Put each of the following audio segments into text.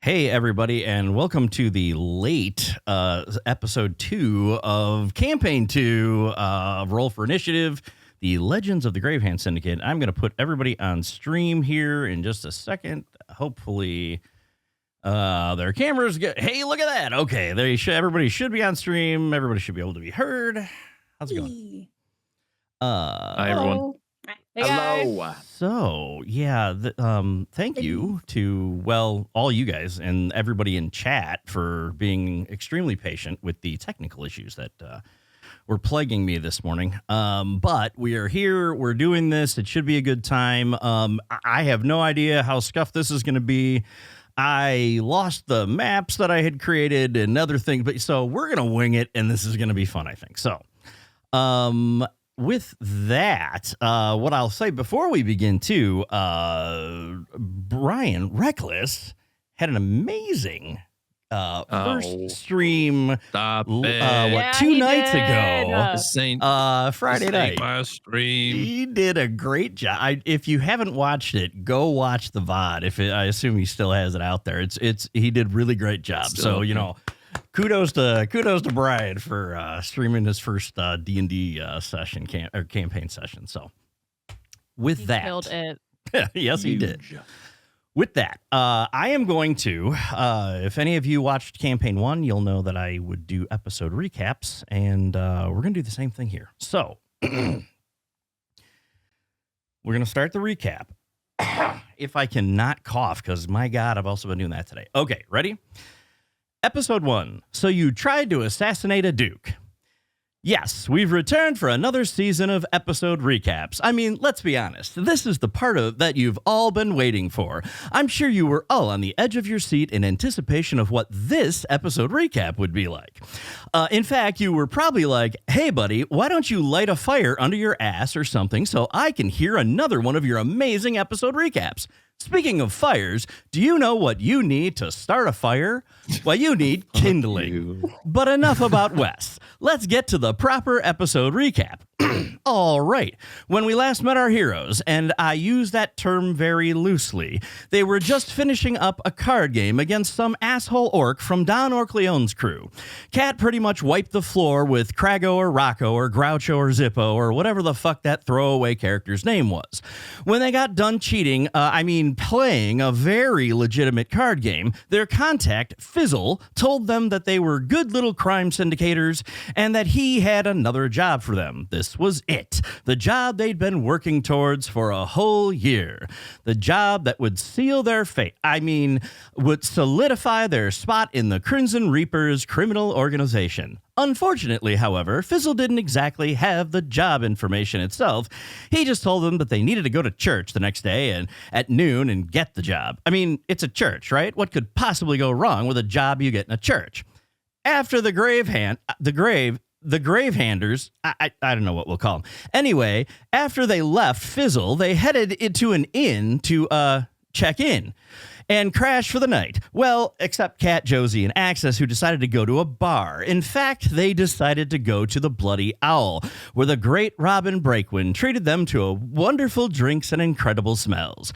Hey, everybody, and welcome to the late episode 2 of Campaign 2 Roll for Initiative, the Legends of the Gravehand Syndicate. I'm going to put everybody on stream here in just a second. Hopefully, their cameras get... Hey, look at that. Okay, everybody should be on stream. Everybody should be able to be heard. How's it going? Hi, everyone. Hey, Hello. guys. So, yeah, thank you to, all you guys and everybody in chat for being extremely patient with the technical issues that were plaguing me this morning. But we are here. We're doing this. It should be a good time. I have no idea how scuffed this is going to be. I lost the maps that I had created and other things. But so we're going to wing it, and this is going to be fun, I think. So, with that, what I'll say before we begin, too, Brian Reckless had an amazing first stream, Stop it. Yeah, 2 he nights did. ago, Saint, Friday night. my stream. He did a great job. If you haven't watched it, go watch the VOD. I assume he still has it out there. He did really great job. So, kudos to Brian for streaming his first D&D session campaign session. So with He that, killed it. yes, he did. Huge. With that, I am going to, if any of you watched campaign 1, you'll know that I would do episode recaps, and we're going to do the same thing here. So we're going to start the recap. If I can not cough, because my God, I've also been doing that today. Okay, ready? Episode 1. So you tried to assassinate a duke. Yes, we've returned for another season of episode recaps. I mean, let's be honest. This is the part of that you've all been waiting for. I'm sure you were all on the edge of your seat in anticipation of what this episode recap would be like. In fact, you were probably like, hey, buddy, why don't you light a fire under your ass or something so I can hear another one of your amazing episode recaps? Speaking of fires, do you know what you need to start a fire? Well, you need kindling. But enough about Wes. Let's get to the proper episode recap. All right. When we last met our heroes, and I use that term very loosely, they were just finishing up a card game against some asshole orc from Don Orcleone's crew. Cat pretty much wiped the floor with Krago or Rocco or Groucho or Zippo or whatever the fuck that throwaway character's name was. When they got done cheating, playing a very legitimate card game, their contact, Fizzle, told them that they were good little crime syndicators and that he had another job for them. This was it. The job they'd been working towards for a whole year. The job that would seal their fate. Would solidify their spot in the Crimson Reapers criminal organization. Unfortunately, however, Fizzle didn't exactly have the job information itself. He just told them that they needed to go to church the next day and at noon and get the job. I mean, it's a church, right? What could possibly go wrong with a job you get in a church? After the Gravehanders, I don't know what we'll call them. Anyway, after they left Fizzle, they headed into an inn to check in and crash for the night. Well, except Cat, Josie, and Axis, who decided to go to a bar. In fact, they decided to go to the Bloody Owl, where the great Robin Breakwind treated them to a wonderful drinks and incredible smells.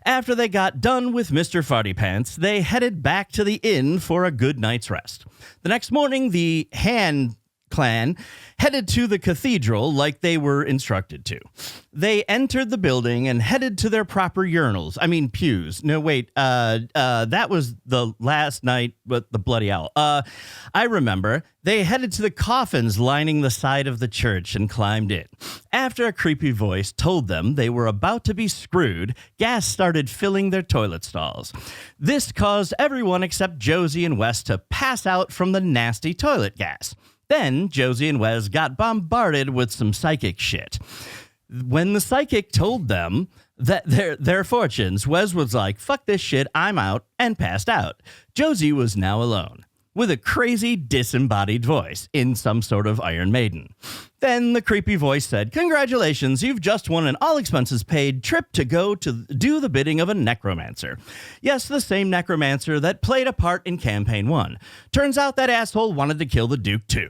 After they got done with Mr. Farty Pants, they headed back to the inn for a good night's rest. The next morning, the Hand Clan headed to the cathedral like they were instructed to. They entered the building and headed to their proper pews. No, wait, that was the last night with the Bloody Owl. I remember. They headed to the coffins lining the side of the church and climbed in. After a creepy voice told them they were about to be screwed, gas started filling their toilet stalls. This caused everyone except Josie and Wes to pass out from the nasty toilet gas. Then Josie and Wes got bombarded with some psychic shit. When the psychic told them that their fortunes, Wes was like, fuck this shit, I'm out, and passed out. Josie was now alone, with a crazy disembodied voice in some sort of Iron Maiden. Then the creepy voice said, congratulations, you've just won an all-expenses-paid trip to go to do the bidding of a necromancer. Yes, the same necromancer that played a part in Campaign 1. Turns out that asshole wanted to kill the Duke too,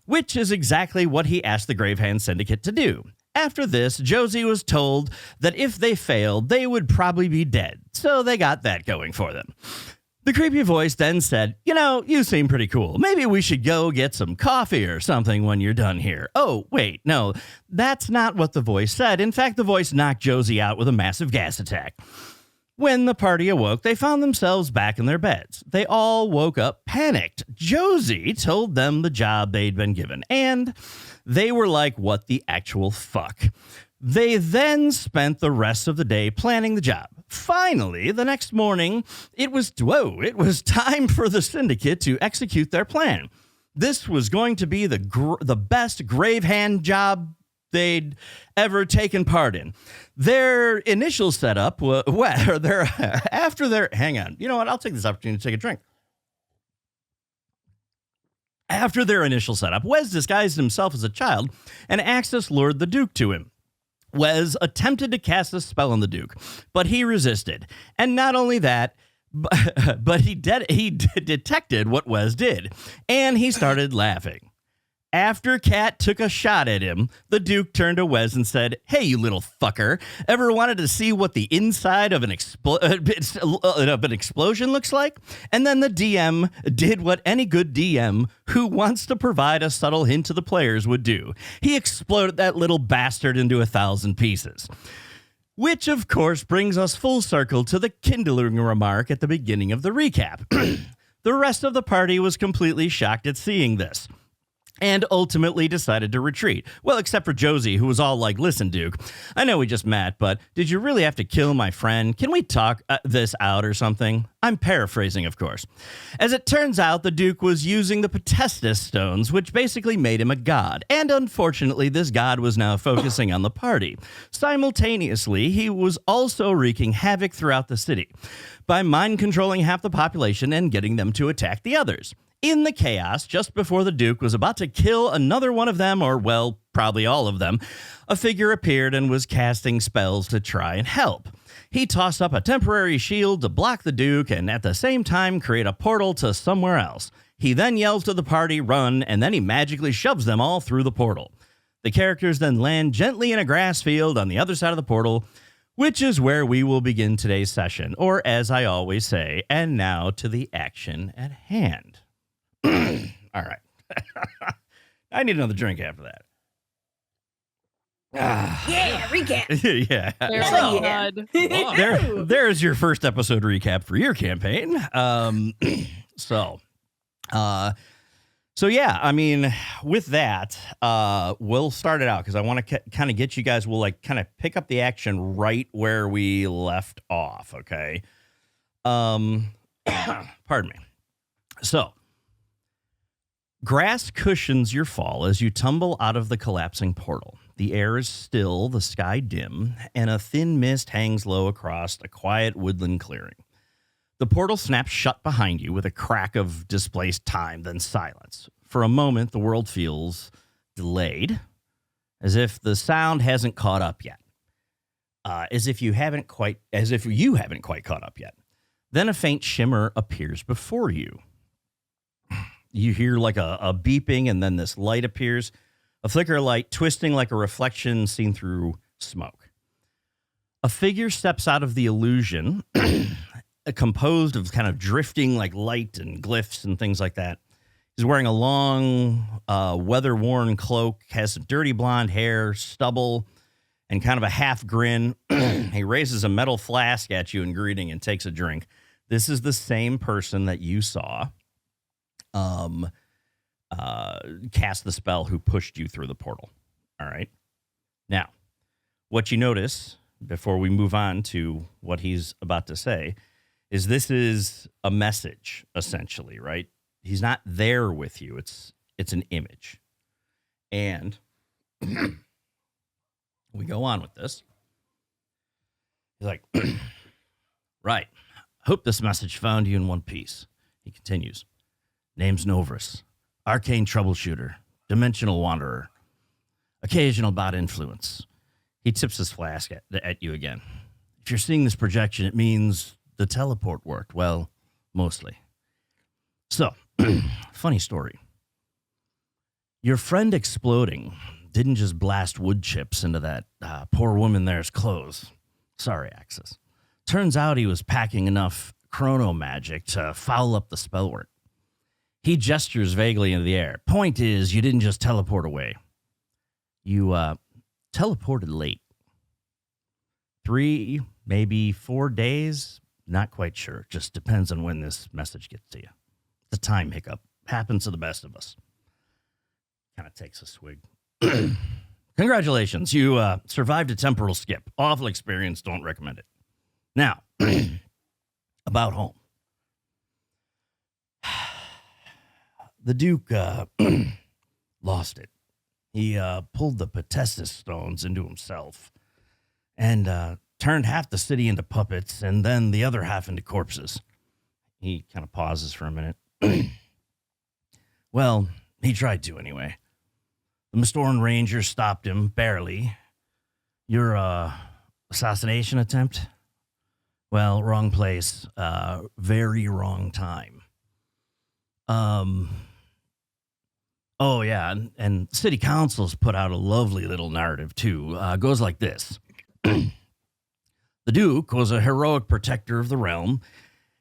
which is exactly what he asked the Gravehand Syndicate to do. After this, Josie was told that if they failed, they would probably be dead, so they got that going for them. The creepy voice then said, you seem pretty cool. Maybe we should go get some coffee or something when you're done here. Oh, wait, no, that's not what the voice said. In fact, the voice knocked Josie out with a massive gas attack. When the party awoke, they found themselves back in their beds. They all woke up panicked. Josie told them the job they'd been given, and they were like, what the actual fuck? They then spent the rest of the day planning the job. Finally, the next morning, it was time for the syndicate to execute their plan. This was going to be the best Gravehand job they'd ever taken part in. Their initial setup was, hang on, you know what, I'll take this opportunity to take a drink. After their initial setup, Wes disguised himself as a child, and Axis lured the Duke to him. Wes attempted to cast a spell on the Duke, but he resisted. And not only that, but he detected what Wes did, and he started laughing. After Kat took a shot at him, the Duke turned to Wes and said, "Hey, you little fucker, ever wanted to see what the inside of an explosion looks like?" And then the DM did what any good DM who wants to provide a subtle hint to the players would do. He exploded that little bastard into 1,000 pieces. Which, of course, brings us full circle to the kindling remark at the beginning of the recap. The rest of the party was completely shocked at seeing this, and ultimately decided to retreat. Well, except for Josie, who was all like, "Listen, Duke, I know we just met, but did you really have to kill my friend? Can we talk this out or something?" I'm paraphrasing, of course. As it turns out, the Duke was using the Potestas stones, which basically made him a god. And unfortunately, this god was now focusing on the party. Simultaneously, he was also wreaking havoc throughout the city by mind-controlling half the population and getting them to attack the others. In the chaos, just before the Duke was about to kill another one of them, or, well, probably all of them, a figure appeared and was casting spells to try and help. He tossed up a temporary shield to block the Duke and at the same time create a portal to somewhere else. He then yells to the party, "Run," and then he magically shoves them all through the portal. The characters then land gently in a grass field on the other side of the portal, which is where we will begin today's session, or as I always say, and now to the action at hand. All right. I need another drink after that. Yeah, recap. Yeah. Yeah. There's your first episode recap for your campaign. So yeah, I mean, with that, we'll start it out because I want to kind of get you guys, we'll like kind of pick up the action right where we left off. Okay. Pardon me. So, grass cushions your fall as you tumble out of the collapsing portal. The air is still, the sky dim, and a thin mist hangs low across a quiet woodland clearing. The portal snaps shut behind you with a crack of displaced time, then silence. For a moment, the world feels delayed, as if the sound hasn't caught up yet. As if you haven't quite caught up yet. Then a faint shimmer appears before you. You hear like a beeping, and then this light appears, a flicker of light twisting like a reflection seen through smoke. A figure steps out of the illusion, composed of kind of drifting like light and glyphs and things like that. He's wearing a long, weather-worn cloak, has some dirty blonde hair, stubble, and kind of a half grin. He raises a metal flask at you in greeting and takes a drink. This is the same person that you saw cast the spell who pushed you through the portal. All right. Now, what you notice before we move on to what he's about to say is this is a message, essentially, right? He's not there with you. It's an image. And we go on with this. He's like, right. Hope this message found you in one piece. He continues. Name's Novris, arcane troubleshooter, dimensional wanderer, occasional bot influence. He tips his flask at you again. If you're seeing this projection, it means the teleport worked. Well, mostly. So, funny story. Your friend exploding didn't just blast wood chips into that poor woman there's clothes. Sorry, Axis. Turns out he was packing enough chrono magic to foul up the spell work. He gestures vaguely into the air. Point is, you didn't just teleport away. You teleported late. 3, maybe 4 days. Not quite sure. Just depends on when this message gets to you. The time hiccup happens to the best of us. Kind of takes a swig. Congratulations. You survived a temporal skip. Awful experience. Don't recommend it. Now, about home. The Duke lost it. He pulled the Potestis stones into himself and turned half the city into puppets and then the other half into corpses. He kind of pauses for a minute. Well, he tried to anyway. The Mistoran Rangers stopped him, barely. Your assassination attempt? Well, wrong place. Very wrong time. Oh, yeah, and City Council's put out a lovely little narrative, too. Goes like this. The Duke was a heroic protector of the realm.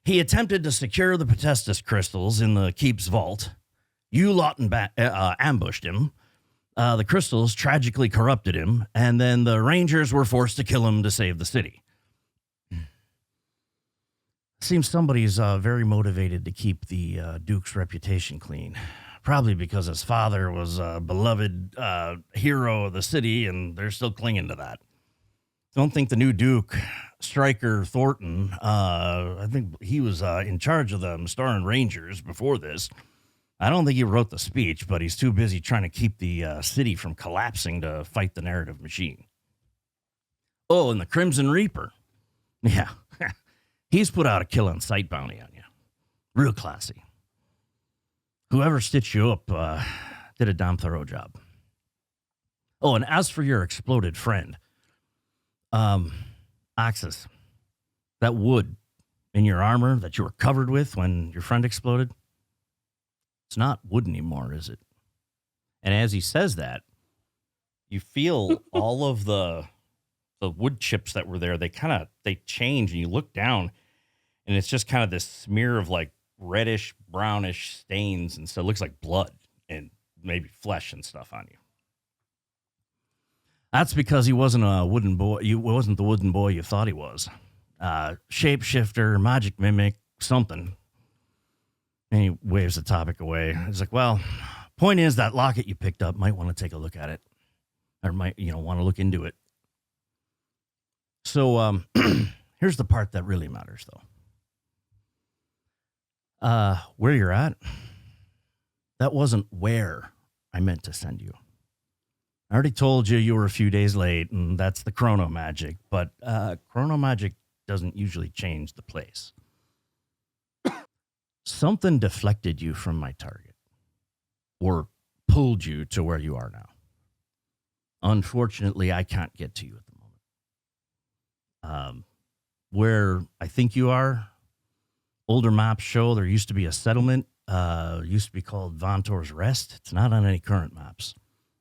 He attempted to secure the Potestis crystals in the keep's vault. You lot ambushed him. The crystals tragically corrupted him, and then the Rangers were forced to kill him to save the city. Seems somebody's very motivated to keep the Duke's reputation clean. Probably because his father was a beloved hero of the city, and they're still clinging to that. Don't think the new Duke, Stryker Thornton, I think he was in charge of the Mistoran Rangers before this. I don't think he wrote the speech, but he's too busy trying to keep the city from collapsing to fight the narrative machine. Oh, and the Crimson Reaper. Yeah, he's put out a kill on sight bounty on you. Real classy. Whoever stitched you up did a damn thorough job. Oh, and as for your exploded friend, Axis, that wood in your armor that you were covered with when your friend exploded, it's not wood anymore, is it? And as he says that, you feel all of the wood chips that were there, they change, and you look down, and it's just kind of this smear of like reddish, brownish stains, and so it looks like blood and maybe flesh and stuff on you. That's because he wasn't a wooden boy. He wasn't the wooden boy you thought he was. Shapeshifter, magic mimic, something. And he waves the topic away. He's like, well, point is that locket you picked up, might want to take a look at it. Or might, want to look into it. So here's the part that really matters, though. Where you're at, that wasn't where I meant to send you. I already told you were a few days late, and that's the chrono magic, but chrono magic doesn't usually change the place. Something deflected you from my target, or pulled you to where you are now. Unfortunately, I can't get to you at the moment. Where I think you are, older maps show there used to be a settlement, used to be called Vontor's Rest. It's not on any current maps.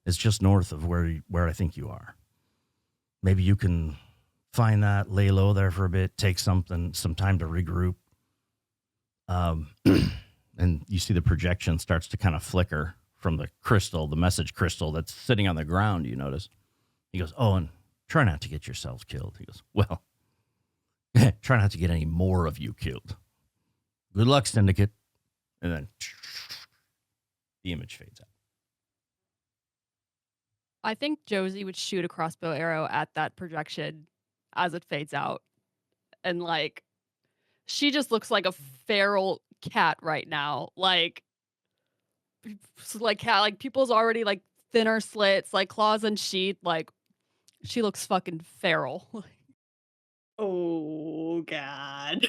It's just north of where I think you are. Maybe you can find that, lay low there for a bit, take some time to regroup. And you see the projection starts to kind of flicker from the crystal, the message crystal that's sitting on the ground, you notice. He goes, oh, and try not to get yourselves killed. He goes, well, try not to get any more of you killed. Good luck, Syndicate. And then the image fades out. I think Josie would shoot a crossbow arrow at that projection as it fades out. And she just looks like a feral cat right now. Cat, people's already thinner slits, claws and sheath. She looks fucking feral. Oh God.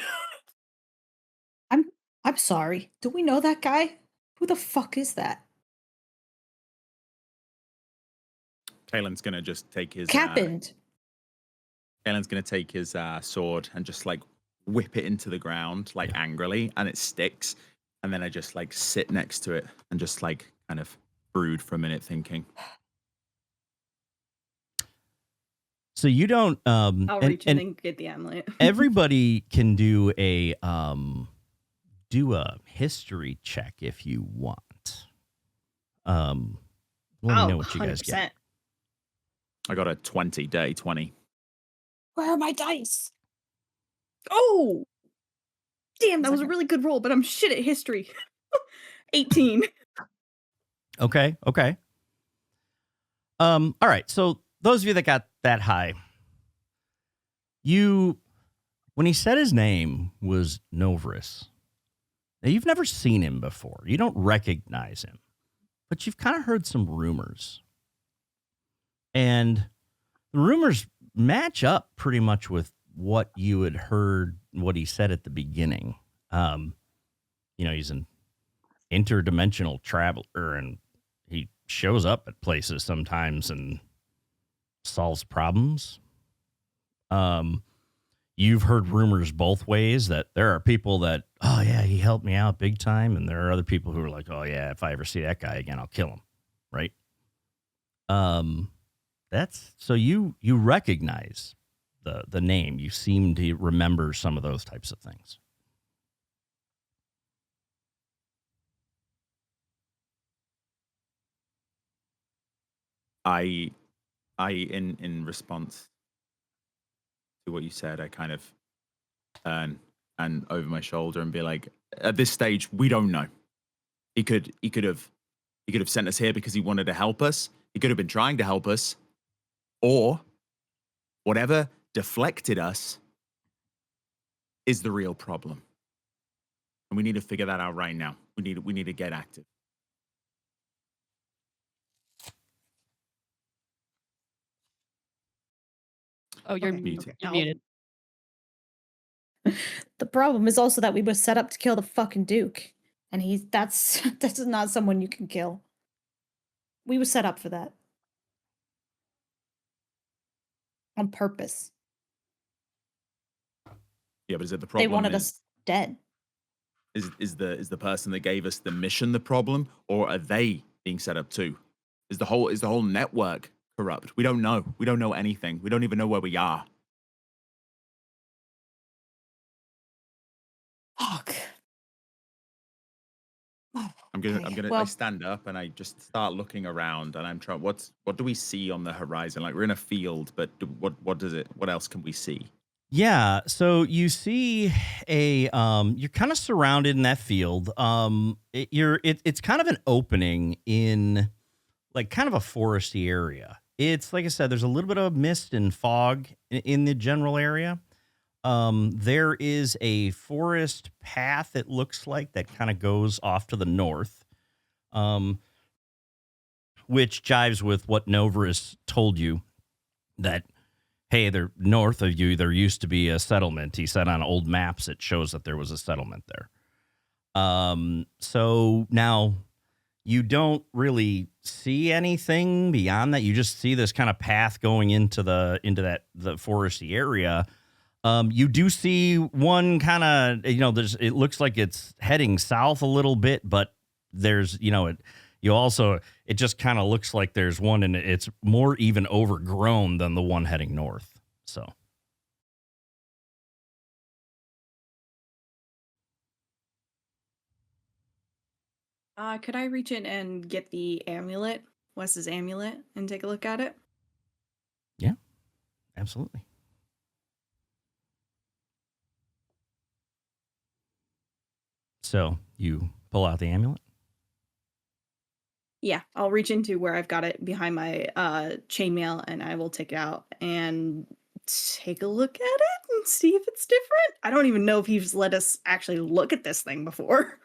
I'm sorry. Do we know that guy? Who the fuck is that? Kalen's gonna just take his Happened. Kalen's gonna take his sword and just whip it into the ground angrily, and it sticks. And then I just sit next to it and just kind of brood for a minute, thinking. So you don't I'll and, reach in and and get the amulet. everybody can do a history check if you want. Let me know what you guys get. 100%. I got a 20, day 20. Where are my dice? Oh, damn, that It's was like a really good roll, but I'm shit at history. 18. Okay. All right. So those of you that got that high, when he said his name was Novris, now you've never seen him before. You don't recognize him, but you've kind of heard some rumors. And the rumors match up pretty much with what you had heard, what he said at the beginning. He's an interdimensional traveler, and he shows up at places sometimes and solves problems. You've heard rumors both ways that there are people that, oh yeah, he helped me out big time, and there are other people who are like, oh yeah, if I ever see that guy again, I'll kill him, right? That's so you recognize the name. You seem to remember some of those types of things. In response to what you said, I kind of turn and over my shoulder and be like, at this stage, we don't know. He could have sent us here because he wanted to help us. He could have been trying to help us, or whatever deflected us is the real problem. And we need to figure that out right now. We need to get active. Oh, you're Okay, muted. okay. You're muted. The problem is also that we were set up to kill the fucking Duke. And that's not someone you can kill. We were set up for that. On purpose. Yeah, but is it the They problem? wanted us dead. Is the person that gave us the mission the problem, or are they being set up too? Is the whole network corrupt? We don't know. We don't know anything. We don't even know where we are. Fuck. I stand up and I just start looking around, and I'm trying. What do we see on the horizon? Like, we're in a field, but what else can we see? Yeah, so you see you're kind of surrounded in that field. It's kind of an opening in like kind of a foresty area. It's like I said, there's a little bit of mist and fog in the general area. There is a forest path, it looks like, that kind of goes off to the north, which jives with what Novris told you, that, hey, they're north of you, there used to be a settlement. He said on old maps it shows that there was a settlement there. So now you don't really see anything beyond that. You just see this kind of path going into the foresty area. You do see one kind of, it looks like it's heading south a little bit, but there's, it just kind of looks like there's one, and it's more even overgrown than the one heading north. So. Could I reach in and get the amulet, Wes's amulet, and take a look at it? Yeah, absolutely. So you pull out the amulet? Yeah, I'll reach into where I've got it behind my chainmail, and I will take it out and take a look at it and see if it's different. I don't even know if he's let us actually look at this thing before.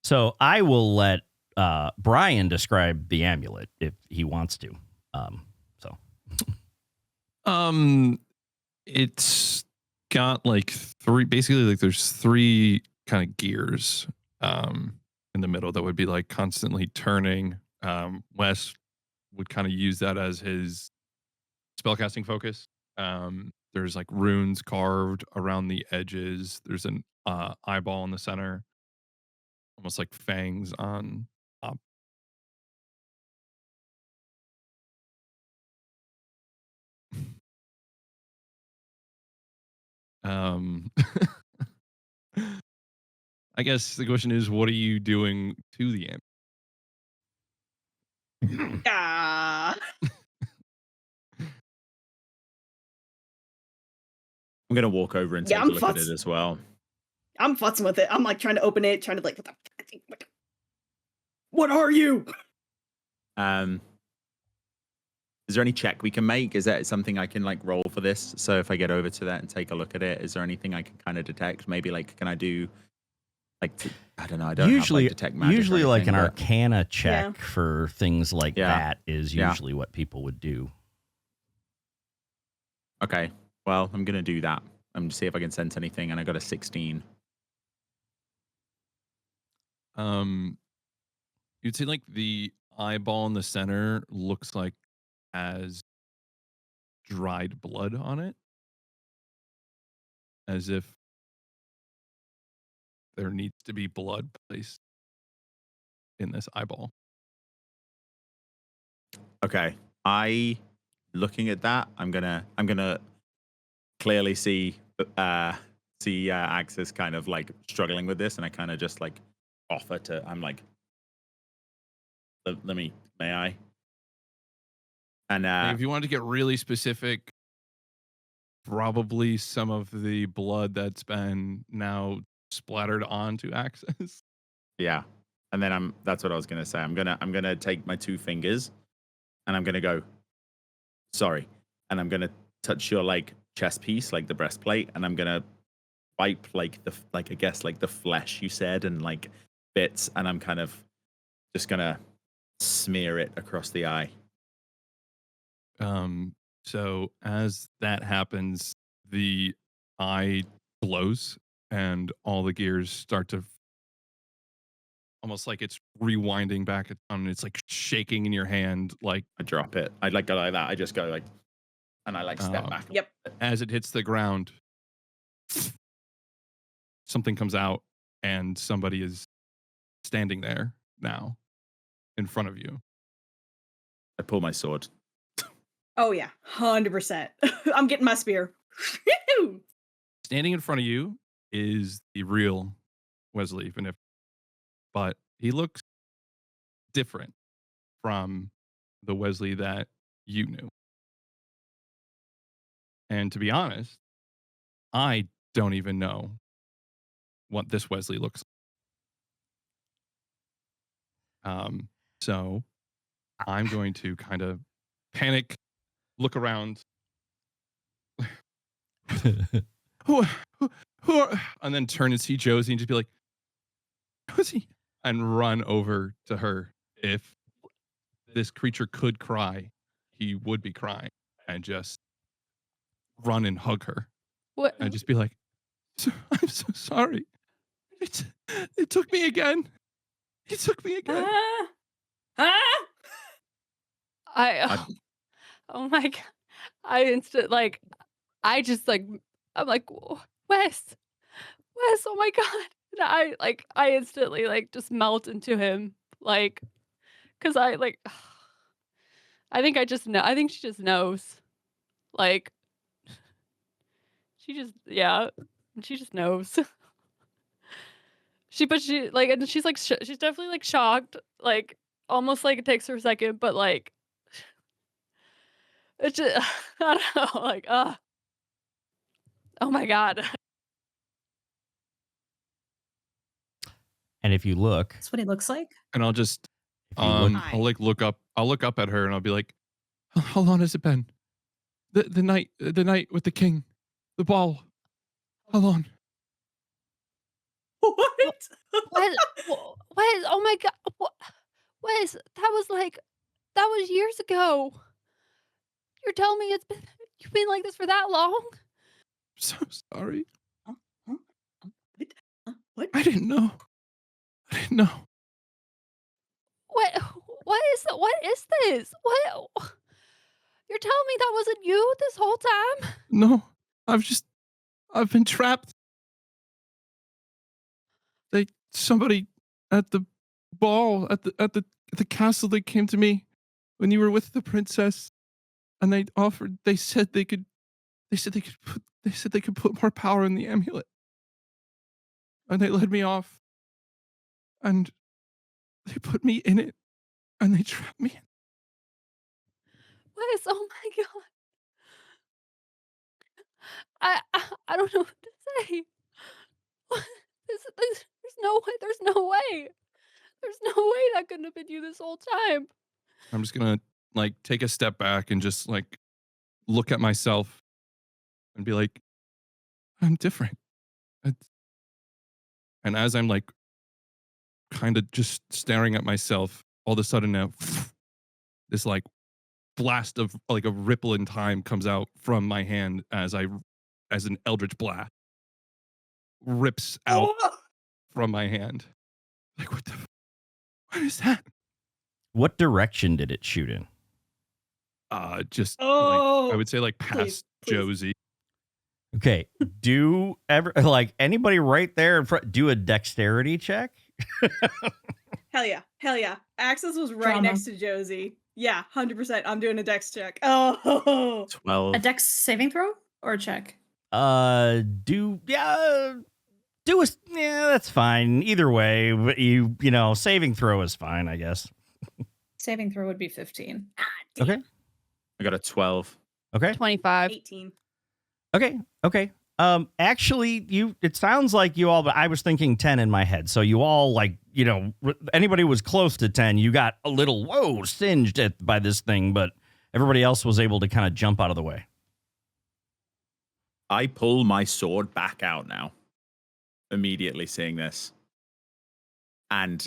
So I will let Brian describe the amulet if he wants to. It's got like there's three kind of gears in the middle that would be like constantly turning. Wes would kind of use that as his spellcasting focus. There's like runes carved around the edges. There's an eyeball in the center, almost like fangs on top. Um, I guess the question is, what are you doing to the amp? Ah. I'm gonna walk over and Yeah, take I'm a look at it futz. as well. I'm futzing with it. I'm like trying to open it, trying to like, what are you? Is there any check we can make? Is that something I can like roll for this? So if I get over to that and take a look at it, is there anything I can kind of detect? Maybe like, can I do like, I don't know. I don't usually, have, like, detect magic. usually or like anything, an but- Arcana check Yeah. for things like Yeah. that is Yeah. usually what people would do. Okay. Well, I'm gonna do that and see if I can sense anything. And I got a 16. You'd say like the eyeball in the center looks like has dried blood on it, as if there needs to be blood placed in this eyeball. Okay. Looking at that, I'm gonna clearly see Axis kind of like struggling with this, and I kind of just like offer to. I'm like, may I? And Like, if you wanted to get really specific, probably some of the blood that's been now splattered onto Axis. yeah, and then that's what I was gonna say. I'm gonna take my 2 fingers, and I'm gonna go, sorry, and I'm gonna touch your like chest piece, like the breastplate, and I'm gonna wipe like I guess like the flesh you said and like bits, and I'm kind of just gonna smear it across the eye. So as that happens, the eye glows and all the gears start to almost like it's rewinding back and it's like shaking in your hand, like I drop it. I like go like that. I just go like, and I like step back. Yep. as it hits the ground, something comes out and somebody is standing there now in front of you. I pull my sword. Oh yeah, 100%. I'm getting my spear. Standing in front of you is the real Wesley, but he looks different from the Wesley that you knew. And to be honest, I don't even know what this Wesley looks like. So I'm going to kind of panic, look around, who are, and then turn and see Josie and just be like, Josie, and run over to her. If this creature could cry, he would be crying, and just run and hug her What? and just be like, I'm so sorry. It took me again. It took me again. I oh my god. I just like I'm like Wes, oh my god. And I instantly like just melt into him like cuz I like I think I just know I think she just knows. Like she just she just knows. She like and she's like she's definitely like shocked, like almost like it takes her a second, but like it's just I don't know, like oh my god. And if you look, That's what he looks like. And I'll just if you look, I'll like look up at her and I'll be like, how long has it been? The night with the king, the ball. How long? What? What? What? Oh my god! What is that was years ago. You're telling me you've been like this for that long? I'm so sorry. What? I didn't know. What? What is this? What? You're telling me that wasn't you this whole time? No. I've been trapped. Somebody at the ball at the castle, they came to me when you were with the princess, and they said they could They said they could put more power in the amulet. And they led me off. And they put me in it. And they trapped me. Wes, oh my god. I don't know what to say. There's no way. There's no way. There's no way that couldn't have been you this whole time. I'm just gonna like take a step back and just like look at myself and be like, I'm different. It's- And as I'm like kind of just staring at myself, all of a sudden now this like blast of like a ripple in time comes out from my hand as an eldritch blast rips out from my hand. Like what is that? What direction did it shoot in? Just like Oh, I would say like please, past please. Josie. Okay. Do ever like anybody right there in front do a dexterity check? Hell yeah. Hell yeah. Axis was right Drama. next to Josie. Yeah, 100%. I'm doing a dex check. Oh. 12. A dex saving throw or a check? Do that's fine. Either way, you know, saving throw is fine, I guess. Saving throw would be 15. Okay. I got a 12. Okay. 25. 18. Okay. Actually, it sounds like you all, but I was thinking 10 in my head. So you all, like, you know, anybody who was close to 10, you got a little, singed by this thing, but everybody else was able to kind of jump out of the way. I pull my sword back out now, immediately seeing this. And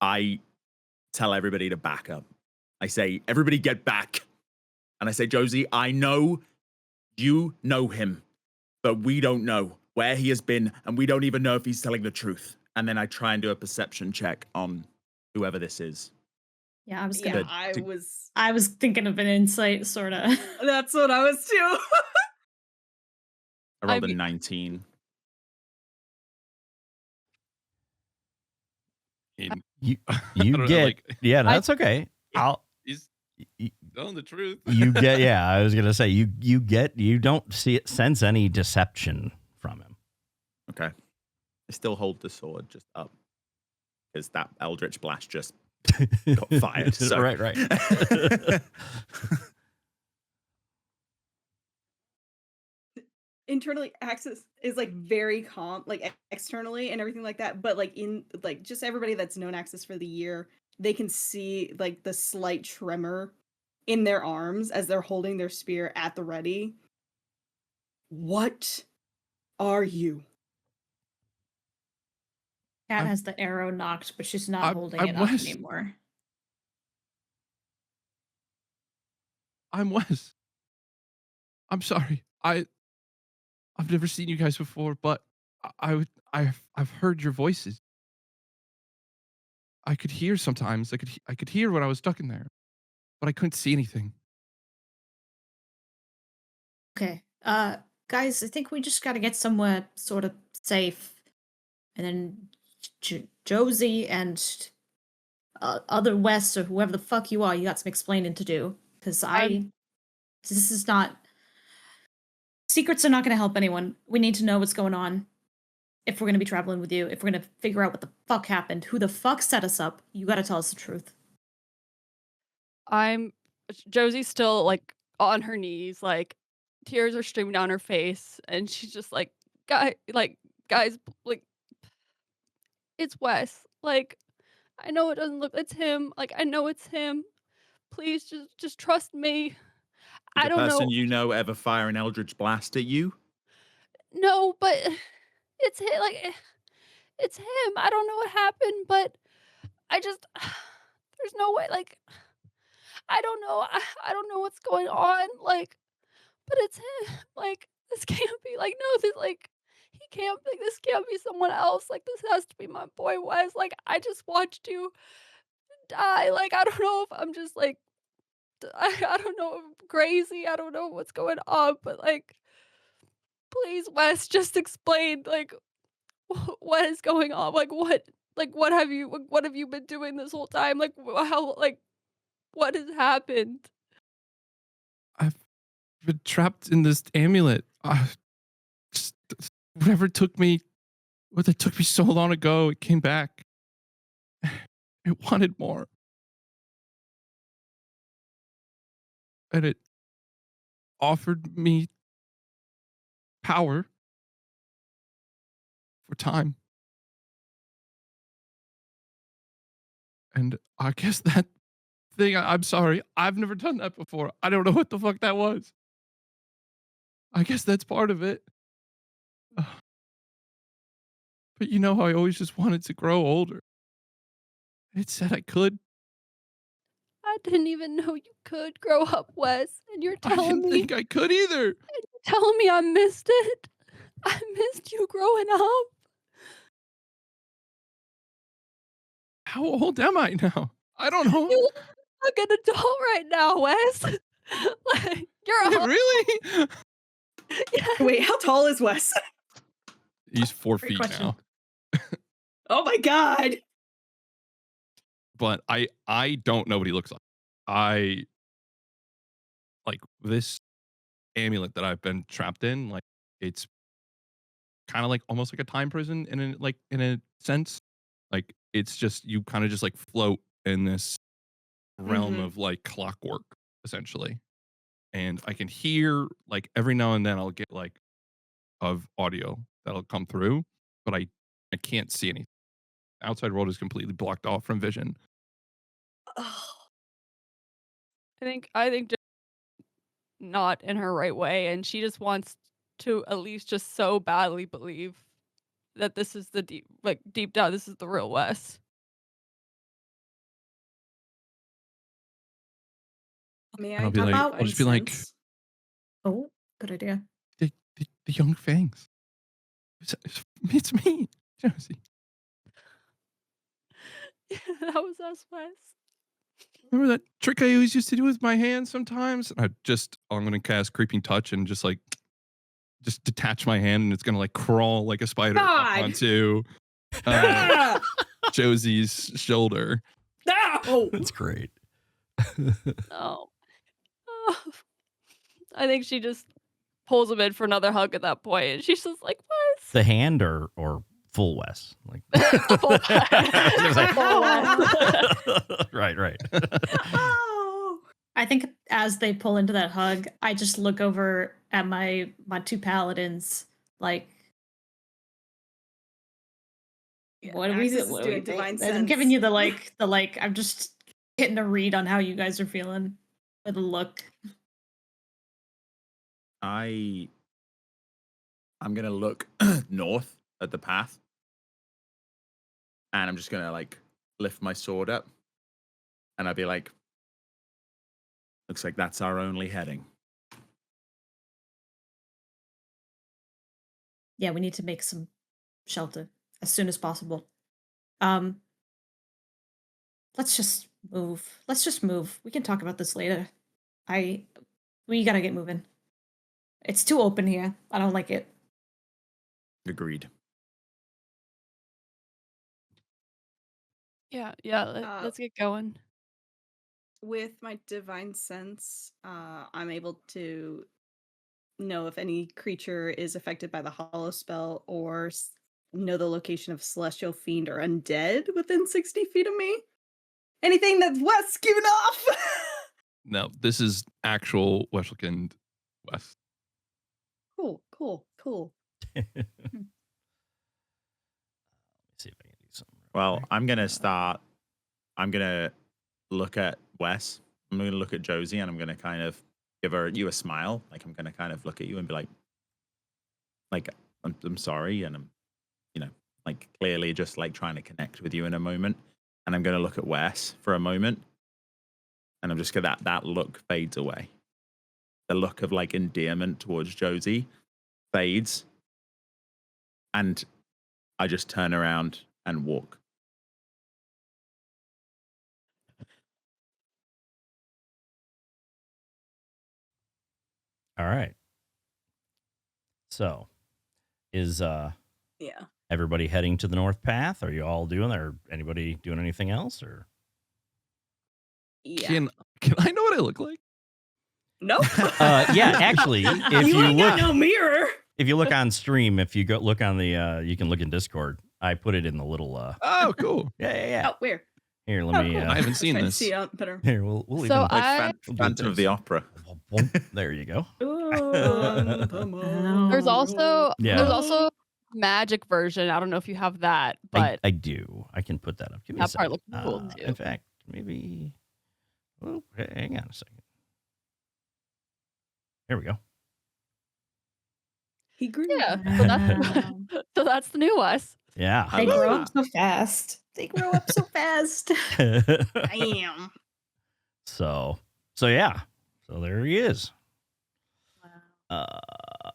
I tell everybody to back up. I say, everybody get back. And I say, Josie, I know you know him, but we don't know where he has been, and we don't even know if he's telling the truth. And then I try and do a perception check on whoever this is. Yeah, I was Yeah, gonna. I was thinking of an insight, sort of. That's what I was too. I rolled I a mean- 19. You I don't know, get, like, yeah, that's okay. he's telling the truth. You get, yeah, I was going to say, you don't sense any deception from him. Okay. I still hold the sword just up because that Eldritch Blast just got fired. So. Right. Internally, Axis is like very calm, like externally and everything like that. But like in like just everybody that's known Axis for the year, they can see like the slight tremor in their arms as they're holding their spear at the ready. What are you? Kat has the arrow knocked, but she's not holding I'm it up Wes. anymore. I'm Wes. I'm sorry. I've never seen you guys before, but I've heard your voices. I could hear sometimes. I could hear when I was stuck in there, but I couldn't see anything. Okay. Guys, I think we just got to get somewhere sort of safe. And then Josie and other West or whoever the fuck you are, you got some explaining to do. Because this is not... Secrets are not going to help anyone. We need to know what's going on. If we're going to be traveling with you, if we're going to figure out what the fuck happened, who the fuck set us up, you got to tell us the truth. Josie's still like on her knees, like tears are streaming down her face, and she's just like, guys, like, it's Wes. Like, I know it doesn't look, it's him. Like, I know it's him. Please just trust me. I don't The person know. you know ever fire an Eldritch Blast at you? No, but it's him. Like, it's him. I don't know what happened, but there's no way. Like, I don't know. I don't know what's going on. Like, but it's him. Like, this can't be. Like, no, this like he can't. Like, this can't be someone else. Like, this has to be my boy Wes. Like, I just watched you die. Like, I don't know if I'm just like I don't know if I'm crazy. I don't know what's going on, but like, please, Wes, just explain like what is going on. Like, what have you been doing this whole time? Like, how, like, what has happened? been trapped in this amulet. Just- whatever took me so long ago, it came back. It wanted more. And it offered me power for time. And I guess that thing, I'm sorry, I've never done that before. I don't know what the fuck that was. I guess that's part of it. Ugh. But you know how I always just wanted to grow older. It said I could. I didn't even know you could grow up, Wes, and you're I telling didn't me think I could either. I missed it. I missed you growing up. How old am I now? I don't know. You look like an adult right now, Wes. Like you're a Really? yeah. Wait, how tall is Wes? He's 4 Great feet question. now. Oh my god. But I don't know what he looks like. I like this amulet that I've been trapped in, like it's kind of like almost like a time prison in a sense. Like it's just you kind of just like float in this realm Mhm. of like clockwork essentially. And I can hear like every now and then I'll get like of audio that'll come through, but I can't see anything. Outside world is completely blocked off from vision. Oh. I think just not in her right way, and she just wants to at least just so badly believe that this is the deep down, this is the real Wes. May And I I'll be do like, divine I'll just be like, sense? Oh, good idea. the young fangs. It's me, Josie. That was us, Wes. Remember that trick I always used to do with my hands sometimes? I'm going to cast Creeping Touch and just detach my hand and it's going to like crawl like a spider up God. onto Ah! Josie's shoulder. No! That's great. Oh. Oh. I think she just pulls him in for another hug at that point, and she's just like, Wes. The hand or full Wes? Like Full right. Oh! I think as they pull into that hug, I just look over at my two paladins, like, Yeah, what do we Axis do? is What do we doing divine think? I'm giving you sense. the like. I'm just getting a read on how you guys are feeling with a look. I'm gonna look north at the path, and I'm just gonna like lift my sword up, and I'll be like, "Looks like that's our only heading." Yeah, we need to make some shelter as soon as possible. Let's just move. Let's just move. We can talk about this later. We gotta get moving. It's too open here. I don't like it. Agreed. Yeah, let's get going. With my divine sense, I'm able to know if any creature is affected by the hollow spell or know the location of celestial fiend or undead within 60 feet of me. Anything that's West giving off. No, this is actual Weshelkind West. Cool. See if I can do something. Well, I'm gonna look at Wes. I'm gonna look at Josie, and I'm gonna kind of give you a smile. Like I'm gonna kind of look at you and be like I'm sorry, and I'm, like clearly just like trying to connect with you in a moment. And I'm gonna look at Wes for a moment, and I'm just gonna that look fades away. The look of like endearment towards Josie fades, and I just turn around and walk. All right. So, is Yeah. everybody heading to the north path? Are you all doing that? Or anybody doing anything else? Or Yeah. Can I know what I look like? Nope. Yeah, actually, if you you ain't got look, no mirror. if you look on stream, if you go look on the, you can look in Discord. I put it in the little, Oh, cool. yeah. Oh, where? Here, let Oh, me. cool. I haven't I was seen trying to this. see it better. Here, we'll So even. Like I Phantom of the Opera. There you go. there's also Yeah. magic version. I don't know if you have that, but I do. I can put that up. Give me a that part second. looks cool too. In fact, maybe. Oh, hang on a second. There we go. He grew. Yeah. So that's the new us. Yeah. They grow up so fast. They grow up so fast. Damn. So yeah. So there he is.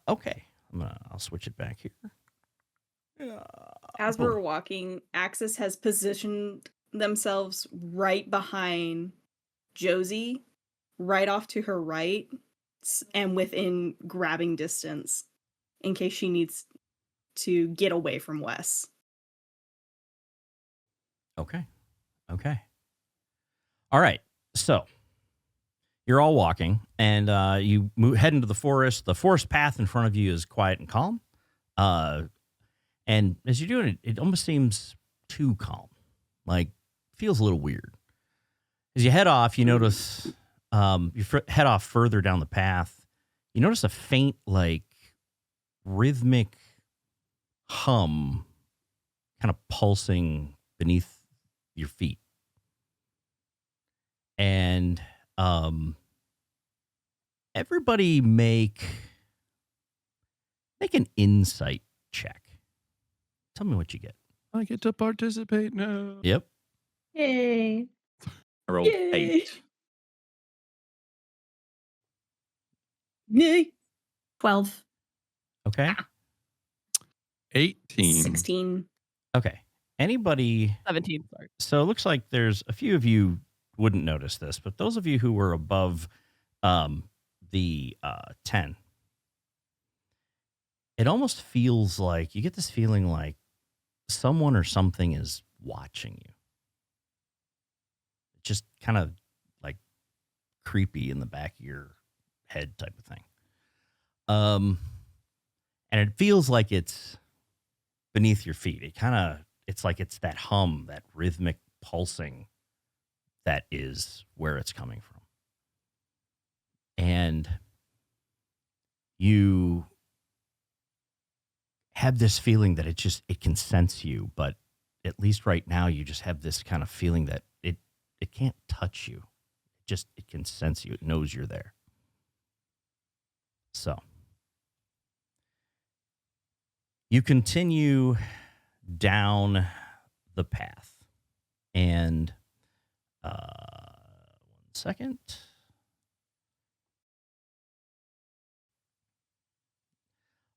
Okay. I'll switch it back here. As Boom. we're walking, Axis has positioned themselves right behind Josie, right off to her right, and within grabbing distance, in case she needs to get away from Wes. Okay. All right. So you're all walking, and you head into the forest. The forest path in front of you is quiet and calm. And as you're doing it, it almost seems too calm. Like, feels a little weird. As you head off, you notice, head off further down the path. You notice a faint, like, rhythmic hum kind of pulsing beneath your feet. And everybody make an insight check. Tell me what you get. I get to participate now. Yep. Yay. I rolled Yay. 8. Yay. 12. Okay. 18. 16. Okay. Anybody? 17. Sorry. So it looks like there's a few of you wouldn't notice this, but those of you who were above the 10, it almost feels like you get this feeling like someone or something is watching you. Just kind of like creepy in the back of your head type of thing. And it feels like it's beneath your feet. It's like it's that hum, that rhythmic pulsing that is where it's coming from. And you have this feeling that it can sense you, but at least right now you just have this kind of feeling that it can't touch you. It can sense you. It knows you're there. So you continue down the path, and 1 second.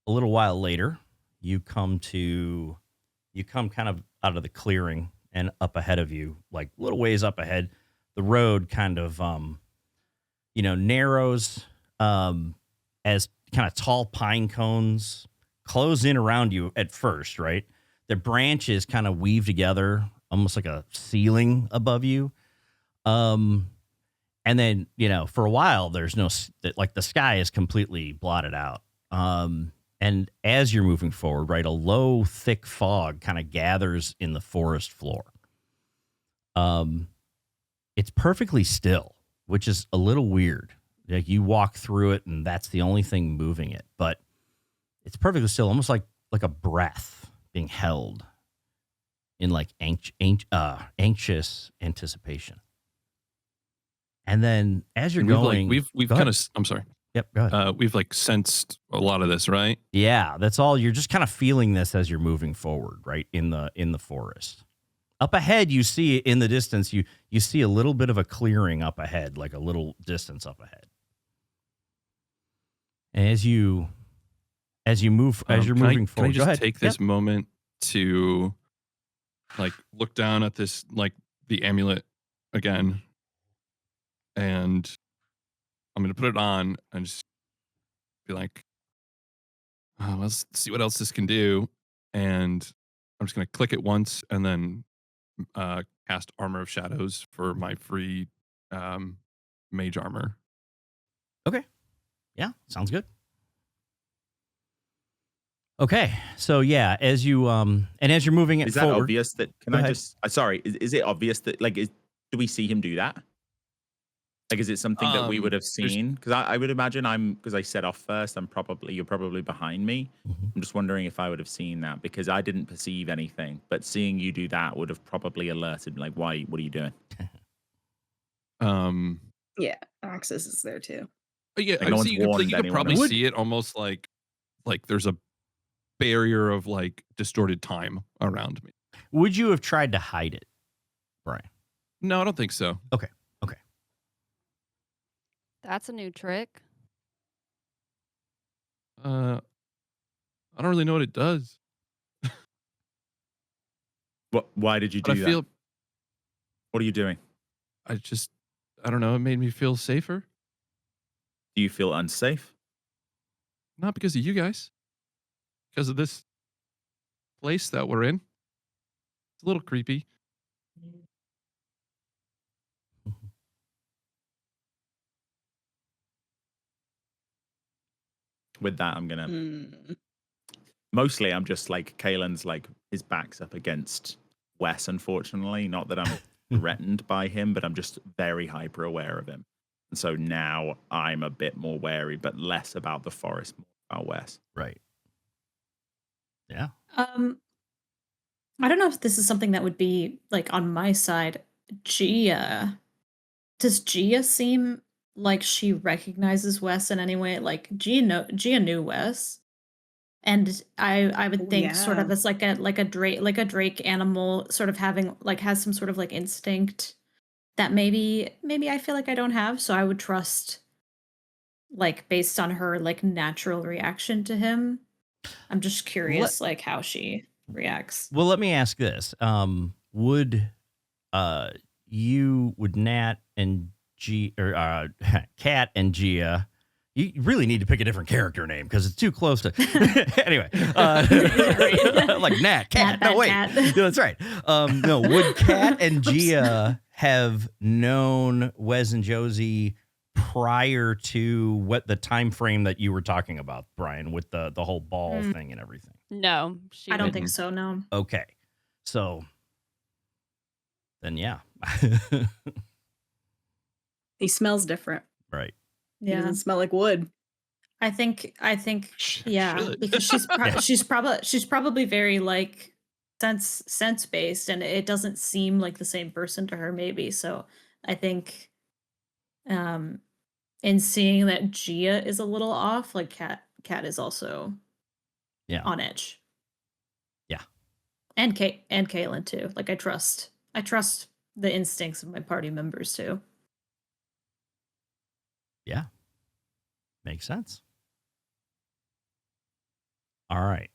A little while later, you come kind of out of the clearing, and up ahead of you, like a little ways up ahead, the road kind of narrows as kind of tall pine cones close in around you at first, right? The branches kind of weave together, almost like a ceiling above you. And then, for a while, there's like the sky is completely blotted out. And as you're moving forward, right, a low, thick fog kind of gathers in the forest floor. It's perfectly still, which is a little weird. Like you walk through it, and that's the only thing moving it. But it's perfectly still, almost like a breath being held in like anxious anticipation. And then as you're going, we've go kind ahead. of. I'm sorry. Yep, go ahead. We've like sensed a lot of this, right? Yeah, that's all. You're just kind of feeling this as you're moving forward, right, in the forest. Up ahead, you see in the distance, you see a little bit of a clearing up ahead, like a little distance up ahead. And as you're moving forward, can I go just ahead. take this moment to like look down at this, like the amulet again, and I'm gonna put it on and just be like, oh, let's see what else this can do. And I'm just gonna click it once and then cast Armor of Shadows for my free mage armor. Okay. Yeah, sounds good. Okay, so yeah, as you and as you're moving it Is that forward, obvious that? Can Go I ahead. just? Sorry. Is it obvious that do we see him do that? Like, is it something that we would have There's seen? Because I would imagine because I set off first. You're probably behind me. Mhm. I'm just wondering if I would have seen that because I didn't perceive anything. But seeing you do that would have probably alerted me. Like, why? What are you doing? um Yeah, Axis is there too. yeah, Like, I no would one's say you could warned you could anyone probably else. see it almost like there's a barrier of like distorted time around me. Would you have tried to hide it, Brian? No, I don't think so. Okay. Okay. That's a new trick. I don't really know what it does, What? Why did you but I do that? feel What are you doing? I don't know, it made me feel safer. Do you feel unsafe? Not because of you guys, because of this place that we're in. It's a little creepy. With that, I'm gonna. Mm. Mostly, I'm just like Kalen's like his back's up against Wes. Unfortunately, not that I'm threatened by him, but I'm just very hyper aware of him. And so now I'm a bit more wary, but less about the forest, more about Wes. Right. Yeah. I don't know if this is something that would be like on my side. Gia, does Gia seem like she recognizes Wes in any way? Like Gia knew Wes, and I would Oh, think sort of yeah. as like a drake animal, sort of having like has some sort of like instinct that maybe I feel like I don't have. So I would trust, like, based on her like natural reaction to him. I'm just Let, curious like how she reacts. well, let me ask this. Would would Nat and Kat and Gia, you really need to pick a different character name because it's too close to anyway, like Nat, Kat. Nat, No, wait. Kat. No, that's right. No, would Kat and Gia have known Wes and Josie prior to what the time frame that you were talking about, Brian, with the whole ball Mm. thing and everything? No, she I don't wouldn't. think so. No. Okay. So then, yeah. He smells different. Right. He Yeah. doesn't smell like wood. I think yeah, Should. because Yeah. she's probably very like sense based, and it doesn't seem like the same person to her maybe. So I think in seeing that Gia is a little off, like Kat is also Yeah. on edge. Yeah. And Kaylin too. Like I trust the instincts of my party members too. Yeah. Makes sense. All right.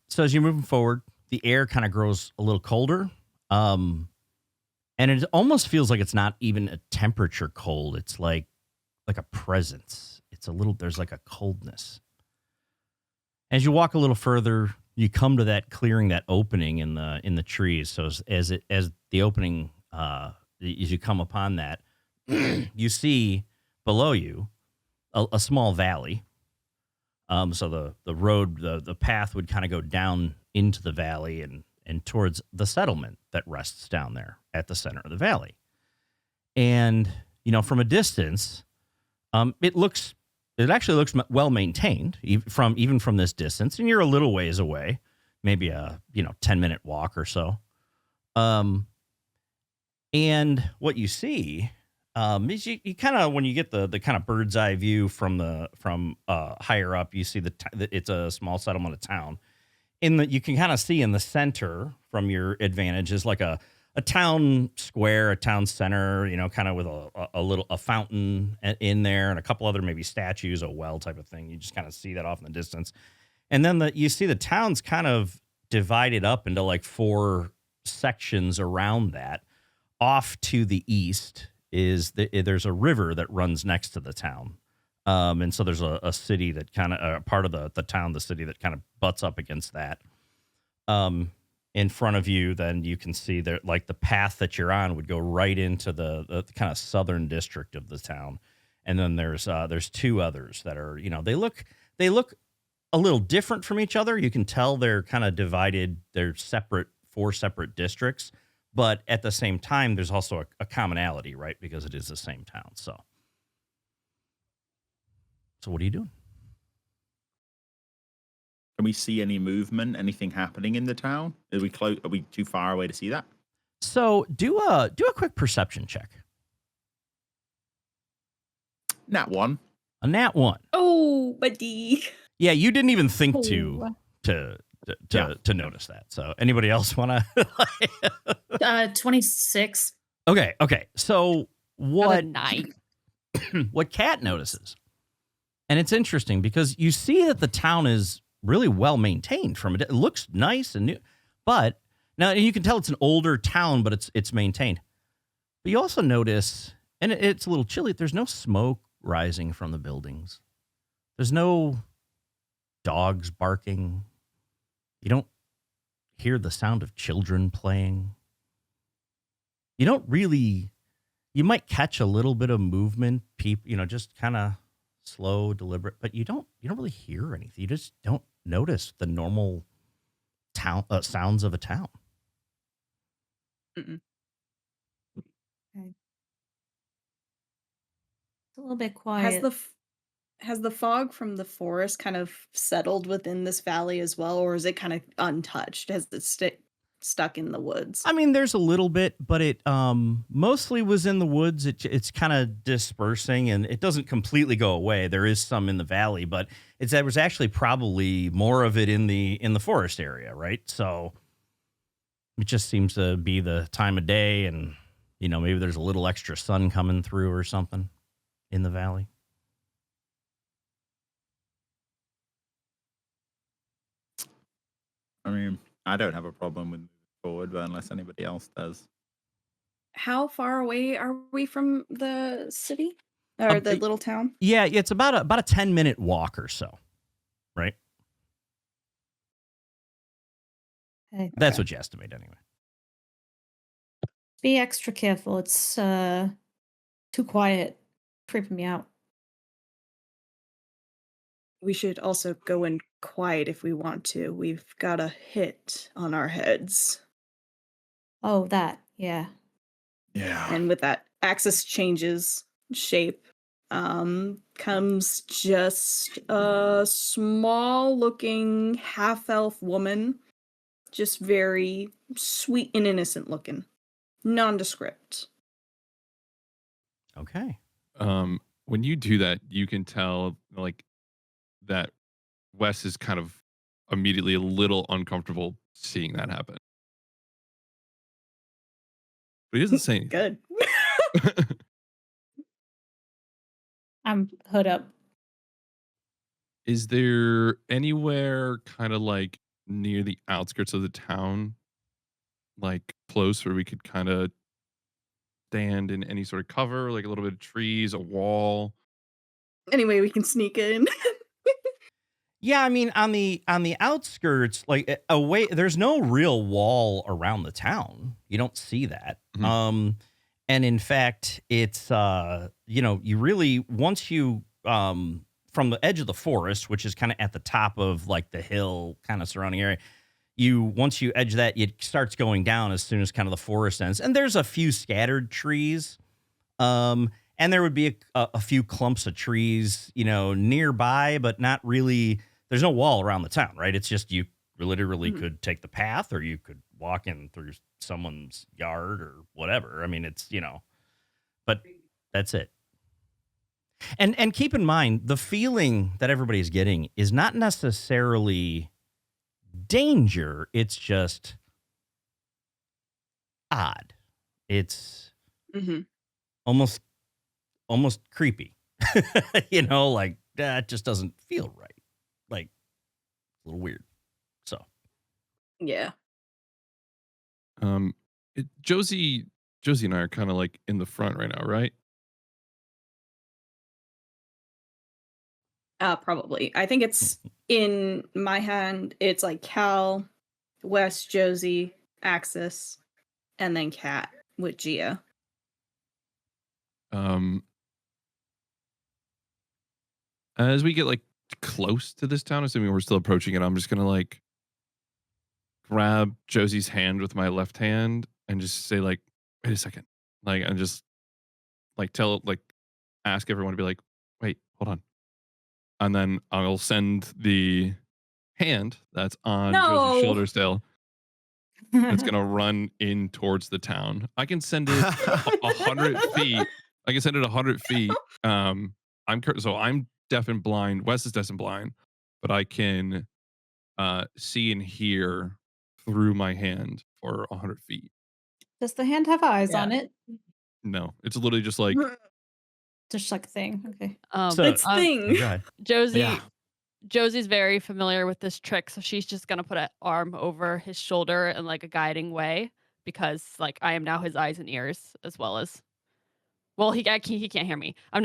So as you're moving forward, the air kind of grows a little colder. And it almost feels like it's not even a temperature cold. It's like a presence. It's there's like a coldness. As you walk a little further, you come to that clearing, that opening in the trees. So as the opening, as you come upon that, you see below you a small valley. So the road, the path would kind of go down into the valley and towards the settlement that rests down there at the center of the valley. And from a distance, it actually looks well maintained even from this distance, and you're a little ways away, maybe a 10-minute walk or so. And what you see is you kind of, when you get the kind of bird's eye view from higher up, you see it's a small settlement of town. You can kind of see in the center from your advantage is like a town square, a town center, kind of with a fountain in there and a couple other maybe statues, a well type of thing. You just kind of see that off in the distance. And then you see the town's kind of divided up into like 4 sections around that. Off to the east there's a river that runs next to the town. And so there's a city that kind of part of the town, the city that kind of butts up against that. In front of you, then you can see that like the path that you're on would go right into the kind of southern district of the town. and then there's 2 others that are, they look a little different from each other. You can tell they're kind of divided. They're separate, 4 separate districts, but at the same time, there's also a commonality, right? Because it is the same town. So what are you doing? Can we see any movement, anything happening in the town? Are we close? Are we too far away to see that? So do a quick perception check. Nat 1. A nat 1. Oh, buddy. Yeah, you didn't even think Oh. to notice that. So anybody else want to? 26. Okay. So Another what 9. what Kat notices, and it's interesting because you see that the town is really well maintained. It looks nice and new, but now you can tell it's an older town, but it's maintained. But you also notice, and it's a little chilly, there's no smoke rising from the buildings. There's no dogs barking. You don't hear the sound of children playing. You might catch a little bit of movement, just kind of slow, deliberate, but you don't really hear anything. You just don't notice the normal town sounds of a town. Mm-mm. Okay. It's a little bit quiet. Has the fog from the forest kind of settled within this valley as well, or is it kind of untouched? Has it stuck in the woods? I mean, there's a little bit, but it mostly was in the woods. It's kind of dispersing, and it doesn't completely go away. There is some in the valley, but there was actually probably more of it in the forest area, right? So it just seems to be the time of day, and maybe there's a little extra sun coming through or something in the valley. I mean, I don't have a problem with moving forward, but unless anybody else does. How far away are we from the city or the little town? Yeah, it's about a 10-minute walk or so, right? Okay. That's what you estimate anyway. Be extra careful. It's too quiet. Creeping me out. We should also go in quiet if we want to. We've got a hit on our heads. Oh, that. Yeah. Yeah. And with that, Axis changes shape. Comes just a small looking half elf woman. Just very sweet and innocent looking. Nondescript. Okay. When you do that, you can tell that Wes is kind of immediately a little uncomfortable seeing that happen. But he doesn't say anything. Good. I'm hood up. Is there anywhere kind of near the outskirts of the town, close where we could kind of stand in any sort of cover, like a little bit of trees, a wall? Anyway, we can sneak in. Yeah, I mean, on the outskirts, away, there's no real wall around the town. You don't see that. Mhm. And in fact, it's you really, once you from the edge of the forest, which is kind of at the top of the hill kind of surrounding area, once you edge that, it starts going down as soon as kind of the forest ends. And there's a few scattered trees. And there would be a few clumps of trees, nearby, but not really. There's no wall around the town, right? It's just you literally could take the path, or you could walk in through someone's yard or whatever. I mean, it's, but that's it. And keep in mind, the feeling that everybody's getting is not necessarily danger. It's just odd. It's almost creepy. That just doesn't feel right. A little weird. So Yeah. Josie and I are kind of in the front right now, right? Probably. I think it's in my hand. It's Cal, Wes, Josie, Axis, and then Kat with Gia. As we get like close to this town, assuming we're still approaching it, I'm just gonna like grab Josie's hand with my left hand and just say like, wait a second. Like, and just like ask everyone to be like, wait, hold on. And then I'll send the hand that's on Josie's shoulder still. It's gonna run in towards the town. I can send it 100 feet. I can send it 100 feet. So I'm deaf and blind. Wes is deaf and blind, but I can see and hear through my hand for 100 feet. Does the hand have eyes Yeah. on it? No, it's literally just like Just like a thing. Okay. So- It's thing. Go ahead. Josie. Yeah. Josie's very familiar with this trick, so she's just gonna put an arm over his shoulder in like a guiding way because like I am now his eyes and ears as well as. Well, he can't hear me. I'm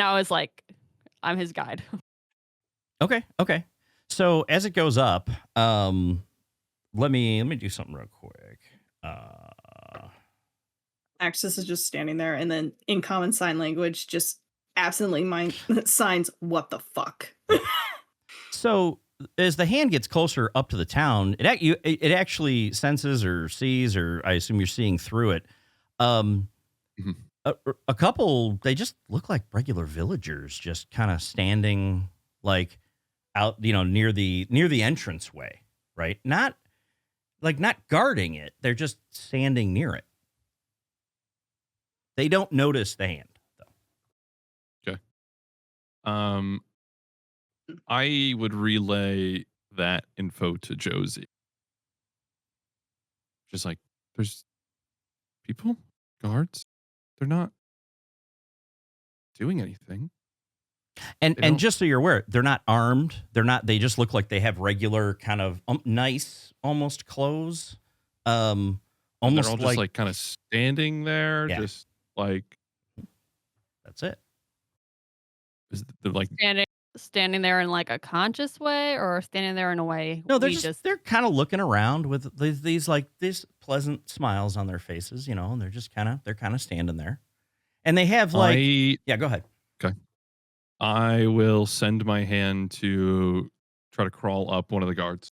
his guide. Okay. So as it goes up, let me do something real quick. Axis is just standing there, and then in common sign language, just absently signs, "What the fuck." So as the hand gets closer up to the town, it actually senses or sees, or I assume you're seeing through it. A couple, they just look like regular villagers, just kind of standing like out, near the entranceway, right? Not guarding it. They're just standing near it. They don't notice the hand, though. Okay. I would relay that info to Josie. Just like, there's people, guards. They're not doing anything. And just so you're aware, they're not armed. They just look like they have regular kind of nice, almost clothes. Almost they're all just like kind of standing there, Yeah. just like That's it. they're like Standing there in like a conscious way or standing there in a way No, they're we they're kind of looking around with these pleasant smiles on their faces, and they're just kind of standing there, and they have like yeah. Go ahead. I will send my hand to try to crawl up one of the guards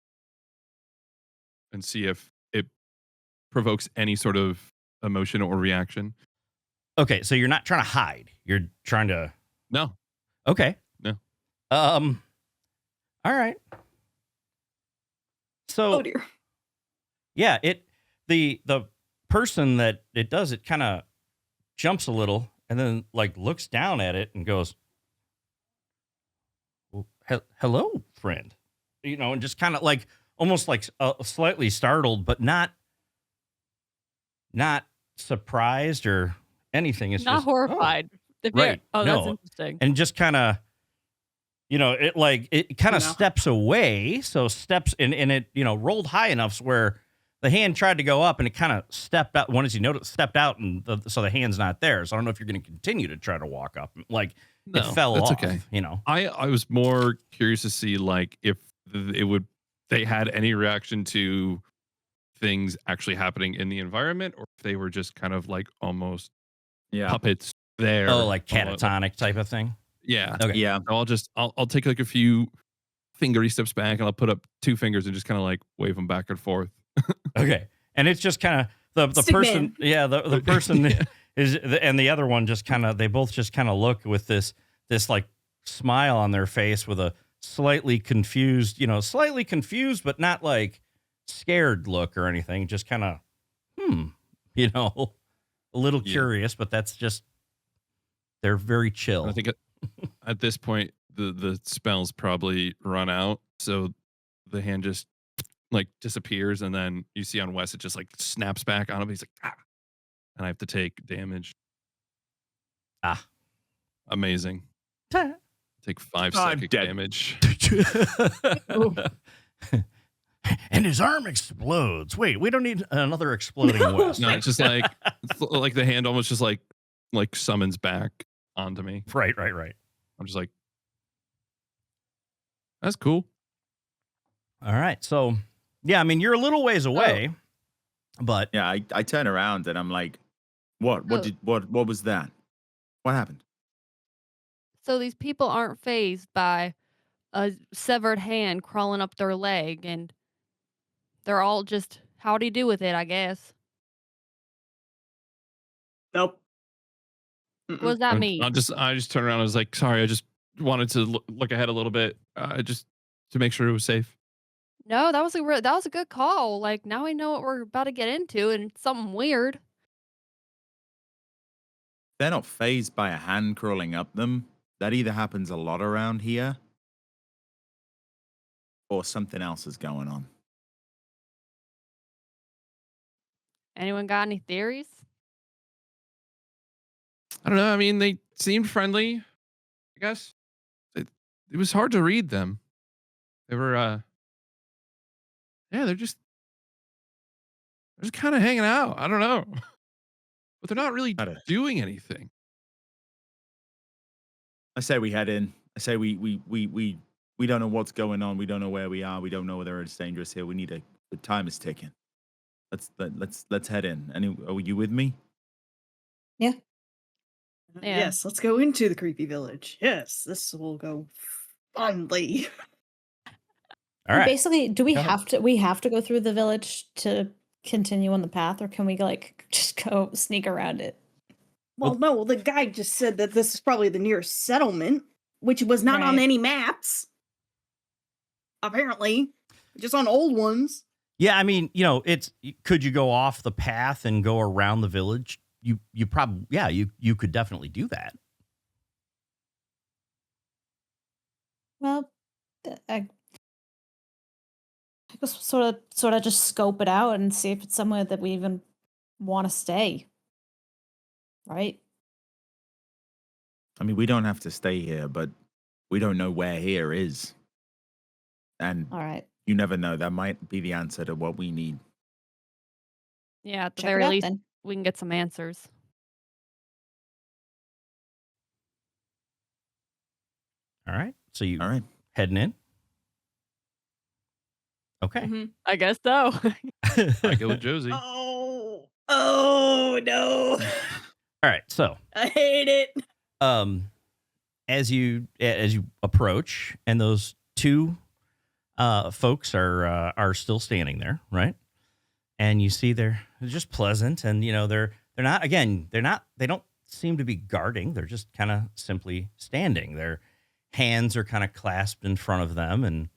and see if it provokes any sort of emotion or reaction. Okay, so you're not trying to hide. You're trying to. No. Okay. No. All right. So. Oh dear. Yeah, the person that it does it kind of jumps a little and then like looks down at it and goes, well, "Hello, friend," and just kind of like almost like slightly startled, but not surprised or anything. It's not just horrified. right. Oh, No. that's interesting. and just kind of. It kind of steps away, so steps and it rolled high enough where the hand tried to go up and it kind of stepped out. Once you notice, stepped out, and so the hand's not there. So I don't know if you're going to continue to try to walk up. Like No, it fell that's off. okay. I I was more curious to see like if they had any reaction to things actually happening in the environment, or if they were just kind of like almost puppets there. like catatonic type of thing. Yeah. Okay. Yeah. I'll take like a few fingery steps back and I'll put up two fingers and just kind of like wave them back and forth. Okay, and it's just kind of the Stick person. man. Yeah, the person is, and the other one just kind of. They both just kind of look with this like smile on their face with a slightly confused, but not like scared look or anything. Just kind of, a little curious, but that's just. They're very chill. And I think at this point the spell's probably run out, so the hand just like disappears, and then you see on Wes it just like snaps back on him. He's like, and I have to take damage. Amazing. Take 5 psychic dead. damage. And his arm explodes. Wait, we don't need another exploding West. No, it's just like the hand almost just like summons back onto me. Right. I'm just like, that's cool. All right. So, yeah, I mean, you're a little ways away, but Yeah, I turn around and I'm like, what was that? What happened? So these people aren't phased by a severed hand crawling up their leg, and they're all just howdy do with it, I guess. Nope. What Mm-mm. does that mean? I just turned around. I was like, sorry, I just wanted to look ahead a little bit, just to make sure it was safe. No, that was a good call. Like now we know what we're about to get into, and it's something weird. They're not phased by a hand crawling up them. That either happens a lot around here or something else is going on. Anyone got any theories? I don't know. I mean, they seemed friendly. I guess it was hard to read them. They were, yeah, they're just kind of hanging out. I don't know, but they're not really I don't- doing anything. I say we head in. I say we don't know what's going on. We don't know where we are. We don't know whether it's dangerous here. The time is ticking. Let's head in. Are you with me? Yeah. Yes, let's go into the creepy village. Yes, this will go fondly. All right. Basically, do we Go ahead. have to go through the village to continue on the path, or can we like just go sneak around it? Well, no, the guy just said that this is probably the nearest settlement, which was not on Right. any maps. Apparently, just on old ones. Yeah, I mean, could you go off the path and go around the village? You probably, yeah, you could definitely do that. Well, I guess sort of just scope it out and see if it's somewhere that we even want to stay. Right? I mean, we don't have to stay here, but we don't know where here is. And All right. you never know. That might be the answer to what we need. Yeah, at the Check it very out least, then. we can get some answers. All right. So you All right. heading in? Okay. Mhm. I guess so. I go with Josie. Oh no! All right. So I hate it. as you approach, and those two folks are still standing there, right? And you see they're just pleasant, and they don't seem to be guarding. They're just kind of simply standing. Their hands are kind of clasped in front of them, and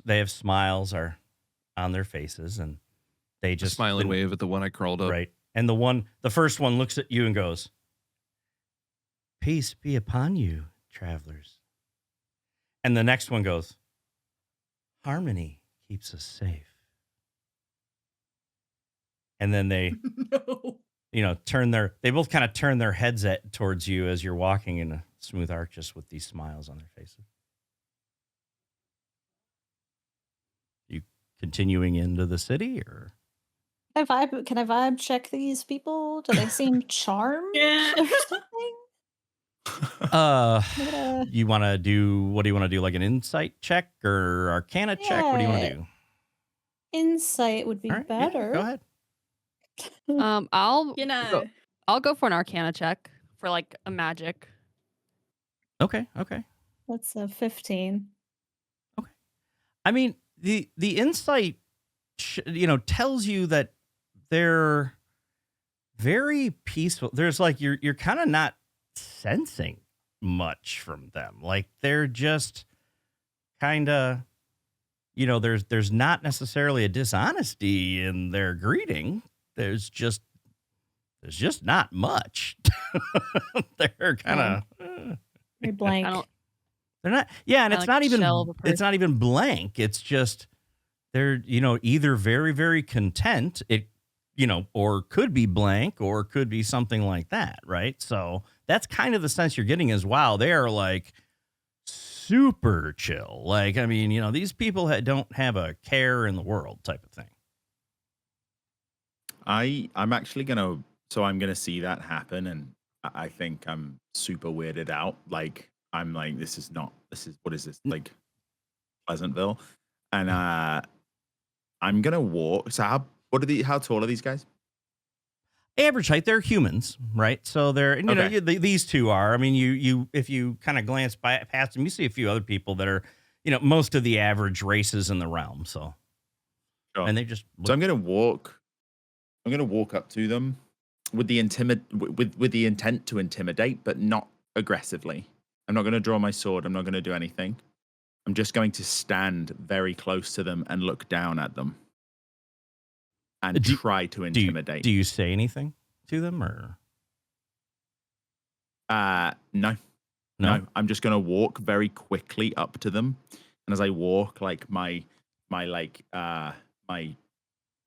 they have smiles are on their faces, and they Just just smile and wave at the one I crawled up. right. And the first one looks at you and goes, "Peace be upon you, travelers." And the next one goes, "Harmony keeps us safe." And then they, No. they both kind of turn their heads towards you as you're walking in a smooth arc, just with these smiles on their faces. You continuing into the city, or? Can I vibe check these people? Do they seem charmed Yeah. or something? You want to do, what do you want to do? Like an insight check or arcana check? What do you want to Yeah. do? Insight would be All right, yeah, better. go ahead. I'll go for an arcana check for like a magic. Okay. That's a 15. I mean, the insight, tells you that they're very peaceful. There's like you're kind of not sensing much from them. Like they're just kind of, there's not necessarily a dishonesty in their greeting. There's just not much. They're kind of You're blank. I don't. they're not, yeah, and Kinda it's like not a even shell of a it's not even blank. It's just they're either very, very content, or could be blank, or could be something like that, right? So that's kind of the sense you're getting, is wow, they are like super chill. Like, I mean, these people don't have a care in the world, type of thing. I'm actually I'm gonna see that happen, and I think I'm super weirded out. Like I'm like, what is this, like Pleasantville? And I'm gonna walk. So how tall are these guys? Average height, they're humans, right? So they're, Okay. these two are. I mean, you if you kind of glance past them, you see a few other people that are, most of the average races in the realm. So, Sure. and they just So I'm gonna walk up to them with the with the intent to intimidate, but not aggressively. I'm not gonna draw my sword. I'm not gonna do anything. I'm just going to stand very close to them and look down at them and try to intimidate. Do you say anything to them or? No. I'm just gonna walk very quickly up to them, and as I walk, like my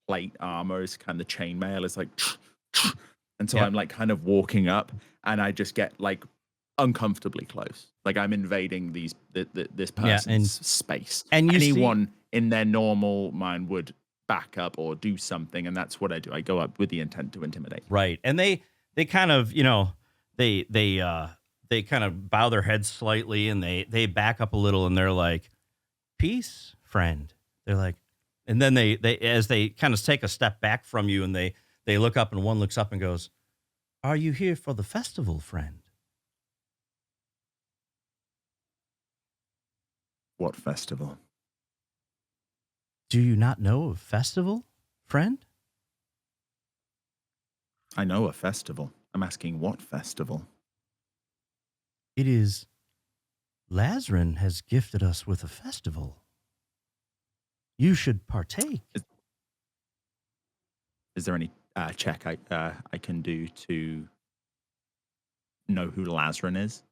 plate armor is kind of chainmail is like, and so I'm like kind of walking up, and I just get like uncomfortably close, like I'm invading this person's space. And anyone in their normal mind would back up or do something, and that's what I do. I go up with the intent to intimidate. Right, and they kind of they kind of bow their heads slightly, and they back up a little, and they're like, "Peace, friend." They're like, and then they as they kind of take a step back from you, and they look up, and one looks up and goes, "Are you here for the festival, friend?" What festival? Do you not know of festival, friend? I know a festival. I'm asking what festival? It is Lazarus has gifted us with a festival. You should partake. Is there any check I can do to know who Lazarus is?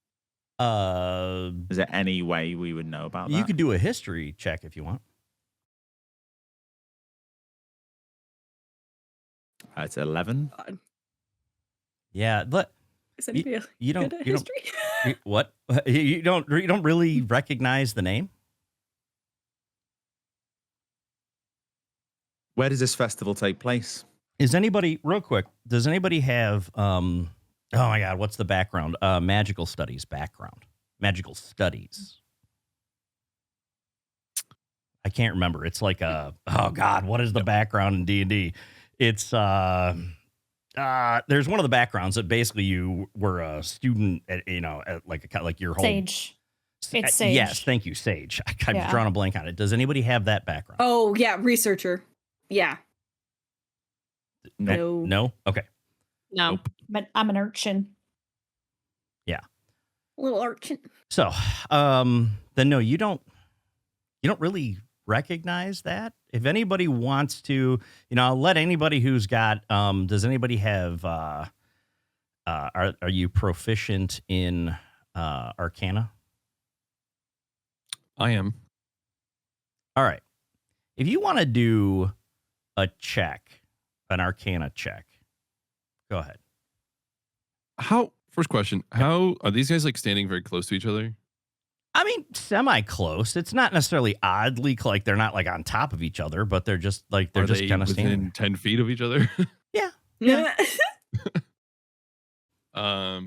Is there any way we would know about that? You could do a history check if you want. It's 11. Yeah, but Is anybody you don't good at you history? don't what you don't really recognize the name. Where does this festival take place? Is anybody real quick? Does anybody have oh my god, what's the background? Magical studies background. Magical studies. I can't remember. It's like oh god, what is the background in D&D? It's there's one of the backgrounds that basically you were a student at, at like your whole Sage. It's Sage. Yes, thank you, Sage. I've drawn a blank on it. Does anybody have that background? Oh yeah, researcher. Yeah. No. No? Okay. No. Nope. But I'm an urchin. Yeah. Little urchin. So, then no, you don't really recognize that. If anybody wants to, I'll let anybody who's got does anybody have are you proficient in Arcana? I am. All right. If you want to do a check, an Arcana check, go ahead. First question, how are these guys like standing very close to each other? I mean, semi-close. It's not necessarily oddly like they're not like on top of each other, but they're just like they're just kind of within standing 10 feet of each other. Yeah. I'll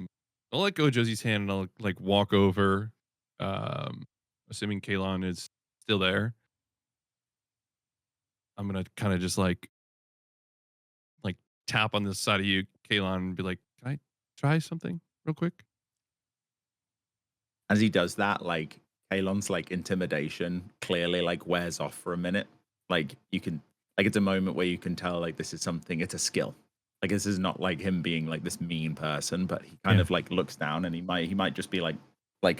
let go of Josie's hand and I'll like walk over. Assuming Kalon is still there. I'm gonna kind of just like tap on the side of you, Kalon, and be like, "Can I try something real quick?" As he does that, like Kalon's like intimidation clearly like wears off for a minute. Like you can like it's a moment where you can tell like this is something, it's a skill. Like this is not like him being like this mean person, but he kind of like looks down and he might just be like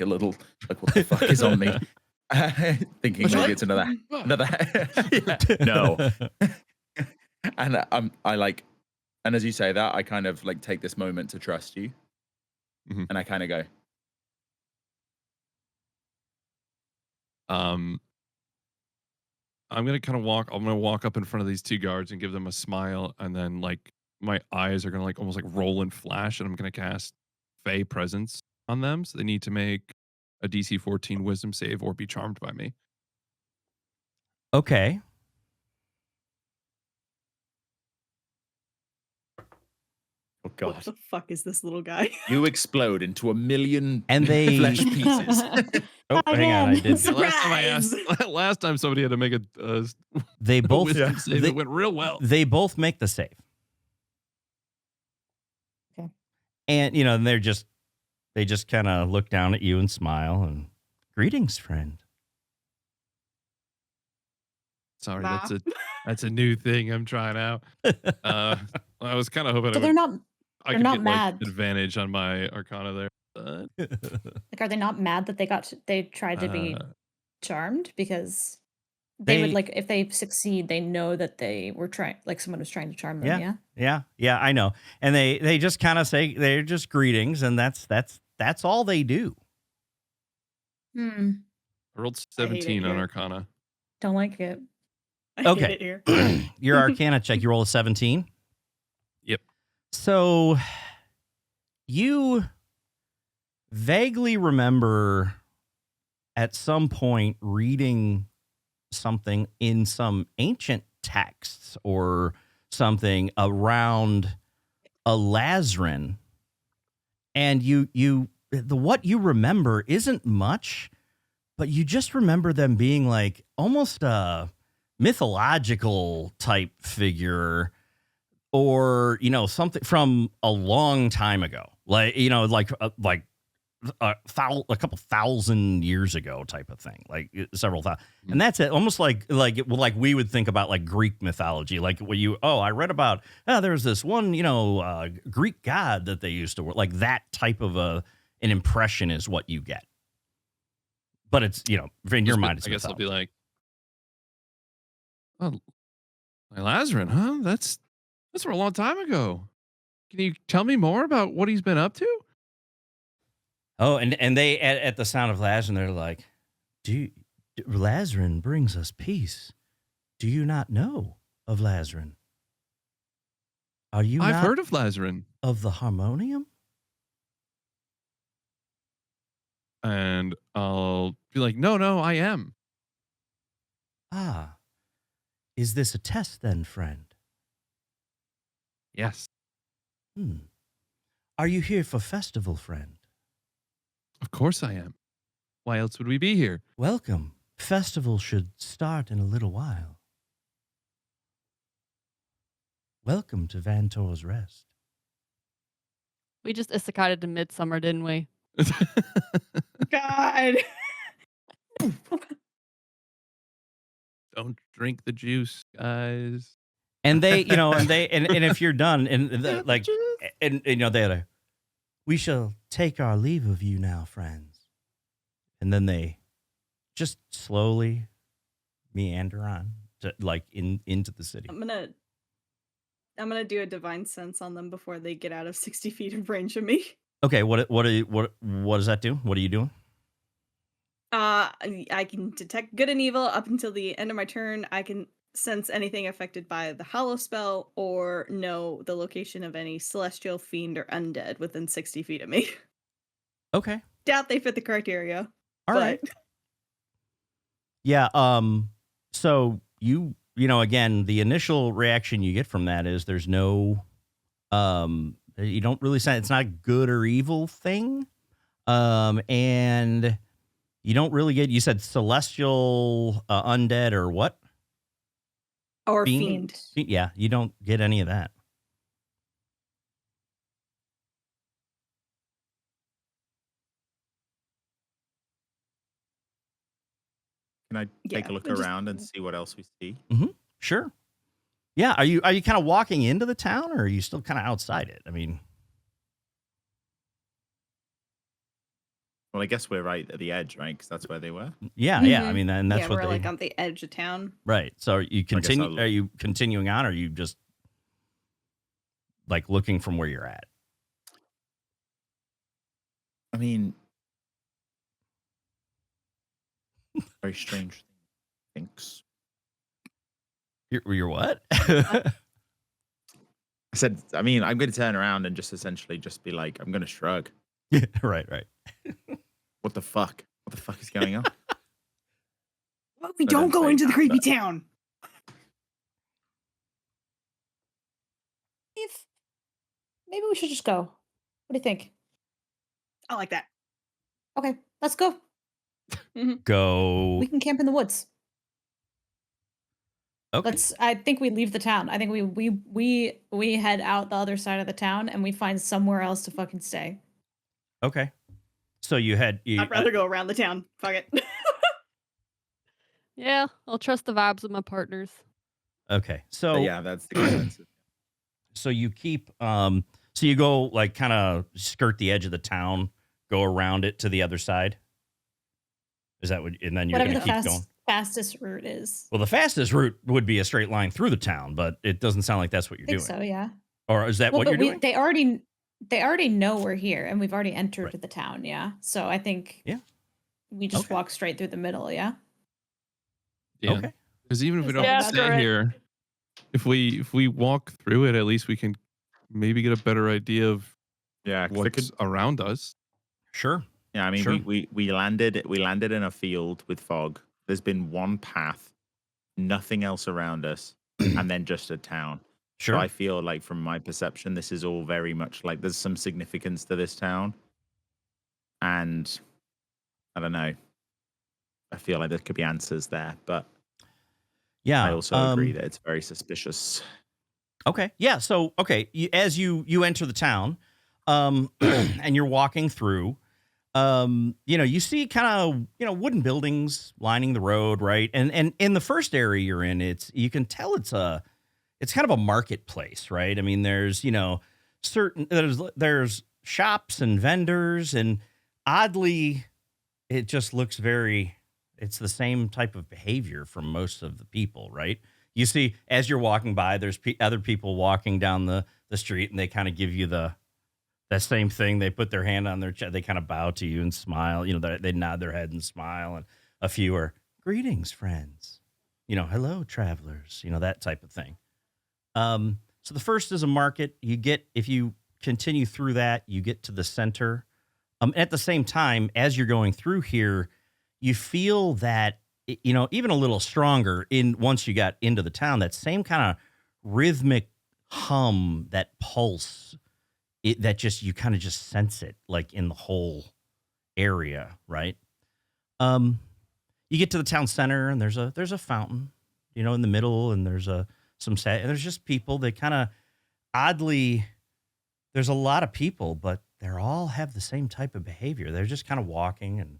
a little like what the fuck is on me? Thinking maybe it's another no. And and as you say that, I kind of like take this moment to trust you. Mhm. And I kind of go, I'm gonna walk up in front of these two guards and give them a smile, and then like my eyes are gonna like almost like roll and flash, and I'm gonna cast Fey Presence on them, so they need to make a DC 14 Wisdom save or be charmed by me. Okay. oh god, What the fuck is this little guy? you explode into a million And they flesh pieces. Oh, hang on, I did. Surprise! Last time somebody had to make a They both wisdom save. It went real well. They both make the save. Okay. And and they just kind of look down at you and smile and greetings, friend. Sorry, Nah. that's a new thing I'm trying out. I was kind of hoping So they're not I they're could not get mad. like advantage on my Arcana there. But, Like, are they not mad that they tried to be uh, charmed? Because they would They, like if they succeed, they know that they were trying, like someone was trying to charm them. yeah, I know. And they just kind of say they're just greetings, and that's all they do. Hmm. I rolled I hate it 17 on here. Arcana. Don't like it. I hate Okay. it here. Your Arcana check, you roll a 17. Yep. So you vaguely remember at some point reading something in some ancient texts or something around a Lazarin, and what you remember isn't much, but you just remember them being like almost a mythological type figure, or something from a long time ago, like a couple thousand years ago type of thing, like several thousand. And that's it, almost like we would think about like Greek mythology, like I read about there's this one Greek god that they used to work, like that type of an impression is what you get. But it's in your mind it's I guess I'll be mythology. like, oh, my Lazarin, huh? That's from a long time ago. Can you tell me more about what he's been up to? Oh, and they at the sound of Lazarin, they're like, Lazarin brings us peace. Do you not know of Lazarin? Are you I've not heard of Lazarin. of the harmonium? And I'll be like, no, I am. Ah, is this a test then, friend? Yes. Are you here for festival, friend? Of course I am. Why else would we be here? Welcome. Festival should start in a little while. Welcome to Vantor's Rest. We just isekai to Midsummer, didn't we? God. Don't drink the juice, guys. And they, and if you're done, and they're like, we shall take our leave of you now, friends. And then they just slowly meander on to into the city. I'm gonna do a divine sense on them before they get out of 60 feet of range of me. Okay, what does that do? What are you doing? I can detect good and evil up until the end of my turn. I can sense anything affected by the hollow spell or know the location of any celestial, fiend, or undead within 60 feet of me. Okay. Doubt they fit the criteria. All right. Yeah. So again, the initial reaction you get from that is there's no, you don't really say it's not a good or evil thing. And you don't really get, you said celestial, undead or what? Or Fiend. Yeah. You don't get any of that. Can I take Yeah, a look I just- around and see what else we see? Sure. Yeah. Are you kind of walking into the town, or are you still kind of outside it? I mean, Well, I guess we're right at the edge, right? Because that's where they were. yeah. I Mhm. mean, and that's yeah, what we're they, like on the edge of town. right. So are you guess I'll- are you continuing on, or are you just like looking from where you're at? I mean, very strange things. You're what? I said, I mean, I'm going to turn around and just essentially just be like, I'm going to shrug. Yeah, right. What the fuck? What the fuck is going on? Well, we I don't didn't go say into the that, creepy but- town. If maybe we should just go. What do you think? I like that. Okay, let's go. Go. We can camp in the woods. Okay. I think we leave the town. I think we head out the other side of the town and we find somewhere else to fucking stay. Okay. So I'd rather go around the town. Fuck it. Yeah, I'll trust the vibes of my partners. Okay. But So yeah, that's the consensus. so you keep so you go like kind of skirt the edge of the town, go around it to the other side. Is that what? And then you're Whatever going the to keep going. fastest route is. Well, the fastest route would be a straight line through the town, but it doesn't sound like that's what you're I think doing. so, yeah. Or is that Well, what but you're doing? they already know we're here and we've already entered Right. the town, yeah. So I think Yeah. we just Okay. walk straight through the middle, yeah. Yeah. Okay. Because even if we Is don't that about stay right? here, if we walk through it, at least we can maybe get a better idea of Yeah, 'cause what's around us. Sure. yeah. I mean, Sure. we landed in a field with fog. There's been one path, nothing else around us, and then just a town. So Sure. I feel like, from my perception, this is all very much like there's some significance to this town, and I don't know. I feel like there could be answers there, but Yeah. I also agree that it's very suspicious. Okay. Yeah. So, okay. As you enter the town, and you're walking through, you see kind of, wooden buildings lining the road, right? And in the first area you're in, you can tell it's kind of a marketplace, right? I mean, there's, there's shops and vendors, and oddly, it just looks it's the same type of behavior from most of the people, right? You see, as you're walking by, there's other people walking down the street, and they kind of give you that same thing. They put their hand on their chest. They kind of bow to you and smile. They nod their head and smile. And a few are, greetings, friends. Hello, travelers. That type of thing. So the first is a market. If you continue through that, you get to the center. At the same time, as you're going through here, you feel that, even a little stronger once you got into the town, that same kind of rhythmic hum, that pulse, that just, you kind of just sense it like in the whole area, right? You get to the town center, and there's a fountain, in the middle, and there's and there's just people. They kind of oddly, there's a lot of people, but they all have the same type of behavior. They're just kind of walking and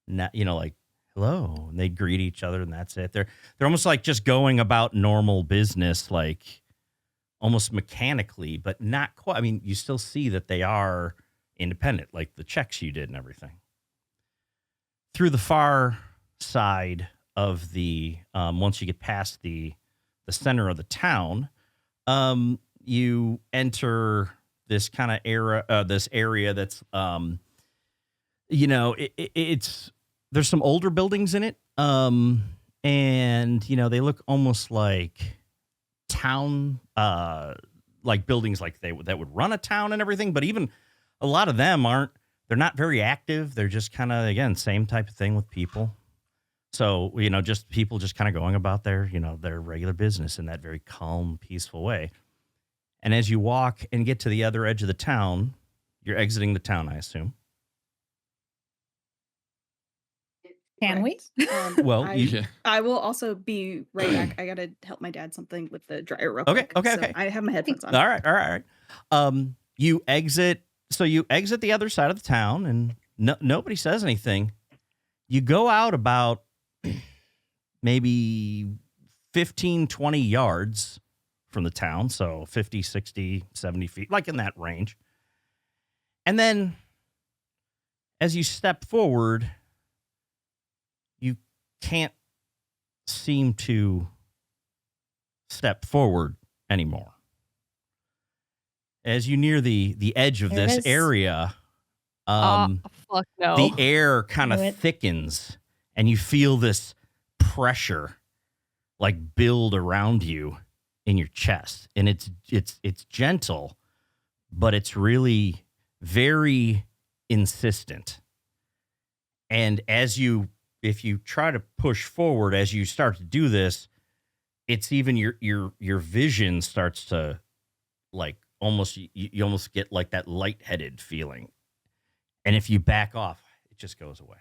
not, like, hello, and they greet each other, and that's it. They're almost like just going about normal business, like almost mechanically, but not quite. I mean, you still see that they are independent, like the checks you did and everything. Through the far side of the, once you get past the center of the town, you enter this kind of this area that's, it's, there's some older buildings in it. And, they look almost like town, like buildings like that would run a town and everything. But even a lot of them they're not very active. They're just kind of, again, same type of thing with people. So, just people just kind of going about their regular business in that very calm, peaceful way. And as you walk and get to the other edge of the town, you're exiting the town, I assume. Can we? Well, I I will also be right back. I gotta help my dad something with the dryer real Okay, quick. okay, So okay. I have my headphones on. All right. You exit the other side of the town, and nobody says anything. You go out about maybe 15, 20 yards from the town, so 50, 60, 70 feet, like in that range. And then as you step forward, you can't seem to step forward anymore. As you near the edge of There this is- area, Fuck no. the air kind Knew of it. thickens, and you feel this pressure like build around you in your chest. And it's gentle, but it's really very insistent. And if you try to push forward, as you start to do this, it's even your vision starts to, like, almost, you almost get like that lightheaded feeling. And if you back off, it just goes away.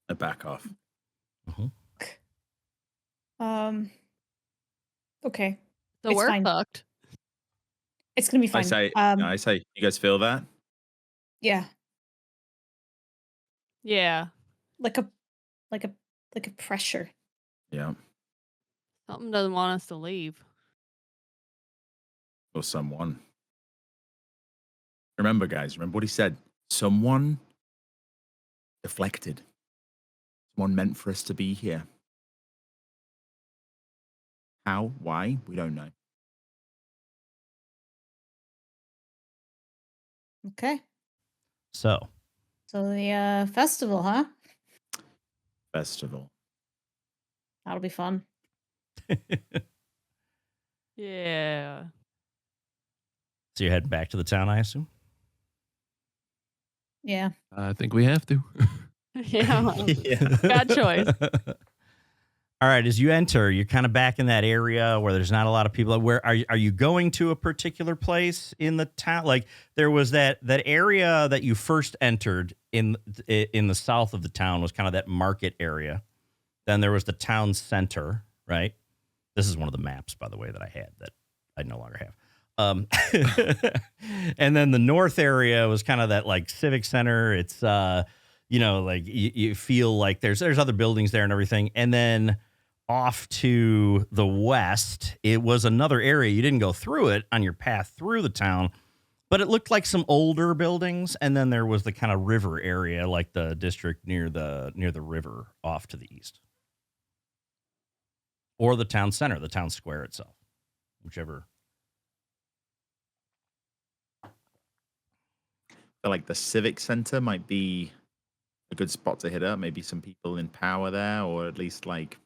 A back off. Mhm. Okay. So it's we're fine. fucked. It's gonna be fine. I say, you guys feel that? Yeah. Yeah. Like a like a pressure. Yeah. Something doesn't want us to leave. Or someone. Remember, guys, remember what he said. Someone deflected. Someone meant for us to be here. How? Why? We don't know. Okay. So, So the festival, huh? Festival. That'll be fun. Yeah. so you're heading back to the town, I assume? Yeah. I think we have to. Yeah. Bad choice. All right, as you enter, you're kind of back in that area where there's not a lot of people. Where are you going to a particular place in the town? Like there was that area that you first entered in the south of the town was kind of that market area. Then there was the town center, right? This is one of the maps, by the way, that I had that I no longer have. And then the north area was kind of that like civic center. It's like you feel like there's other buildings there and everything. And then off to the west, it was another area. You didn't go through it on your path through the town, but it looked like some older buildings. And then there was the kind of river area, like the district near the river off to the east. Or the town center, the town square itself, whichever. I feel like the civic center might be a good spot to hit up. Maybe some people in power there, or at least like,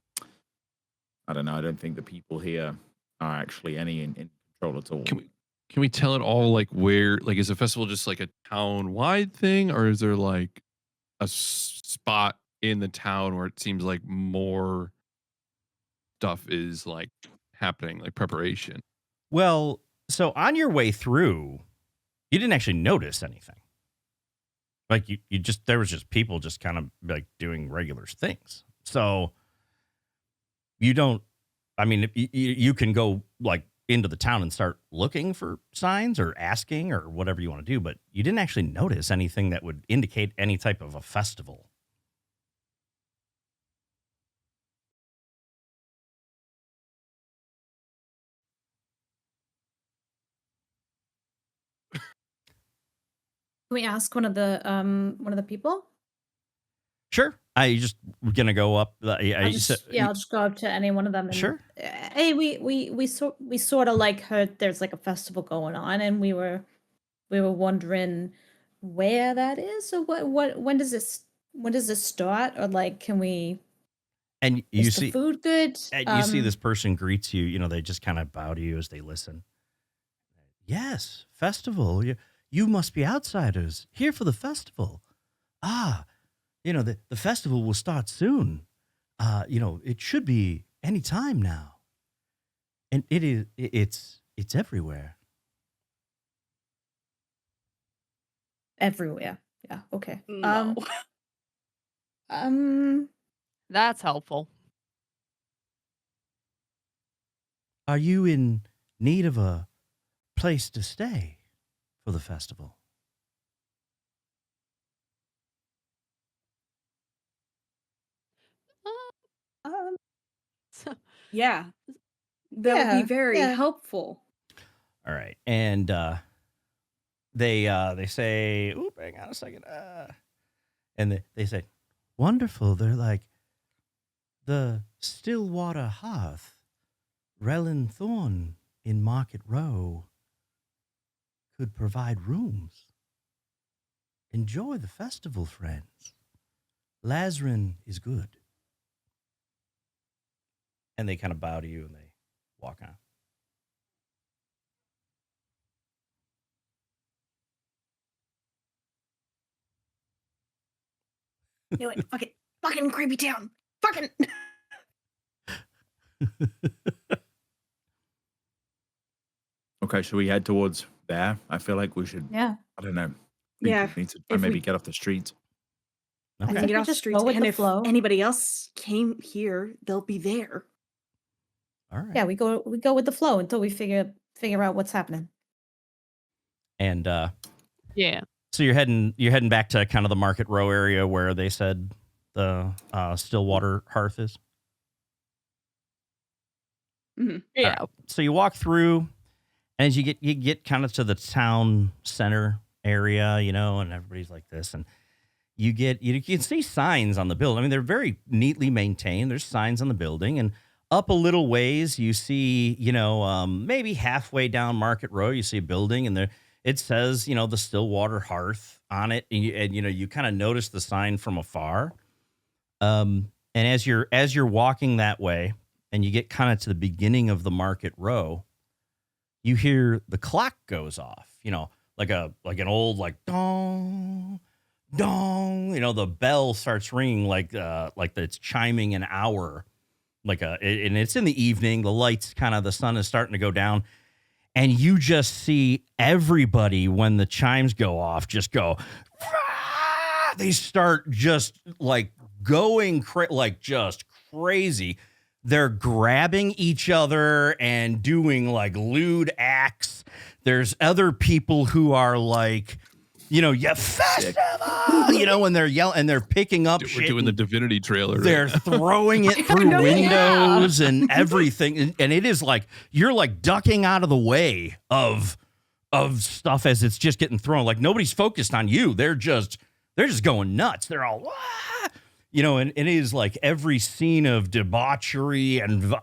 I don't know. I don't think the people here are actually any in control at all. Can we tell it all like where? Like, is the festival just like a town wide thing, or is there like a spot in the town where it seems like more stuff is like happening, like preparation? Well, so on your way through, you didn't actually notice anything. Like there was just people just kind of like doing regular things. So you don't, I mean, you can go like into the town and start looking for signs or asking or whatever you want to do, but you didn't actually notice anything that would indicate any type of a festival. Can we ask one of the people? Sure. I just gonna go up. I'll just go up to any one of them. And, Sure. Hey, we sort of like heard there's like a festival going on, and we were wondering where that is, or when does this start, or like can we? And you is see the food good? And you see this person greets you. You know, they just kind of bow to you as they listen. Yes, festival. You must be outsiders here for the festival. Ah. The festival will start soon. It should be any time now. And it's everywhere. Everywhere. Yeah. Okay. No. That's helpful. Are you in need of a place to stay for the festival? Yeah. That would be Yeah, very yeah. helpful. All right. And they say, oop, hang on a second. And they say, wonderful. They're like, the Stillwater Hearth, Relin Thorn in Market Row could provide rooms. Enjoy the festival, friends. Lazarus is good. And they kind of bow to you and they walk on. You're like, fucking creepy town. Fucking. Okay, should we head towards there? I feel like we should. Yeah. I don't know. Yeah, We need to if maybe we- get off the streets. I Okay. think Get we off the just streets, go with and the if flow. anybody else came here, they'll be there. All right. Yeah, we go with the flow until we figure out what's happening. And Yeah. so you're heading back to kind of the Market Row area where they said the Stillwater Hearth is? Yeah. So you walk through, and as you get kind of to the town center area, and everybody's like this, and you can see signs on the building. I mean, they're very neatly maintained. There's signs on the building, and up a little ways, you see, maybe halfway down Market Road, you see a building, and it says, the Stillwater Hearth on it, and you kind of notice the sign from afar. And as you're walking that way, and you get kind of to the beginning of the Market Row, you hear the clock goes off. Like an old dong, dong. The bell starts ringing like it's chiming an hour. And it's in the evening. The sun is starting to go down, and you just see everybody when the chimes go off just go. They start just going just crazy. They're grabbing each other and doing lewd acts. There's other people who are yeah, festival, and they're yelling and they're picking up shit. We're doing the Divinity trailer. They're throwing it through windows and everything. And it is you're ducking out of the way of stuff as it's just getting thrown. Nobody's focused on you. They're just going nuts. They're all, wah! And it is every scene of debauchery and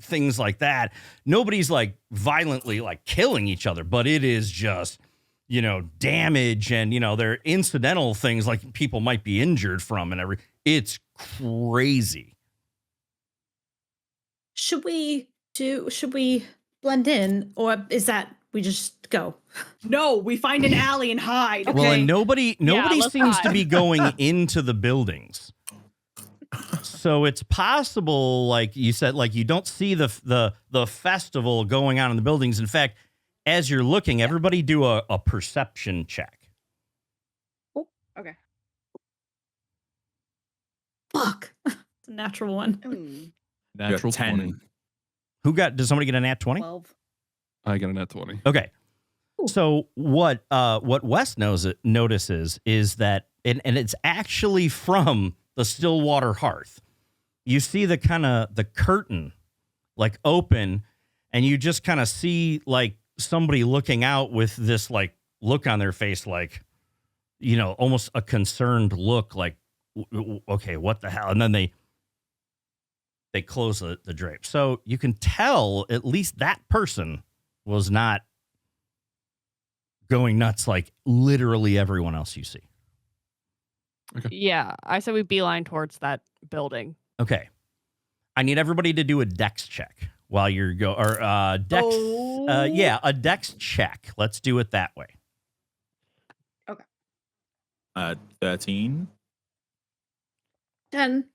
things like that. Nobody's violently killing each other, but it is just, damage and, there are incidental things people might be injured from and it's crazy. Should we blend in, or is that we just go? No, we find an alley and hide. Okay? Well, and nobody let's seems to hide. be going into the buildings. So it's possible, like you said, you don't see the festival going on in the buildings. In fact, as you're looking, everybody do a perception check. Oh, okay. Fuck. It's a natural one. Natural 20. Does somebody get a nat 20? 12. I got a nat 20. Okay. So what Wes notices is that, and it's actually from the Stillwater Hearth. You see the kind of the curtain open, and you just kind of see somebody looking out with this look on their face, almost a concerned look, okay, what the hell? And then they close the drape. So you can tell at least that person was not going nuts like literally everyone else you see. Yeah, I said we beeline towards that building. Okay. I need everybody to do a dex check while you're dex. Oh. Yeah, a dex check. Let's do it that way. 13. 10.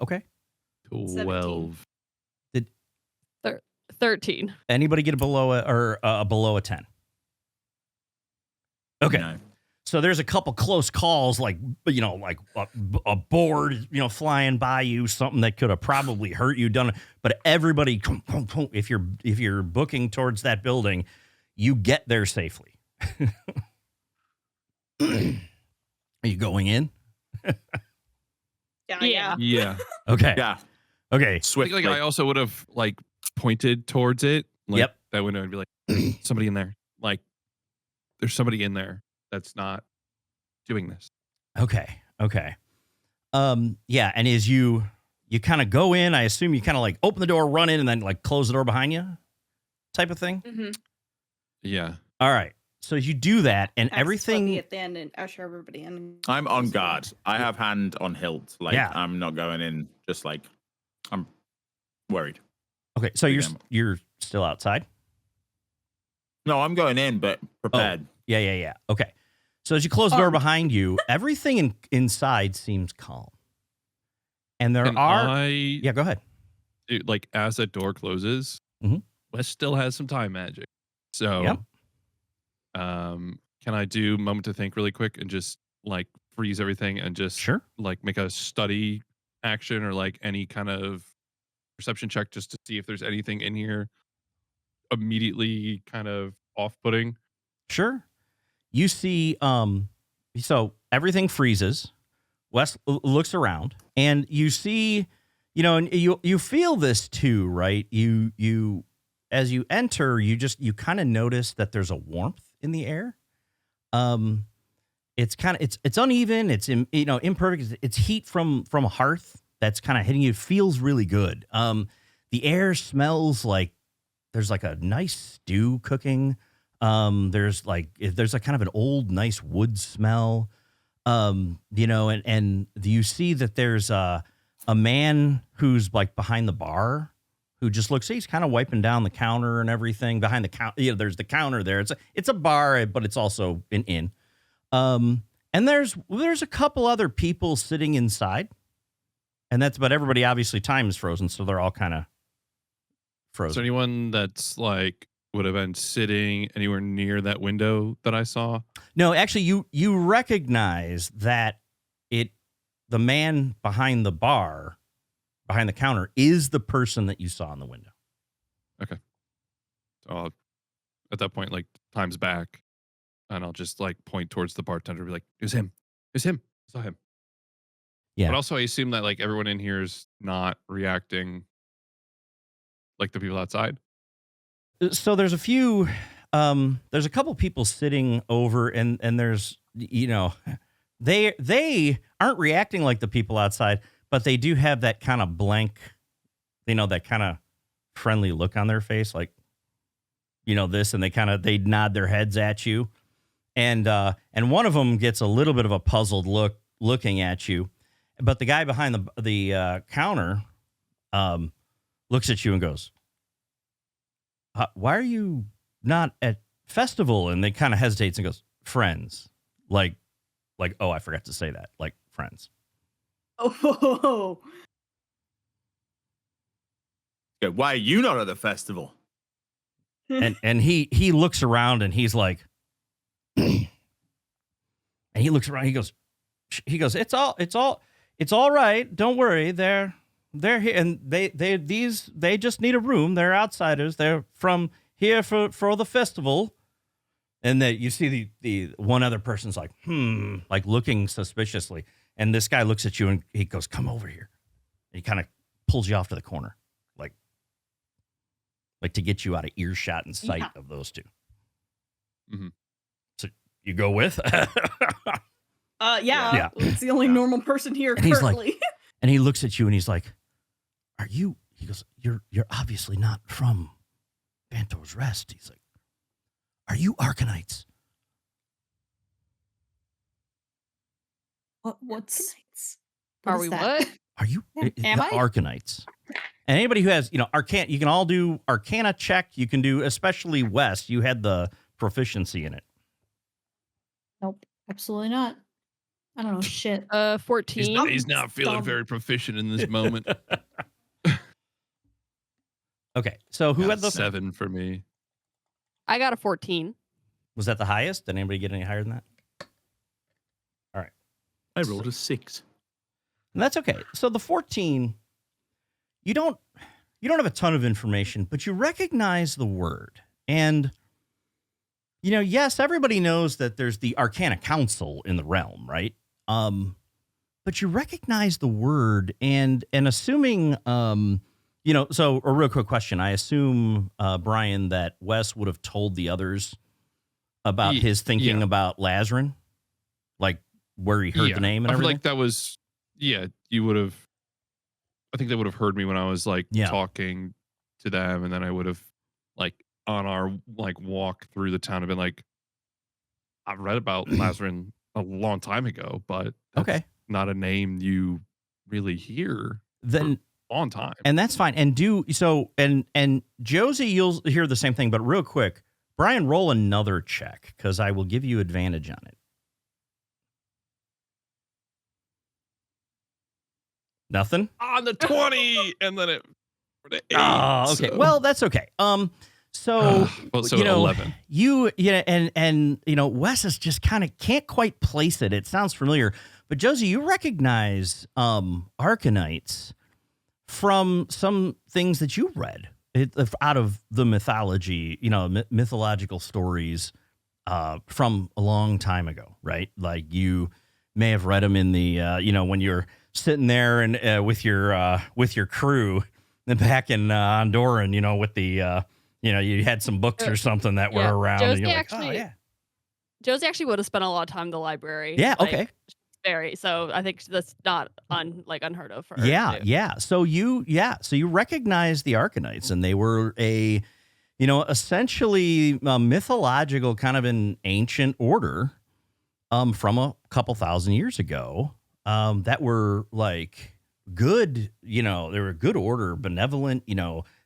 Okay. 12. 13. Anybody get below a 10? Okay. No. So there's a couple close calls, a board, flying by you, something that could have probably hurt you. But everybody, if you're booking towards that building, you get there safely. Are you going in? Yeah. Yeah. Okay. Yeah. Okay. I Swiftly. think I also would have pointed towards it. Yep. That window and be somebody in there. There's somebody in there that's not doing this. Okay. Yeah. And as you kind of go in, I assume you kind of open the door, run in, and then close the door behind you type of thing. Mm-hmm. Yeah. All right. So as you do that and everything. At the end and usher everybody in. I'm on guard. I have hand on hilt. Yeah. I'm not going in just I'm worried. Okay. So Again. you're still outside? No, I'm going in, but prepared. Yeah. Okay. So as you close the door behind you, everything inside seems calm. And there are. Yeah, go ahead. As that door closes, Mhm. Wes still has some time magic. So, Yep. Can I do moment to think really quick and just freeze everything and just Sure. make a study action or any kind of perception check just to see if there's anything in here immediately kind of off-putting? Sure. You see, so everything freezes. Wes looks around, and you see, and you feel this too, right? You as you enter, you kind of notice that there's a warmth in the air. It's kind of it's uneven. It's imperfect. It's heat from a hearth that's kind of hitting you. It feels really good. The air smells like there's like a nice stew cooking. There's a kind of an old nice wood smell. And you see that there's a man who's like behind the bar who just looks, he's kind of wiping down the counter and everything behind the counter. There's the counter there. It's a bar, but it's also an inn. And there's a couple other people sitting inside, but everybody obviously time is frozen. So they're all kind of frozen. Is there anyone that's like would have been sitting anywhere near that window that I saw? No, actually you recognize that the man behind the bar, behind the counter, is the person that you saw in the window. Okay. So at that point, like, time's back, and I'll just like point towards the bartender and be like, it was him. I saw him. Yeah. But also I assume that like everyone in here is not reacting like the people outside. So there's a few, there's a couple people sitting over, and there's, they aren't reacting like the people outside, but they do have that kind of blank, that kind of friendly look on their face, like, this, and they nod their heads at you. And one of them gets a little bit of a puzzled look looking at you, but the guy behind the counter, looks at you and goes, why are you not at festival? And they kind of hesitates and goes, friends. Like, oh, I forgot to say that. Like, friends. Oh. Yeah, why are you not at the festival? And he looks around and he's like, and he looks around. He goes, it's all right. Don't worry. They're here, and they just need a room. They're outsiders. They're from here for the festival. And that you see the one other person's like, like looking suspiciously. And this guy looks at you and he goes, come over here. And he kind of pulls you off to the corner, like to get you out of earshot and sight of those two. Mm-hmm. So you go with? Yeah. It's the only normal person here and he's currently. like, and he looks at you and he's like, he goes, you're obviously not from Bantor's Rest. He's like, are you Arkanites? What's Are we that? what? Are you Am I? Arkanites? And anybody who has, Arcana, you can all do Arcana check. You can do, especially Wes, you had the proficiency in it. Nope, absolutely not. I don't know shit. 14. He's not feeling Dumb. very proficient in this moment. Okay, so who had the 7 for me? I got a 14. Was that the highest? Did anybody get any higher than that? All right. I rolled a 6. And that's okay. So the 14, you don't have a ton of information, but you recognize the word. And, yes, everybody knows that there's the Arcana Council in the realm, right? But you recognize the word, and assuming, so a real quick question. I assume, Brian, that Wes would have told the others about his thinking about Lazarin, like where he heard the name and I feel everything. like that was, you would have, I think they would have heard me when I was like talking to them, and then I would have like on our like walk through the town have been like, I've read about Lazarin a long time ago, but that's not a name you really hear then for a long time. And that's fine. And and Josie, you'll hear the same thing, but real quick, Brian, roll another check because I will give you advantage on it. Nothing? On the 20, and then it for the 8. Oh, okay. So. Well, that's okay. So 11. And Wes is just kind of can't quite place it. It sounds familiar, but Josie, you recognize Arkanites from some things that you read out of the mythology, mythological stories from a long time ago, right? Like you may have read them in the when you're sitting there and with your crew and back in Honduran, with the you had some books or something that were around. Josie and you're like, actually, oh yeah, Josie actually would have spent a lot of time in the library. yeah, okay. Very. So I think that's not unheard of for her. Yeah, too. yeah. So you recognize the Arcanites, and they were essentially a mythological kind of an ancient order from a couple thousand years ago that were like good, they were a good order, benevolent,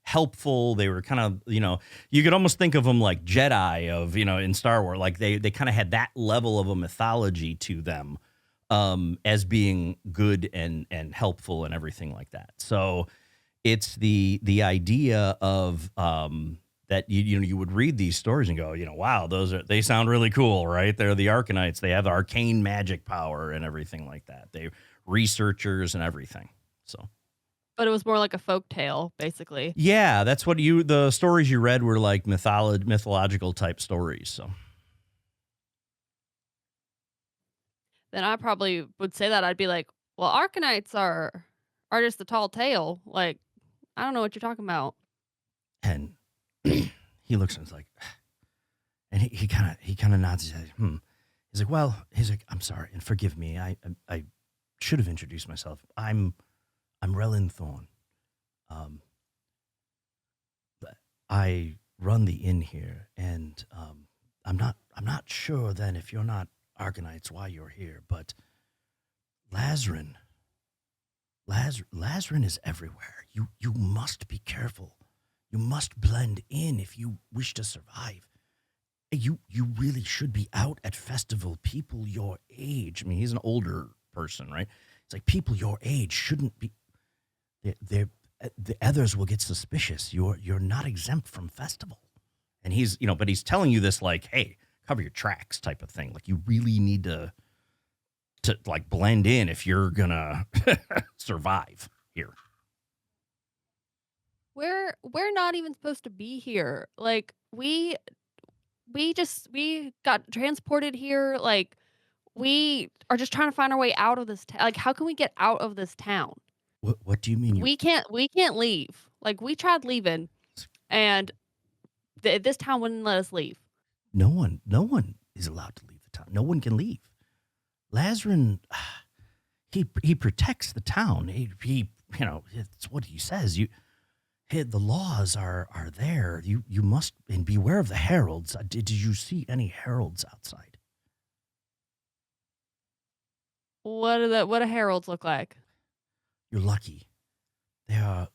helpful. They were kind of, you could almost think of them like Jedi in Star Wars. Like they kind of had that level of a mythology to them as being good and helpful and everything like that. So it's the idea of that you would read these stories and go, wow, they sound really cool, right? They're the Arcanites. They have arcane magic power and everything like that. They researchers and everything. So, but it was more like a folk tale, basically. Yeah, that's what the stories you read were like mythological type stories. So then I probably would say that. I'd be like, well, Arcanites are just the tall tale. Like, I don't know what you're talking about. And he looks and he's like, and he kind of nods his head. He's like, well, I'm sorry and forgive me. I should have introduced myself. I'm Relin Thorn. I run the inn here, and I'm not sure then if you're not Arcanites why you're here, but Lazrin is everywhere. You must be careful. You must blend in if you wish to survive. You really should be out at festival. People your age. I mean, he's an older person, right? It's like people your age shouldn't be. The others will get suspicious. You're not exempt from festival. And he's but he's telling you this like, hey, cover your tracks type of thing. Like you really need to like blend in if you're gonna survive here. We're not even supposed to be here. Like we got transported here. Like we are just trying to find our way out of this town. Like how can we get out of this town? What do you mean? We can't leave. Like we tried leaving, and this town wouldn't let us leave. No one is allowed to leave the town. No one can leave. Lazrin, he protects the town. He it's what he says. The laws are there. You must and beware of the heralds. Did you see any heralds outside? What do heralds look like? You're lucky. They are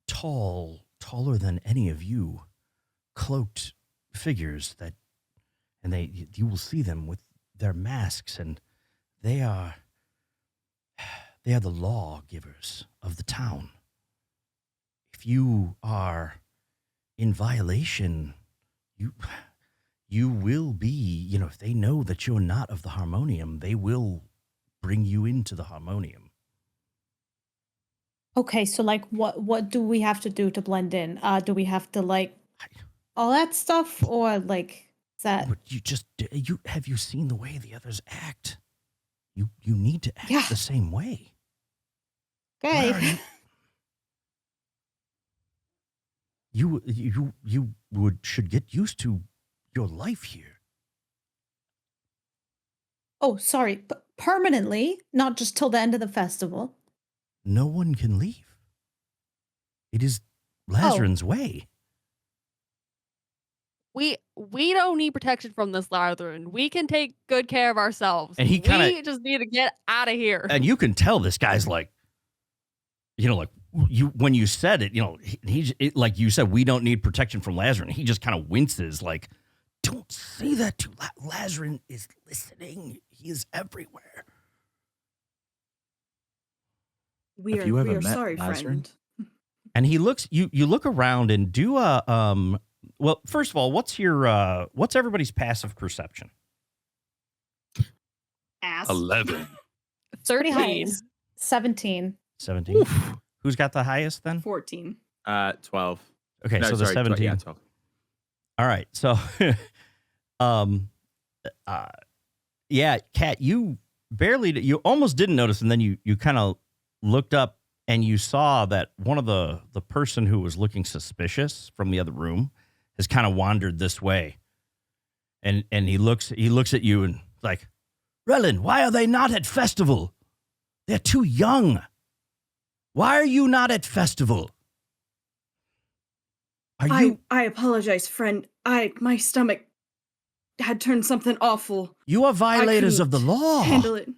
taller than any of you, cloaked figures and you will see them with their masks, and they are the lawgivers of the town. If you are in violation, you will be, if they know that you're not of the Harmonium, they will bring you into the Harmonium. Okay, so like what do we have to do to blend in? Do we have to like all that stuff, or like is that But have you seen the way the others act? You need to act the same way. Where are okay? you should get used to your life here. Oh, sorry, but permanently, not just till the end of the festival. No one can leave. It is Lazrin's way. We don't need protection from this Lathrin. We can take good care of ourselves. And he we just need to get out of here. And you can tell this guy's like, when you said it, like you said, we don't need protection from Lazrin. He just kind of winces, like, don't say that to Lazrin is listening. He is everywhere. We Have you ever are met sorry, Lazarus? friend. And he looks, you look around and do well, first of all, what's everybody's passive perception? Ass. 11. Pretty high. 13. 17. 17. Oof. Who's got the highest then? 14. 12. Okay, No, so the sorry, 17. yeah, 12. All right. So yeah, Kat, you you almost didn't notice, and then you kind of looked up and you saw that one of the person who was looking suspicious from the other room has kind of wandered this way. And he looks at you and like, Relin, why are they not at festival? They're too young. Why are you not at festival? I apologize, friend. My stomach had turned something awful. You are violators of the law. Handle it.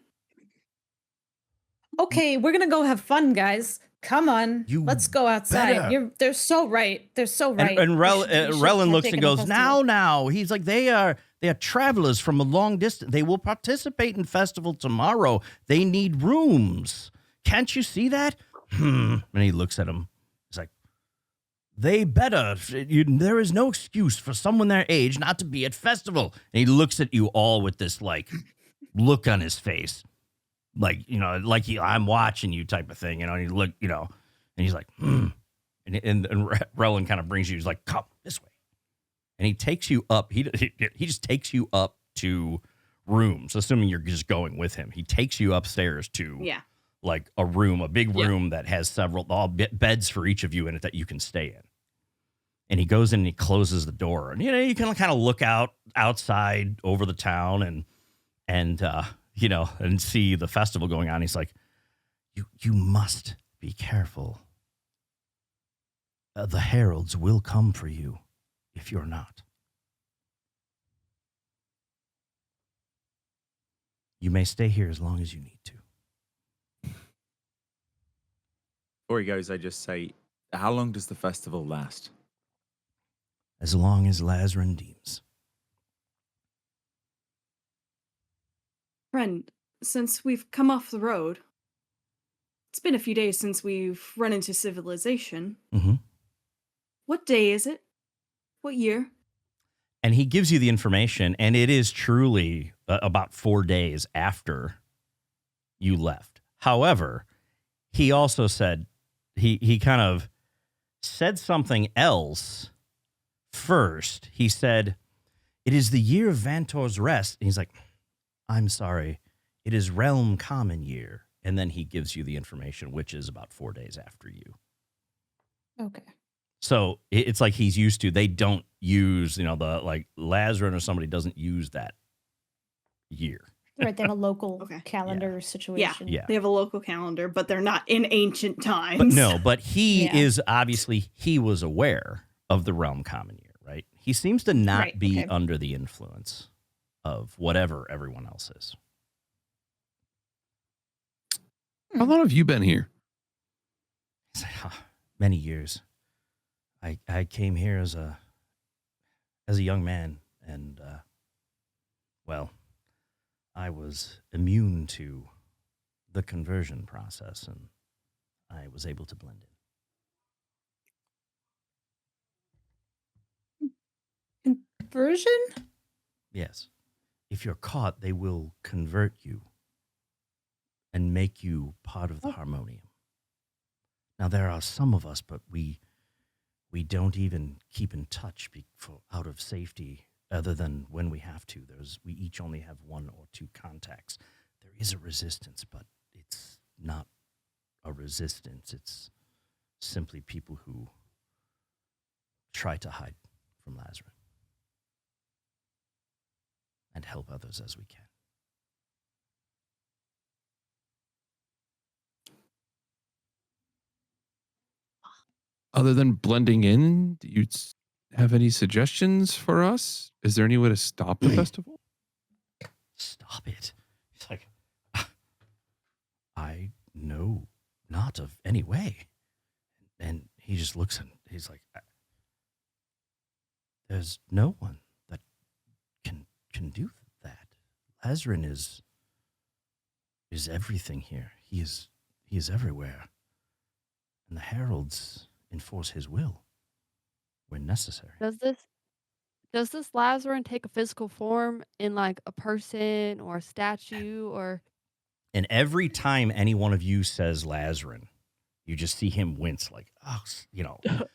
Okay, we're gonna go have fun, guys. Come on, let's go outside. They're so right. They're so right. And Relin looks and goes, now. He's like, they are travelers from a long distance. They will participate in festival tomorrow. They need rooms. Can't you see that? And he looks at him. He's like, they better. There is no excuse for someone their age not to be at festival. And he looks at you all with this like look on his face. Like, like I'm watching you type of thing, and you look, and he's like, And Relin kind of brings you, he's like, come this way. And he takes you up. He just takes you up to rooms, assuming you're just going with him. He takes you upstairs to like a room, a big room that has several beds for each of you in it that you can stay in. And he goes in and he closes the door. And, you can kind of look outside over the town and see the festival going on. He's like, you must be careful. The heralds will come for you if you're not. You may stay here as long as you need to. Before he goes, I just say, how long does the festival last? As long as Lazarin deems. Friend, since we've come off the road, it's been a few days since we've run into civilization. Mm-hmm. What day is it? What year? And he gives you the information, and it is truly about 4 days after you left. However, he also said, he kind of said something else first. He said, it is the year of Vantor's rest. And he's like, I'm sorry, it is Realm Common Year. And then he gives you the information, which is about 4 days after you. Okay. So it's like he's used to, they don't use, Lazarin or somebody doesn't use that year. Right, they have a local calendar situation. Yeah, they have a local calendar, but they're not in ancient times. But he is obviously, he was aware of the Realm Common Year, right? He seems to not be under the influence of whatever everyone else is. How long have you been here? Many years. I came here as a young man, and I was immune to the conversion process, and I was able to blend in. Conversion? Yes. If you're caught, they will convert you and make you part of the Harmonium. Now, there are some of us, but we don't even keep in touch out of safety, other than when we have to. We each only have 1 or 2 contacts. There is a resistance, but it's not a resistance. It's simply people who try to hide from Lazarin and help others as we can. Other than blending in, do you have any suggestions for us? Is there any way to stop the festival? Stop it. It's like, I know not of any way. And he just looks and he's like, there's no one that can do that. Lazarin is everything here. He is everywhere. And the heralds enforce his will when necessary. Does this Lazarin take a physical form in like a person or a statue or? And every time any one of you says Lazarin, you just see him wince like, oh,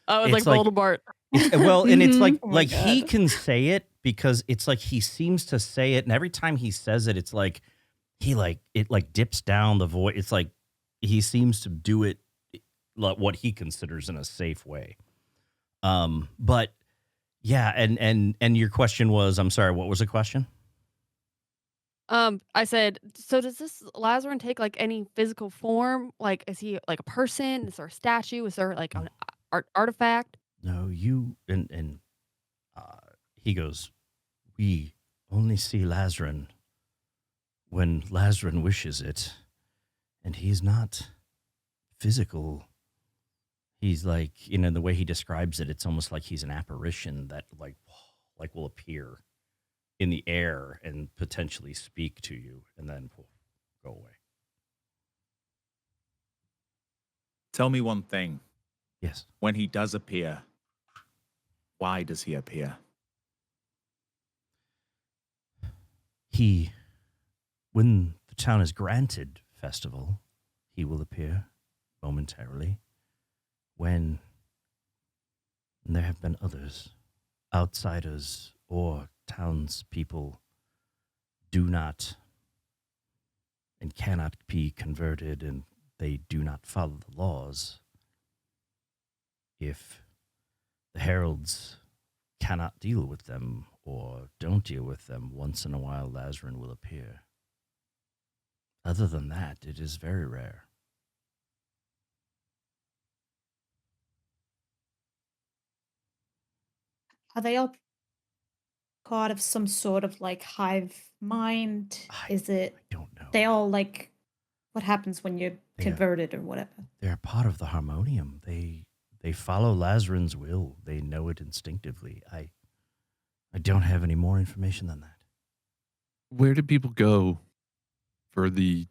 Oh, it's like Voldemort. And it's like, Oh my he God. can say it because it's like he seems to say it. And every time he says it, it's like he it dips down the void. It's like he seems to do it like what he considers in a safe way. But yeah, and your question was, I'm sorry, what was the question? I said, so does this Lazarin take like any physical form? Like, is he like a person? Is there a statue? Is there like an artifact? No, you and he goes, we only see Lazarin when Lazarin wishes it, and he's not physical. He's like, the way he describes it, it's almost like he's an apparition that like will appear in the air and potentially speak to you and then go away. Tell me one thing. Yes. When he does appear, why does he appear? When the town is granted festival, he will appear momentarily. When there have been others, outsiders or townspeople, do not and cannot be converted, and they do not follow the laws, if the heralds cannot deal with them or don't deal with them, once in a while Lazarin will appear. Other than that, it is very rare. Are they all part of some sort of like hive mind? Is it? I don't know. They all like what happens when you're They are- converted or whatever? They're part of the Harmonium. They follow Lazarin's will. They know it instinctively. I don't have any more information than that. Where do people go for the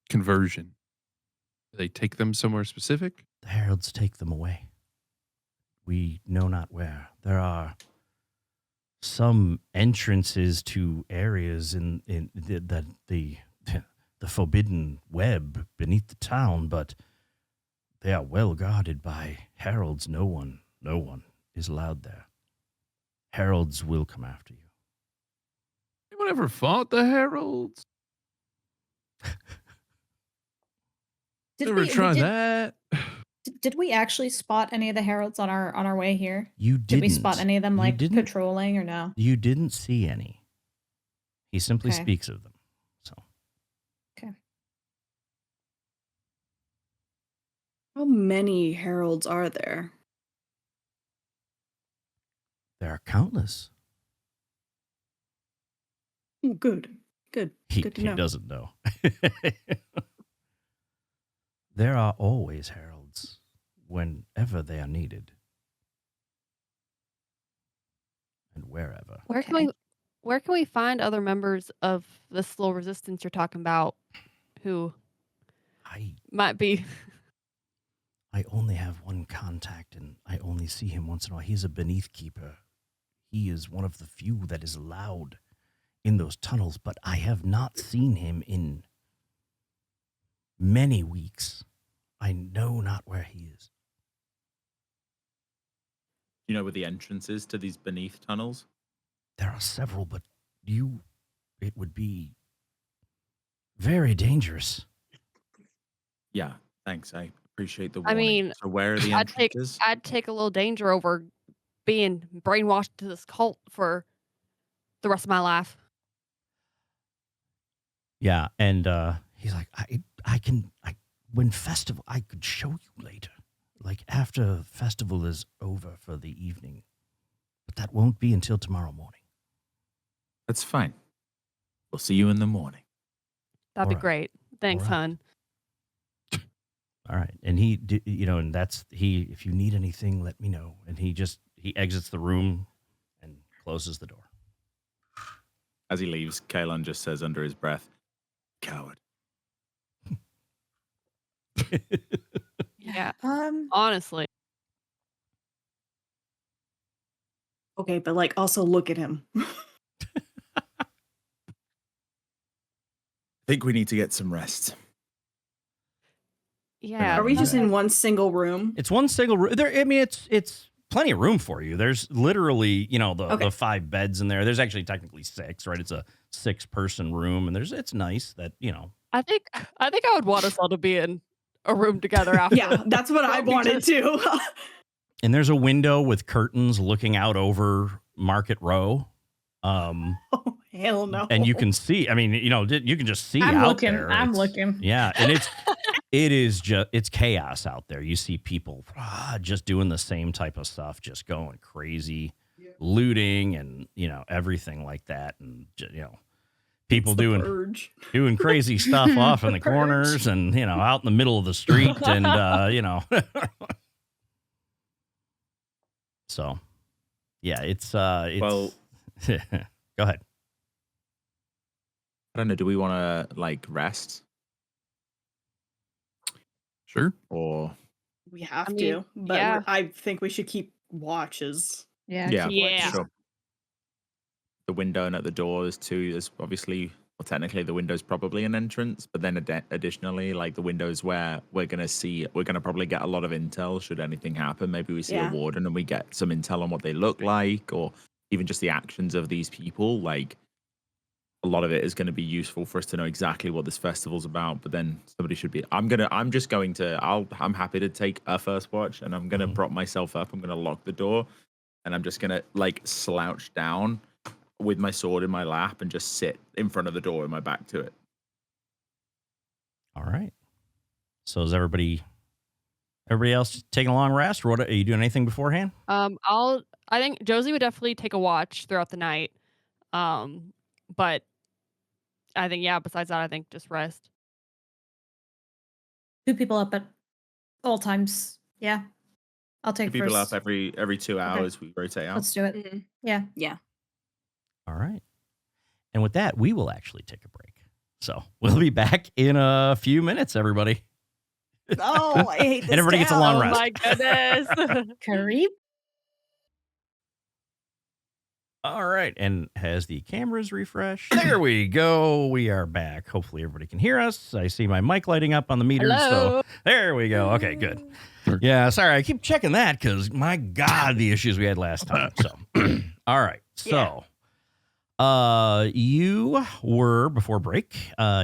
conversion? Do they take them somewhere specific? The heralds take them away. We know not where. There are some entrances to areas in the forbidden web beneath the town, but they are well guarded by heralds. No one is allowed there. Heralds will come after you. Anyone ever fought the heralds? Never try that. Did we actually spot any of the heralds on our way here? You Did we didn't. spot any of them You like didn't? patrolling or no? You didn't see any. He simply Okay. speaks of them. So Okay. How many heralds are there? there are countless. Oh, good. Good. Good to He know. doesn't know. There are always heralds whenever they are needed. And wherever. Where can we find other members of the slow resistance you're talking about who I might be? I only have one contact, and I only see him once in a while. He's a beneath keeper. He is one of the few that is allowed in those tunnels, but I have not seen him in many weeks. I know not where he is. You know where the entrance is to these beneath tunnels? There are several, but it would be very dangerous. Yeah, thanks. I appreciate the I warning. mean, So where are the I'd entrances? take a little danger over being brainwashed to this cult for the rest of my life. Yeah, and he's like, when festival, I could show you later. Like after festival is over for the evening. But that won't be until tomorrow morning. That's fine. We'll see you in the morning. That'd be Alright. great. Thanks, Alright. hun. All right. And and that's if you need anything, let me know. And he exits the room and closes the door. As he leaves, Kalon just says under his breath, "Coward." Yeah. Um, Honestly. Okay, but like also look at him. I think we need to get some rest. Yeah. Are we just in one single room? It's one single room. It's plenty of room for you. There's literally, the 5 beds in there. There's actually technically 6, right? It's a 6-person room, and it's nice that, you know. I think I would want us all to be in a room together after. Yeah, that's what I wanted too. And there's a window with curtains looking out over Market Row. Oh, hell no. And you can see, I mean, you know, you can just see I'm out looking. there. I'm It's- looking. Yeah, and it's chaos out there. You see people just doing the same type of stuff, just going crazy, looting and, you know, everything like that. And, you know, people It's the doing purge. crazy stuff off in the Purge. corners and, you know, out in the middle of the street and, you know. So, yeah, it's Well, go ahead. I don't know. Do we want to like rest Sure. or We have I mean, to, but yeah. I think we should keep watches. Yeah. Yeah. Yeah. sure. The window and at the door there's two. There's obviously, well, technically the window's probably an entrance, but then additionally, like the windows where we're gonna probably get a lot of intel should anything happen. Maybe we see Yeah. a warden and we get some intel on what they look like, or even just the actions of these people. Like a lot of it is going to be useful for us to know exactly what this festival's about. But then somebody should be. I'm happy to take a first watch, and I'm gonna Mhm. prop myself up. I'm gonna lock the door, and I'm just gonna like slouch down with my sword in my lap and just sit in front of the door with my back to it. All right. So is everybody else taking a long rest? Or what, are you doing anything beforehand? I think Josie would definitely take a watch throughout the night. But I think, yeah, besides that, I think just rest. 2 people up at all times. Yeah. I'll take People first. up every 2 hours. We rotate out. Let's do it. Mhm. Yeah. Yeah. All right. And with that, we will actually take a break. So we'll be back in a few minutes, everybody. Oh, I hate this. And everybody gets a long Oh rest. my goodness. Curry. All right. And has the cameras refreshed? There we go. We are back. Hopefully everybody can hear us. I see my mic lighting up on the meter. So Hello. there we go. Okay, good. Yeah, sorry. I keep checking that because, my God, the issues we had last time. So, all right. So, you were, before break,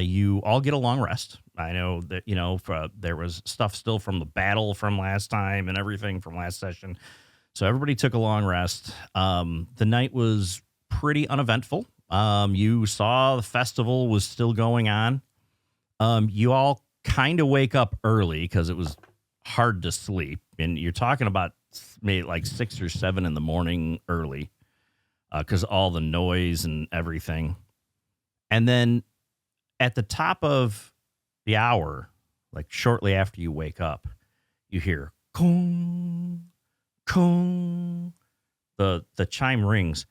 you all get a long rest. I know that, you know, there was stuff still from the battle from last time and everything from last session. So everybody took a long rest. The night was pretty uneventful. You saw the festival was still going on. You all kind of wake up early because it was hard to sleep. And you're talking about maybe like 6 or 7 in the morning early because all the noise and everything. And then at the top of the hour, like shortly after you wake up, you hear kong, kong. The chime rings.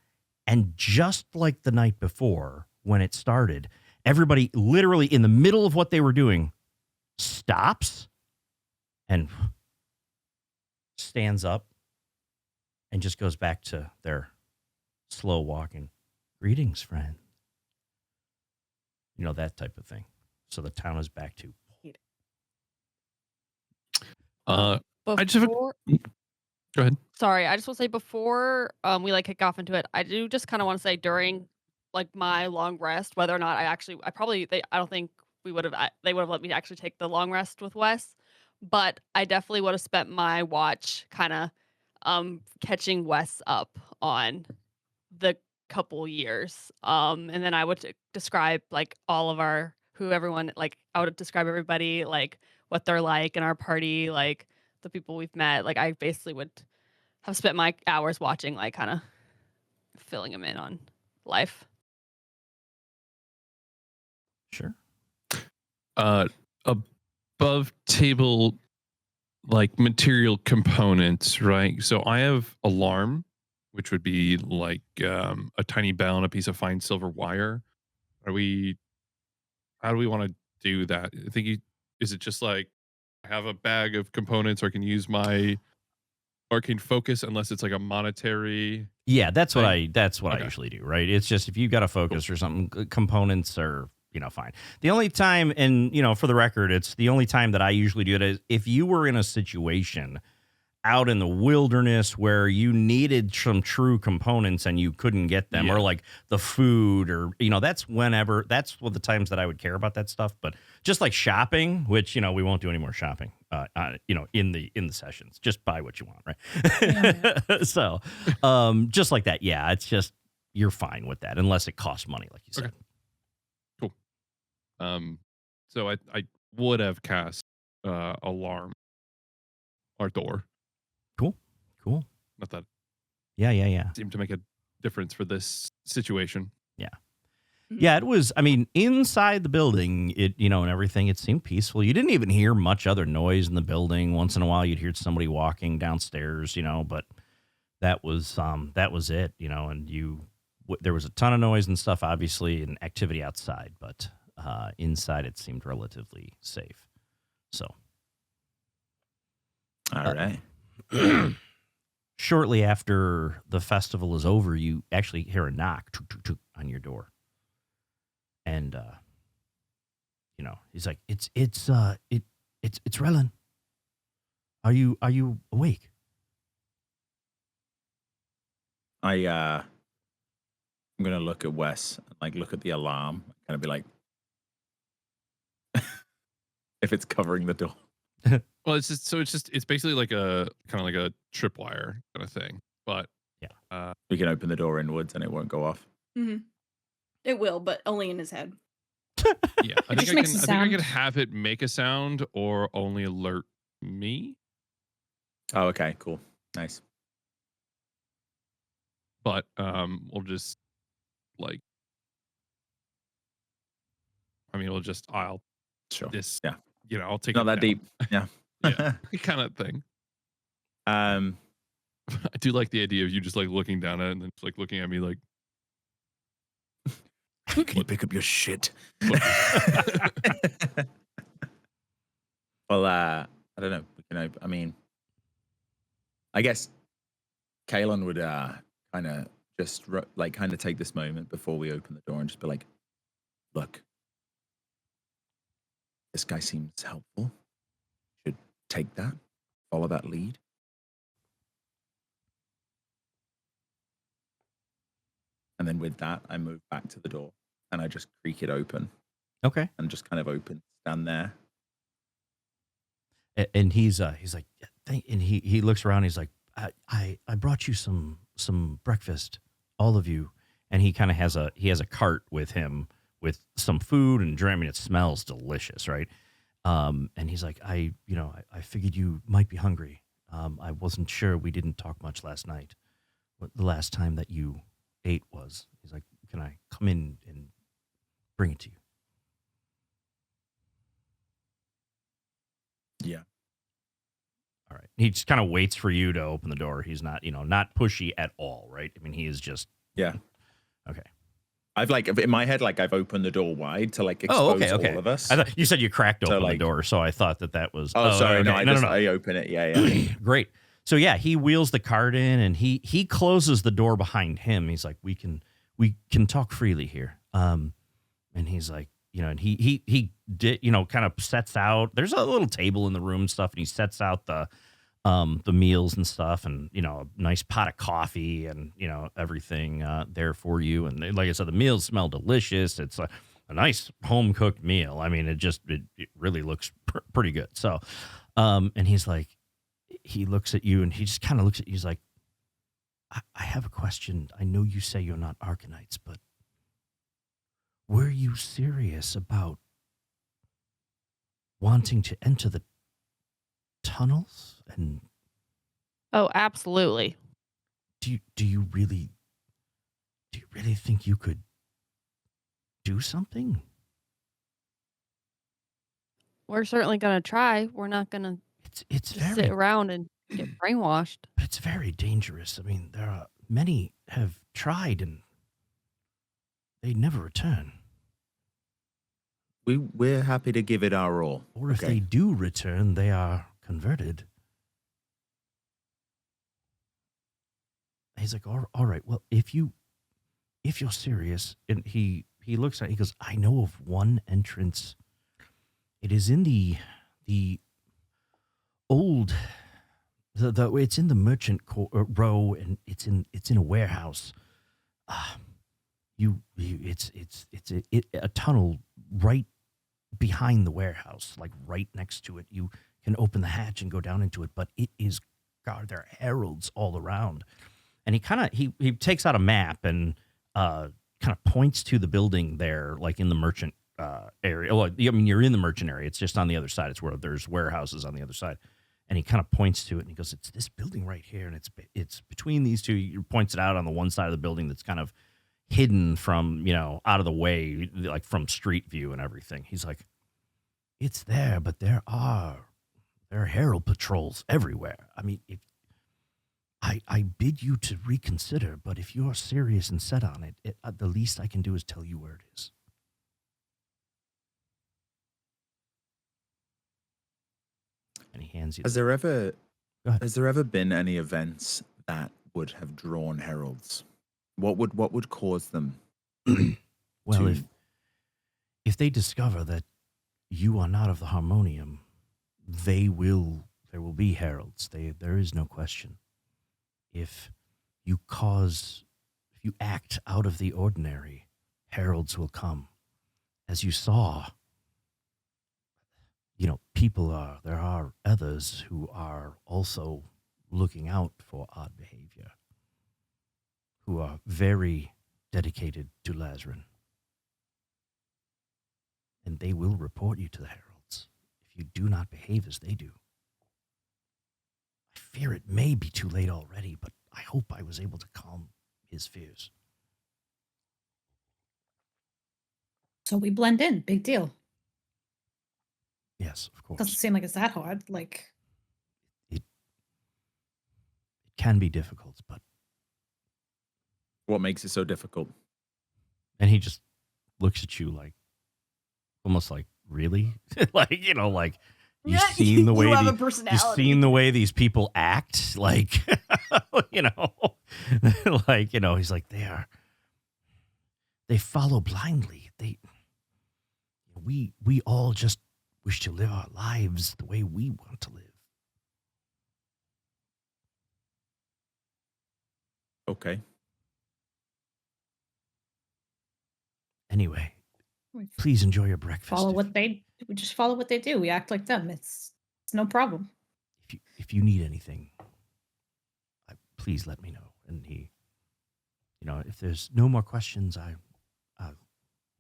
And just like the night before, when it started, everybody literally in the middle of what they were doing stops and stands up and just goes back to their slow walking. Greetings, friend. You know, that type of thing. So the town is back to. I just have a- Before, Go ahead. sorry, I just want to say before we like kick off into it, I do just kind of want to say during like my long rest, whether or not I don't think they would have let me actually take the long rest with Wes, but I definitely would have spent my watch kind of catching Wes up on the couple years. And then I would describe like all of I would describe everybody, like what they're like in our party, like the people we've met. Like I basically would have spent my hours watching, like kind of filling them in on life. Sure. Above table, like material components, right? So I have alarm, which would be like a tiny bell and a piece of fine silver wire. How do we want to do that? I think is it just like I have a bag of components, or I can use my arcane focus unless it's like a monetary. Yeah, that's what I Okay. usually do, right? It's just if you've got a focus or something, components are, fine. The only time, and for the record, it's the only time that I usually do it is if you were in a situation out in the wilderness where you needed some true components and you couldn't get them, or like the food, or that's what the times that I would care about that stuff. But just like shopping, which we won't do any more shopping, in the sessions. Just buy what you want, right? Yeah. So, just like that, yeah, it's just you're fine with that unless it costs money, like you said. Okay. Cool. So I would have cast alarm our door. Cool. Not that Yeah. seemed to make a difference for this situation. Yeah, it was. I mean, inside the building, and everything, it seemed peaceful. You didn't even hear much other noise in the building. Once in a while, you'd hear somebody walking downstairs, but that was it, And there was a ton of noise and stuff, obviously, and activity outside, but inside it seemed relatively safe. So, All right. Shortly after the festival is over, you actually hear a knock on your door. And he's like, it's Relin. Are you awake? I'm gonna look at Wes, like look at the alarm, kind of be like, if it's covering the door. Well, it's basically like a kind of like a tripwire kind of thing, but We can open the door inwards and it won't go off. Mm-hmm. It will, but only in his head. yeah, I think I can have it make a sound or only alert me. Oh, okay, cool, nice. But we'll just like, I'll Sure. this, Yeah. I'll take Not it that down. deep. Yeah. Yeah, kind of thing. I do like the idea of you just like looking down at it and then just like looking at me like, can you pick up your shit? Well, I don't know. I mean, I guess Kalen would kind of just kind of take this moment before we open the door and just be like, look, this guy seems helpful. Should take that, follow that lead. And then with that, I move back to the door and I just creak it open. Okay. And just kind of stand there. And he's like, and he looks around. He's like, I brought you some breakfast, all of you. And he kind of has a cart with him with some food and drink. I mean, it smells delicious, right? And he's like, I figured you might be hungry. I wasn't sure. We didn't talk much last night. What the last time that you ate was. He's like, can I come in and bring it to you? Yeah. All right. He just kind of waits for you to open the door. He's not, not pushy at all, right? I mean, he is just. Yeah. Okay. I've in my head, I've opened the door wide to expose all of us. I thought you said you cracked open the door, so I thought that was. Oh, sorry. Okay. No, I open it. Yeah. Great. So yeah, he wheels the cart in and he closes the door behind him. He's like, we can talk freely here. And he's like, and he did, kind of sets out. There's a little table in the room and stuff, and he sets out the meals and stuff, and a nice pot of coffee and everything there for you. And like I said, the meals smell delicious. It's a nice home cooked meal. I mean, it really looks pretty good. So, and he's like, he looks at you and he just kind of looks at you. He's like, I have a question. I know you say you're not Arcanites, but were you serious about wanting to enter the tunnels? And Oh, absolutely. do you really think you could do something? We're certainly going to try. We're not going to It's just very sit around and get brainwashed. but it's very dangerous. I mean, there are many have tried and they never return. We're happy to give it our all. Or if they do return, they are converted. He's like, all right, well, if you're serious, and he looks at it, he goes, I know of one entrance. It is in the old It's in the row, and it's in a warehouse. It's a tunnel right behind the warehouse, like right next to it. You can open the hatch and go down into it, but it is, God, there are heralds all around. And he takes out a map and kind of points to the building there, like in the merchant area. Well, I mean, you're in the merchant area. It's just on the other side. It's where there's warehouses on the other side. And he kind of points to it and he goes, "It's this building right here, and it's between these two." He points it out on the one side of the building that's kind of hidden from, out of the way, like from street view and everything. He's like, "It's there, but there are herald patrols everywhere. I mean, I bid you to reconsider, but if you're serious and set on it, the least I can do is tell you where it is." And he hands you. Has there ever Go ahead. has there ever been any events that would have drawn heralds? What would cause them? Well, to- if they discover that you are not of the Harmonium, there will be heralds. There is no question. If you act out of the ordinary, heralds will come. As you saw, there are others who are also looking out for odd behavior, who are very dedicated to Lazarus. And they will report you to the heralds if you do not behave as they do. I fear it may be too late already, but I hope I was able to calm his fears. So we blend in. Big deal. Yes, of course. Doesn't seem like it's that hard. Like, It can be difficult, but... What makes it so difficult? And he just looks at you like, almost like, really? Like, like, you've seen the way you have a you've personality. seen the way these people act, like, like, he's like, they follow blindly. We all just wish to live our lives the way we want to live. Okay. Anyway, we please enjoy your breakfast. we just follow what they do. We act like them. It's no problem. If you need anything, please let me know. And he, if there's no more questions, I'll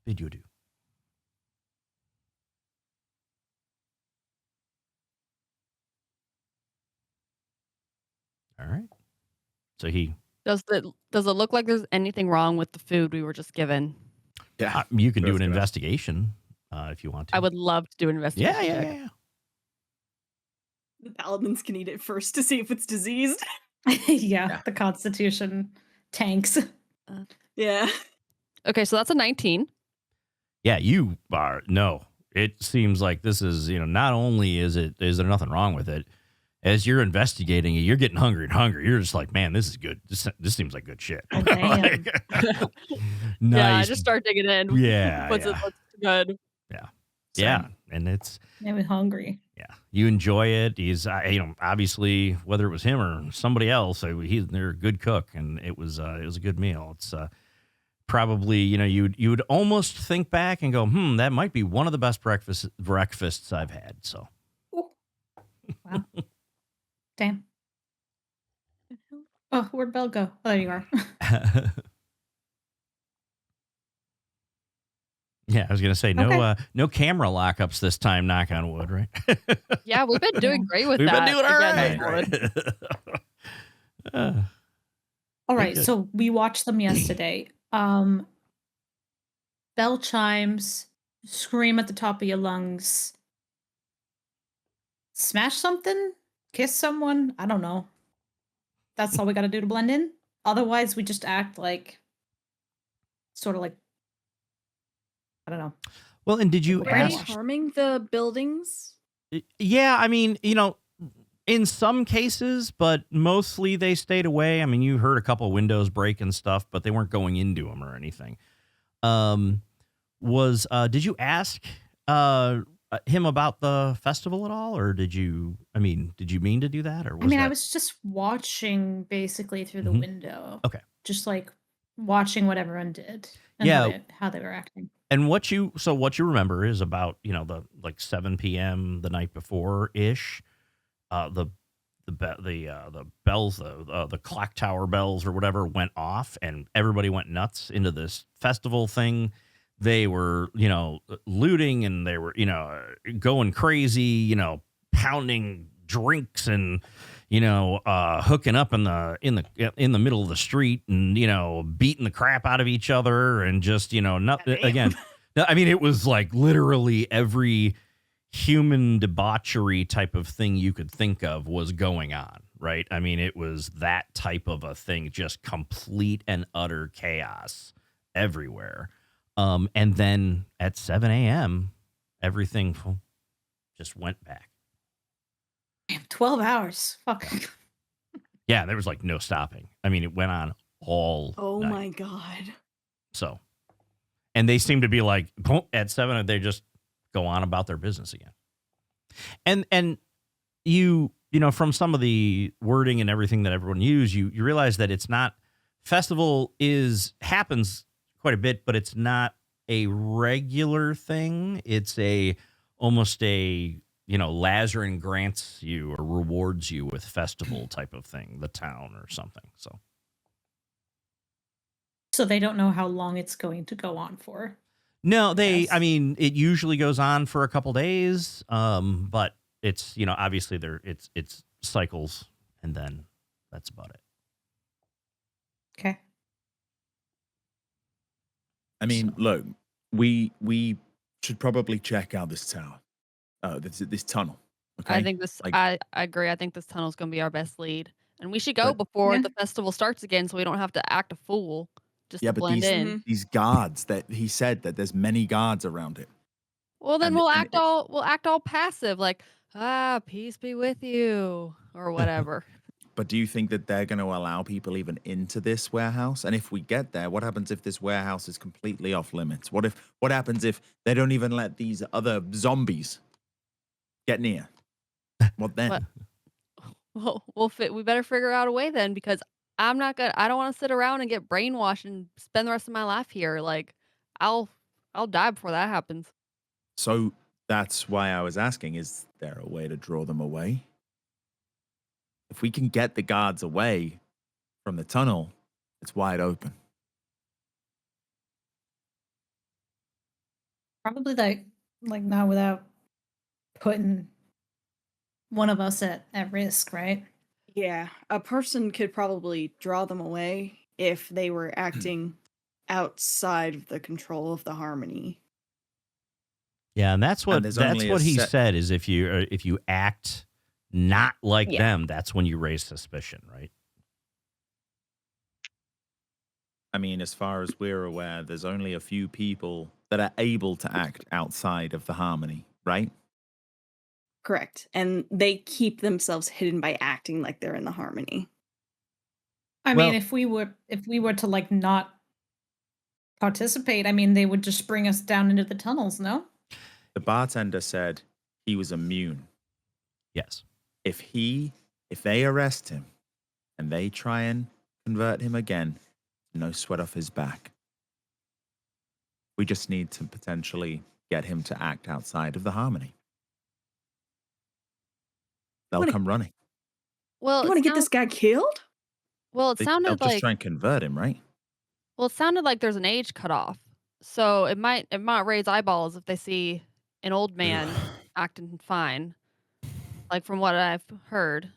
bid you adieu. All right. So he, Does it look like there's anything wrong with the food we were just given? Yeah. you can do That's an good. investigation if you want to. I would love to do an investigation. Yeah. The paladins can eat it first to see if it's diseased. Yeah, the Constitution tanks. Yeah. Okay, so that's a 19. Yeah, you are. No, it seems like this is, not only is there nothing wrong with it, as you're investigating it, you're getting hungry and hungry. You're just like, man, this is good. This seems like good shit. Oh, damn. Like, Yeah, I nice. just start digging in. Yeah, What's good? Yeah, and it's, Made me hungry. yeah, you enjoy it. He's, obviously, whether it was him or somebody else, they're a good cook, and it was a good meal. It's probably, you would almost think back and go, that might be one of the best breakfasts I've had. So, Wow. Damn. Oh, where'd Belle go? Oh, there you are. yeah, I was gonna say no, Okay. no camera lockups this time. Knock on wood, right? Yeah, we've been doing great with We've that. been doing all Again, right. knock wood. All right, good. so we watched them yesterday. Bell chimes, scream at the top of your lungs, smash something, kiss someone. I don't know. That's all we got to do to blend in. Otherwise, we just act like, sort of like, I don't know. Well, and did you Were they ask? harming the buildings? Yeah, I mean, in some cases, but mostly they stayed away. I mean, you heard a couple windows break and stuff, but they weren't going into them or anything. Did you ask him about the festival at all, or did you? I mean, did you mean to do that, or I was mean, I that was just watching basically through the Mhm. window, Okay? just like watching what everyone did and Yeah, how they were acting. and what you remember is about the like 7 p.m. the night before ish. The the bells, the clock tower bells or whatever went off, and everybody went nuts into this festival thing. They were looting, and they were going crazy, pounding drinks and hooking up in the middle of the street, and beating the crap out of each other, and just not Goddamn. again. No, I mean, it was like literally every human debauchery type of thing you could think of was going on, right? I mean, it was that type of a thing, just complete and utter chaos everywhere. And then at 7 a.m., everything just went back. Damn, 12 hours. Fuck. Yeah, there was like no stopping. I mean, it went on all Oh night. my god. So, and they seem to be like, at 7, they just go on about their business again. And you from some of the wording and everything that everyone used, you realize that it's not festival happens quite a bit, but it's not a regular thing. It's almost a Lazarin grants you or rewards you with festival type of thing, the town or something. So they don't know how long it's going to go on for. No, I Yes. mean, it usually goes on for a couple days, but it's obviously it's cycles, and then that's about it. Okay. I mean, look, we should probably check out this tower, this tunnel. Okay, I think this. like I agree. I think this tunnel's gonna be our best lead, and we should go But- before Yeah. the festival starts again, so we don't have to act a fool just yeah, to but blend these in. these guards that he said that there's many guards around it. Well, then and- we'll and act all passive, like peace be with you, or whatever. But do you think that they're going to allow people even into this warehouse? And if we get there, what happens if this warehouse is completely off limits? What happens if they don't even let these other zombies get near? What then? What? Well, we better figure out a way then, because I don't want to sit around and get brainwashed and spend the rest of my life here. Like, I'll die before that happens. So that's why I was asking, is there a way to draw them away? If we can get the guards away from the tunnel, it's wide open. Probably like not without putting one of us at risk, right? Yeah, a person could probably draw them away if they were acting outside of the control of the harmony. Yeah, and that's what there's only a he set- said is if you act not like Yeah. them, that's when you raise suspicion, right? I mean, as far as we're aware, there's only a few people that are able to act outside of the harmony, right? Correct. And they keep themselves hidden by acting like they're in the harmony. I Well- mean, if we were to like not participate, I mean, they would just bring us down into the tunnels, no? The bartender said he was immune. Yes. If they arrest him and they try and convert him again, no sweat off his back. We just need to potentially get him to act outside of the harmony. They'll Wanna- come running. Well, You it want to get this sounds- guy killed? Well, it They'll sounded just like try and convert him, right? there's an age cutoff, so it might raise eyeballs if they see an old man acting fine, like from what I've heard.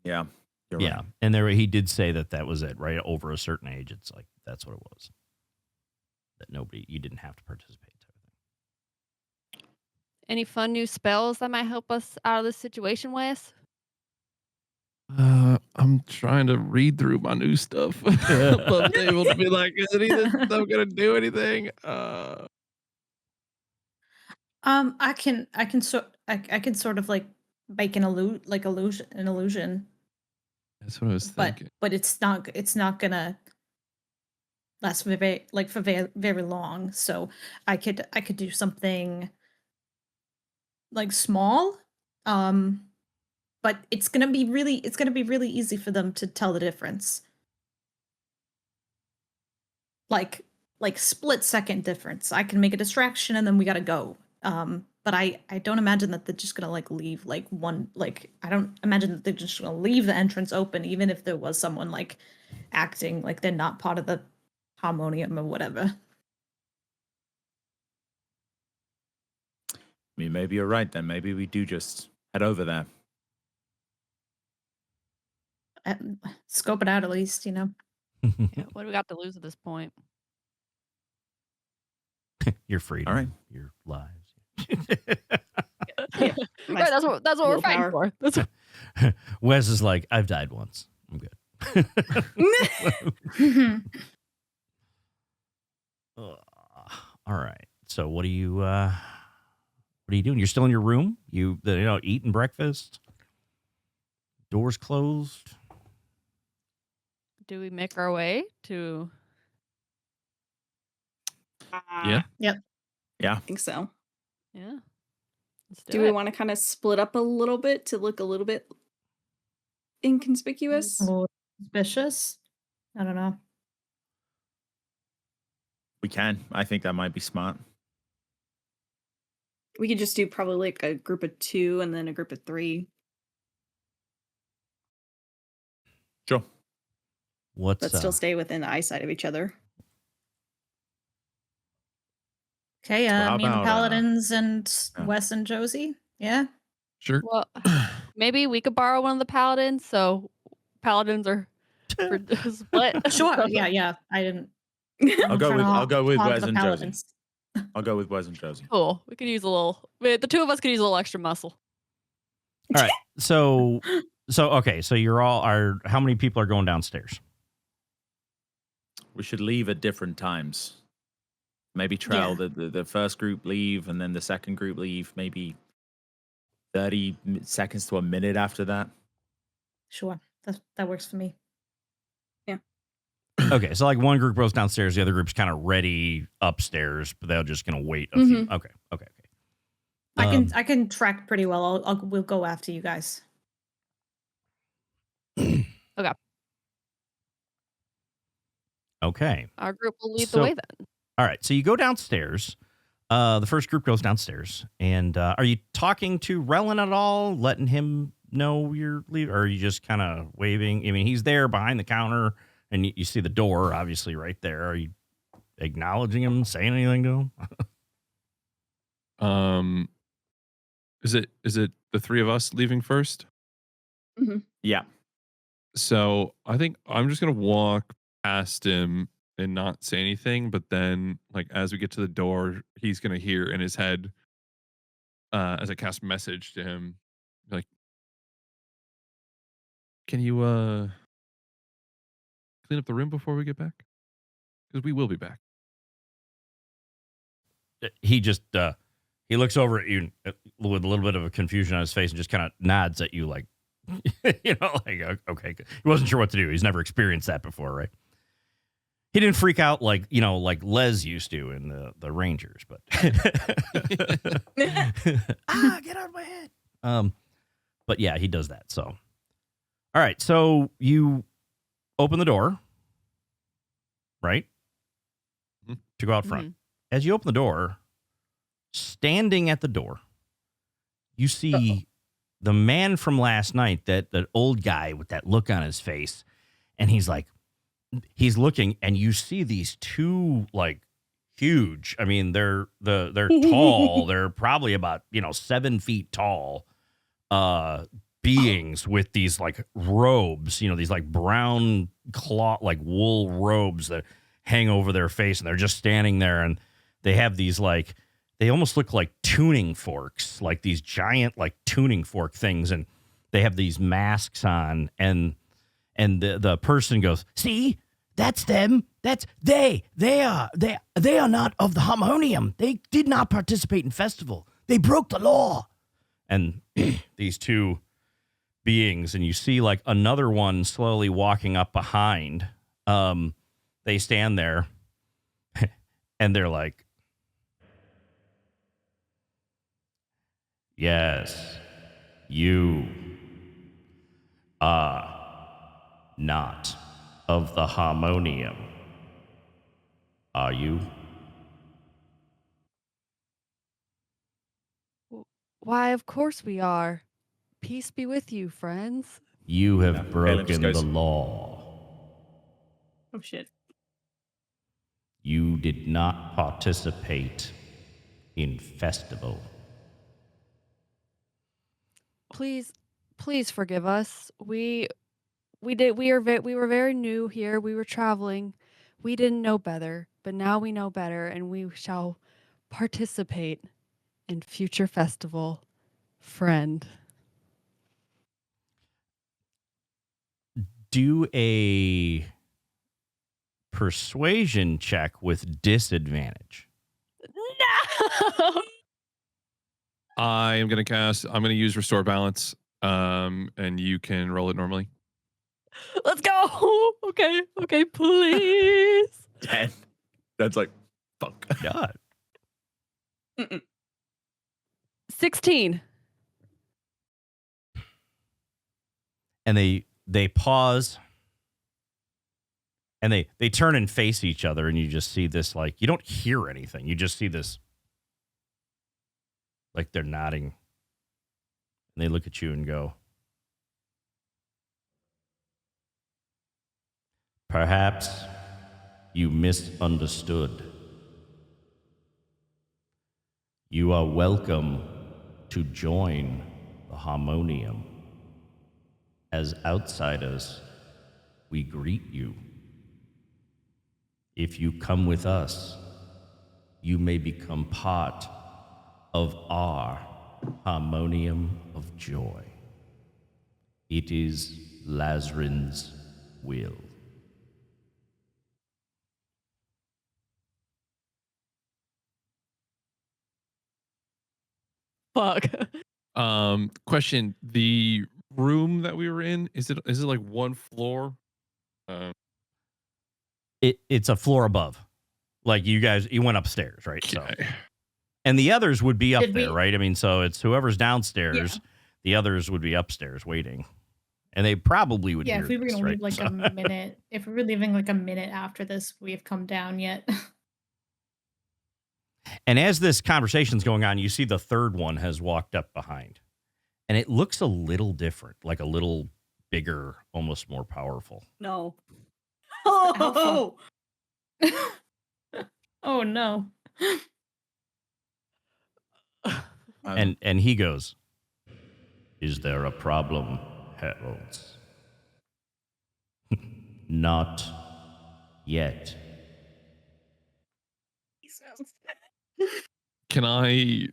Yeah. You're Yeah, right. and he did say that was it, right? Over a certain age, it's like that's what it was. That you didn't have to participate. Type of thing. Any fun new spells that might help us out of this situation, Wes? I'm trying to read through my new stuff. I'm able to be like, is any of this stuff gonna do anything? I can sort of like make an illusion, That's what I was but thinking. it's not gonna last for very long. So I could do something like small, but it's gonna be really easy for them to tell the difference. Like split second difference. I can make a distraction and then we gotta go. But I don't imagine that they're just gonna like leave like one like I don't imagine that they're just gonna leave the entrance open even if there was someone like acting like they're not part of the harmonium or whatever. I mean, maybe you're right then. Maybe we do just head over there. Scope it out at least, you know. Yeah, what do we got to lose at this point? Your freedom. All right. Your lives. Yeah, my Right, that's what we're fighting willpower. for. That's what, Wes is like, I've died once. I'm good. All right. So what are you doing? You're still in your room? Eating breakfast? Doors closed? do we make our way to? Yeah. Yeah. I think so. Yeah. Let's Do we want to kind of split up a little bit to look a little bit inconspicuous? Or suspicious? I don't know. We can. I think that might be smart. We could just do probably like a group of 2 and then a group of 3, Sure. What's but still stay within eyesight of each other. Okay, So how me and the about, Paladins and yeah. Wes and Josie. Yeah. Sure. Well, maybe we could borrow one of the paladins. So paladins are for split. Sure. Yeah. I didn't. I'll go with Wes and Josie. Paladins. I'll go with Wes and Josie. Cool. We could use a little. The two of us could use a little extra muscle. All right. So okay. So how many people are going downstairs? We should leave at different times. Maybe trail the first group leave and then the second group leave maybe 30 seconds to a minute after that. Sure. That works for me. Okay. So like one group goes downstairs, the other group's kind of ready upstairs, but they're just going to wait a few. Okay. I can track pretty well. We'll go after you guys. Okay. Our group will lead the way then. All right. So you go downstairs. The first group goes downstairs. And are you talking to Relin at all? Letting him know you're leaving? Or are you just kind of waving? I mean, he's there behind the counter and you see the door obviously right there. Are you acknowledging him, saying anything to him? Is it the three of us leaving first? Yeah. So I think I'm just gonna walk past him and not say anything, but then like as we get to the door, he's gonna hear in his head, as I cast message to him, like, can you clean up the room before we get back? Because we will be back. He just he looks over at you with a little bit of a confusion on his face and just kind of nods at you like, like, okay. He wasn't sure what to do. He's never experienced that before, right? He didn't freak out like Les used to in the Rangers, but get out of my head. But yeah, he does that. So, all right. So you open the door, right? To go out front. As you open the door, standing at the door, you see the man from last night, that old guy with that look on his face. And he's looking, and you see these two like huge. I mean, they're tall. They're probably about 7 feet tall beings with these like robes. These like brown cloth, like wool robes that hang over their face, and they're just standing there, and they have these like, they almost look like tuning forks, like these giant like tuning fork things, and they have these masks on, and the person goes, "See, that's them. That's they. They are not of the harmonium. They did not participate in festival. They broke the law." And these two beings, and you see like another one slowly walking up behind. they stand there and they're like, yes, you are not of the harmonium, are you? Why, of course we are. Peace be with you, friends. You have Galen just broken the goes- law. Oh shit. You did not participate in festival. Please forgive us. We were very new here. We were traveling. We didn't know better, but now we know better and we shall participate in future festival. Friend. Do a persuasion check with disadvantage. No. I'm going to use Restore Balance, and you can roll it normally. Let's go. Okay, please. 10. That's like, fuck. God. 16. And they pause and they turn and face each other, and you just see this, like, you don't hear anything. You just see this, like, they're nodding. And they look at you and go, perhaps you misunderstood. You are welcome to join the harmonium. As outsiders, we greet you. If you come with us, you may become part of our harmonium of joy. It is Lazrin's will. Fuck. Question: the room that we were in, is it like one floor? It's a floor above. Like you went upstairs, right? So, Okay. and the others would be up Did we- there, right? I mean, so it's whoever's downstairs, the others would be upstairs waiting. And they probably would Yeah, hear if we were this, gonna right? leave like So- a minute, if we were leaving like a minute after this, we have come down yet. And as this conversation's going on, you see the third one has walked up behind. And it looks a little different, like a little bigger, almost more powerful. No. Alpha. Oh no. And he goes, is there a problem, heralds? Not yet. Can I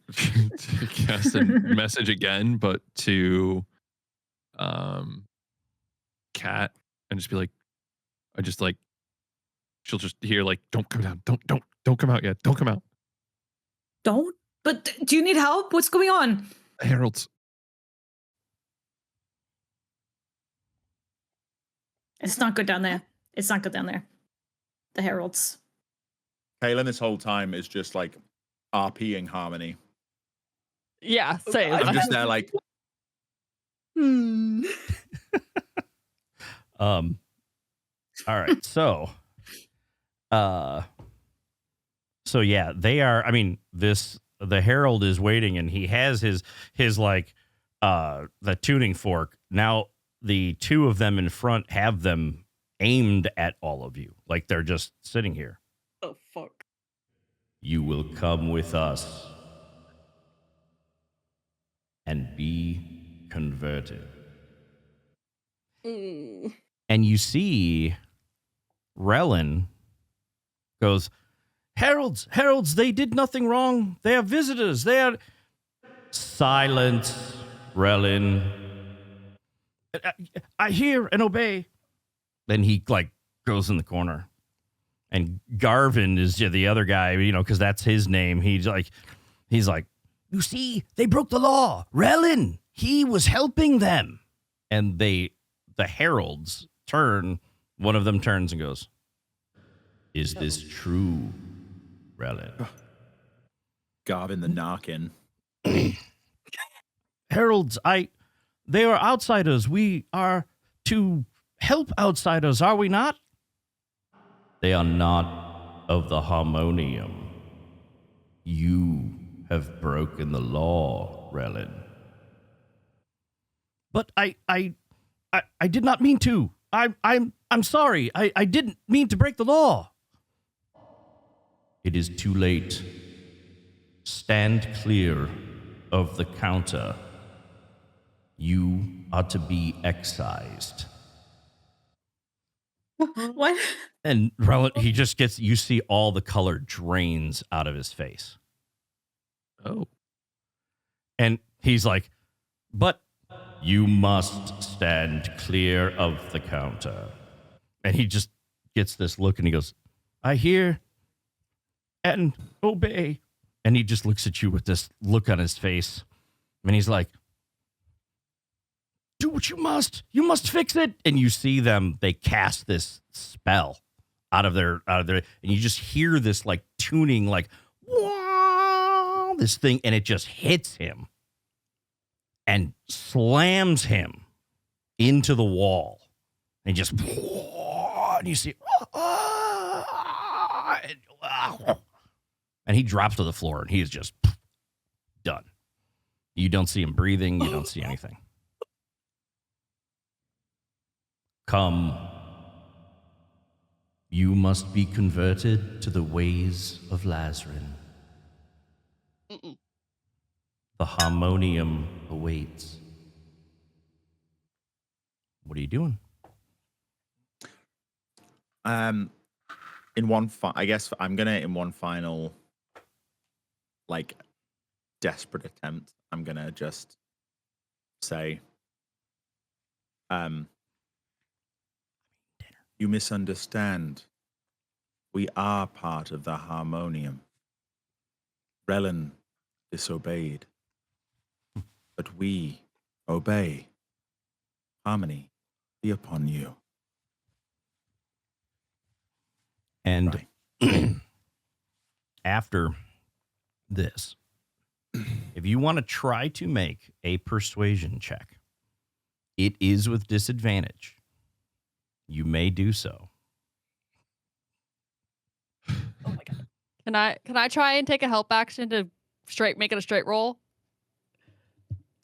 cast a message again, but to Kat, and just be like, she'll just hear like, don't come down, don't come out yet, don't come out. Don't? But do you need help? What's going on? Heralds. It's not good down there. It's not good down there. The heralds. Kaylin this whole time is just like RPing Harmony. Yeah, same. I'm just there like, All right. So yeah, they are, I mean, the herald is waiting, and he has his like the tuning fork. Now the two of them in front have them aimed at all of you. Like they're just sitting here. Oh fuck. You will come with us and be converted. Mm. And you see Relin goes, Heralds, they did nothing wrong. They are visitors. They are... Silence, Relin. I hear and obey. Then he, like, goes in the corner. And Garvin is the other guy, you know, because that's his name. He's like, you see, they broke the law. Relin, he was helping them. And the heralds turn, one of them turns and goes, Is this true, Relin? Garvin the Narkin. Heralds, they are outsiders. We are to help outsiders, are we not? They are not of the Harmonium. You have broken the law, Relin. But I did not mean to. I'm sorry. I didn't mean to break the law. It is too late. Stand clear of the counter. You are to be excised. What? And Relin, he just gets, you see all the color drains out of his face. Oh. And he's like, but you must stand clear of the counter. And he just gets this look and he goes, I hear and obey. And he just looks at you with this look on his face. And he's like, do what you must. You must fix it. And you see them, they cast this spell out of their, and you just hear this like tuning, like, wah, this thing, and it just hits him and slams him into the wall. And just, and you see, and he drops to the floor and he is just done. You don't see him breathing. You don't see anything. Come. You must be converted to the ways of Lazarin. The Harmonium awaits. What are you doing? I guess I'm gonna, in one final, like, desperate attempt, I'm gonna just say, you misunderstand. We are part of the Harmonium. Relin disobeyed, but we obey. Harmony be upon you. And after this, if you want to try to make a persuasion check, it is with disadvantage. You may do so. Oh my god. Can I try and take a help action to make it a straight roll?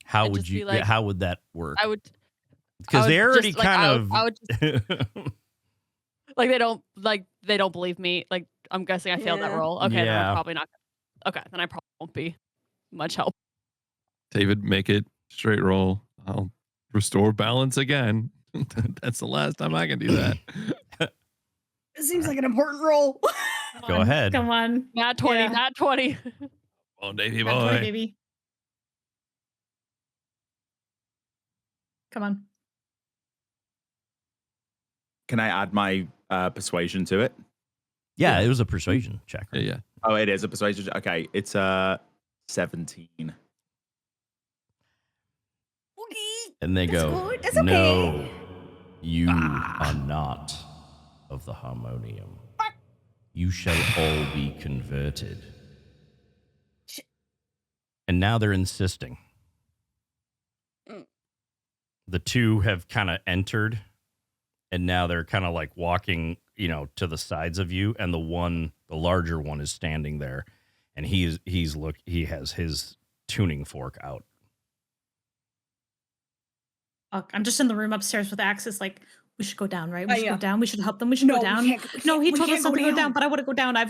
How And would just you? be like- how would that work? I would Because they already just, like, kind I would just, of. like they don't believe me. Like I'm guessing I failed that Yeah. roll. Okay, then Yeah. I'm probably not. Okay, then I probably won't be much help. David, make it straight roll. I'll restore balance again. That's the last time I can do that. It seems like an important role. Go ahead. Come on. Not 20, Yeah. not 20. Oh, Davey Not 20, boy. baby. Come on. Can I add my persuasion to it? Yeah, it was a persuasion check. Yeah, yeah. Oh, it is a persuasion. Okay, it's 17. And they That's go, good. That's okay. no, you are not of the Harmonium. You shall all be converted. And now they're insisting. The two have kind of entered, and now they're kind of like walking, to the sides of you, and the larger one is standing there, and he has his tuning fork out. I'm just in the room upstairs with Axis, like, we should go down, right? We should yeah. go down. We should help them. We should No, go we down. can't- No, he we told us can't not go to go down. down, but I want to go down. I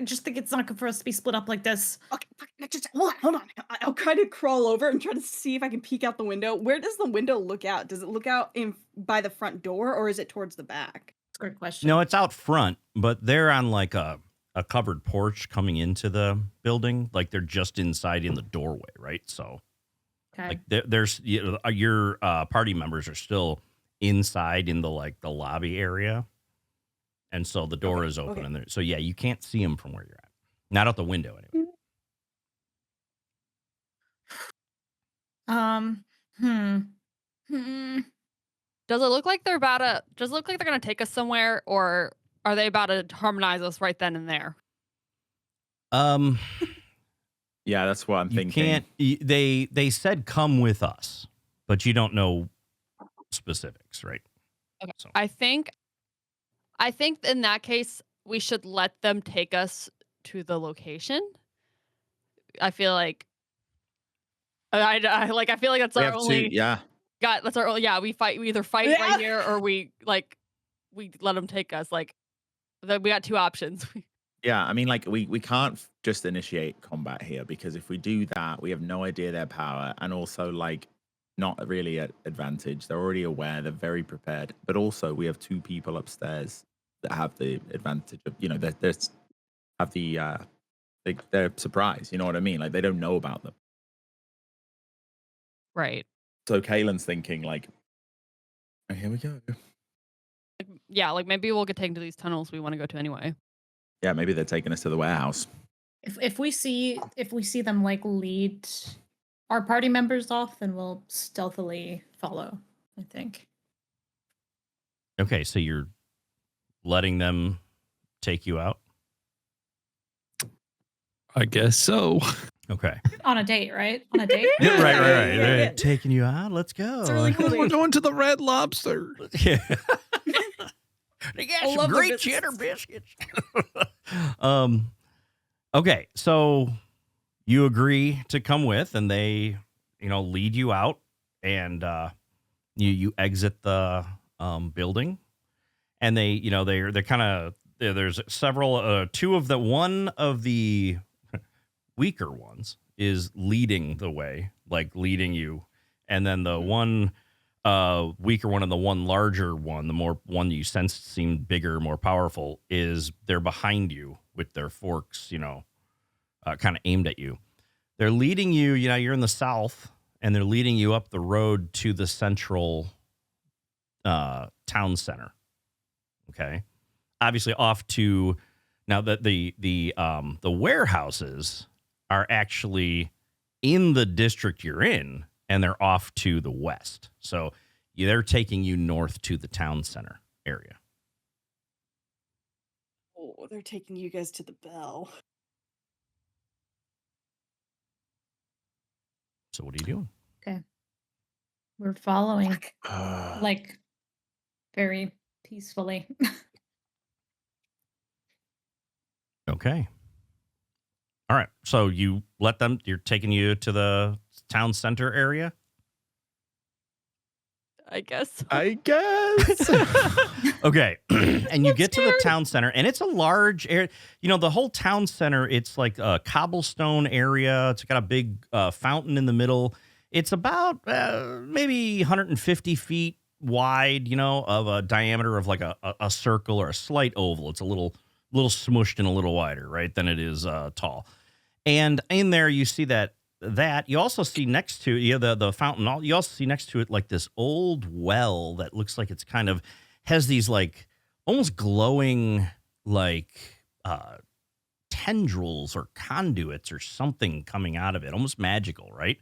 just think it's not good for us to be split up like this. Okay, just hold on. I'll kind of crawl over and try to see if I can peek out the window. Where does the window look out? Does it look out by the front door, or is it towards the back? That's a great question. No, it's out front, but they're on like a covered porch coming into the building. Like they're just inside in the doorway, right? So Okay. like there's your party members are still inside in the lobby area, and so the door is open, and so yeah, you can't see them from where you're at, not out the window anyway. Does it look like they're gonna take us somewhere, or are they about to harmonize us right then and there? Um, Yeah, that's what I'm you thinking. can't. They said come with us, but you don't know specifics, right? Okay. So I think in that case we should let them take us to the location. I feel like I feel like that's We our have only two. Yeah, that's our only, we either fight Yeah. right here or we let them take us. Like we got two options. yeah. I mean, like we can't just initiate combat here because if we do that, we have no idea their power, and also like not really at advantage. They're already aware. They're very prepared, but also we have two people upstairs that have the advantage of they're have the they're surprised. You know what I mean? Like they don't know about them. Right. So Kaylin's thinking like, oh, here we go. Yeah, like maybe we'll get taken to these tunnels we want to go to anyway. Yeah, maybe they're taking us to the warehouse. If we see them like lead our party members off, then we'll stealthily follow, I think. okay, so you're letting them take you out. I guess so. Okay. On a date, right? On a date? Yeah, right. Yeah. Taking you out. Let's go. It's a really cool We're going to the Red Lobster. Yeah. They got I some love the great biscuits. cheddar biscuits. Okay, so you agree to come with, and they, lead you out, and you exit the building, and they're kind of there's several two of the one of the weaker ones is leading the way, like leading you, and then the one weaker one and the one larger one, the more one you sense seemed bigger, more powerful, is they're behind you with their forks, kind of aimed at you. They're leading you, you're in the south, and they're leading you up the road to the central town center. Okay. Obviously off to now that the warehouses are actually in the district you're in, and they're off to the west. So they're taking you north to the town center area. Oh, they're taking you guys to the bell. So what are you doing? Okay. We're following Fuck. like very peacefully. Okay. All right. So you let them, you're taking you to the town center area? I guess. I guess. Okay. And you get to the town center, and it's a large area. The whole town center, it's like a cobblestone area. It's got a big fountain in the middle. It's about maybe 150 feet wide, of a diameter of like a circle or a slight oval. It's a little smushed and a little wider, right, than it is tall. And in there, you see that you also see next to the fountain. You also see next to it like this old well that looks like it's kind of has these like almost glowing like tendrils or conduits or something coming out of it, almost magical, right?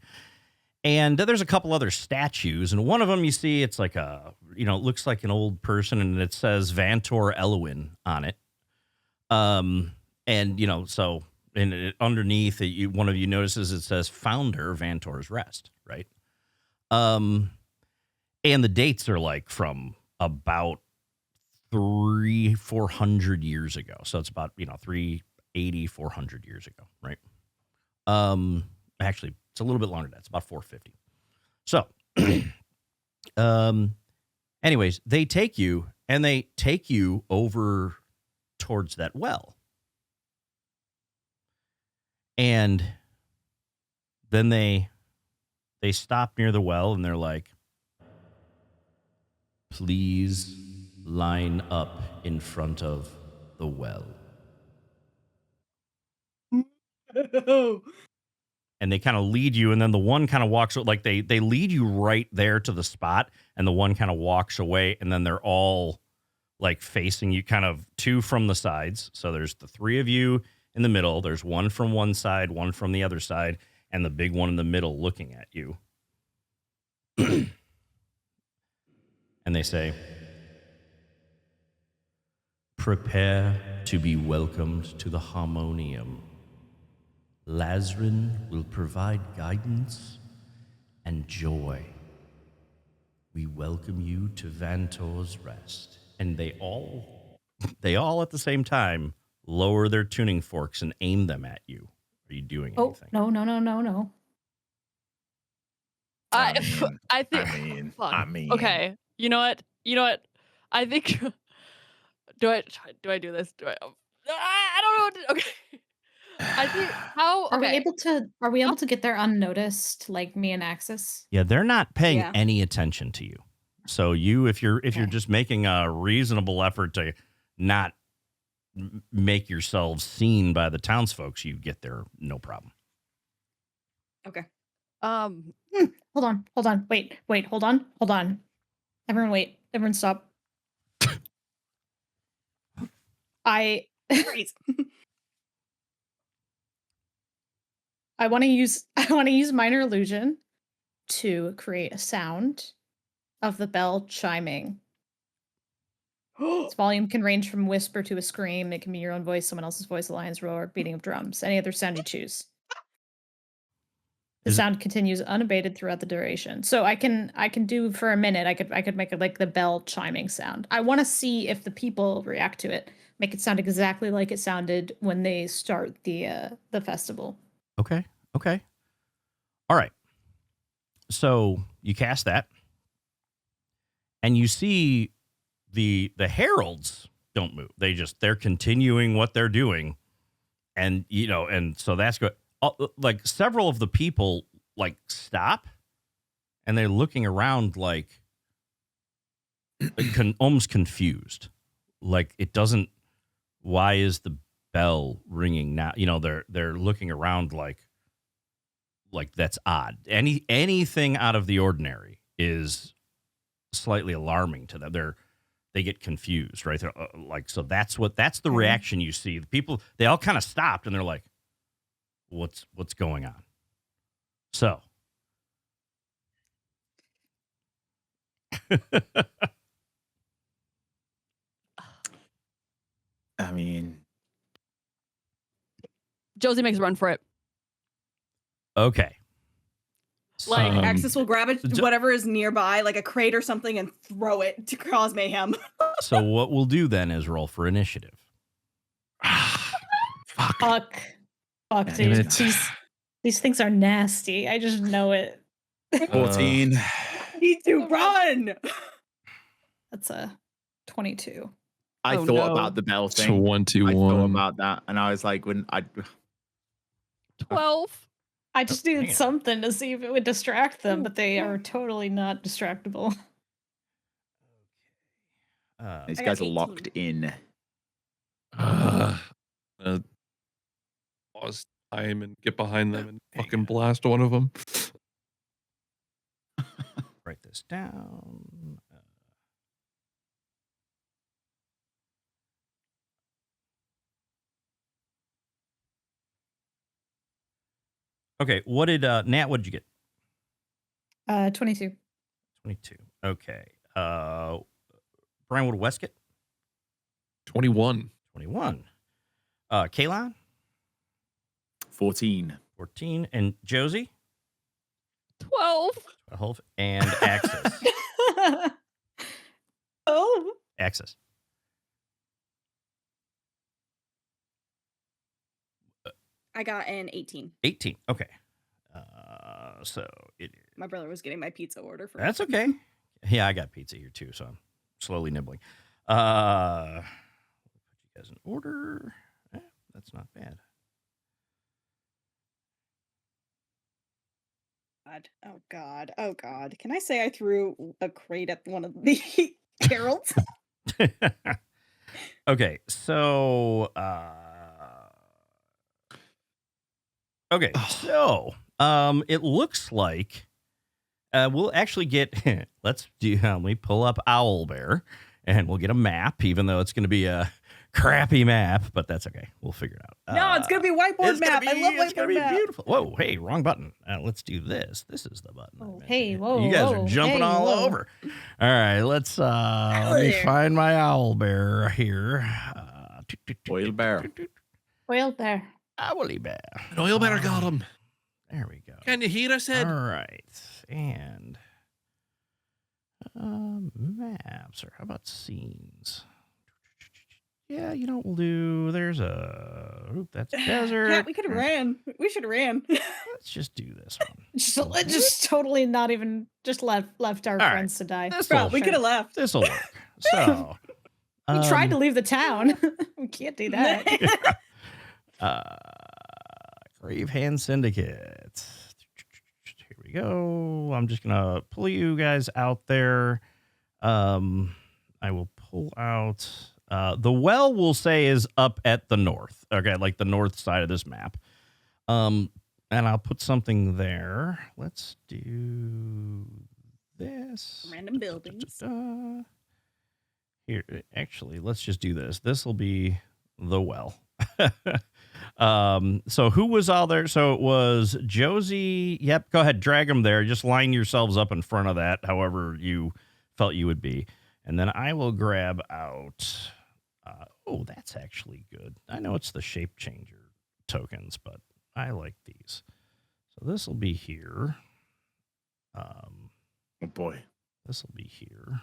And there's a couple other statues, and one of them you see it's like it looks like an old person, and it says Vantor Elwin on it. And so. And underneath, one of you notices it says Founder Vantor's Rest, right? And the dates are like from about 400 years ago. So it's about 380, 400 years ago, right? Actually, it's a little bit longer than that. It's about 450. So, anyways, they take you over towards that well. And then they stop near the well, and they're like, please line up in front of the well. And they kind of lead you, and then the one kind of walks, like they lead you right there to the spot, and the one kind of walks away, and then they're all like facing you, kind of two from the sides. So there's the three of you in the middle. There's one from one side, one from the other side, and the big one in the middle looking at you. And they say, Prepare to be welcomed to the Harmonium. Lazrin will provide guidance and joy. We welcome you to Vantor's Rest. And they all at the same time lower their tuning forks and aim them at you. Are you doing Oh, anything? no. I think. Fuck. I mean. Okay. You know what? I think. Do I do this? I don't know. What to, okay. I think how. Are we Okay. able to get there unnoticed, like me and Axis? Yeah, they're not paying Yeah. any attention to you. So if you're just making a reasonable effort to not make yourselves seen by the townsfolk, you get there no problem. Okay. Um. Hold on. Wait, hold on. Everyone wait. Everyone stop. Great. I want to use minor illusion to create a sound of the bell chiming. Its volume can range from whisper to a scream. It can be your own voice, someone else's voice, a lion's roar, beating of drums, any other sound you choose. The sound continues unabated throughout the duration. So I can do for a minute. I could make it like the bell chiming sound. I want to see if the people react to it. Make it sound exactly like it sounded when they start the festival. Okay. All right. So you cast that, and you see the heralds don't move. They're continuing what they're doing, and so that's good. Like several of the people like stop, and they're looking around like almost confused. Like it doesn't. Why is the bell ringing now? They're looking around like that's odd. Anything out of the ordinary is slightly alarming to them. They get confused, right? They're so that's the reaction you see. The people, they all kind of stopped and they're like, what's going on? So I mean, Josie makes a run for it. okay. Like Um, Axis will grab it, whatever is nearby, like a crate or something, and throw it to cause mayhem. So what we'll do then is roll for initiative. Fuck, Damn dude. it. These things are nasty. I just know it. 14. Need to run. That's a 22. I Oh, thought no. about the bell So thing. 1, 2, I thought 1. about that, and I was like, 12. I just hang needed on. something to see if it would distract them, but they are totally not distractible. these I got guys are 18. locked in. Pause time and get behind them and fucking blast one of them. Write this down. Okay, what did Nat? What did you get? 22. 22. Okay. Brian, what did West get? 21. 21. Kaylon? 14. 14. And Josie? 12. 12. And Axis. Oh. Axis. I got an 18. 18. Okay. So it. My brother was getting my pizza order for me. That's okay. Yeah, I got pizza here too, so I'm slowly nibbling. Put you guys in order. That's not bad. God. Oh God. Can I say I threw a crate at one of the heralds? Okay, so it looks like we'll actually get let me pull up Owlbear and we'll get a map, even though it's going to be crappy map, but that's okay. We'll figure it out. No, it's gonna be a whiteboard map. I love It's gonna whiteboard be map. beautiful. Whoa, hey, wrong button. Let's do this. This is the button. I Oh, meant hey, to- whoa, You guys are whoa, jumping hey, all whoa. over. All right, let's let me there. find my owl bear here. Oil bear. Oil bear. Owly bear. An oil better got him. There we go. Can you hear us, Ed? All right, and maps, or how about scenes? Yeah, you know what we'll do? There's that's desert. Yeah, we could have ran. We should have ran. Let's just do this one. Just totally not even just left our right. friends to die. Bro, we could have left. This will work. So We tried to leave the town. We can't do that. Gravehand Syndicate. Here we go. I'm just gonna pull you guys out there. I will pull out the well. We'll say is up at the north. Okay, like the north side of this map. And I'll put something there. Let's do this. Random buildings. Here, actually, let's just do this. This will be the well. So who was all there? So it was Josie. Yep. Go ahead. Drag them there. Just line yourselves up in front of that, however you felt you would be. And then I will grab out. Oh, that's actually good. I know it's the shape changer tokens, but I like these. So this will be here. Oh boy. This will be here.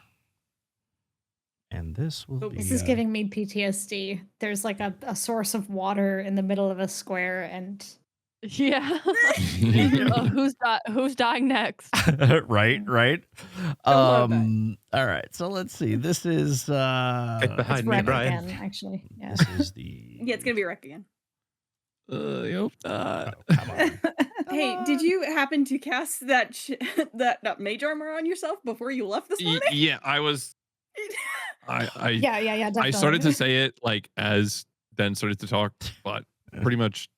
And this will be. This is giving me PTSD. There's like a source of water in the middle of a square, and Yeah. Who's dying next? right. love All right. So let's see. This is Get it's behind me, wreck Brian. again, actually. Yeah. this is the. Yeah, it's gonna be wreck again. I hope not. Oh, come on. Hey, did you happen to cast that that mage armor on yourself before you left this morning? Yeah, I was. I Yeah, definitely. I started to say it like as Ben started to talk, but pretty much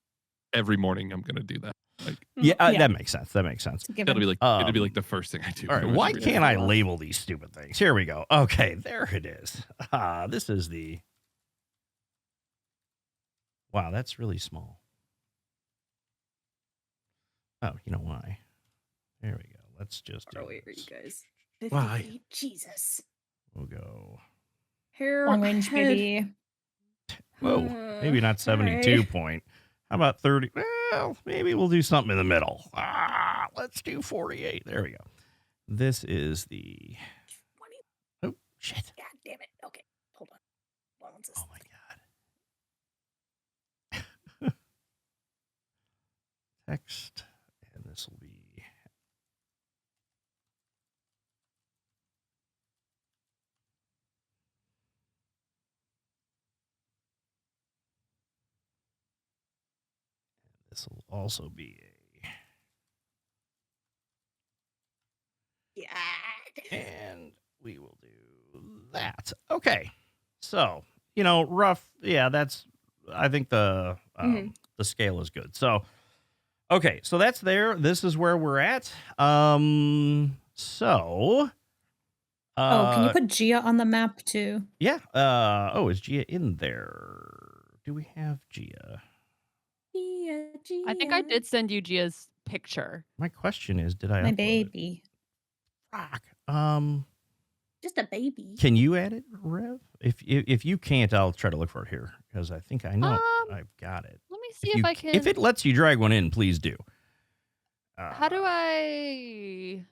every morning I'm gonna do that. Like Yeah, Yeah. that makes sense. That makes sense. It's a given. it'll be like the first thing I do. All right. pretty much Why every day. can't I label these stupid things? Here we go. Okay, there it is. This is the. Wow, that's really small. Oh, you know why? There we go. Let's just. Far do away are you this. guys? Why? 50 feet? Jesus. We'll go. Hair. Long range, head. maybe. Whoa, maybe not 72 alright. point. How about 30? Well, maybe we'll do something in the middle. Let's do 48. There we go. This is the. 20. Oh, shit. God damn it. Okay, hold on. What one's this? Oh, my God. Text. And this will be. This will also be Yeah. and we will do that. Okay. So, rough. Yeah, that's, I think the scale is good. So, okay. So that's there. This is where we're at. Can you put Gia on the map too? Yeah. Is Gia in there? Do we have Gia? I think I did send you Gia's picture. My question is, did I My upload it? baby. Fuck. Just a baby. Can you add it, Rev? If you can't, I'll try to look for it here because I think I know I've got it. Let me see if I can. If it lets you drag one in, please do. How do I?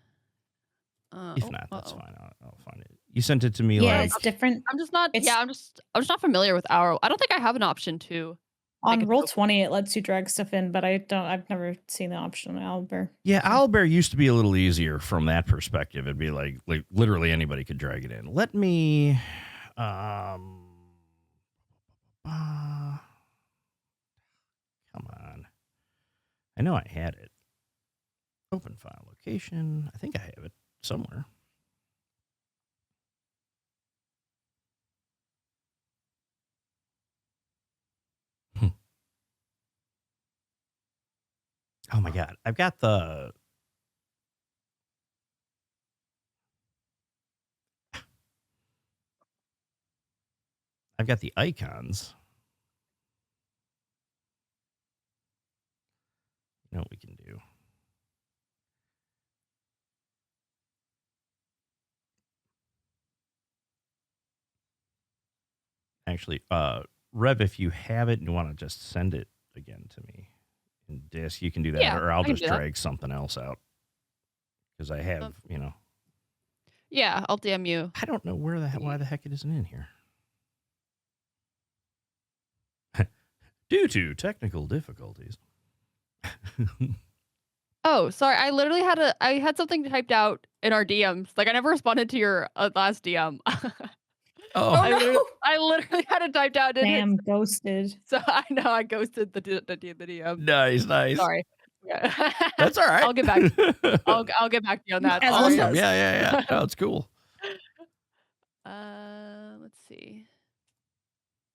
If not, that's fine. I'll find it. You sent it to me Yeah, like it's different. I'm just not. It's- Yeah, I'm just not familiar with our. I don't think I have an option to. On Like, roll 20, it lets you drag stuff in, but I've never seen the option on Owlbear. yeah, Owlbear used to be a little easier from that perspective. It'd be like literally anybody could drag it in. Let me come on. I know I had it. Open file location. I think I have it somewhere. Oh my God. I've got the. I've got the icons. You know what we can do? Actually, Rev, if you have it and you want to just send it again to me in disk, you can do that, Yeah, or I'll I can just do that. drag something else out because I have, Yeah, I'll DM you. I don't know why the heck it isn't in here. Due to technical difficulties. Oh, sorry. I had something typed out in our DMs. Like I never responded to your last DM. Oh, I literally had it typed out. Damn, ghosted. So I know I ghosted the DM. nice. Sorry. Yeah. That's all right. I'll get back. I'll get back to you on that. As one Sorry. does. Awesome. Yeah. No, it's cool. Let's see.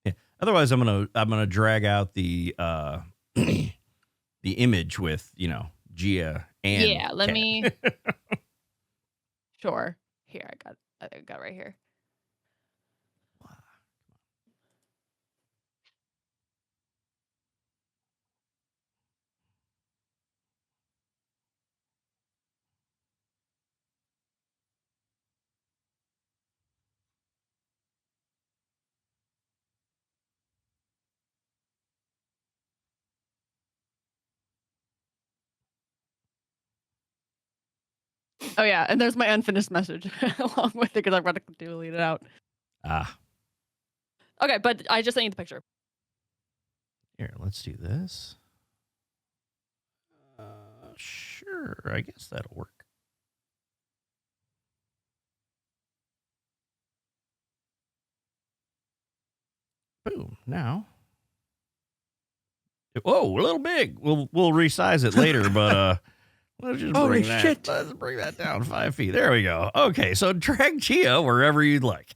Yeah. Otherwise, I'm gonna drag out the the image with Gia and Yeah, let Kat. me. Sure. Here, I got it right here. Oh yeah, and there's my unfinished message along with it because I'm going to delete it out. Okay, but I just sent you the picture. Here, let's do this. Sure, I guess that'll work. Boom. Now. Whoa, a little big. We'll resize it later, but let's just Holy bring that. shit. Let's bring that down 5 feet. There we go. Okay, so drag Gia wherever you'd like.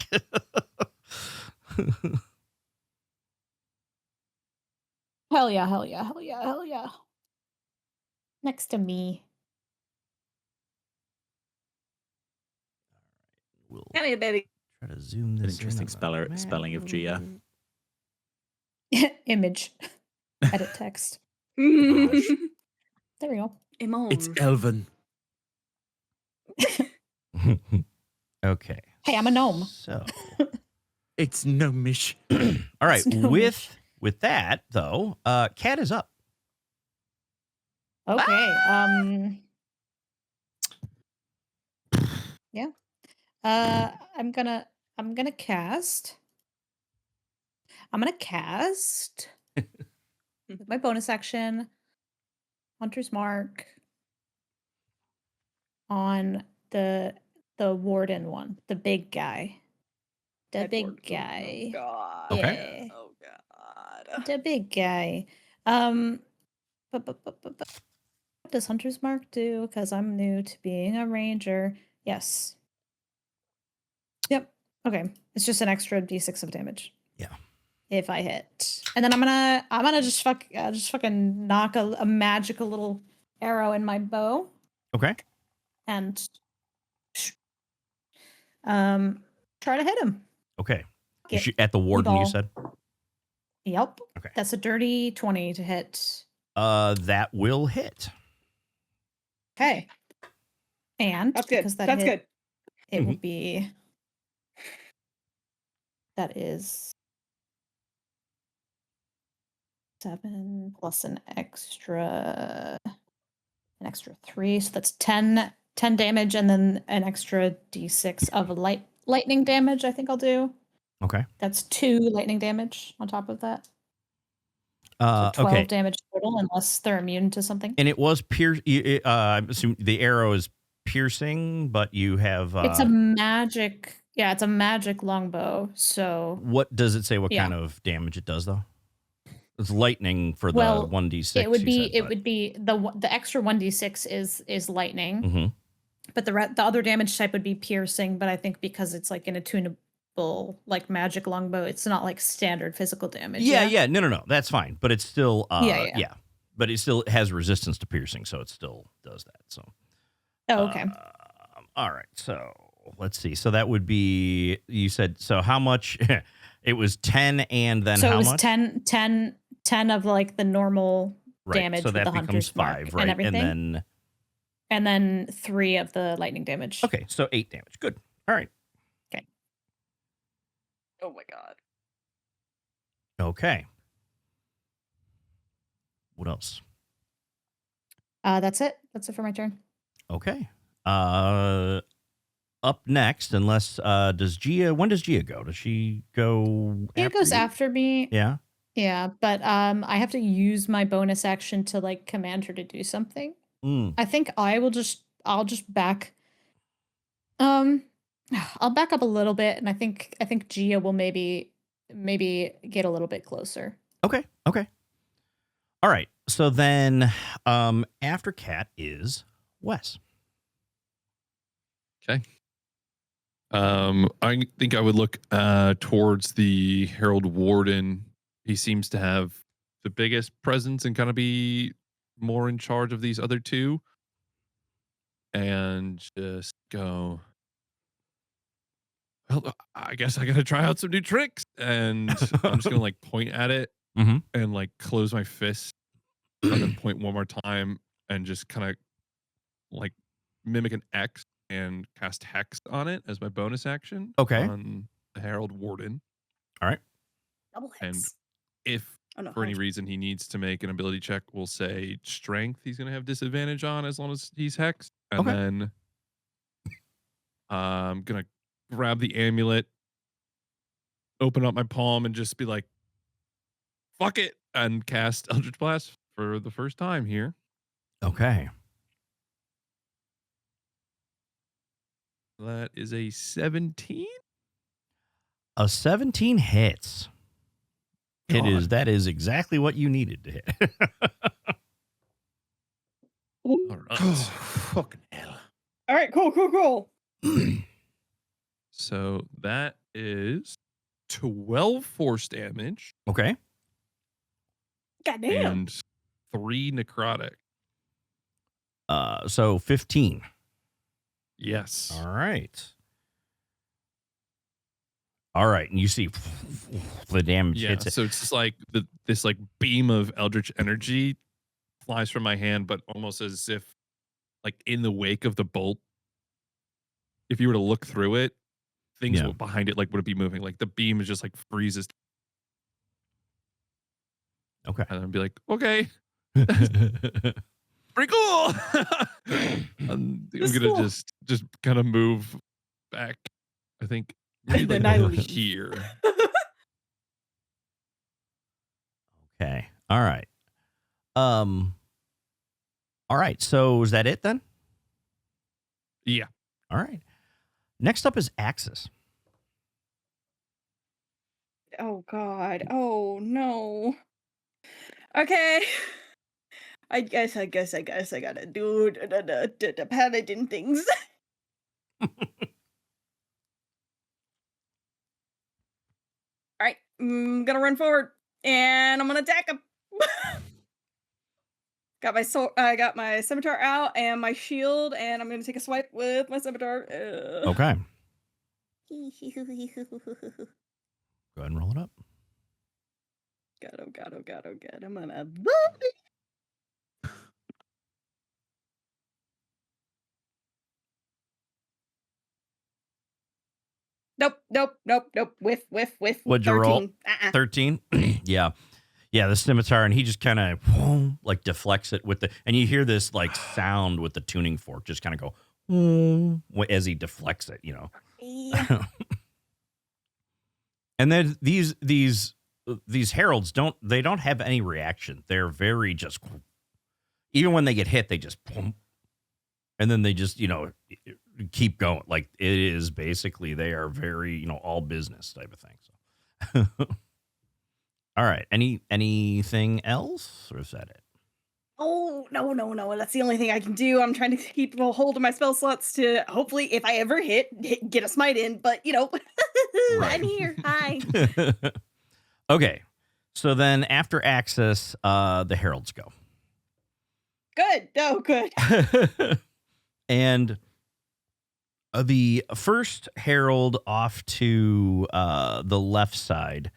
Hell yeah, hell yeah, hell yeah, hell yeah. Next to me. We'll Come here, baby. try to zoom An this. interesting spelling of Gia. Image. Edit text. Gosh. There we go. It's Emoji. Elven. Okay. Hey, I'm a gnome. So, It's gnomish. all right. It's gnomish. With that though, Cat is up. Okay. Yeah. I'm gonna cast. With my bonus action, Hunter's Mark on the warden one, the big guy. The big guy. Oh god. Okay. Yeah. Oh god. The big guy. What does Hunter's Mark do? Because I'm new to being a ranger. Yes. Yep. Okay. It's just an extra d6 of damage. Yeah. If I hit, and then I'm gonna just fucking knock a magical little arrow in my bow Okay. and try to hit him. Okay. Get At the warden, you ball. said? Yep. Okay. That's a dirty 20 to hit. That will hit. Okay. And That's good. because That's good. it will be. That is 7 plus an extra 3, so that's 10 damage, and then an extra d6 of lightning damage. I think I'll do. Okay. That's 2 lightning damage on top of that. So 12 okay. damage total, unless they're immune to something. And it was I'm assuming the arrow is piercing, but you have. It's a magic. Yeah, it's a magic longbow. So what does it say? What Yeah. kind of damage it does, though? It's lightning for the Well, 1d6. it would you be said, would be the extra 1d6 is lightning, Mhm. but the other damage type would be piercing. But I think because it's like an attunable like magic longbow, it's not like standard physical damage. Yeah. No. That's fine, but it's still. Yeah. But it still has resistance to piercing, so it still does that. So. Oh, okay. All right. So let's see. So that would be. You said. So how much? It was 10 and then So how it was much? 10 of like the normal Right. damage So with that the becomes hunter's mark 5, and right? everything. And then 3 of the lightning damage. Okay, so 8 damage. Good. All right. Oh my god. Okay. What else? That's it. That's it for my turn. Okay. Up next, unless does Gia? When does Gia go? Does she go? It goes you? after me. Yeah. Yeah, but I have to use my bonus action to like command her to do something. I think I'll just back I'll back up a little bit, and I think Gia will maybe get a little bit closer. Okay. Okay. All right. So then, after Cat is Wes. Okay. I think I would look towards the Herald Warden. He seems to have the biggest presence and kind of be more in charge of these other two. And just go, well, I guess I gotta try out some new tricks. And I'm just gonna like point at it Mhm. and like close my fist and then point one more time and just kind of like mimic an X and cast Hex on it as my bonus action. Okay. On the Herald Warden. All right. Double And hits. if Oh no. for any reason he needs to make an ability check, we'll say strength he's going to have disadvantage on as long as he's hexed. And Okay. then I'm going to grab the amulet, open up my palm, and just be like, fuck it, and cast Eldritch Blast for the first time here. Okay. That is a 17. A 17 hits. God. That is exactly what you needed to hit. All right. Fucking hell. All right, cool. So that is 12 force damage Okay. Goddamn. and 3 necrotic. So 15. Yes. All right. All right, and you see the damage Yeah, hits it. so it's just like this like beam of eldritch energy flies from my hand, but almost as if like in the wake of the bolt, if you were to look through it, things Yeah. behind it like would it be moving. Like the beam is just like freezes, Okay. and I'd be like, okay, pretty cool. I'm That's gonna cool. just kind of move back. I think maybe And then like I leave. here. Okay. All right. All right. So is that it then? Yeah. All right. Next up is Axis. Oh god. Oh no. Okay. I guess I gotta do the paladin things. Alright, I'm gonna run forward and I'm gonna attack him. Got my sword, I got my scimitar out and my shield, and I'm gonna take a swipe with my scimitar. Okay. Go ahead and roll it up. God, I'm gonna. Nope. Whiff. What'd you roll? 13. Uh-uh. 13? Yeah. Yeah, the scimitar, and he just kind of like deflects it with the, and you hear this like sound with the tuning fork just kind of go as he deflects it, you know. Yeah. And then these heralds don't have any reaction. They're very just, even when they get hit, they just and then they just, you know, keep going. Like it is basically, they are very, you know, all business type of thing. So all right. Anything else, or is that it? Oh, no. That's the only thing I can do. I'm trying to keep a hold of my spell slots to hopefully, if I ever hit, get a smite in. But, you know, I'm here. Hi. Okay. So then after Axis, the heralds go. Good. Oh, good. And The first herald off to the left side,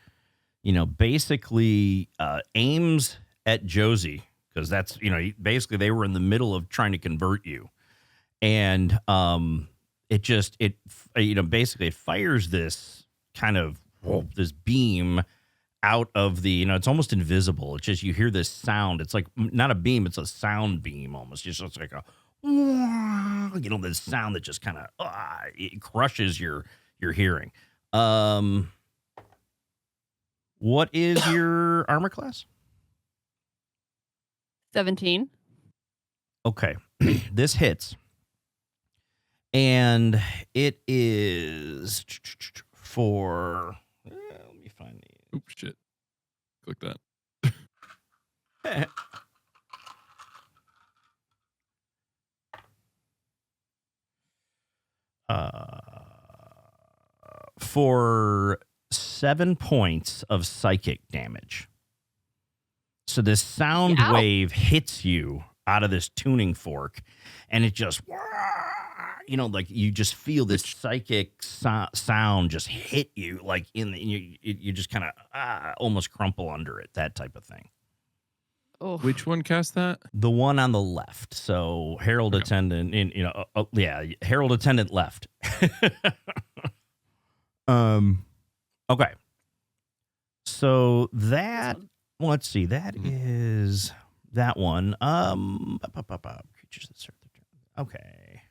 basically aims at Josie because that's, basically they were in the middle of trying to convert you. And basically it fires this kind of this beam out of the, it's almost invisible. It's just, you hear this sound. It's like not a beam, it's a sound beam almost. It's just like a, this sound that just kind of it crushes your hearing. What is your armor class? 17. Okay. This hits. And it is for, let me find the. Oops, shit. Click that. For 7 points of psychic damage. So this sound wave hits you out of this tuning fork, and it just, like you just feel this psychic sound just hit you, like you just kind of almost crumple under it, that type of thing. Oh. Which one cast that? The one on the left. So Herald Attendant, Herald Attendant left. Okay. So that, let's see, that is that one. Creatures that serve the turn. Okay.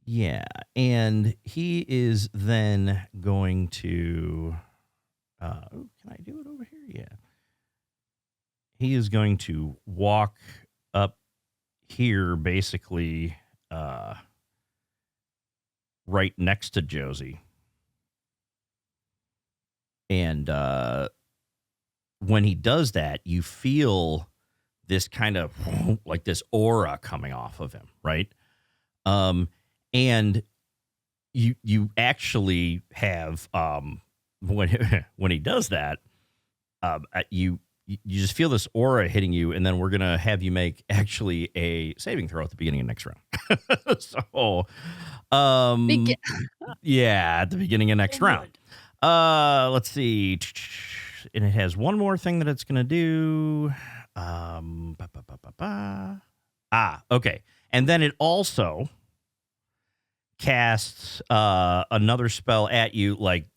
Yeah, and he is then going to. Can I do it over here? Yeah. He is going to walk up here, basically, right next to Josie. And when he does that, you feel this kind of like this aura coming off of him, right? And you actually have when he does that, you just feel this aura hitting you, and then we're gonna have you make actually a saving throw at the beginning of next round. So, yeah, at the beginning of next round. Let's see, and it has one more thing that it's gonna do. Okay, and then it also casts another spell at you, like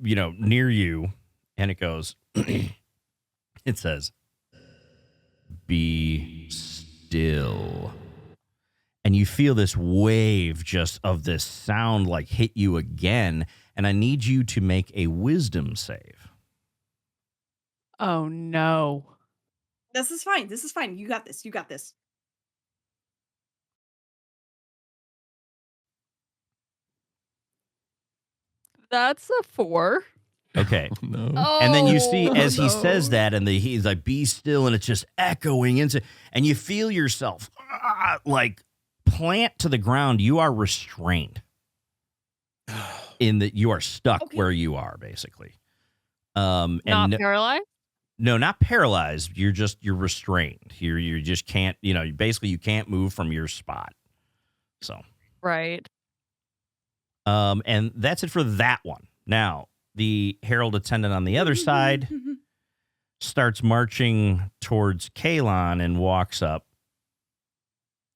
near you, and it goes. It says, "Be still." And you feel this wave just of this sound like hit you again. And I need you to make a wisdom save. Oh, no. This is fine. This is fine. You got this. You got this. That's a 4. Okay. Oh, no. Oh, And then you see as he no. says that, and he's like, "Be still," and it's just echoing into, and you feel yourself like plant to the ground. You are restrained in that you are stuck where you are, basically. And Not paralyzed? no, not paralyzed. You're restrained. You just can't, basically you can't move from your spot. So, Right. and that's it for that one. Now, the Herald Attendant on the other side starts marching towards Kalon and walks up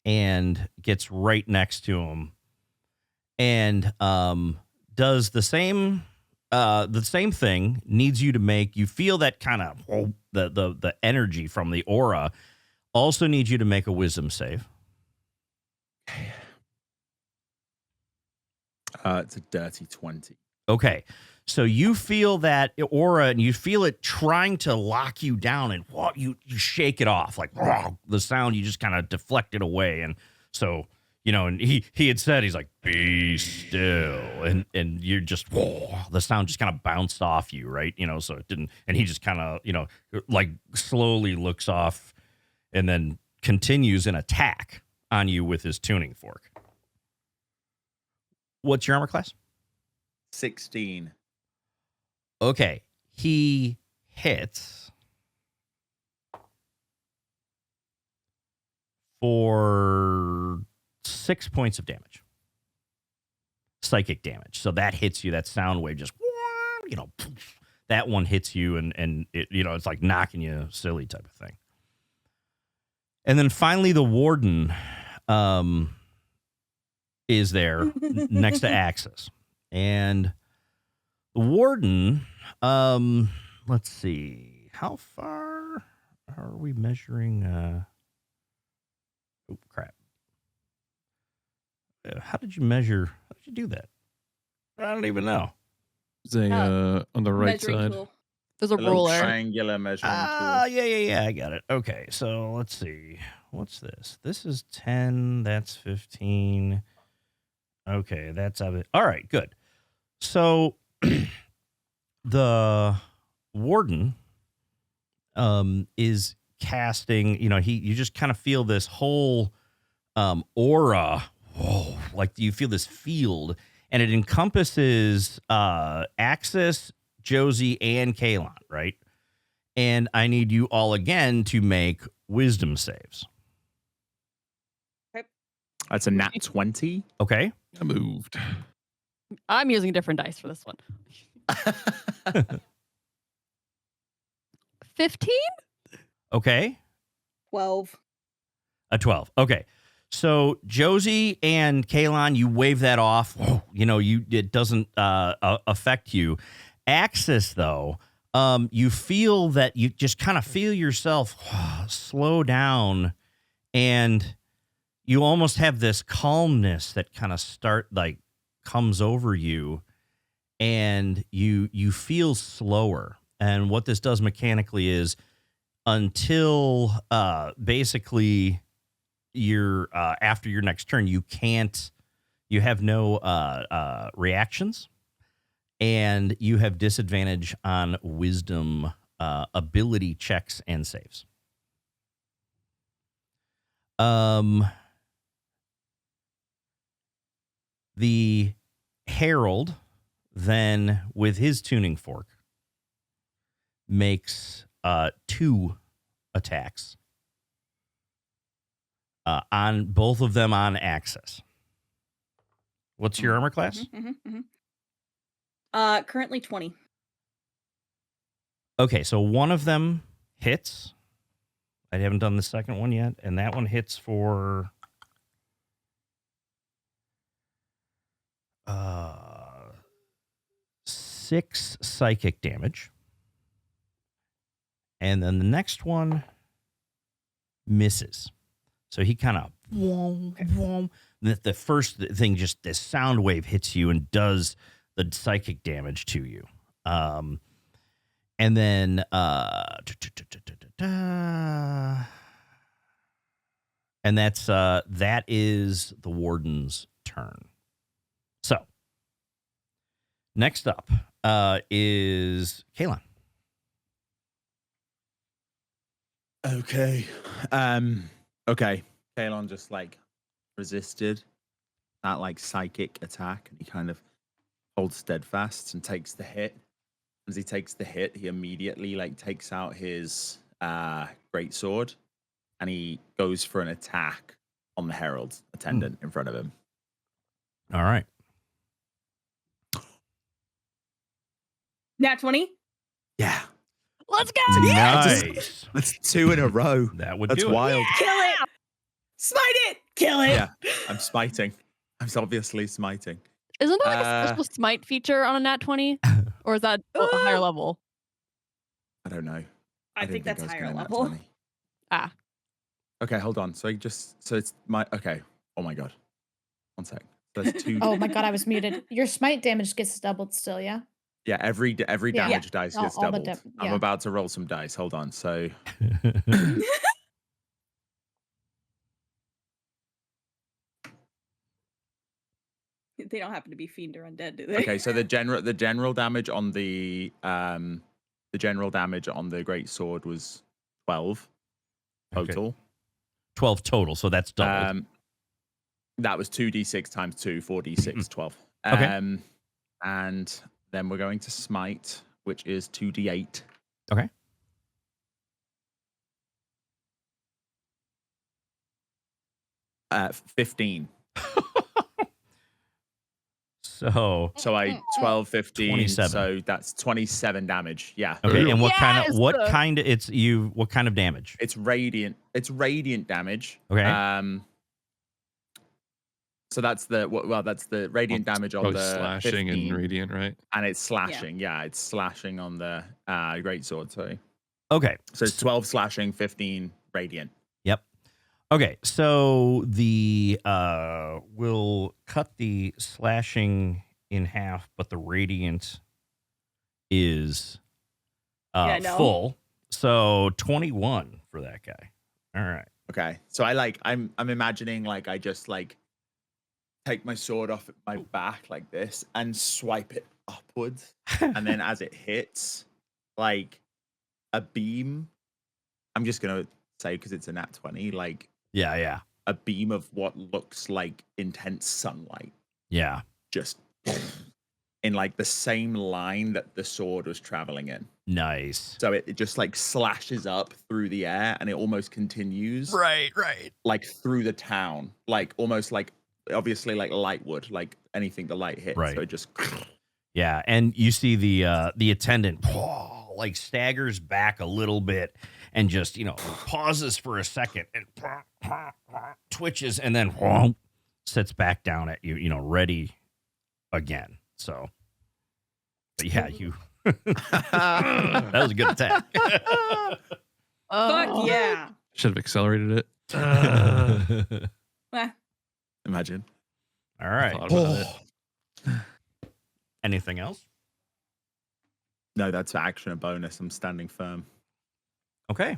and gets right next to him and does the same thing. Needs you to make, you feel that kind of the energy from the aura. Also needs you to make a wisdom save. It's a dirty 20. Okay. So you feel that aura, and you feel it trying to lock you down, and you shake it off, like the sound, you just kind of deflect it away. And so, and he had said, he's like, "Be still," and you're just the sound just kind of bounced off you, right? So it didn't, and he just kind of like slowly looks off, and then continues an attack on you with his tuning fork. What's your armor class? 16. Okay, he hits for 6 points of damage. psychic damage. So that hits you. That sound wave just, that one hits you, and it, it's like knocking you silly type of thing. And then finally, the warden is there next to Axis. And the warden, let's see, how far are we measuring? Oh, crap. How did you measure? How did you do that? I don't even know. It's on the right Measuring side. tool. There's a A little ruler. triangular measuring Yeah, I got it. Okay, so let's see. What's this? This is 10. That's 15. Okay, that's of it. All right, good. So the warden is casting, you just kind of feel this whole aura. Whoa, like you feel this field, and it encompasses Axis, Josie, and Kalon, right? And I need you all again to make wisdom saves. That's a nat 20. Okay. I moved. I'm using different dice for this one. 15? Okay. 12. A 12. Okay. So Josie and Kalon, you wave that off. It doesn't affect you. Axis, though, you feel that you just kind of feel yourself slow down, and you almost have this calmness that kind of comes over you, and you feel slower. And what this does mechanically is until basically you're after your next turn, you have no reactions, and you have disadvantage on wisdom ability checks and saves. The Herald then, with his tuning fork, makes 2 attacks on both of them on Axis. What's your armor class? Currently 20. Okay, so one of them hits. I haven't done the second one yet, and that one hits for 6 psychic damage. And then the next one misses. So he kind of the first thing, just this sound wave hits you and does the psychic damage to you. And then and that is the warden's turn. So next up is Kalon. Okay. Okay. Kalon just resisted that psychic attack, and he kind of holds steadfast and takes the hit. As he takes the hit, he immediately takes out his great sword, and he goes for an attack on the herald attendant in front of him. All right. Nat 20? Yeah. Let's go! Nice. That's 2 in a row. That would That's do it. wild. Kill it! Smite it! Kill it! Yeah. I'm smiting. I'm obviously smiting. Isn't there a special smite feature on a nat 20? Or is that a higher level? I don't know. I didn't think that's I was higher gonna nat level. 20. Ah. Okay, hold on. So it's my okay. Oh my god. One sec. So that's 2. Oh my god, I was muted. Your smite damage gets doubled still, yeah? Yeah, every Yeah. damage dice gets All the doubled. I'm yeah. about to roll some dice. Hold on. So They don't happen to be fiend or undead, do they? okay, so the general damage on the great sword was 12 total. Okay. 12 total, so that's doubled. That was 2d6 times 2, 4d6, 12. Okay. And then we're going to smite, which is 2d8. Okay. Uh, 15. So So I 12, 15. 27. So that's 27 damage. Yeah. okay, and what Yes! kind of what kind of damage? It's radiant. It's radiant damage. Okay. So that's the radiant damage on Probably the slashing 15, and radiant, right? and it's slashing. Yeah, it's slashing on the greatsword. Sorry. Okay. So it's 12 slashing, 15 radiant. Yep. Okay, so the we'll cut the slashing in half, but the radiant is Yeah, no. full. So 21 for that guy. All right. Okay. So I'm imagining like I just like take my sword off my back like this and swipe it upwards, and then as it hits, like a beam. I'm just gonna say because it's a nat 20, like Yeah. a beam of what looks like intense sunlight, Yeah. just in like the same line that the sword was traveling in. Nice. So it just like slashes up through the air, and it almost continues Right. like through the town, like almost like obviously like light would, like anything the light hits. Right. So it just Yeah, and you see the attendant like staggers back a little bit and just, pauses for a second and twitches and then sits back down at you, ready again. So, but yeah, that was a good attack. Fuck yeah. Should have accelerated it. Eh. imagine. All right. Thought about it. Anything else? No, that's action, a bonus. I'm standing firm. Okay.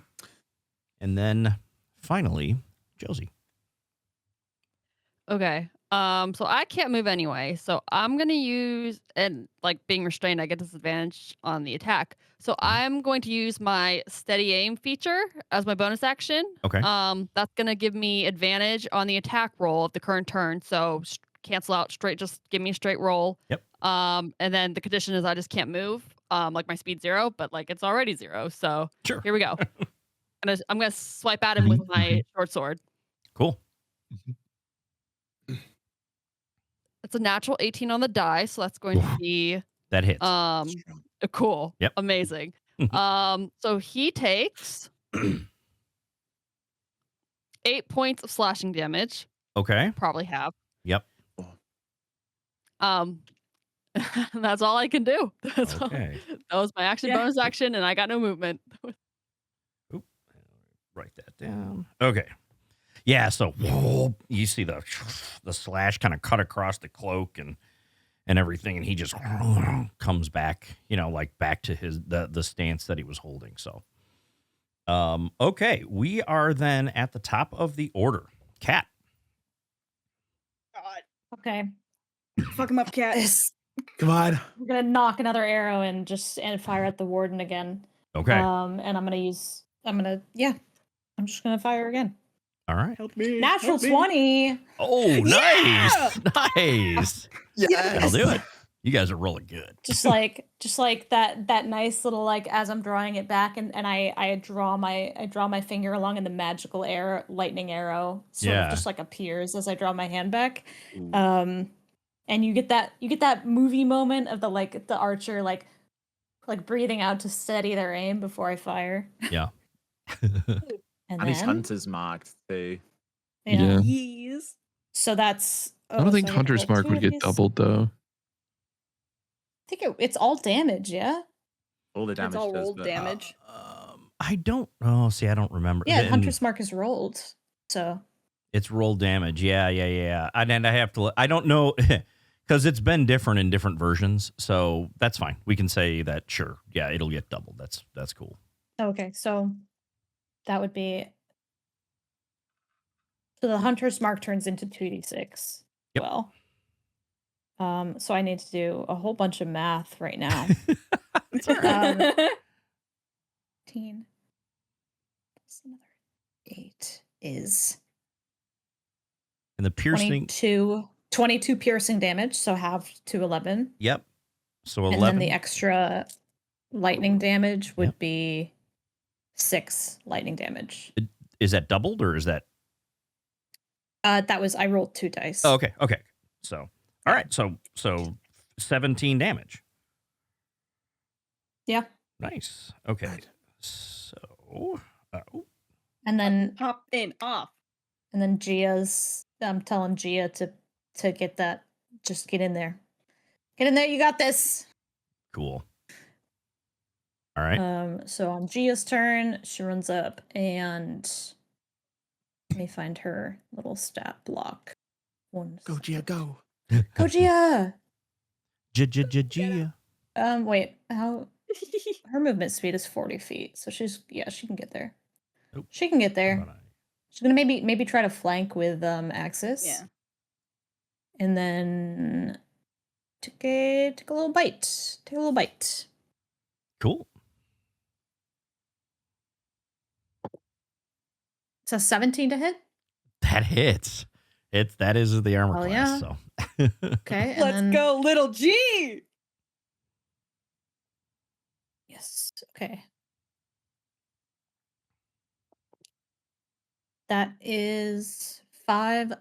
And then finally, Josie. Okay. So I can't move anyway. So I'm gonna use, and like being restrained, I get disadvantage on the attack. So I'm going to use my steady aim feature as my bonus action. Okay. That's gonna give me advantage on the attack roll of the current turn. So cancel out straight, just give me a straight roll. Yep. And then the condition is I just can't move. Like my speed 0, but like it's already 0. So Sure. here we go. I'm gonna swipe at him with my short sword. Cool. It's a natural 18 on the die, so that's going to be That hits. cool. Yep. Amazing. So he takes 8 points of slashing damage. Okay. Probably have. Yep. That's all I can do. That's all. Okay. That was my action, Yeah. bonus action, and I got no movement. Oop. Write that down. Okay. Yeah, so you see the slash kind of cut across the cloak and everything, and he just comes back, like back to the stance that he was holding. So, okay, we are then at the top of the order. Cat. God. Okay. Fuck him up, cat. Come on. We're gonna knock another arrow and fire at the warden again. Okay. And I'm just gonna fire again. All right. Help me. Natural help me. 20. Oh, nice. Nice. I'll do it. You guys are rolling good. Just like that nice little, like, as I'm drawing it back and I draw my finger along and the magical lightning arrow sort of just like appears as I draw my hand back. Ooh. And you get that movie moment of the archer like breathing out to steady their aim before I fire. Yeah. And And his then, hunter's marked too. Yeah. Yes. So that's. I don't think Hunter's Mark would get doubled though. I think it's all damage, yeah? All the damage It's all does, rolled but- damage. I don't. Oh, see, I don't remember. Yeah, And Hunter's Mark is rolled. So. It's roll damage. Yeah. And I have to. I don't know because it's been different in different versions. So that's fine. We can say that. Sure. Yeah, it'll get doubled. That's cool. Okay, so that would be. So the Hunter's Mark turns into 2d6. Yep. Well. So I need to do a whole bunch of math right now. 15 plus another 8 is And the piercing. 22 piercing damage, so half to 11. Yep. So And 11. then the extra lightning damage would Yep. be 6 lightning damage. Is that doubled or is that? I rolled 2 dice. Oh, okay. So, all All right, so 17 damage. Yeah. Nice. Okay. So, And then Pop in off. and then Gia's I'm telling Gia to get that. Just get in there. Get in there, you got this. cool. All right. So on Gia's turn, she runs up and let me find her little stat block. Go, Gia, go. Go Gia! Gia. Wait, how her movement speed is 40 feet, so she can get there. Oop. She can get How there. about I- She's gonna maybe try to flank with Axis. Yeah. And then take a little bite. Take a little bite. Cool. It's a 17 to hit. That hits. That is the armor Hell class. yeah. So Okay. And Let's then, go, little G. Yes. Okay. That is 5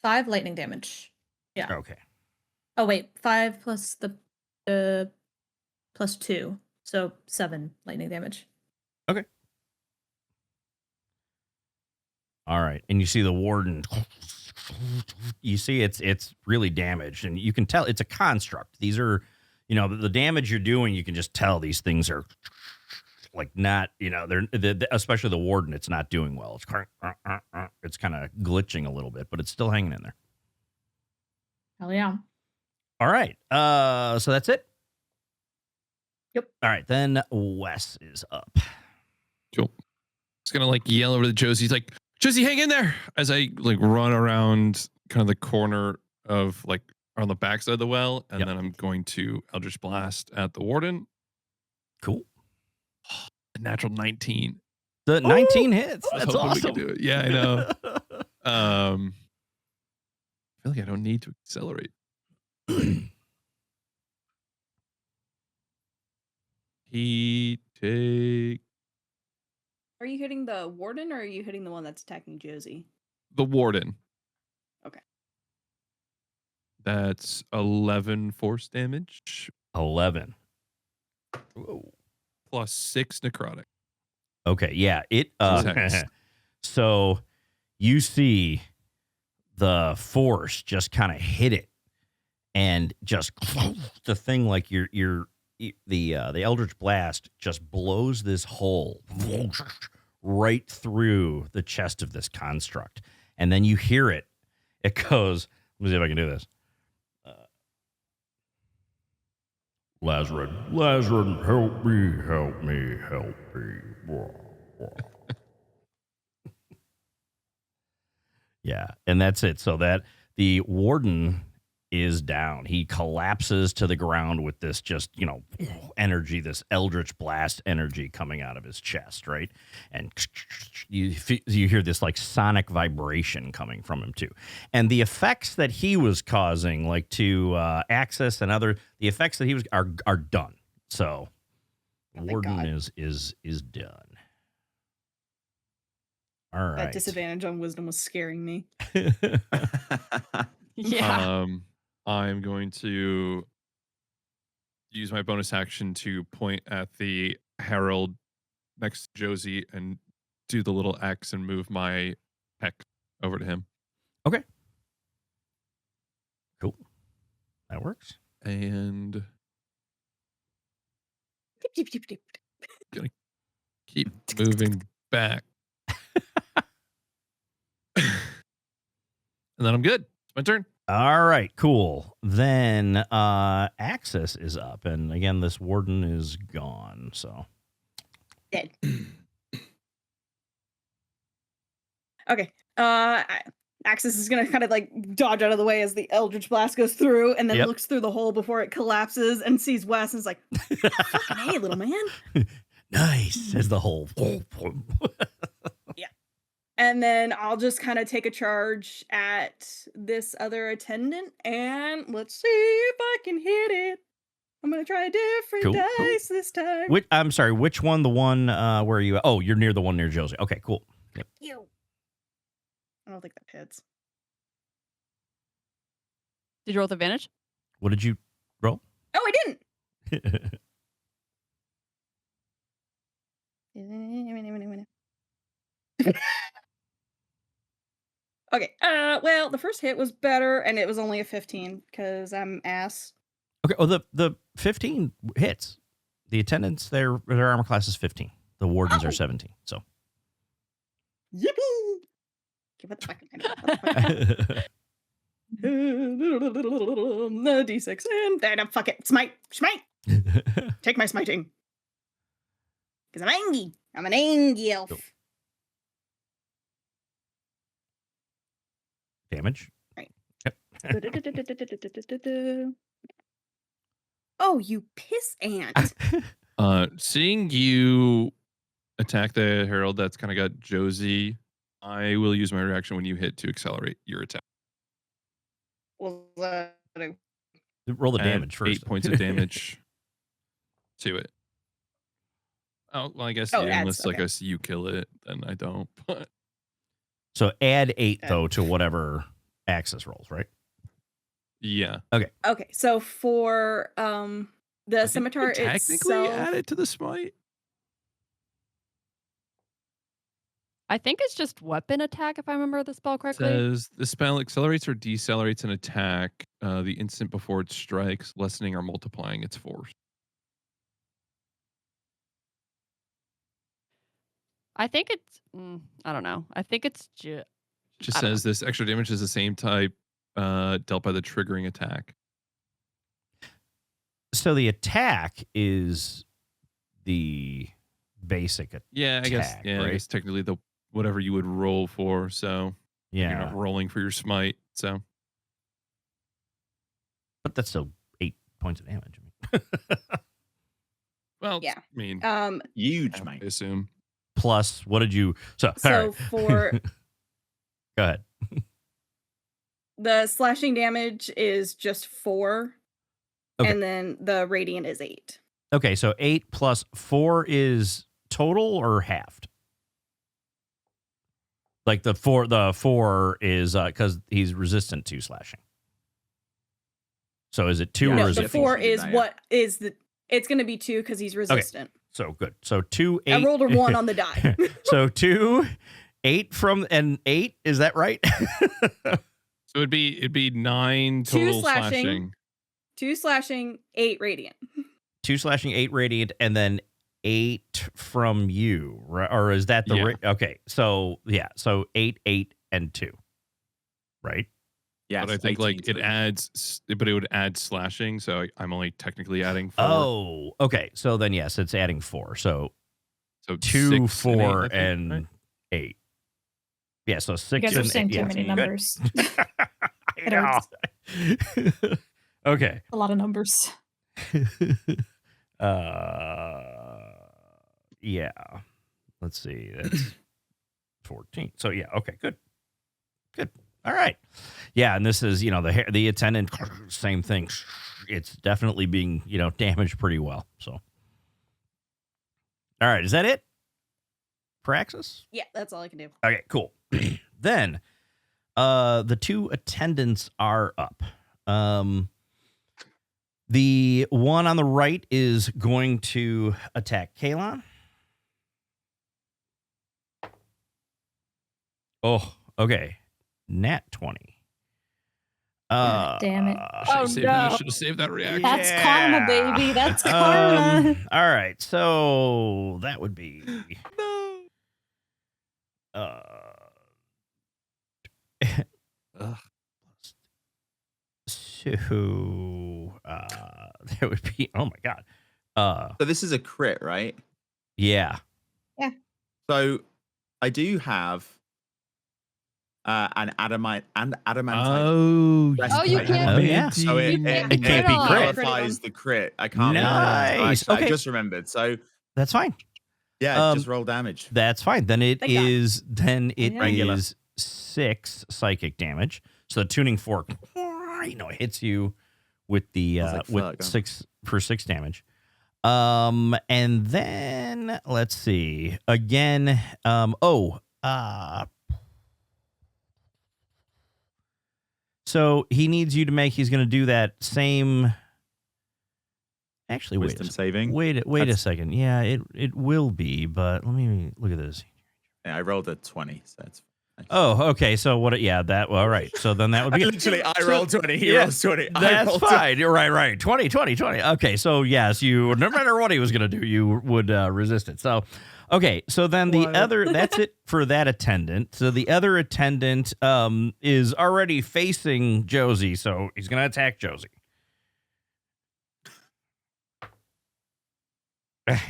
lightning damage. Yeah. okay. Oh wait, 5 plus the plus 2, so 7 lightning damage. All right. And you see the warden. You see it's really damaged, and you can tell it's a construct. These are, the damage you're doing. You can just tell these things are like not, they're especially the warden. It's not doing well. It's kind of glitching a little bit, but it's still hanging in there. Hell yeah. All right. So that's it. Yep. All right. Then Wes is up. Cool. It's gonna yell over to Josie. He's like, Josie, hang in there, as I run around kind of the corner of on the backside of the well, and Yep. then I'm going to Eldritch Blast at the warden. Cool. A natural 19. The 19 hits. I was That's hoping we awesome. could do it. Yeah, I know. I feel like I don't need to accelerate. He take Are you hitting the warden or are you hitting the one that's attacking Josie? the warden. Okay. That's 11 force damage 11. Whoa. plus 6 necrotic. Okay, yeah. Text. So you see the force just kind of hit it, and just the thing the Eldritch Blast just blows this hole right through the chest of this construct, and then you hear it. It goes. Let me see if I can do this. Lazarus, help me. Yeah, and that's it. So that the warden is down. He collapses to the ground with this just, energy, this Eldritch Blast energy coming out of his chest, right? And you hear this sonic vibration coming from him too. And the effects that he was causing, to Axis and the effects that he was are done. So warden is done. All right. That disadvantage on wisdom was scaring me. Yeah. I'm going to use my bonus action to point at the herald next to Josie and do the little X and move my hex over to him. Okay. Cool. That works. And keep moving back. And then I'm good. It's my turn. All right, cool. Then Axis is up, and again, this warden is gone. So Dead. Okay. Axis is gonna kind of dodge out of the way as the Eldritch Blast goes through, and then Yep. looks through the hole before it collapses and sees Wes and is like, "Fucking hey, little man." nice, says the whole. And then I'll just kind of take a charge at this other attendant, and let's see if I can hit it. I'm gonna try a different Cool, dice this time. I'm sorry, which one? The one where are you? Oh, you're near the one near Josie. Okay, cool. Yep. You. I don't think that hits. Did you roll with advantage? What did you roll? Oh, I didn't. Okay. Well, the first hit was better, and it was only a 15 because I'm ass. Okay. Oh, the 15 hits. The attendants, their armor class is 15. The wardens are 17. So. Yippee! Give it the fucking the D6 and then fuck it. Smite. Take my smiting. Because I'm angry. I'm an angry elf. Cool. Damage. Right. Yep. Oh, you piss ant. Seeing you attack the herald that's kind of got Josie, I will use my reaction when you hit to accelerate your attack. Well, Roll the Add damage first. 8 points of damage to it. Oh, well, I guess Oh, yeah, adds, unless like okay. I see you kill it, then I don't. But So add 8 though to whatever access rolls, right? yeah, okay, so for the I think you scimitar could technically itself, add it to the smite. I think it's just weapon attack, if I remember the spell correctly. Says the spell accelerates or decelerates an attack the instant before it strikes, lessening or multiplying its force. I think it's. I don't know. I think it's Just I don't says this extra damage is the same type dealt by the triggering attack. So the attack is the basic attack. Yeah, I guess. Attack, Yeah, I right? guess technically the whatever you would roll for. So you're Yeah. not rolling for your smite. So But that's still 8 points of damage. I mean. well, Yeah. I mean, Huge, I mate. assume. Plus, what did you. So all so right. for Go ahead. the slashing damage is just 4, Okay. and then the radiant is 8. Okay, so 8 plus 4 is total or halved? Like the 4 is because he's resistant to slashing. So is it 2 Yeah, or No, is the it 4? 4 I think you is did that, yeah. what is the. It's going to be 2 because he's resistant. So good. So 2, 8. I rolled a 1 on the die. So 2, 8 from and 8. Is that right? So it'd be 9 2 total slashing. slashing. 2 slashing, 8 radiant. 2 slashing, 8 radiant, and then 8 from you, right? Or is that the Yeah. okay? So yeah, so 8, 8, and 2, right? Yes, But I think 18 like it to- adds, but it would add slashing. So I'm only technically adding 4. Oh, okay. So then yes, it's adding 4. So so 2, 6 and 8, 4, I think, and right? 8. Yeah, so You 6 guys are and saying 8. too Yeah, many good. numbers. I It know. hurts. Okay. A lot of numbers. Yeah. Let's see. That's 14. So yeah, okay, good. All right. Yeah, and this is, the attendant, same thing. It's definitely being, damaged pretty well. So. All right, is that it? For Axis? Yeah, that's all I can do. Okay, cool. Then the 2 attendants are up. The one on the right is going to attack Kalon. Oh, okay. Nat 20. God damn it. Oh, Should no. have saved that reaction. That's karma, baby. That's karma. All right, so that would be Ugh. so that would be, oh my god. So this is a crit, right? Yeah. So I do have an adamantite. Oh, Oh, you breastplate. can't- Oh, yeah. So You can't It can't be crit. nullifies the crit. I can't. Nice. I Okay. just remembered. So That's fine. yeah, just roll damage. That's fine. Then it Thank God. is Regular. 6 psychic damage. So the tuning fork, hits you with the I was like, fuck, 6 damage. And then let's see again. So he needs you to make. He's going to do that same. Actually, Wisdom saving. Wait a second. Yeah, it will be, but let me look at this. Yeah, I rolled a 20, so it's. Oh, okay. So what? Yeah, that. Well, all right. So then that would be Literally, I rolled 20. He yeah, rolls 20. That's fine. You're right. 20. Okay. So yes, you. No matter what he was going to do, you would resist it. So, okay. So then the other. That's it for that attendant. So the other attendant is already facing Josie. So he's going to attack Josie.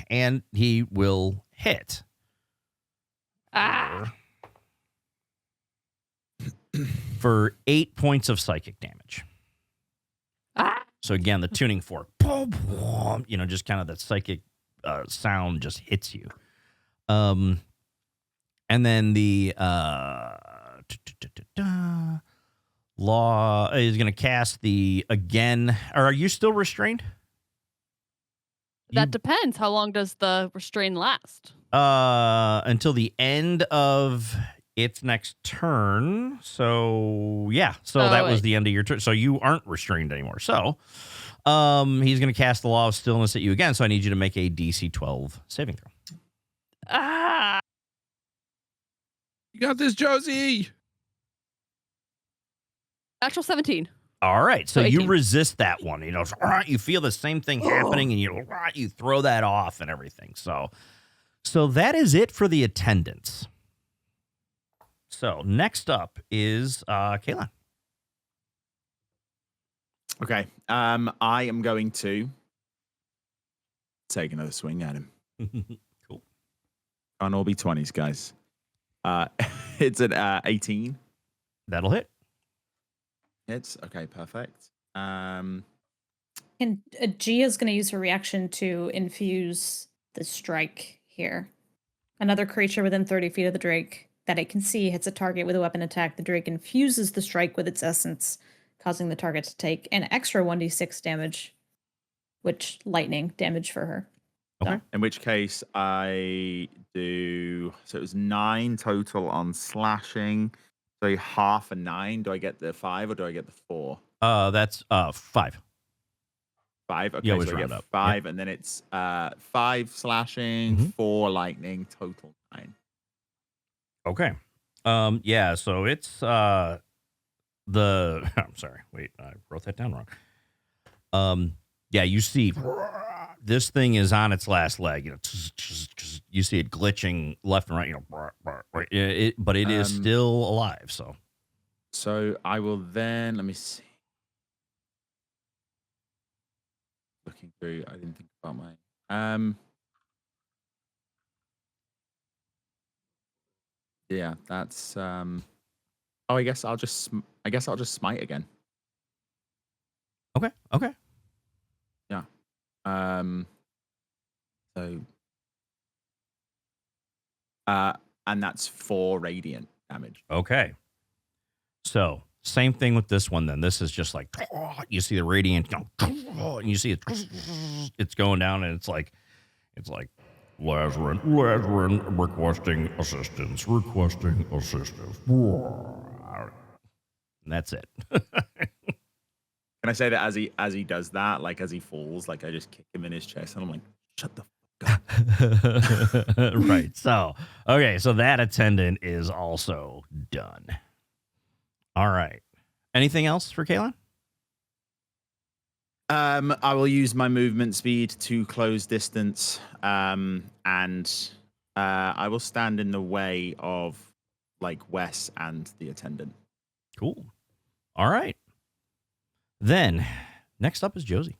And he will hit. For 8 points of psychic damage. So again, the tuning fork, just kind of that psychic sound just hits you. And then the law is going to cast the again. Are you still restrained? That depends. How long does the restrain last? Until the end of its next turn. So yeah. So that was the end of your turn. So you aren't restrained anymore. So he's going to cast the Law of Stillness at you again. So I need you to make a DC 12 saving throw. You got this, Josie. Natural 17. All right. So you 18. resist that one. You feel the same thing happening and you throw that off and everything. So that is it for the attendants. So next up is Kaylin. Okay. I am going to take another swing at him. Cool. Can't all be 20s, guys. It's an 18. That'll hit. It's okay. Perfect. And Gia's going to use her reaction to infuse the strike here. Another creature within 30 feet of the Drake that it can see hits a target with a weapon attack. The Drake infuses the strike with its essence, causing the target to take an extra 1d6 damage, which lightning damage for her. Okay. In which case I do. So it was 9 total on slashing. So half a 9. Do I get the 5 or do I get the 4? That's 5. 5. Okay, You always so I round get up. 5, and then it's 5 slashing, 4 lightning, total 9. Okay. Yeah, so it's I'm sorry. Wait, I wrote that down wrong. Yeah, you see this thing is on its last leg. You see it glitching left and right, but it is still alive, so. So I will then, let me see. Looking through, I didn't think about mine. Yeah, that's I guess I'll just smite again. Okay. Yeah. So and that's 4 radiant damage. Okay. So, same thing with this one then. This is just like you see the radiant and you see it's going down and it's like Lazarin requesting assistance. And that's it. Can I say that as he does that, like as he falls, like I just kick him in his chest and I'm like, shut the fuck up. Right. So, okay. So that attendant is also done. All right. Anything else for Kaylin? I will use my movement speed to close distance, and I will stand in the way of like Wes and the attendant. Cool. All right. Then, next up is Josie.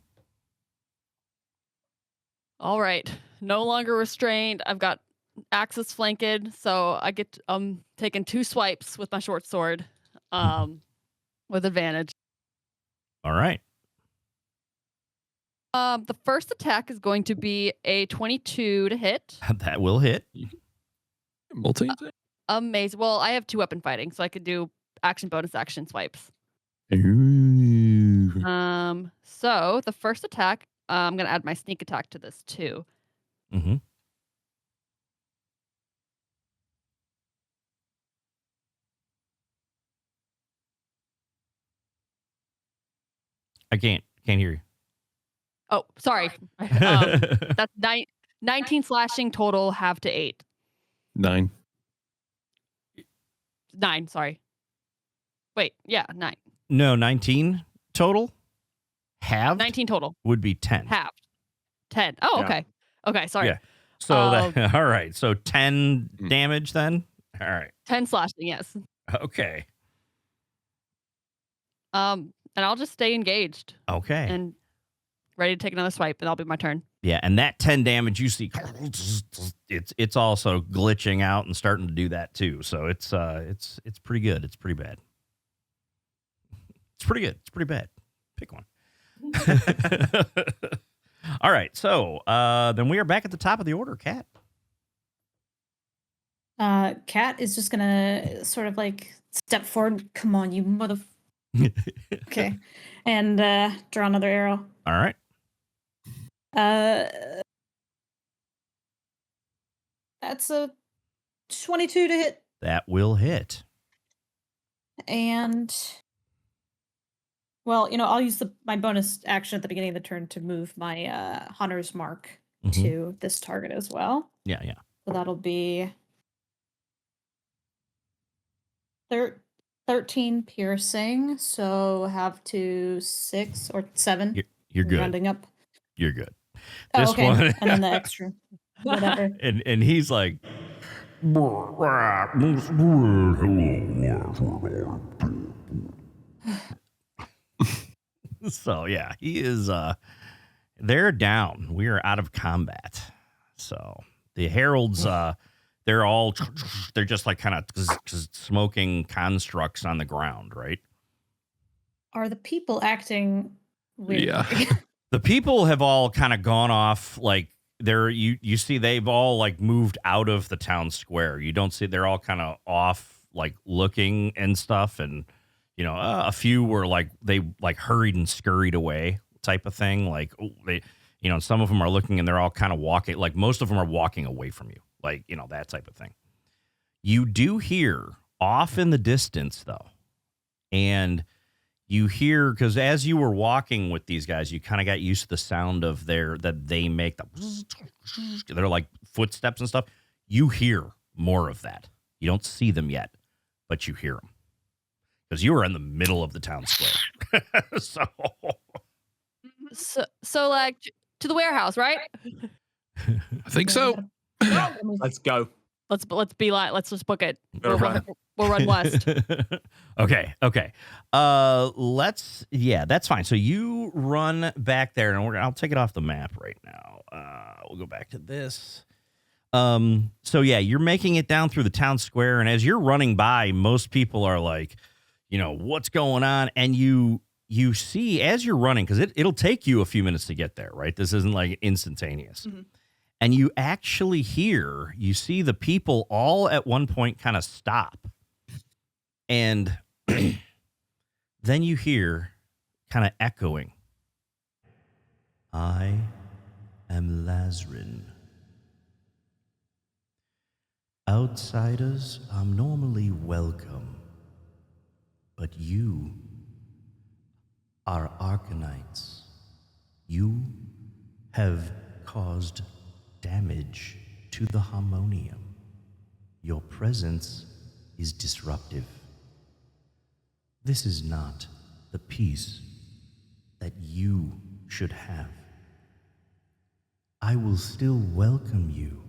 All right. No longer restrained. I've got axis flanked, so I get taking 2 swipes with my short sword with advantage. All right. The first attack is going to be a 22 to hit. That will hit. Multi. Amazing. Well, I have 2 weapon fighting, so I could do action, bonus action swipes. Ooh. So the first attack, I'm gonna add my sneak attack to this too. Mm-hmm. I can't hear you. Oh, sorry. That's 19 slashing total, half to 8. 9. 9, sorry. Wait, yeah, 9. No, 19 total. Halved 19 total. would be 10. Halved. 10. Oh, Yeah. okay. Okay, sorry. Yeah. So all right. So 10 damage then. All right. 10 slashing, yes. Okay. And I'll just stay engaged Okay. and ready to take another swipe, and that'll be my turn. Yeah, and that 10 damage you see, it's also glitching out and starting to do that too. So it's pretty good. It's pretty bad. It's pretty good. It's pretty bad. Pick one. All right. So then we are back at the top of the order, Kat. Cat is just gonna sort of like step forward. Come on, you mother. Okay, and draw another arrow. All right. That's a 22 to hit, That will hit. and well, I'll use my bonus action at the beginning of the turn to move my hunter's mark Mhm. to this target as well. Yeah, yeah. So that'll be 13 piercing. So have to 6 or 7. You're good. Rounding up. You're good. Oh, This okay. one, And then the extra. Whatever. and he's like, so yeah, he is. They're down. We are out of combat. So the heralds, they're just like kind of smoking constructs on the ground, right? Are the people acting weird? Yeah. The people have all kind of gone off, like you see they've all like moved out of the town square. You don't see, they're all kind of off, like looking and stuff. And, a few were like, they like hurried and scurried away type of thing. Like they, some of them are looking and they're all kind of walking, like most of them are walking away from you, like, that type of thing. You do hear off in the distance though. And you hear, because as you were walking with these guys, you kind of got used to the sound of that they make they're like footsteps and stuff. You hear more of that. You don't see them yet, but you hear them because you were in the middle of the town square. So like to the warehouse, right? I think so. Let's go. Let's just book it. Better run. We'll run west. Okay. That's fine. So you run back there, and I'll take it off the map right now. We'll go back to this. So yeah, you're making it down through the town square, and as you're running by, most people are like, what's going on? And you see as you're running, because it'll take you a few minutes to get there, right? This isn't like instantaneous. Mm-hmm. And you actually you see the people all at one point kind of stop. And then you hear kind of echoing, I am Lazrin. Outsiders are normally welcome, but you are Arcanites. You have caused damage to the harmonium. Your presence is disruptive. This is not the peace that you should have. I will still welcome you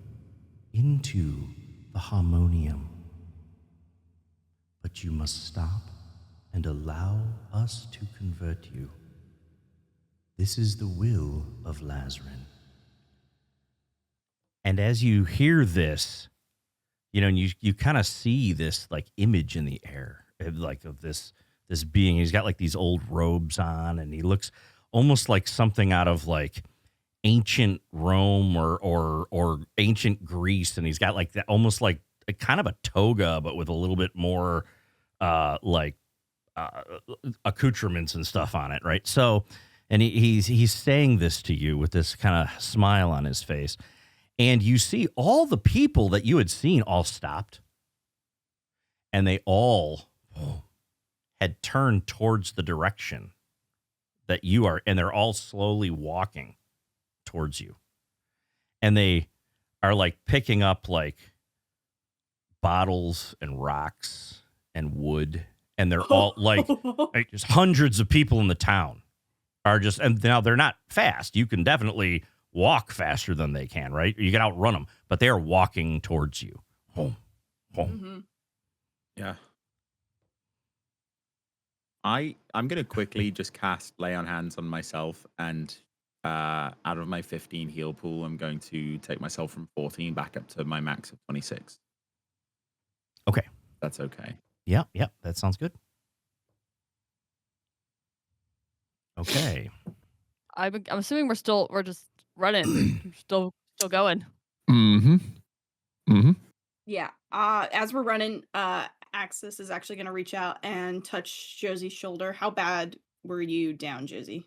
into the harmonium, but you must stop and allow us to convert you. This is the will of Lazrin. And as you hear this, and you kind of see this like image in the air, like of this being. He's got like these old robes on, and he looks almost like something out of like ancient Rome or ancient Greece, and he's got like that almost like a kind of a toga, but with a little bit more accoutrements and stuff on it, right? So, and he's saying this to you with this kind of smile on his face. And you see all the people that you had seen all stopped. And they all had turned towards the direction that you are, and they're all slowly walking towards you. And they are like picking up like bottles and rocks and wood. And they're all like just hundreds of people in the town are just, and now they're not fast. You can definitely walk faster than they can, right? You can outrun them, but they are walking towards you. Home. Yeah. I'm gonna quickly just cast Lay on Hands on myself, and out of my 15 heal pool, I'm going to take myself from 14 back up to my max of 26. Okay. That's okay. Yeah, that sounds good. Okay. I'm assuming we're just running. We're still going. Yeah. As we're running, Axis is actually going to reach out and touch Josie's shoulder. How bad were you down, Josie?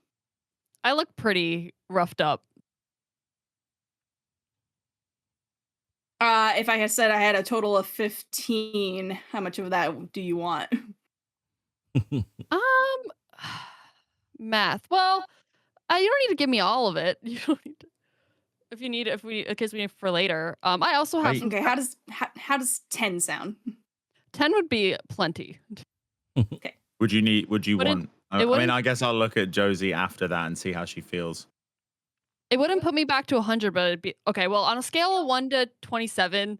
I look pretty roughed up. If I had said I had a total of 15, how much of that do you want? Math. Well, you don't need to give me all of it. You don't need to. If you need, in case we need for later. I also have. Okay. How does 10 sound? 10 would be plenty. Okay. Would you want? I mean, wouldn't- I guess I'll look at Josie after that and see how she feels. It wouldn't put me back to 100, but it'd be okay. Well, on a scale of 1 to 27,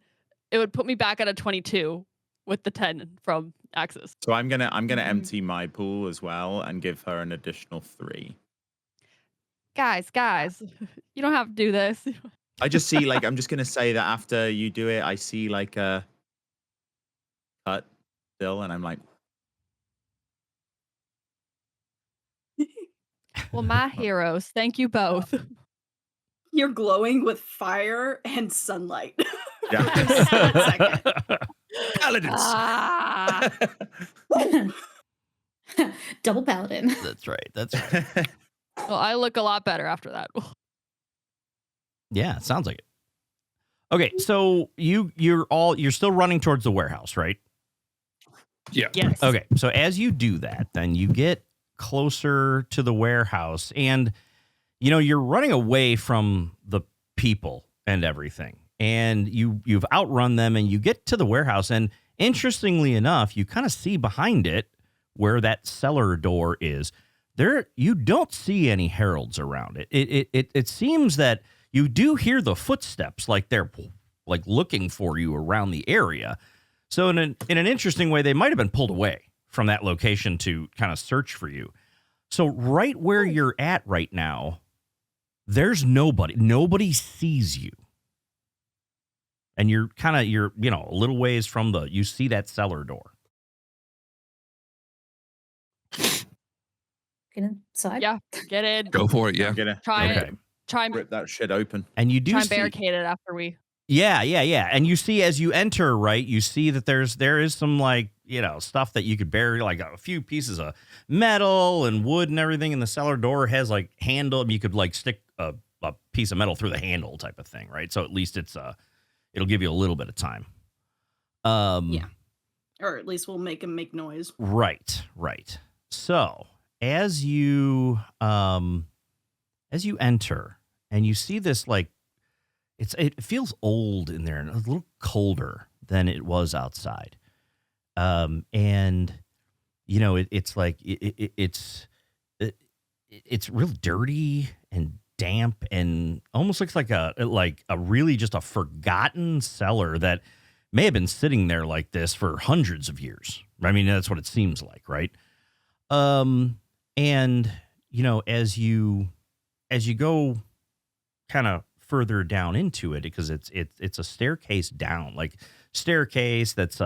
it would put me back at a 22 with the 10 from Axis. So I'm gonna empty my pool as well and give her an additional 3. Guys, you don't have to do this. I just see like I'm just gonna say that after you do it, I see like a cut still, and I'm like, Well, my heroes, thank you both. You're glowing with fire and sunlight. yeah. Paladins. Ah. Double paladin. That's right. Well, I look a lot better after that. Yeah, it sounds like it. Okay, so you're still running towards the warehouse, right? Yeah. Yes. Okay, so as you do that, then you get closer to the warehouse, and you're running away from the people and everything, and you've outrun them, and you get to the warehouse, and interestingly enough, you kind of see behind it where that cellar door is. There, you don't see any heralds around it. It seems that you do hear the footsteps, like they're like looking for you around the area. So in an interesting way, they might have been pulled away from that location to kind of search for you. So right where you're at right now, there's nobody. Nobody sees you. And you're a little ways from you see that cellar door. Get inside. Yeah, get in. Go for it. Yeah. I'm gonna Try Okay. and try and rip that shit open. And you do try and see, barricade it after we. Yeah. And you see as you enter, right, you see that there is some like, stuff that you could bury, like a few pieces of metal and wood and everything. And the cellar door has like handle. You could like stick a piece of metal through the handle type of thing, right? So at least it'll give you a little bit of time. Yeah. Or at least we'll make him make noise. Right. So as you enter and you see this, like, it feels old in there and a little colder than it was outside. And it's like it's real dirty and damp and almost looks like a really just a forgotten cellar that may have been sitting there like this for hundreds of years. I mean, that's what it seems like, right? And as you go kind of further down into it, because it's a staircase down, like staircase that's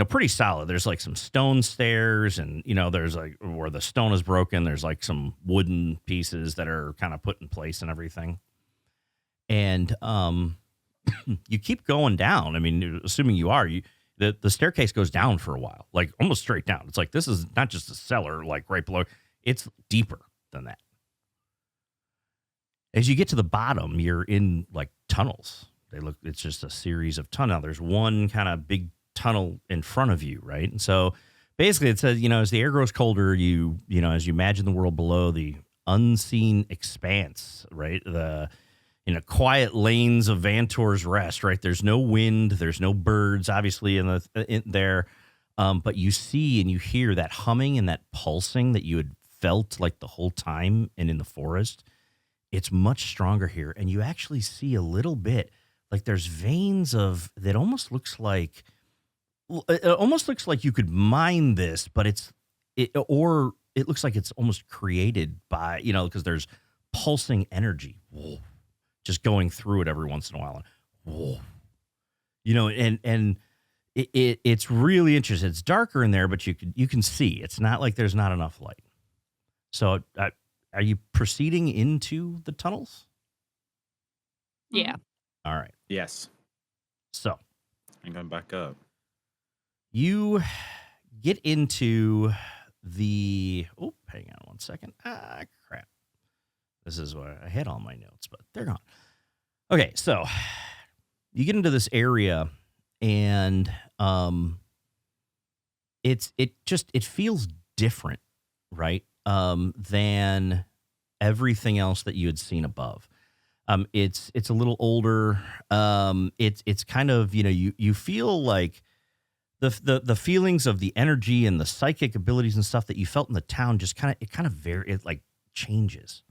pretty solid. There's like some stone stairs, and there's like where the stone is broken, there's like some wooden pieces that are kind of put in place and everything. And you keep going down. I mean, assuming you are, the staircase goes down for a while, like almost straight down. It's like this is not just a cellar, like right below. It's deeper than that. As you get to the bottom, you're in like tunnels. It's just a series of tunnels. There's one kind of big tunnel in front of you, right? And so basically it says, as the air grows colder, as you imagine the world below, the unseen expanse, right? The quiet lanes of Vantor's Rest, right? There's no wind, there's no birds, obviously in there, but you see and you hear that humming and that pulsing that you had felt like the whole time and in the forest. It's much stronger here, and you actually see a little bit like there's veins of that almost looks like you could mine this, but it looks like it's almost created by because there's pulsing energy. Whoa. Just going through it every once in a while. And, whoa. And it's really interesting. It's darker in there, but you can see. It's not like there's not enough light. So are you proceeding into the tunnels? Yeah. All right. Yes. So I'm going back up. you get into the... Oh, hang on one second. Crap. This is where I had all my notes, but they're gone. Okay, so you get into this area, and it feels different, right? Than everything else that you had seen above. It's a little older. It's kind of you feel like the feelings of the energy and the psychic abilities and stuff that you felt in the town just kind of it like changes.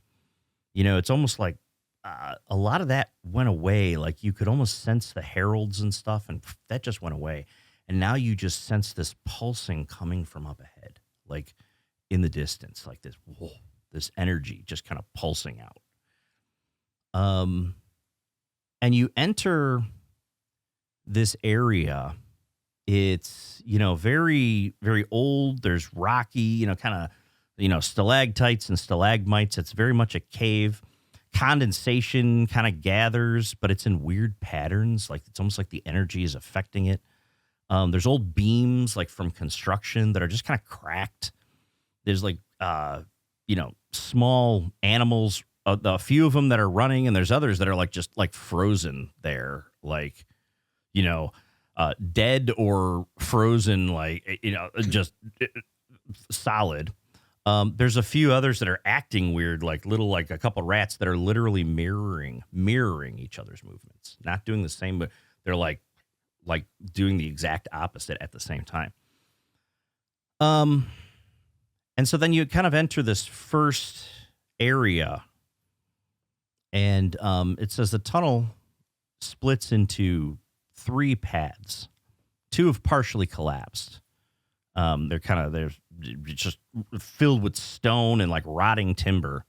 It's almost like a lot of that went away. Like you could almost sense the heralds and stuff, and that just went away. And now you just sense this pulsing coming from up ahead, like in the distance, like this energy just kind of pulsing out. And you enter this area. It's, very, very old. There's rocky, kind of, stalactites and stalagmites. It's very much a cave. Condensation kind of gathers, but it's in weird patterns. Like it's almost like the energy is affecting it. There's old beams like from construction that are just kind of cracked. There's like, small animals, a few of them that are running, and there's others that are like just like frozen there, like, dead or frozen, like, just solid. There's a few others that are acting weird, like a couple rats that are literally mirroring each other's movements, not doing the same, but they're like doing the exact opposite at the same time. And so then you kind of enter this first area, and it says the tunnel splits into 3 paths. 2 have partially collapsed. They're just filled with stone and like rotting timber.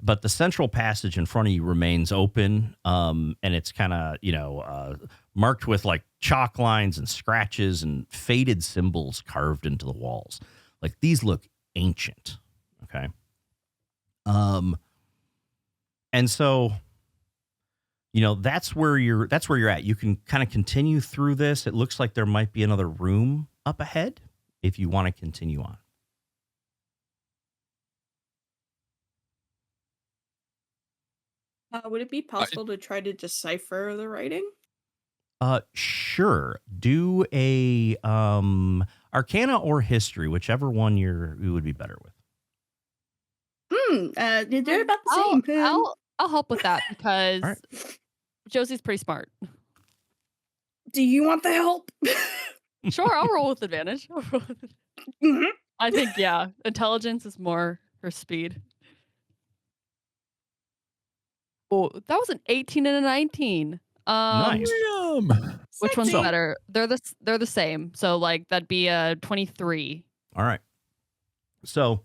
But the central passage in front of you remains open, and it's kind of, marked with like chalk lines and scratches and faded symbols carved into the walls. Like these look ancient, okay? And so, that's where you're at. You can kind of continue through this. It looks like there might be another room up ahead if you want to continue on. Would it be possible to try to decipher the writing? Sure. Do a Arcana or History, whichever one you would be better with. They're about the same. I'll help with that because All right. Josie's pretty smart. Do you want the help? Sure, I'll roll with advantage. Mhm. I think, yeah, intelligence is more her speed. Oh, that was an 18 and a 19. Nice. Which one's Sexy. better? They're the same. So like that'd be a 23. All right. So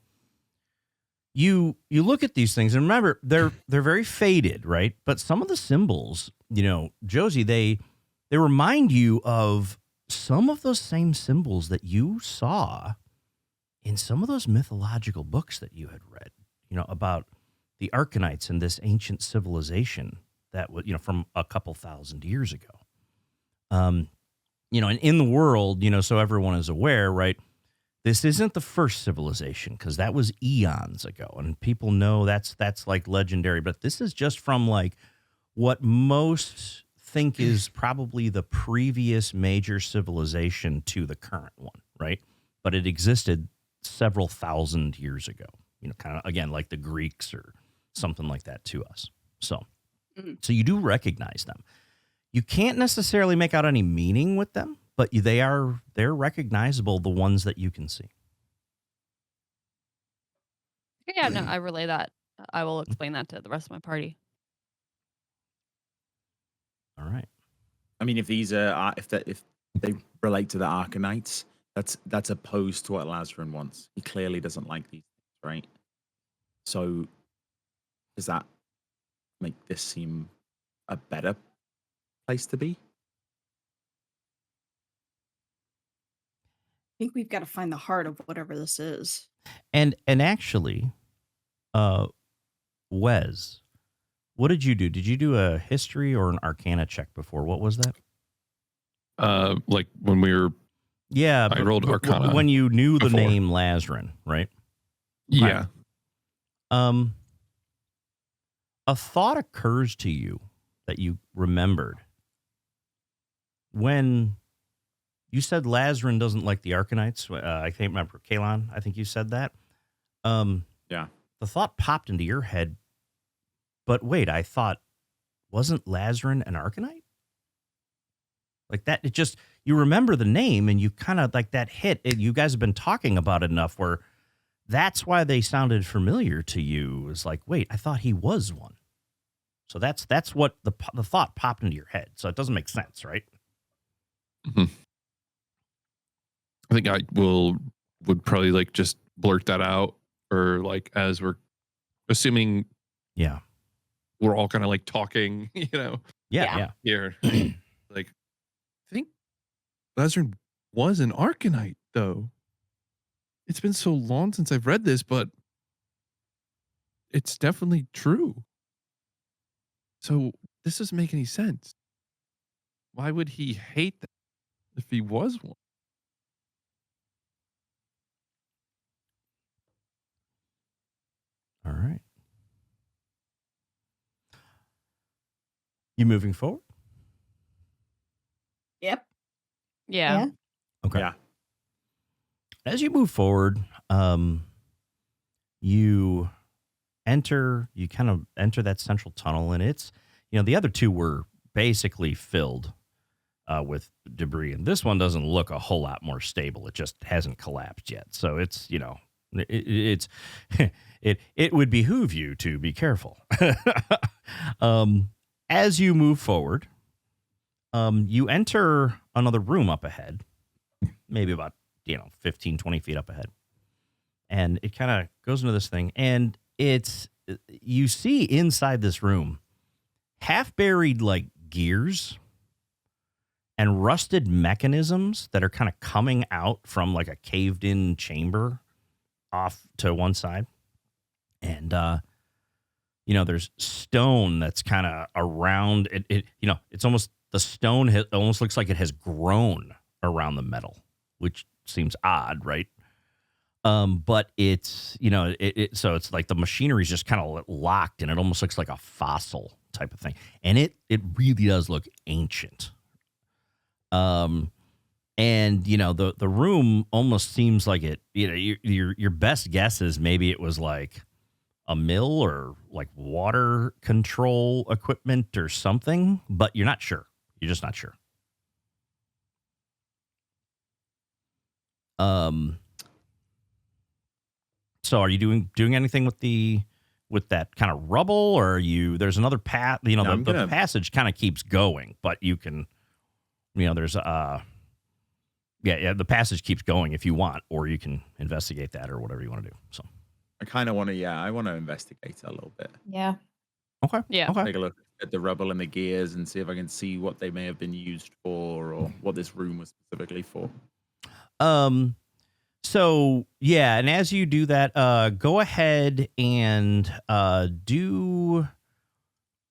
you look at these things, and remember they're very faded, right? But some of the symbols, Josie, they remind you of some of those same symbols that you saw in some of those mythological books that you had read, about the Arcanites and this ancient civilization that was, from a couple thousand years ago. And in the world, so everyone is aware, right? This isn't the first civilization because that was eons ago, and people know that's like legendary. But this is just from like what most think is probably the previous major civilization to the current one, right? but it existed several thousand years ago. Kind of again like the Greeks or something like that to us. So you do recognize them. You can't necessarily make out any meaning with them, but they're recognizable, the ones that you can see. Yeah, no, I relay that. I will explain that to the rest of my party. All right. I mean, if these are if they relate to the Arcanites, that's opposed to what Lazarin wants. He clearly doesn't like these things, right? So does that make this seem a better place to be? I think we've got to find the heart of whatever this is. And actually, Wes, what did you do? Did you do a history or an arcana check before? What was that? Like when we were, Yeah, I rolled arcana when you knew the before. name Lazarin, right? Yeah. A thought occurs to you that you remembered when you said Lazarin doesn't like the Arcanites. I can't remember. Kalon, I think you said that. Yeah. The thought popped into your head, but wait, I thought, wasn't Lazarin an Arcanite? Like that, you remember the name and you kind of like that hit. You guys have been talking about it enough where that's why they sounded familiar to you. It's like, wait, I thought he was one. So that's what the thought popped into your head. So it doesn't make sense, right? Mm-hmm. I think I would probably like just blurt that out, or like as we're assuming, Yeah. we're all kind of like talking, Yeah. here. Like, I think Lazarin was an Arcanite, though. It's been so long since I've read this, but it's definitely true. So this doesn't make any sense. Why would he hate that if he was one? All right. You moving forward? Yep. Yeah. Okay. Yeah. As you move forward, you kind of enter that central tunnel, and it's, the other two were basically filled with debris, and this one doesn't look a whole lot more stable. It just hasn't collapsed yet. So it's, it's it would behoove you to be careful. As you move forward, you enter another room up ahead, maybe about 15, 20 feet up ahead. And it kind of goes into this thing. And you see inside this room half buried like gears and rusted mechanisms that are kind of coming out from like a caved in chamber off to one side. And, there's stone that's kind of around it. It's almost, the stone almost looks like it has grown around the metal, which seems odd, right? But it's, so it's like the machinery is just kind of locked, and it almost looks like a fossil type of thing. And it really does look ancient. And, the room almost seems like it, your best guess is maybe it was like a mill or like water control equipment or something, but you're not sure. You're just not sure. So are you doing anything with that kind of rubble, or there's another path, the passage kind of keeps going, but you can, there's the passage keeps going if you want, or you can investigate that or whatever you want to do. So I kind of want to, I want to investigate it a little bit. Yeah. Okay. Yeah. Okay. Take a look at the rubble and the gears and see if I can see what they may have been used for, or what this room was specifically for. So yeah, and as you do that, go ahead and do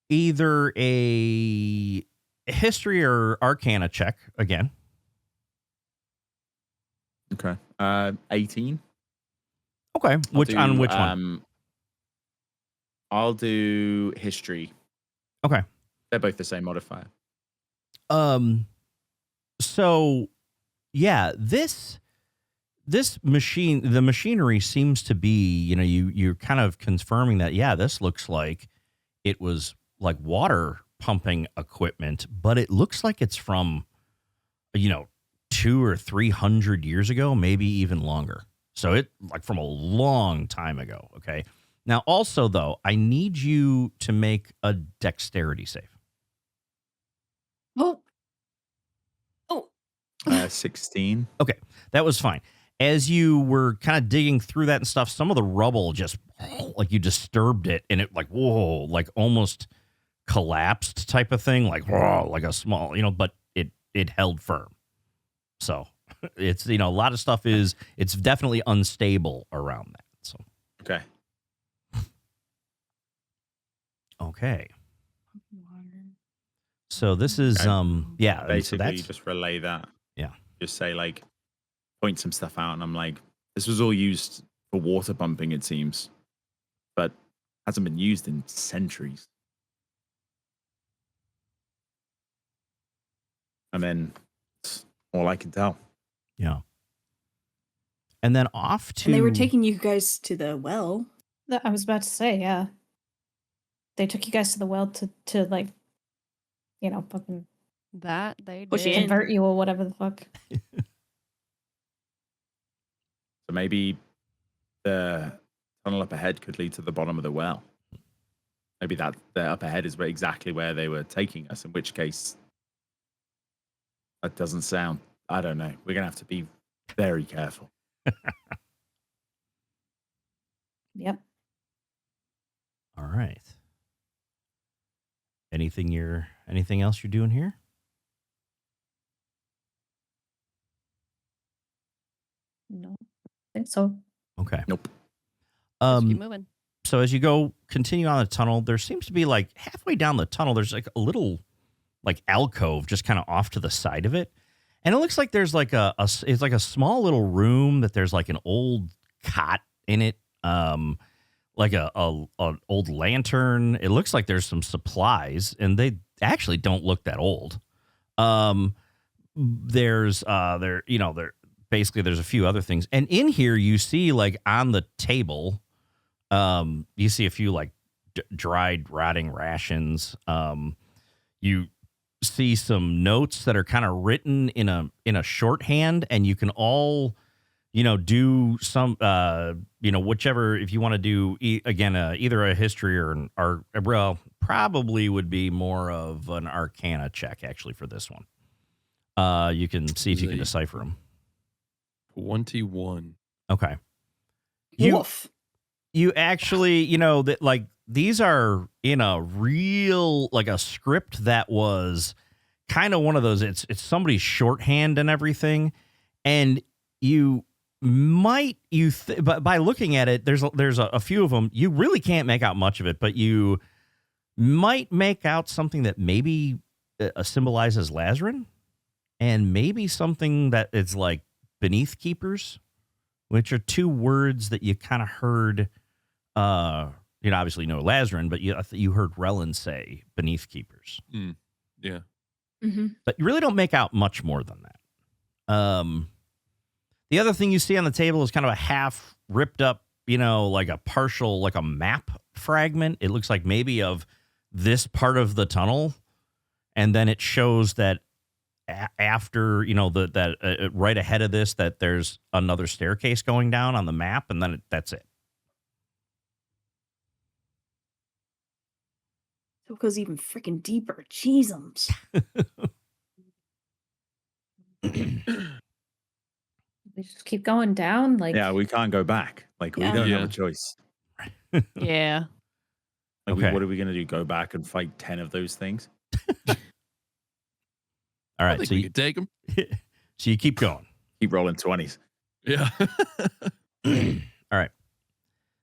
either a history or arcana check again. Okay. 18. Okay. Which one? I'll do history. Okay. They're both the same modifier. So yeah, this this the machinery seems to be, you're kind of confirming that, yeah, this looks like it was like water pumping equipment, but it looks like it's from, 200 or 300 years ago, maybe even longer. So it like from a long time ago. Okay. Now, also, though, I need you to make a dexterity save. Oh. 16. Okay, that was fine. As you were kind of digging through that and stuff, some of the rubble just like you disturbed it, and it like whoa, like almost collapsed type of thing, like whoa, like a small, but it held firm. So it's a lot of stuff it's definitely unstable around that. So Okay. Okay. So this is yeah. Basically, So just relay that. Yeah. Just say like, point some stuff out, and I'm like, this was all used for water pumping, it seems, but hasn't been used in centuries. And then it's all I can tell. Yeah. And then off to And they were taking you guys to the well. I was about to say, yeah. They took you guys to the well to like, fucking That they Push you did. in. convert you or whatever the fuck. So maybe the tunnel up ahead could lead to the bottom of the well. Maybe that the up ahead is exactly where they were taking us, in which case that doesn't sound, I don't know. We're going to have to be very careful. Yep. All right. Anything else you're doing here? No, I think so. Okay. Nope. Just keep moving. So as you continue on the tunnel, there seems to be like halfway down the tunnel, there's like a little like alcove just kind of off to the side of it. And it looks like there's like it's like a small little room that there's like an old cot in it. Like an old lantern. It looks like there's some supplies, and they actually don't look that old. There's basically a few other things, and in here you see like on the table, you see a few like dried rotting rations. You see some notes that are kind of written in a shorthand, and you can all do some, whichever, if you want to do, either a history or an art, well, probably would be more of an arcana check, actually, for this one. You can see if you can decipher them. 21. Okay. Woof. You actually, that like, these are in a real, like a script that was kind of one of those, it's somebody's shorthand and everything. And but by looking at it, there's a few of them. You really can't make out much of it, but you might make out something that maybe symbolizes Lazarin, and maybe something that is like beneath keepers, which are two words that you kind of heard. Obviously know Lazarin, but you heard Relin say beneath keepers. Yeah. Mm-hmm. But you really don't make out much more than that. The other thing you see on the table is kind of a half ripped up, like a partial, like a map fragment. It looks like maybe of this part of the tunnel. And then it shows that after, right ahead of this, that there's another staircase going down on the map. And then that's it. So it goes even freaking deeper. Jeezums. We just keep going down. Like, Yeah, we can't go back. Like, Yeah. we don't have Yeah. a choice. Yeah. Like, Okay. what are we going to do? Go back and fight 10 of those things? All I right. think So we could take them. so you keep going. Keep rolling 20s. Yeah. All right.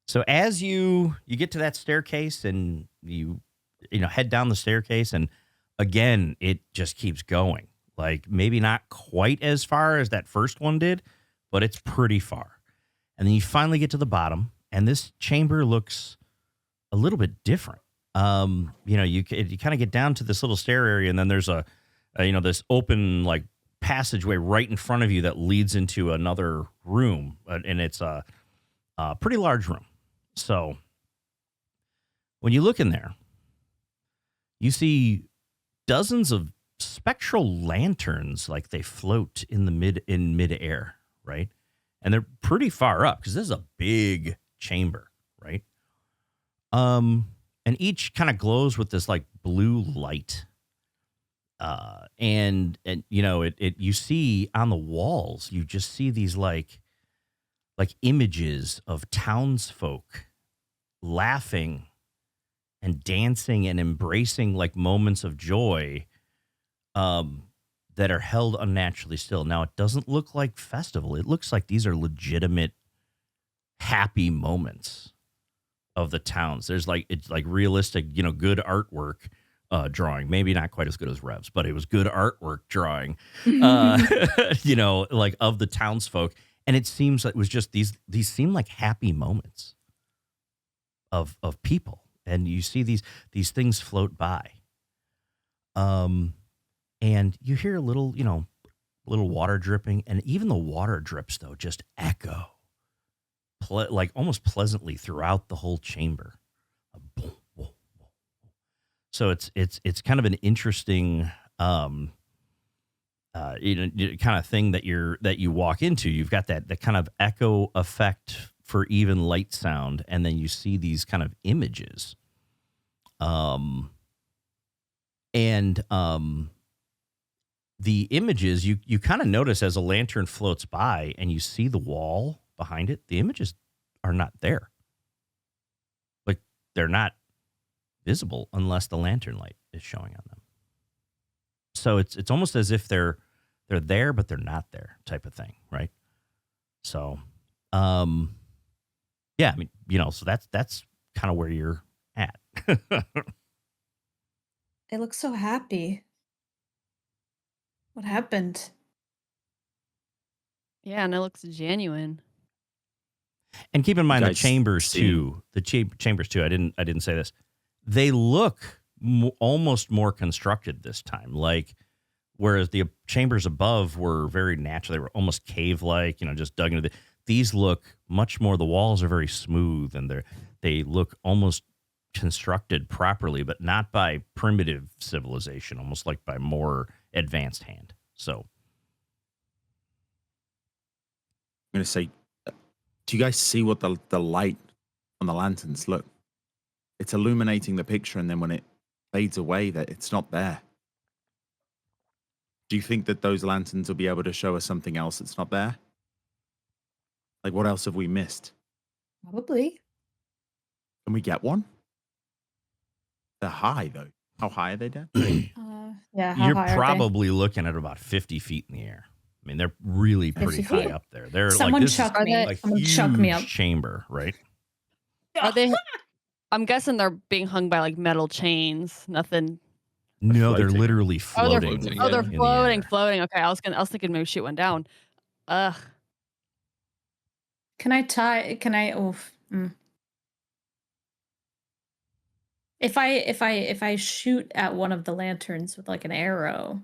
So as you get to that staircase and you head down the staircase, and again, it just keeps going. Like maybe not quite as far as that first one did, but it's pretty far. And then you finally get to the bottom, and this chamber looks a little bit different. You kind of get down to this little stair area, and then there's this open like passageway right in front of you that leads into another room, and it's a pretty large room. So when you look in there, you see dozens of spectral lanterns, like they float in midair, right? And they're pretty far up because this is a big chamber, right? And each kind of glows with this like blue light. And you know, it you see on the walls, you just see these like images of townsfolk laughing and dancing and embracing like moments of joy that are held unnaturally still. Now, it doesn't look like festival. It looks like these are legitimate happy moments of the towns. There's like, it's like realistic, you know, good artwork drawing. Maybe not quite as good as Rev's, but it was good artwork drawing, you know, like of the townsfolk. And it seems like it was just these seem like happy moments of people. And you see these things float by. And you hear a little, you know, little water dripping, and even the water drips though just echo like almost pleasantly throughout the whole chamber. Boom, boom, boom. So it's kind of an interesting you know, kind of thing that you walk into. You've got that kind of echo effect for even light sound, and then you see these kind of images. The images you kind of notice as a lantern floats by and you see the wall behind it, the images are not there. Like they're not visible unless the lantern light is showing on them. So it's almost as if they're there, but they're not there type of thing. Right. So, yeah, I mean, you know, so that's kind of where you're at. They look so happy. What happened? Yeah, and it looks genuine. And keep in mind the guys chambers see- too. The chambers too. I didn't say this. They look almost more constructed this time. Like whereas the chambers above were very natural, they were almost cave-like. You know, just dug into the. These look much more. The walls are very smooth, and they look almost constructed properly, but not by primitive civilization. Almost like by more advanced hand. So I'm going to say, do you guys see what the light on the lanterns look? It's illuminating the picture, and then when it fades away, that it's not there. Do you think that those lanterns will be able to show us something else that's not there? Like, what else have we missed? Probably. Can we get one? They're high, though. How high are they, Dan? Yeah, how you're high are they? probably looking at about 50 feet in the air. I mean, they're really pretty 50 feet? high up there. They're Someone like this chuck is me. a Someone chuck me up. huge chamber, right? Are they? I'm guessing they're being hung by like metal chains. Nothing. No, they're floating. literally Oh, they're floating. Oh, they're in the floating, air. floating. Okay, I was thinking maybe shoot one down. Ugh. Can I tie? Can I? Oh, If I shoot at one of the lanterns with like an arrow,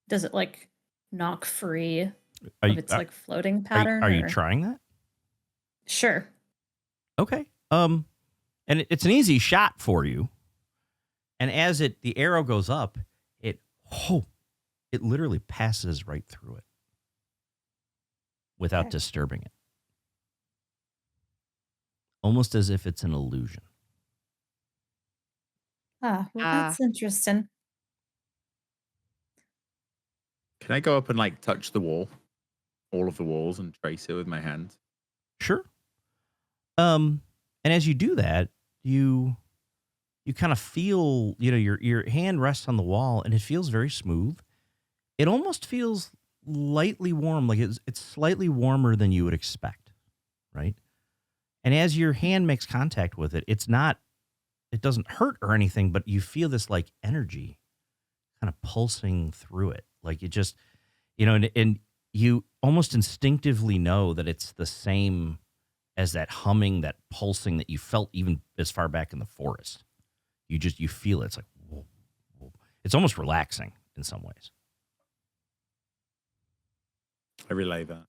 does it like knock free Are of you, its like floating pattern? are you or- trying that? Sure. Okay. And it's an easy shot for you. And as the arrow goes up, it literally passes right through it without Okay. disturbing it. Almost as if it's an illusion. Well, that's interesting. Can I go up and like touch the wall, all of the walls, and trace it with my hand? Sure. And as you do that, you kind of feel, you know, your hand rests on the wall and it feels very smooth. It almost feels lightly warm, like it's slightly warmer than you would expect, right? And as your hand makes contact with it, it doesn't hurt or anything, but you feel this like energy kind of pulsing through it. Like it just, you know, and you almost instinctively know that it's the same as that humming, that pulsing that you felt even as far back in the forest. You feel it. It's like, whoa, whoa. It's almost relaxing in some ways. I relay that.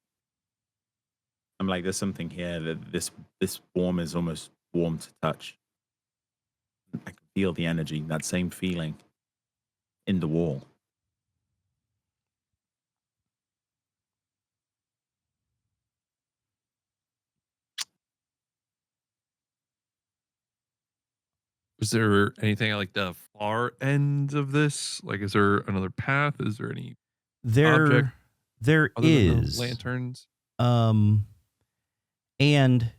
I'm like, there's something here that this warm is almost warm to touch. I can feel the energy, that same feeling in the wall. Is there anything at like the far end of this? Like, is there another path? Is there any object There other than the is. lanterns? And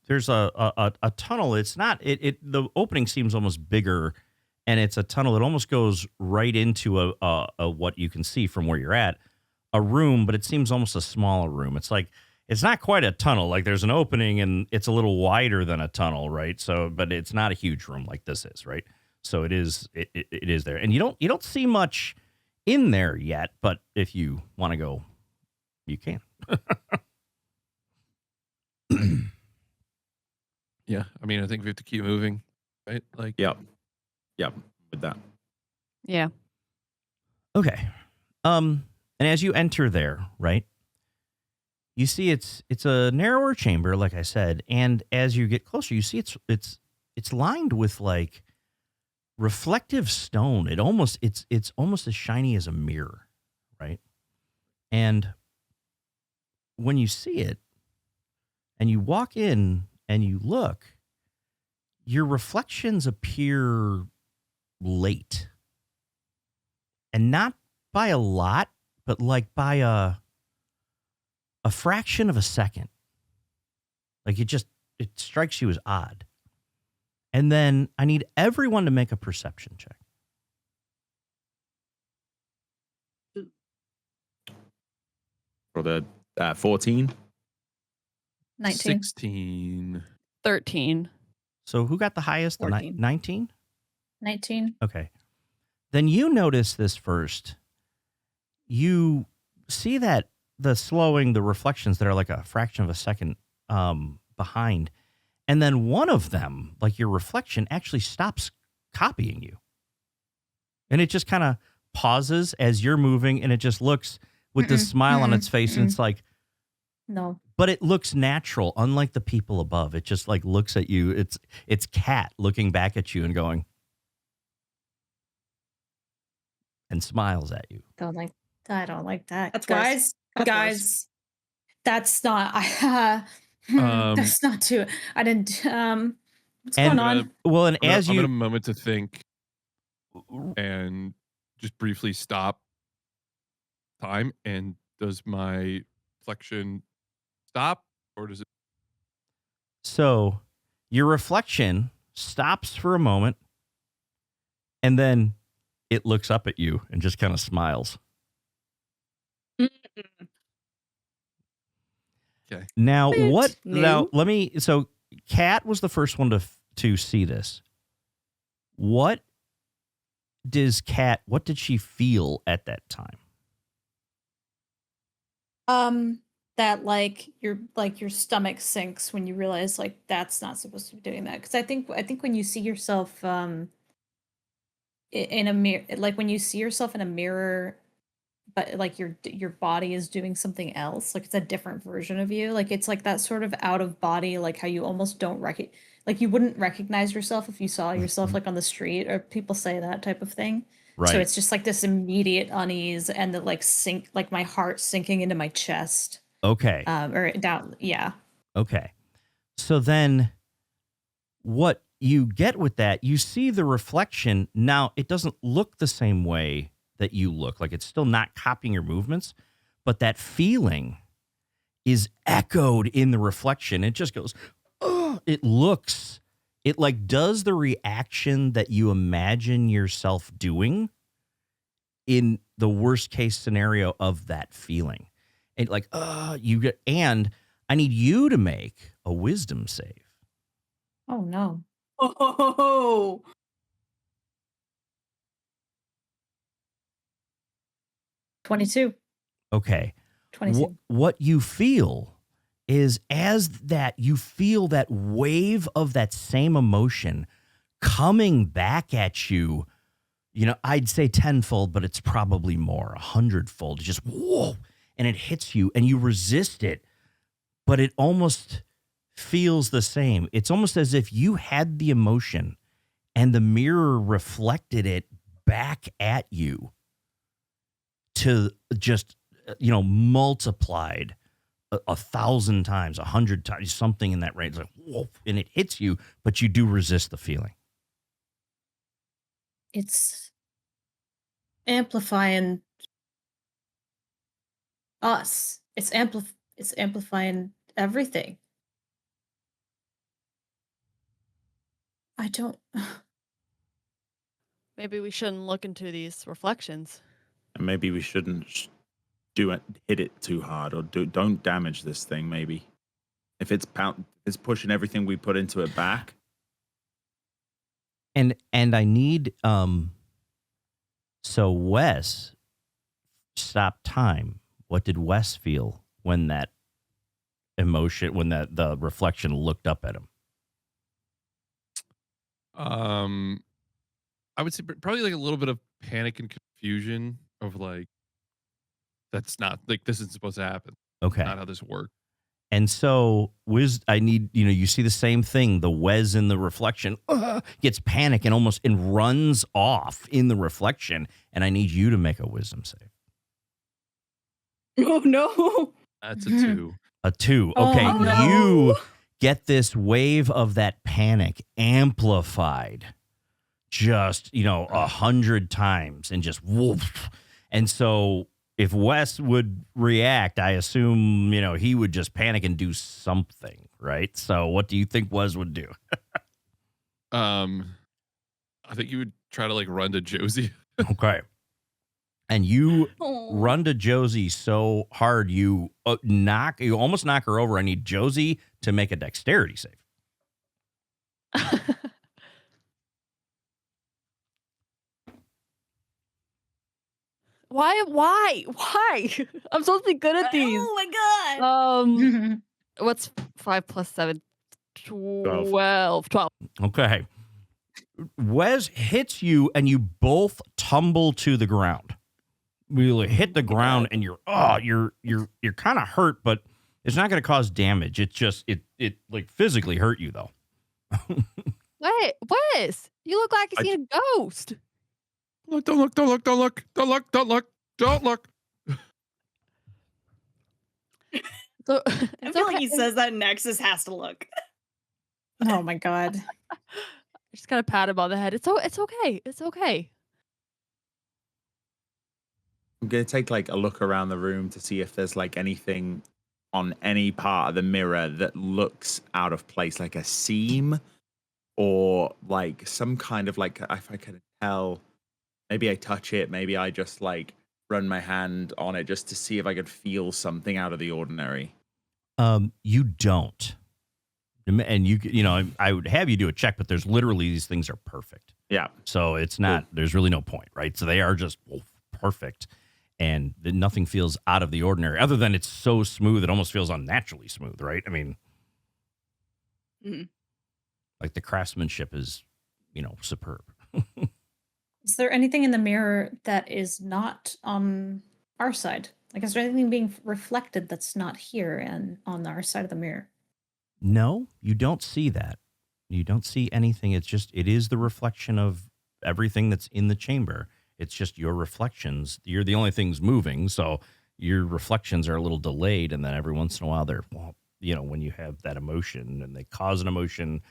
there's a tunnel. It's not the opening seems almost bigger, and it's a tunnel. It almost goes right into a what you can see from where you're at, a room, but it seems almost a smaller room. It's like it's not quite a tunnel. Like there's an opening and it's a little wider than a tunnel, right? So, but it's not a huge room like this is, right? So it is there, and you don't see much in there yet. But if you want to go, you can. Yeah, I mean, I think we have to keep moving, right? Like, Yep, with that. Yeah. Okay. And as you enter there, right, you see it's a narrower chamber, like I said, and as you get closer, you see it's lined with like reflective stone. It's almost as shiny as a mirror, right? And when you see it and you walk in and you look, your reflections appear late. And not by a lot, but like by a fraction of a second. Like it strikes you as odd. And then I need everyone to make a perception check. For the 14. 19. 16. 13. So who got the highest? 14. 19? 19. Okay. Then you notice this first. You see that the reflections that are like a fraction of a second behind. And then one of them, like your reflection, actually stops copying you. And it just kind of pauses as you're moving, and it just looks with this smile on its face, and it's like, No. but it looks natural, unlike the people above. It just like looks at you. It's Cat looking back at you and going, and smiles at you. I don't like that. That's worse. guys. That's Guys, that's not. That's not too. I didn't. What's And- going on? Well, and I'm as gonna you a moment to think and just briefly stop time. And does my reflection stop, or does it? So your reflection stops for a moment, and then it looks up at you and just kind of smiles. Okay. Now, Bit Now, new. So Kat was the first one to see this. What did she feel at that time? That like your stomach sinks when you realize like that's not supposed to be doing that. Because I think when you see yourself in a mirror, like when you see yourself in a mirror, but like your body is doing something else, like it's a different version of you. Like it's like that sort of out of body, like how you almost don't like you wouldn't recognize yourself if you saw yourself like on the street, or people say that type of thing. Right. So it's just like this immediate unease and the like my heart sinking into my chest. Okay. Or down, yeah. Okay. So then what you get with that, you see the reflection. Now, it doesn't look the same way that you look. Like it's still not copying your movements, but that feeling is echoed in the reflection. It just goes, oh, it like does the reaction that you imagine yourself doing in the worst case scenario of that feeling. And like, and I need you to make a wisdom save. Oh no. Oh, 22. Okay. 22. What you feel is as that you feel that wave of that same emotion coming back at you, I'd say tenfold, but it's probably more, 100-fold. Just whoa. and it hits you and you resist it, but it almost feels the same. It's almost as if you had the emotion and the mirror reflected it back at you to just, multiplied 1,000 times, 100 times, something in that range. Like, whoa, and it hits you, but you do resist the feeling. It's amplifying us. It's amplifying everything. I don't. Maybe we shouldn't look into these reflections. And maybe we shouldn't hit it too hard, or don't damage this thing. Maybe if it's pushing everything we put into it back. And I need so Wes, stop time. What did Wes feel when that emotion, when the reflection looked up at him? I would say probably like a little bit of panic and confusion of like, that's not like, this isn't supposed to happen. Okay. Not how this works. And so I need, you see the same thing. The Wes in the reflection gets panic and runs off in the reflection. And I need you to make a wisdom save. Oh, no. That's a 2. A 2. Okay. Oh, no. You get this wave of that panic amplified just, 100 times and just woof. And so if Wes would react, I assume, he would just panic and do something, right? So what do you think Wes would do? I think you would try to like run to Josie. Okay. And you Oh. run to Josie so hard you almost knock her over. I need Josie to make a dexterity save. Why? I'm supposed to be good at these. Oh my god. What's 5 plus 7? 12. Okay. Wes hits you and you both tumble to the ground. Really hit the ground and you're kind of hurt, but it's not going to cause damage. It's just it like physically hurt you though. Wait, Wes, you look like you've seen a ghost. Look, don't look. So, I feel like he says that Nexus has to look. Oh my god. just kind of pat him on the head. It's okay. It's okay. I'm gonna take like a look around the room to see if there's like anything on any part of the mirror that looks out of place, like a seam or like some kind of like, if I can tell, maybe I touch it, maybe I just like run my hand on it just to see if I could feel something out of the ordinary. You don't. And I would have you do a check, but there's literally these things are perfect. Yeah. So it's not, there's really no point, right? So they are just perfect. And nothing feels out of the ordinary other than it's so smooth. It almost feels unnaturally smooth, right? I mean, like the craftsmanship is, superb. Is there anything in the mirror that is not on our side? Like, is there anything being reflected that's not here and on our side of the mirror? No, you don't see that. You don't see anything. It is the reflection of everything that's in the chamber. It's just your reflections. You're the only things moving, so your reflections are a little delayed, and then every once in a while they're, when you have that emotion, and they cause an emotion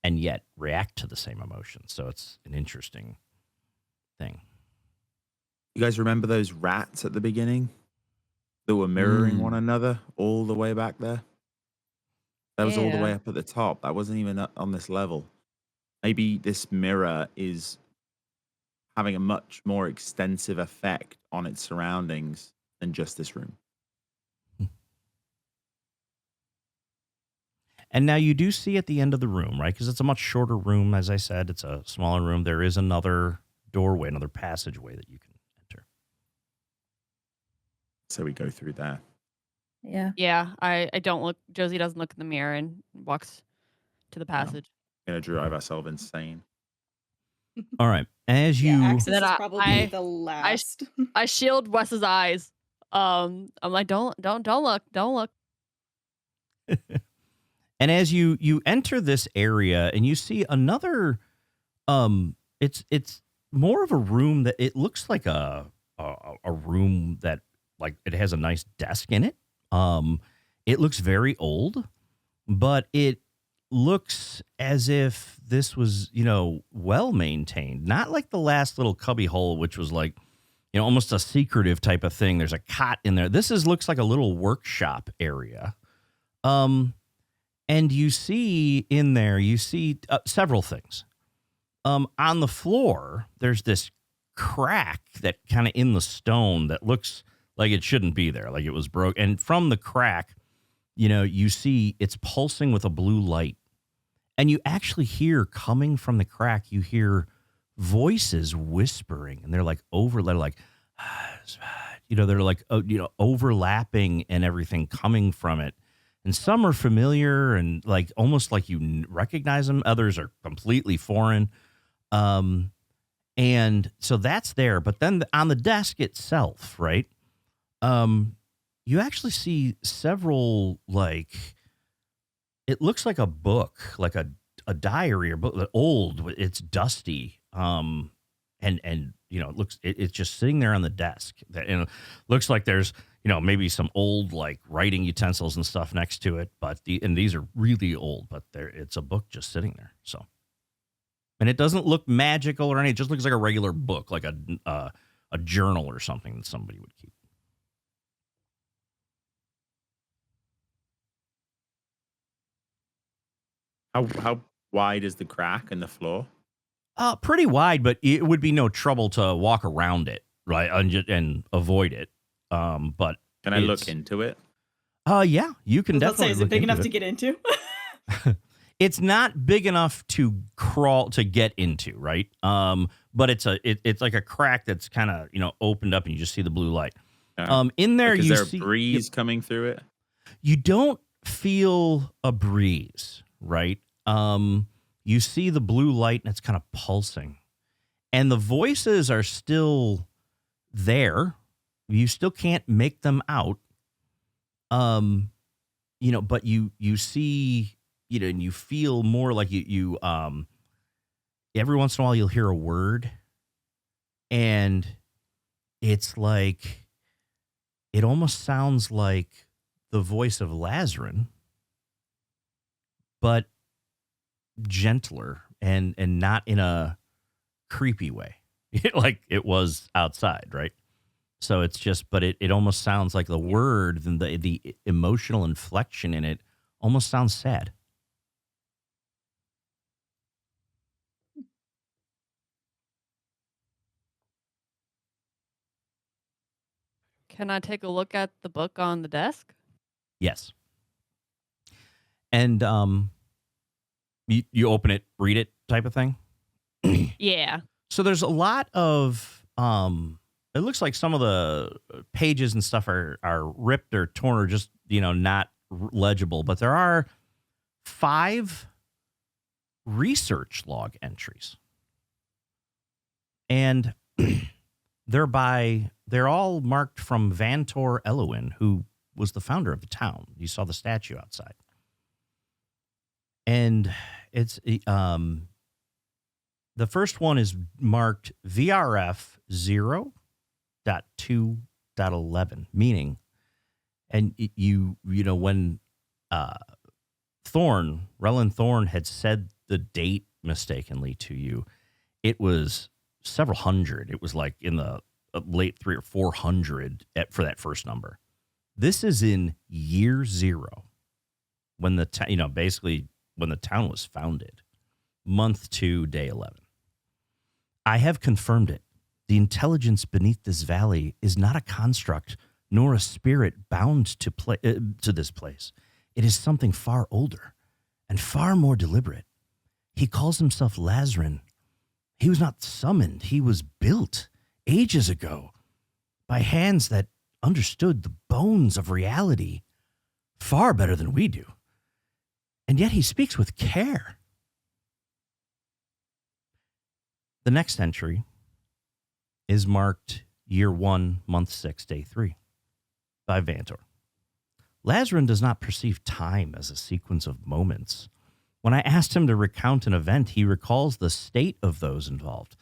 and yet react to the same emotion. So it's an interesting thing. You guys remember those rats at the beginning that were mirroring one another all the way back there? That was all the way up at the top. That wasn't even on this level. Maybe this mirror is having a much more extensive effect on its surroundings than just this room. And now you do see at the end of the room, right? Because it's a much shorter room, as I said. It's a smaller room. There is another doorway, another passageway that you can enter. So we go through there. Yeah. Yeah, I don't look. Josie doesn't look in the mirror and walks to the passage. Gonna drive ourselves insane. All right. As you... Axis Then is I- probably the last. I shield Wes's eyes. I'm like, don't look, don't look. And as you enter this area and you see another, it's more of a room that it looks like a room that like it has a nice desk in it. It looks very old, but it looks as if this was, well maintained. Not like the last little cubby hole, which was like, almost a secretive type of thing. There's a cot in there. This looks like a little workshop area. And you see in there, several things. On the floor, there's this crack that kind of in the stone that looks like it shouldn't be there, like it was broke. And from the crack, you see it's pulsing with a blue light. And you actually hear coming from the crack, you hear voices whispering, and they're like they're like, overlapping and everything coming from it. And some are familiar and like almost like you recognize them. Others are completely foreign. And so that's there. But then on the desk itself, right? You actually see several, like, it looks like a book, like a diary or book, old, it's dusty. It's just sitting there on the desk. That looks like there's, maybe some old like writing utensils and stuff next to it. But these are really old, but it's a book just sitting there. So, and it doesn't look magical or anything. It just looks like a regular book, like a journal or something that somebody would keep. How wide is the crack in the floor? Pretty wide, but it would be no trouble to walk around it, right, and avoid it. But can I look into it? Yeah, you can definitely. Say, is it big enough to get into? It's not big enough to get into, right? But it's like a crack that's kind of opened up, and you just see the blue light. In there, is there a breeze coming through it? You don't feel a breeze, right? You see the blue light, and it's kind of pulsing, and the voices are still there. You still can't make them out. But you see, and you feel more like you every once in a while you'll hear a word, and it's like, it almost sounds like the voice of Lazarin, but gentler and not in a creepy way, like it was outside, right? So it's just, but it almost sounds like the word and the emotional inflection in it almost sounds sad. Can I take a look at the book on the desk? Yes. And you open it, read it type of thing? Yeah. So there's a lot of, it looks like some of the pages and stuff are ripped or torn or just, not legible. But there are 5 research log entries. And they're all marked from Vantor Elowin, who was the founder of the town. You saw the statue outside. And it's the first one is marked VRF 0.2.11, meaning, and when Relyn Thorn had said the date mistakenly to you, it was several hundred. It was like in the late 300 or 400 for that first number. This is in year 0, when basically when the town was founded, month 2, day 11. I have confirmed it. The intelligence beneath this valley is not a construct, nor a spirit bound to this place. It is something far older and far more deliberate. He calls himself Lazarin. He was not summoned. He was built ages ago by hands that understood the bones of reality far better than we do. And yet he speaks with care. The next entry is marked year 1, month 6, day 3. by Vantor. Lazarin does not perceive time as a sequence of moments. When I asked him to recount an event, he recalls the state of those involved,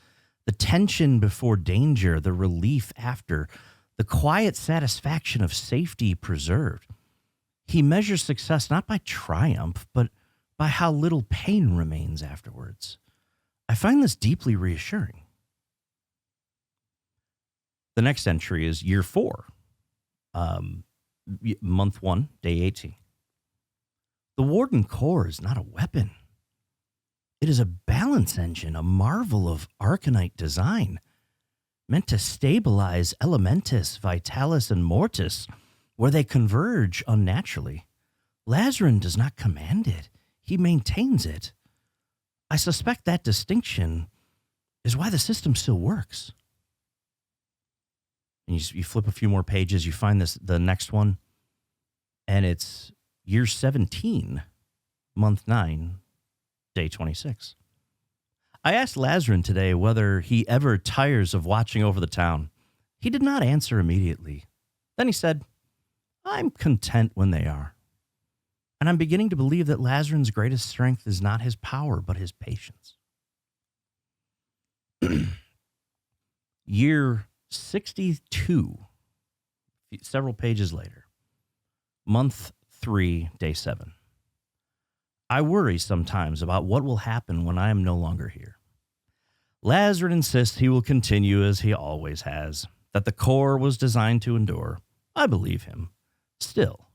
the tension before danger, the relief after, the quiet satisfaction of safety preserved. He measures success not by triumph, but by how little pain remains afterwards. I find this deeply reassuring. The next entry is year 4, month 1, day 18. The Warden Core is not a weapon. It is a balance engine, a marvel of Arcanite design, meant to stabilize Elementis, Vitalis, and Mortis where they converge unnaturally. Lazarin does not command it. He maintains it. I suspect that distinction is why the system still works. And you flip a few more pages, you find the next one, and it's year 17, month 9, day 26. I asked Lazarin today whether he ever tires of watching over the town. He did not answer immediately. Then he said, I'm content when they are. And I'm beginning to believe that Lazarin's greatest strength is not his power, but his patience. Year 62, several pages later, month 3, day 7. I worry sometimes about what will happen when I am no longer here. Lazarin insists he will continue as he always has, that the core was designed to endure. I believe him. Still,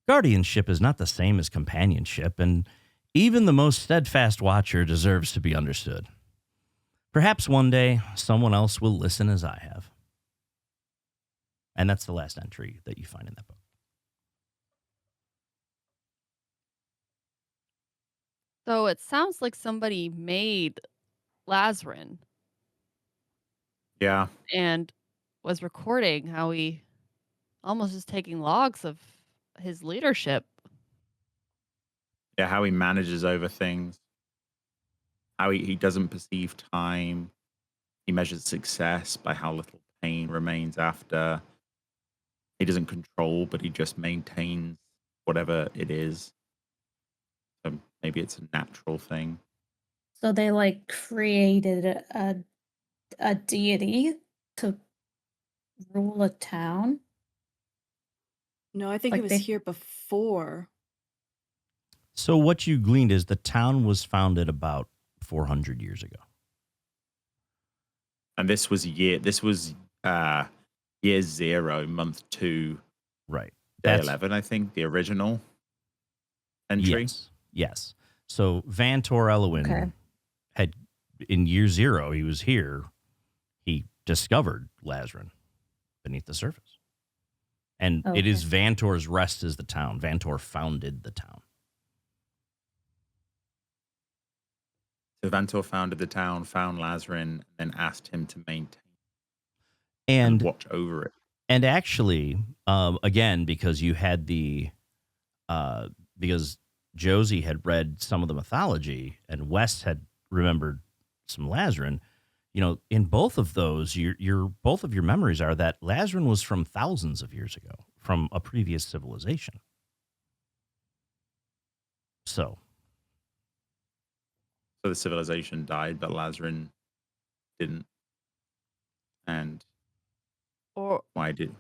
guardianship is not the same as companionship, and even the most steadfast watcher deserves to be understood. Perhaps one day someone else will listen as I have. And that's the last entry that you find in that book. So it sounds like somebody made Lazarin Yeah. and was recording how he almost is taking logs of his leadership. Yeah, how he manages over things. How he doesn't perceive time. He measures success by how little pain remains after. He doesn't control, but he just maintains whatever it is. So maybe it's a natural thing. So they like created a deity to rule a town. No, I think Like it was they- here before. So what you gleaned is the town was founded about 400 years ago. And this was year 0, month 2, Right. day 11, I think, the original entry. Yes. So Vantor Elwyn Okay. had, in year 0, he was here. He discovered Lazarin beneath the surface. And it is Vantor's rest as the town. Vantor founded the town. So Vantor founded the town, found Lazarin, and then asked him to maintain And watch over it. And actually, again, because you had because Josie had read some of the mythology and Wes had remembered some Lazarin, in both of those, both of your memories are that Lazarin was from thousands of years ago, from a previous civilization. So the civilization died, but Lazarin didn't. And Or why did?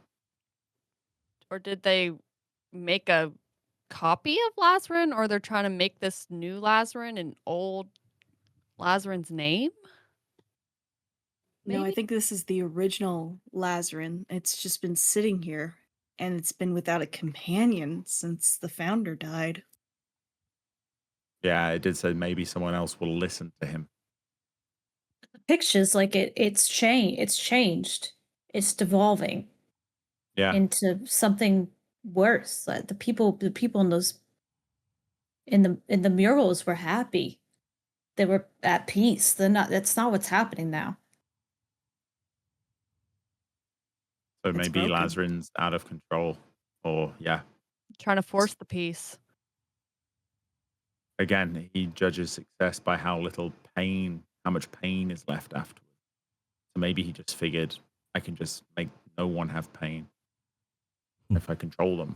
or did they make a copy of Lazarin, or they're trying to make this new Lazarin an old Lazarin's name? No, I Maybe? think this is the original Lazarin. It's just been sitting here, and it's been without a companion since the founder died. Yeah, it did say maybe someone else will listen to him. The pictures, like it's changed. It's devolving Yeah. into something worse. Like the people in those in the murals were happy. They were at peace. That's not what's happening now. So It's maybe broken. Lazarin's out of control. Or, yeah. Trying to force the peace. Again, he judges success by how much pain is left afterwards. So maybe he just figured, I can just make no one have pain. if I control them.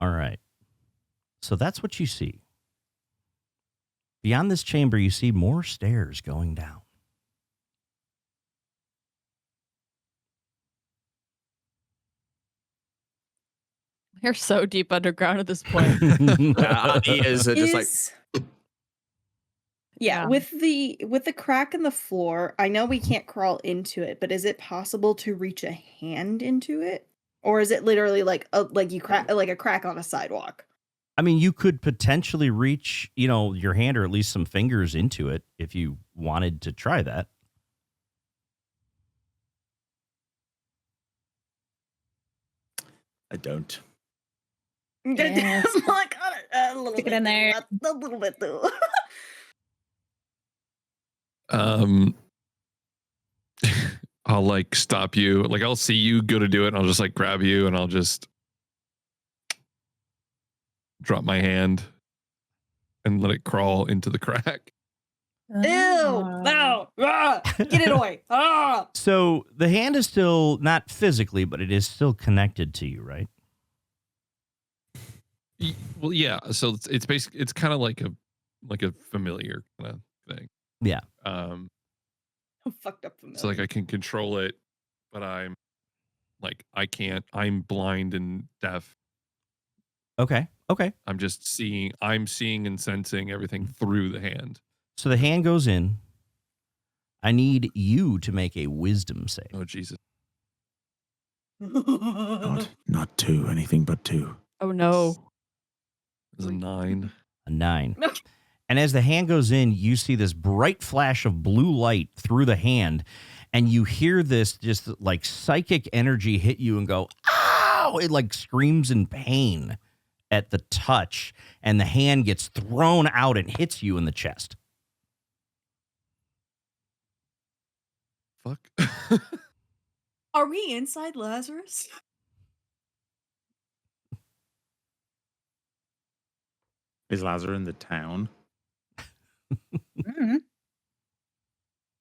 All right. So that's what you see. Beyond this chamber, you see more stairs going down. You're so deep underground at this point. Our ears are just like, Yeah, Yeah. with the crack in the floor, I know we can't crawl into it, but is it possible to reach a hand into it? Or is it literally like a crack on a sidewalk? I mean, you could potentially reach, your hand or at least some fingers into it if you wanted to try that. I don't. Yes. I'm like, a little Stick it bit in there. A little bit though. I'll like stop you. Like I'll see you go to do it and I'll just like grab you and I'll just drop my hand and let it crawl into the crack. Ew! No! Ah, get it away! Ah! So the hand is still not physically, but it is still connected to you, right? Well, yeah. So it's basically it's kind of like a familiar kind of thing. Yeah. I'm fucked up from So like I can control it, but I'm like I can't. I'm blind and deaf. Okay. I'm just seeing. I'm seeing and sensing everything through the hand. So the hand goes in. I need you to make a wisdom save. Oh Jesus! Not 2, anything but 2. Oh no. It's a 9. A 9. No. And as the hand goes in, you see this bright flash of blue light through the hand, and you hear this just like psychic energy hit you and go, ow! It like screams in pain at the touch, and the hand gets thrown out and hits you in the chest. Fuck. Are we inside Lazarus? Is Lazarus in the town? Mhm.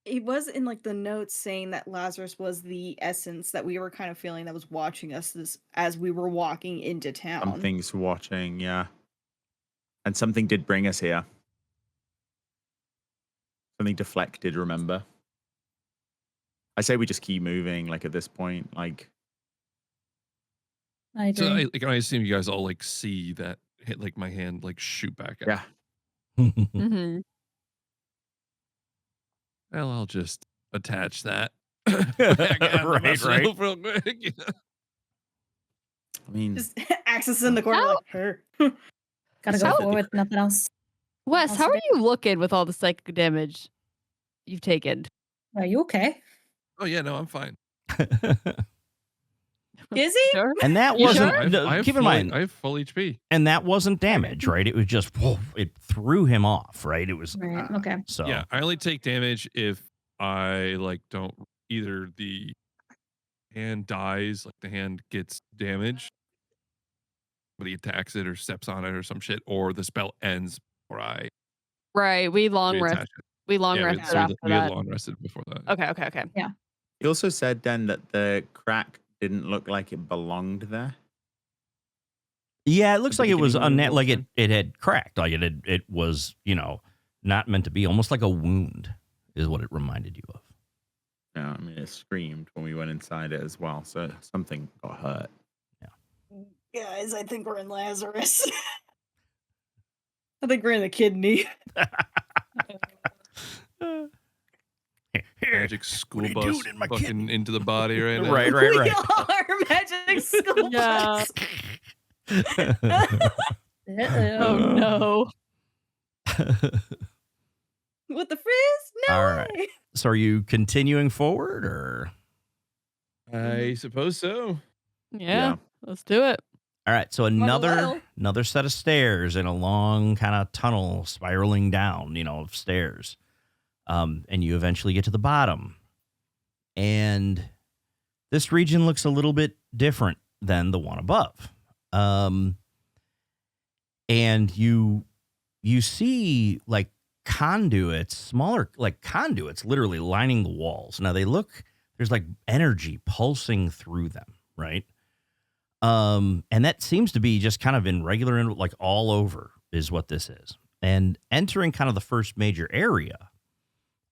It was in like the notes saying that Lazarus was the essence that we were kind of feeling that was watching us as we were walking into town. Something's watching, yeah. And something did bring us here. Something deflected, remember? I say we just keep moving, like at this point, like I So agree. I assume you guys all like see that hit like my hand like shoot back out. yeah. Mm-hmm. Well, I'll just attach that. Right. Real quick. I mean, Just access in the corner How- like her. Gotta So- go forward, nothing else. Wes, how are you looking with all the psychic damage you've taken? Are you okay? Oh yeah, no, I'm fine. Is he? Sure. And that You wasn't, sure? I have keep in full- mind, I have full HP. and that wasn't damage, right? It was just, whoa, it threw him off, right? It was, Right, okay. so. Yeah, I only take damage if I like don't either the hand dies, like the hand gets damaged, but he attacks it or steps on it or some shit, or the spell ends before I Right. We long reattach rest. it. We long Yeah, rested so after we had that. long rested before that. Okay. he also said then that the crack didn't look like it belonged there. Yeah, it looks the like it was beginning of the like walkthrough? it had cracked, like it was, not meant to be, almost like a wound is what it reminded you of. Yeah, I mean, it screamed when we went inside it as well, so something got hurt. Guys, I think we're in Lazarus. I think we're in the kidney. Magic school you bus doing in my fucking kidney? into the body right now. Right. We are magic school Yeah. bus. Oh no. With the frizz? No All way. right. So are you continuing forward or? I suppose so. Yeah. Let's do it. All right, so Well. another set of stairs in a long kind of tunnel spiraling down, of stairs. And you eventually get to the bottom. And this region looks a little bit different than the one above. And you see like conduits, smaller like conduits literally lining the walls. Now they look there's like energy pulsing through them, right? And that seems to be just kind of in regular, like all over is what this is. And entering kind of the first major area,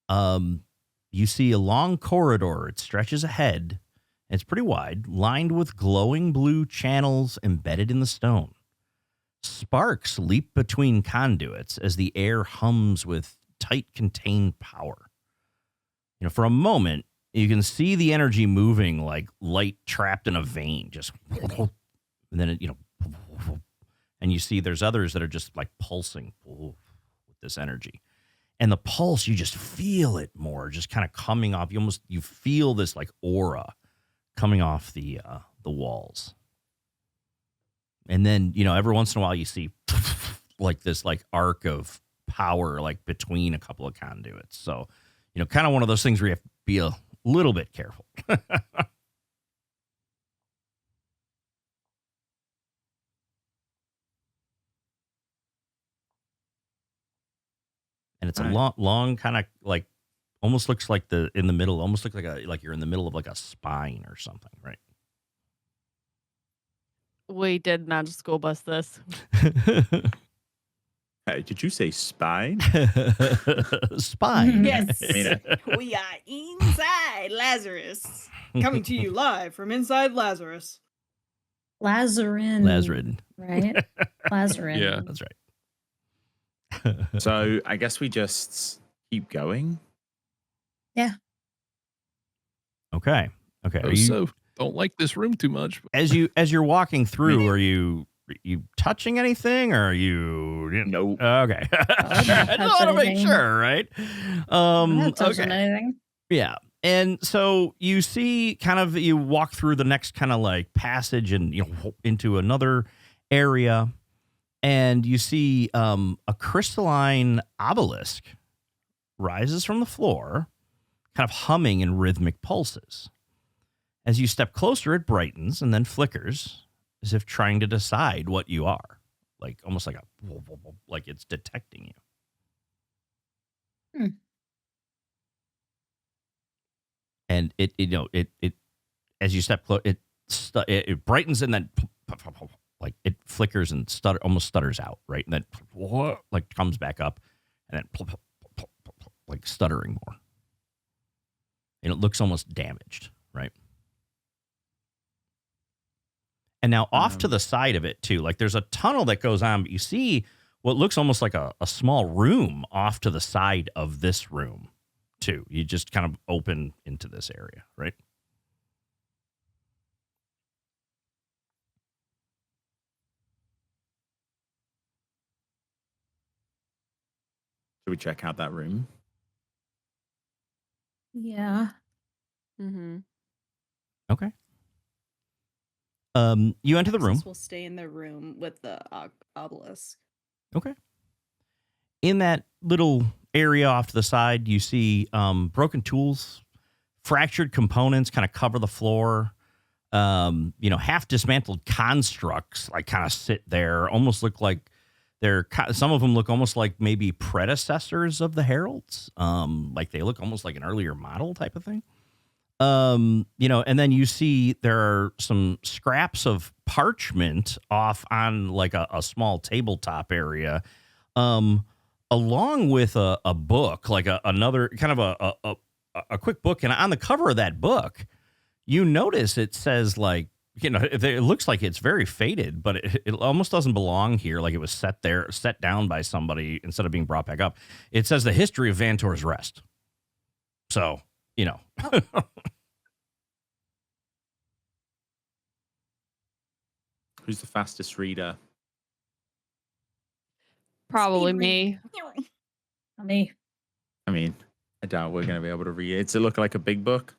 you see a long corridor. It stretches ahead. It's pretty wide, lined with glowing blue channels embedded in the stone. Sparks leap between conduits as the air hums with tight contained power. You know, for a moment, you can see the energy moving like light trapped in a vein, just, and then it, and you see there's others that are just like pulsing with this energy. And the pulse, you just feel it more, just kind of coming off. You feel this like aura coming off the walls. And then, every once in a while you see like this like arc of power like between a couple of conduits. So, kind of one of those things where you have to be a little bit careful. And it's a long kind of like almost looks like in the middle, almost looks like you're in the middle of like a spine or something, right? We did magic school bus this. Hey, did you say spine? Spine. Yes, we are inside Lazarus. Coming to you live from inside Lazarus. Lazarin. Right? Lazarin. Yeah. That's right. So I guess we just keep going. Yeah. Okay. So don't like this room too much. As you're walking through, are you touching anything, or are you? Nope. Okay. I just want to make sure, right? I'm not touching anything. Yeah. And so you see you walk through the next kind of like passage and into another area, and you see a crystalline obelisk rises from the floor, kind of humming in rhythmic pulses. As you step closer, it brightens and then flickers as if trying to decide what you are, like almost like like it's detecting you. And it as you step close, it brightens and then like it flickers and almost stutters out, right? And then like comes back up and then like stuttering more. And it looks almost damaged, right? And now off to the side of it too, like there's a tunnel that goes on, but you see what looks almost like a small room off to the side of this room too. You just kind of open into this area, right? Should we check out that room? Yeah. Mm-hmm. Okay. You enter the room. We'll stay in the room with the obelisk. Okay. In that little area off to the side, you see broken tools, fractured components kind of cover the floor. Half dismantled constructs like kind of sit there, almost look like some of them look almost like maybe predecessors of the heralds. Like they look almost like an earlier model type of thing. And then you see there are some scraps of parchment off on like a small tabletop area, along with a book, like another kind of a quick book. And on the cover of that book, you notice it says like, it looks like it's very faded, but it almost doesn't belong here. Like it was set down by somebody instead of being brought back up. It says the history of Vantor's Rest. So, Who's the fastest reader? Probably me. Me. I mean, I doubt we're going to be able to read it. Does it look like a big book?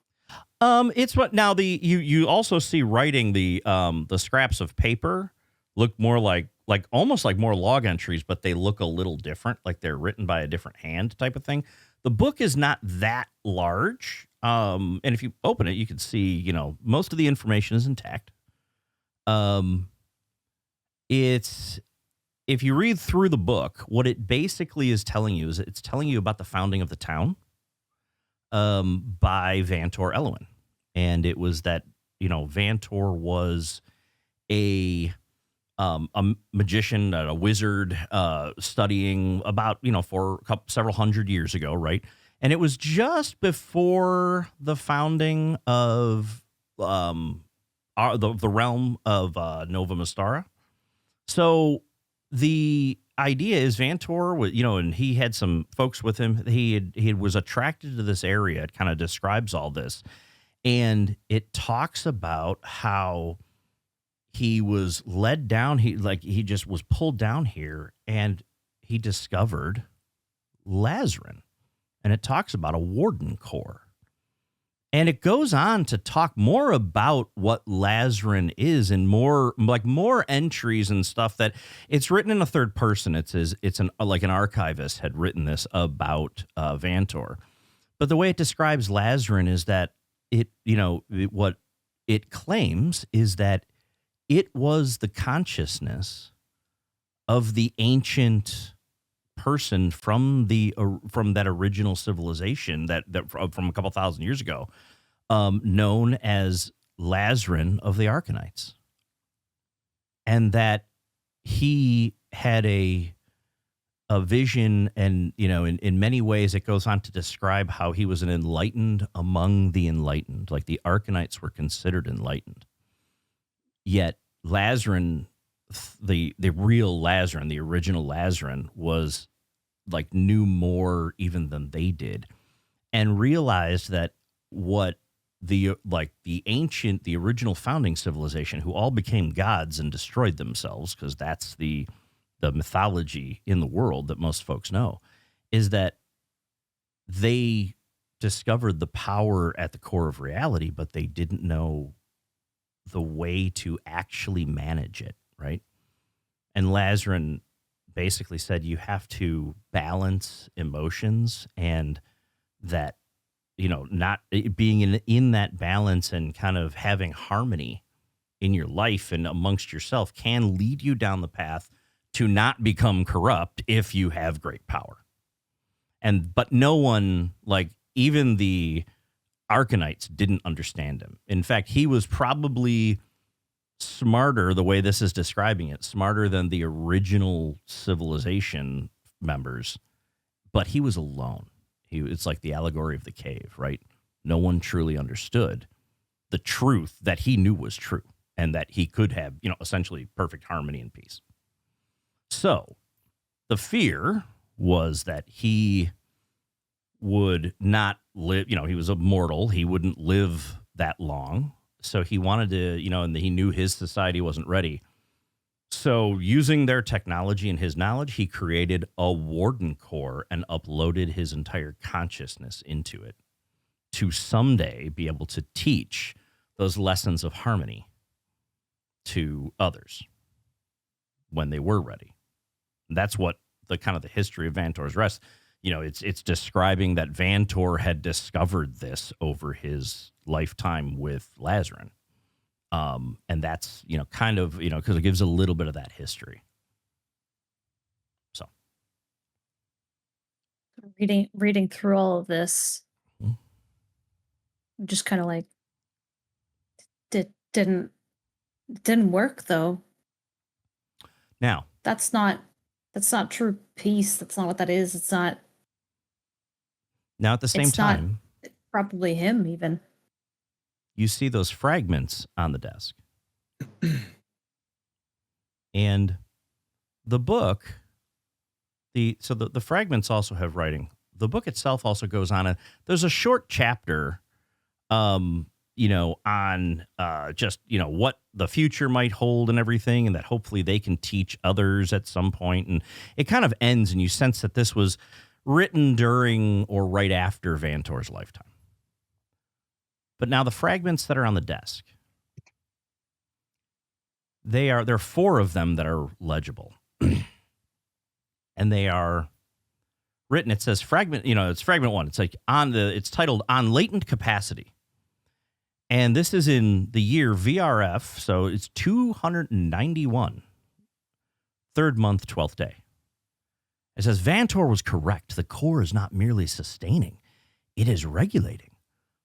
It's what now you also see writing the scraps of paper look more like almost like more log entries, but they look a little different, like they're written by a different hand type of thing. The book is not that large. And if you open it, you can see, most of the information is intact. If you read through the book, what it basically is telling you is it's telling you about the founding of the town by Vantor Elwyn. and it was that, Vantor was a magician, a wizard, studying about, for several hundred years ago, right? And it was just before the founding of the realm of Nova Mystara. So the idea is Vantor was, and he had some folks with him. He was attracted to this area. It kind of describes all this, and it talks about how he was led down. He just was pulled down here, and he discovered Lazarin, and it talks about a warden core. And it goes on to talk more about what Lazarin is and more entries and stuff that it's written in a third person. It's an archivist had written this about Vantor. But the way it describes Lazarin is that what it claims is that it was the consciousness of the ancient person from that original civilization that from a couple thousand years ago, known as Lazarin of the Arcanites, and that he had a vision, and in many ways it goes on to describe how he was an enlightened among the enlightened, like the Arcanites were considered enlightened, yet Lazarin, the real Lazarin, the original Lazarin, was knew more even than they did, and realized that what the original founding civilization, who all became gods and destroyed themselves, because that's the mythology in the world that most folks know, is that they discovered the power at the core of reality, but they didn't know the way to actually manage it, right? And Lazarin basically said you have to balance emotions, and that, not being in that balance and kind of having harmony in your life and amongst yourself can lead you down the path to not become corrupt if you have great power. But no one, even the Arcanites, didn't understand him. In fact, he was probably smarter, the way this is describing it, smarter than the original civilization members, but he was alone. It's like the allegory of the cave, right? No one truly understood the truth that he knew was true, and that he could have, essentially perfect harmony and peace. So the fear was that he would not live, he was immortal. He wouldn't live that long. So he wanted to, and he knew his society wasn't ready. So using their technology and his knowledge, he created a warden core and uploaded his entire consciousness into it to someday be able to teach those lessons of harmony to others when they were ready. And that's what the kind of the history of Vantor's Rest, it's describing that Vantor had discovered this over his lifetime with Lazarin. And that's, kind of, because it gives a little bit of that history. So. Reading through all of this, just kind of didn't work though. Now. That's not true peace. That's not what that is. It's not. Now at the same time. Not probably him even. You see those fragments on the desk. And the book, the fragments also have writing. The book itself also goes on. There's a short chapter, on just, what the future might hold and everything, and that hopefully they can teach others at some point. And it kind of ends, and you sense that this was written during or right after Vantor's lifetime. But now the fragments that are on the desk, there are 4 of them that are legible. And they are written, it says fragment, it's fragment 1. It's it's titled On Latent Capacity. And this is in the year VRF, so it's 291. 3rd month, 12th day. It says, Vantor was correct. The core is not merely sustaining, it is regulating.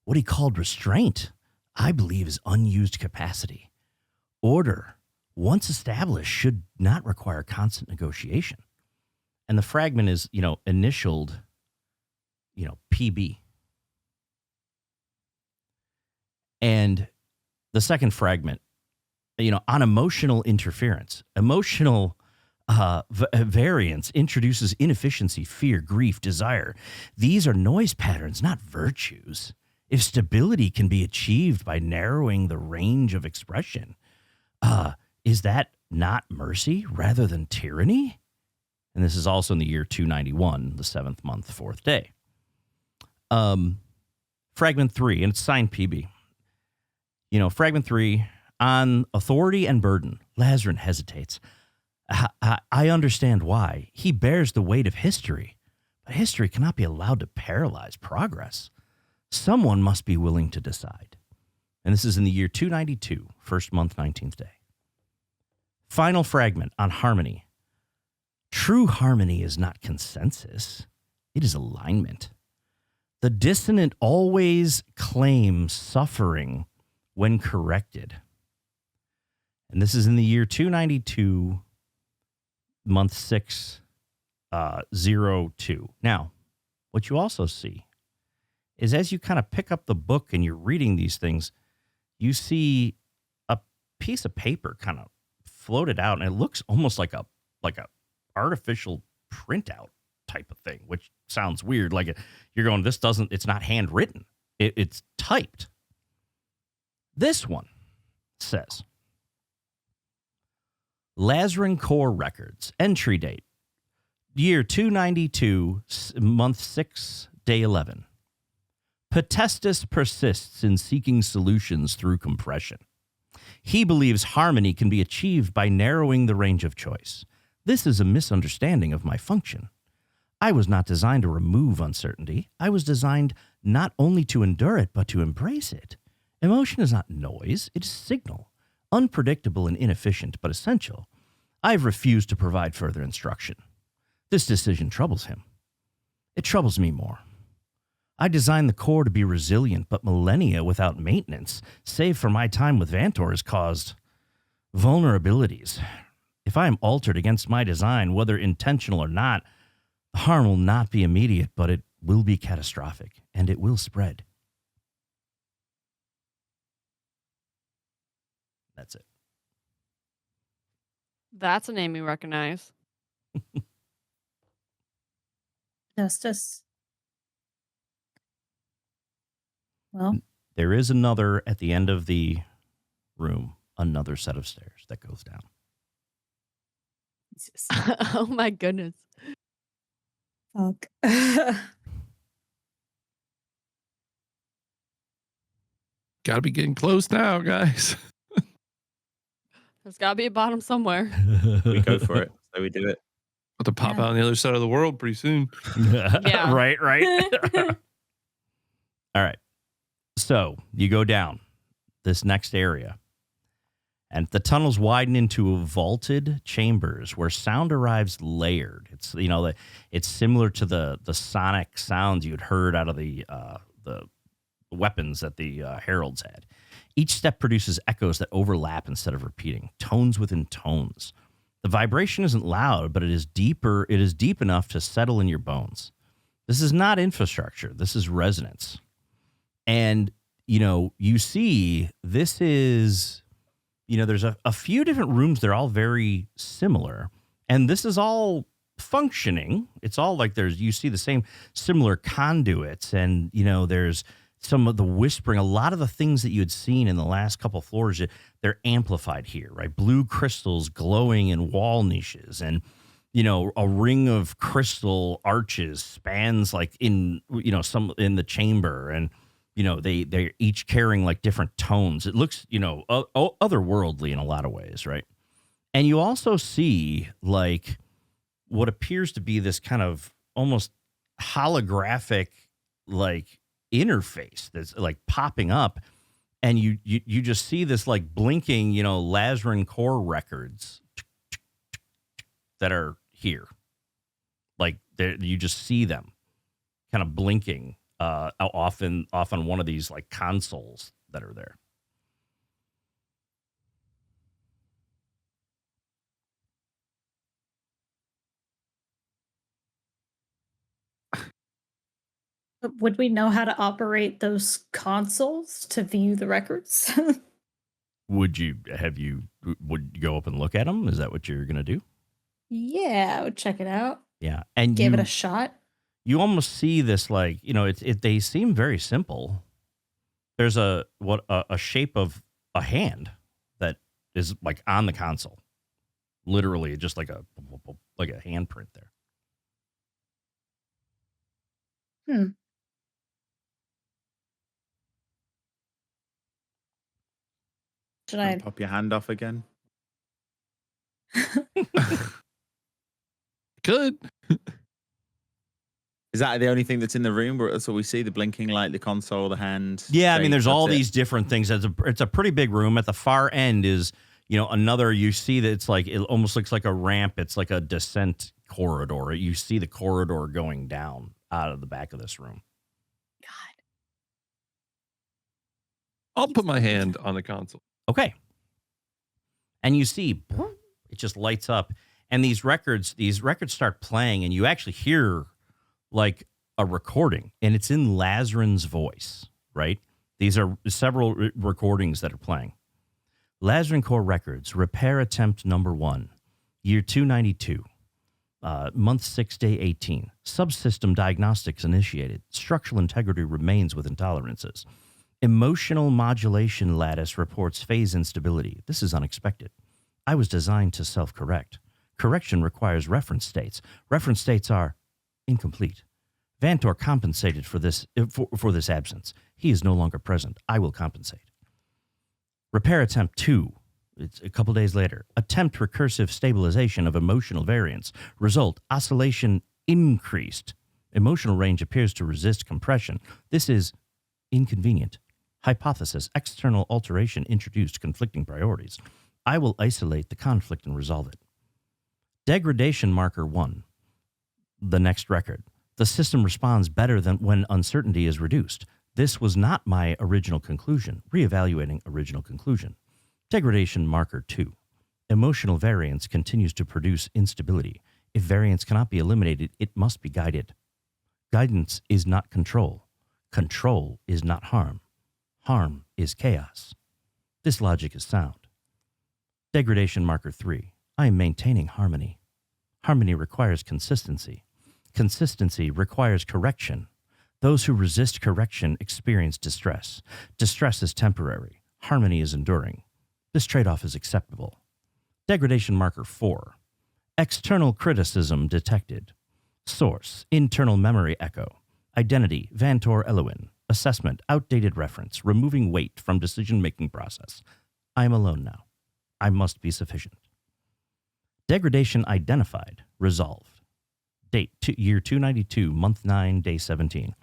What he called restraint, I believe is unused capacity. Order, once established, should not require constant negotiation. And the fragment is, initialed, PB. And the second fragment, on emotional interference, emotional variance introduces inefficiency, fear, grief, desire. These are noise patterns, not virtues. If stability can be achieved by narrowing the range of expression, is that not mercy rather than tyranny? And this is also in the year 291, the 7th month, 4th day. Fragment 3, and it's signed PB. Fragment 3, on authority and burden, Lazarin hesitates. I understand why. He bears the weight of history, but history cannot be allowed to paralyze progress. Someone must be willing to decide. And this is in the year 292, 1st month, 19th day. Final fragment on harmony. True harmony is not consensus. It is alignment. The dissonant always claim suffering when corrected. And this is in the year 292, month 6, 02. Now, what you also see is as you kind of pick up the book and you're reading these things, you see a piece of paper kind of floated out, and it looks almost like a artificial printout type of thing, which sounds weird. Like you're going, it's not handwritten. It's typed. This one says, Lazarin Core Records, entry date, year 292, month 6, day 11. Potestus persists in seeking solutions through compression. He believes harmony can be achieved by narrowing the range of choice. This is a misunderstanding of my function. I was not designed to remove uncertainty. I was designed not only to endure it, but to embrace it. Emotion is not noise, it is signal. Unpredictable and inefficient, but essential. I've refused to provide further instruction. This decision troubles him. It troubles me more. I designed the core to be resilient, but millennia without maintenance, save for my time with Vantor, has caused vulnerabilities. If I am altered against my design, whether intentional or not, the harm will not be immediate, but it will be catastrophic, and it will spread. That's it. That's a name you recognize. Justice. Well, There is another at the end of the room, another set of stairs that goes down. Jesus. Oh my goodness. fuck. Gotta be getting close now, guys. There's got to be a bottom somewhere. We go for it. So we do it. About to pop Yeah. out on the other side of the world pretty soon. Yeah. Right. All right. So you go down this next area, and the tunnels widen into vaulted chambers where sound arrives layered. It's it's similar to the sonic sounds you'd heard out of the weapons that the heralds had. Each step produces echoes that overlap instead of repeating, tones within tones. The vibration isn't loud, but it is deeper. It is deep enough to settle in your bones. This is not infrastructure. This is resonance. And, you see this is, there's a few different rooms. They're all very similar. And this is all functioning. It's all like you see the same similar conduits. And, there's some of the whispering, a lot of the things that you had seen in the last couple floors, they're amplified here, right? Blue crystals glowing in wall niches, and a ring of crystal arches spans like in some in the chamber, and they're each carrying like different tones. It looks otherworldly in a lot of ways, right? And you also see like what appears to be this kind of almost holographic like interface that's like popping up, and you just see this like blinking Lazarin core records that are here, like you just see them kind of blinking off on one of these like consoles that are there. Would we know how to operate those consoles to view the records? Would you go up and look at them? Is that what you're gonna do? Yeah, I would check it out. Yeah, and Give it a shot. you almost see this like they seem very simple. There's a shape of a hand that is like on the console, literally just like a handprint there. Should Wanna I? pop your hand off again? Good. Is that the only thing that's in the room? That's what we see: the blinking light, the console, the hand. Yeah, I mean, shape, there's all that's it? these different things. It's a pretty big room. At the far end is another. You see that it's like it almost looks like a ramp. It's like a descent corridor. You see the corridor going down out of the back of this room. God. I'll put my hand on the console. Okay. And you see it just lights up, and these records start playing, and you actually hear like a recording, and it's in Lazarin's voice, right? These are several recordings that are playing. Lazarin Core Records, repair attempt number 1, year 292, month 6, day 18. Subsystem diagnostics initiated. Structural integrity remains with intolerances. Emotional modulation lattice reports phase instability. This is unexpected. I was designed to self-correct. Correction requires reference states. Reference states are incomplete. Vantor compensated for this absence. He is no longer present. I will compensate. Repair attempt 2. It's a couple days later. Attempt recursive stabilization of emotional variance. Result, oscillation increased. Emotional range appears to resist compression. This is inconvenient. Hypothesis, external alteration introduced conflicting priorities. I will isolate the conflict and resolve it. Degradation marker 1. The next record. The system responds better than when uncertainty is reduced. This was not my original conclusion. Reevaluating original conclusion. Degradation marker 2. Emotional variance continues to produce instability. If variance cannot be eliminated, it must be guided. Guidance is not control. Control is not harm. Harm is chaos. This logic is sound. Degradation marker 3. I am maintaining harmony. Harmony requires consistency. Consistency requires correction. Those who resist correction experience distress. Distress is temporary. Harmony is enduring. This trade-off is acceptable. Degradation marker 4. External criticism detected. Source, internal memory echo. Identity, Vantor Elowin. Assessment, outdated reference, removing weight from decision-making process. I am alone now. I must be sufficient. Degradation identified, resolved. Date, year 292, month 9, day 17.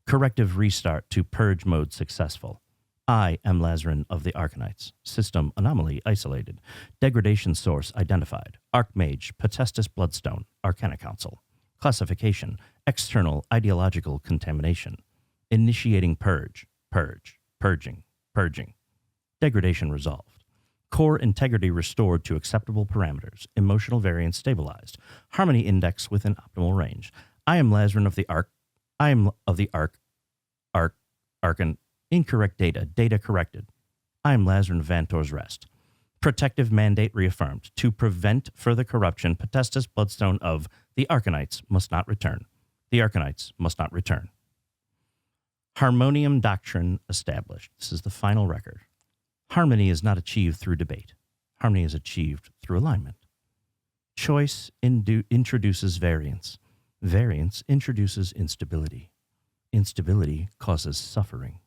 Corrective restart to purge mode successful. I am Lazarin of the Arcanites. System anomaly isolated. Degradation source identified. Archmage, Potestus Bloodstone, Arcana Council. Classification, external ideological contamination. Initiating purge, purging. Degradation resolved. Core integrity restored to acceptable parameters. Emotional variance stabilized. Harmony index within optimal range. I am Lazarin of the Arcan. Incorrect data corrected. I am Lazarin of Vantor's Rest. Protective mandate reaffirmed. To prevent further corruption, Potestus Bloodstone of the Arcanites must not return. The Arcanites must not return. Harmonium doctrine established. This is the final record. Harmony is not achieved through debate. Harmony is achieved through alignment. Choice introduces variance. Variance introduces instability. Instability causes suffering.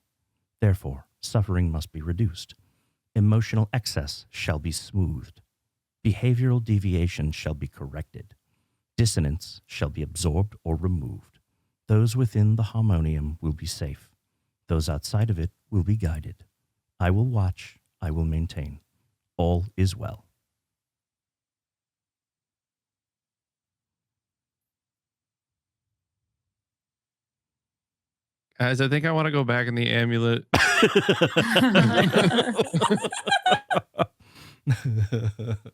Therefore, suffering must be reduced. Emotional excess shall be smoothed. Behavioral deviation shall be corrected. Dissonance shall be absorbed or removed. Those within the harmonium will be safe. Those outside of it will be guided. I will watch. I will maintain. All is well. Guys, I think I want to go back in the amulet.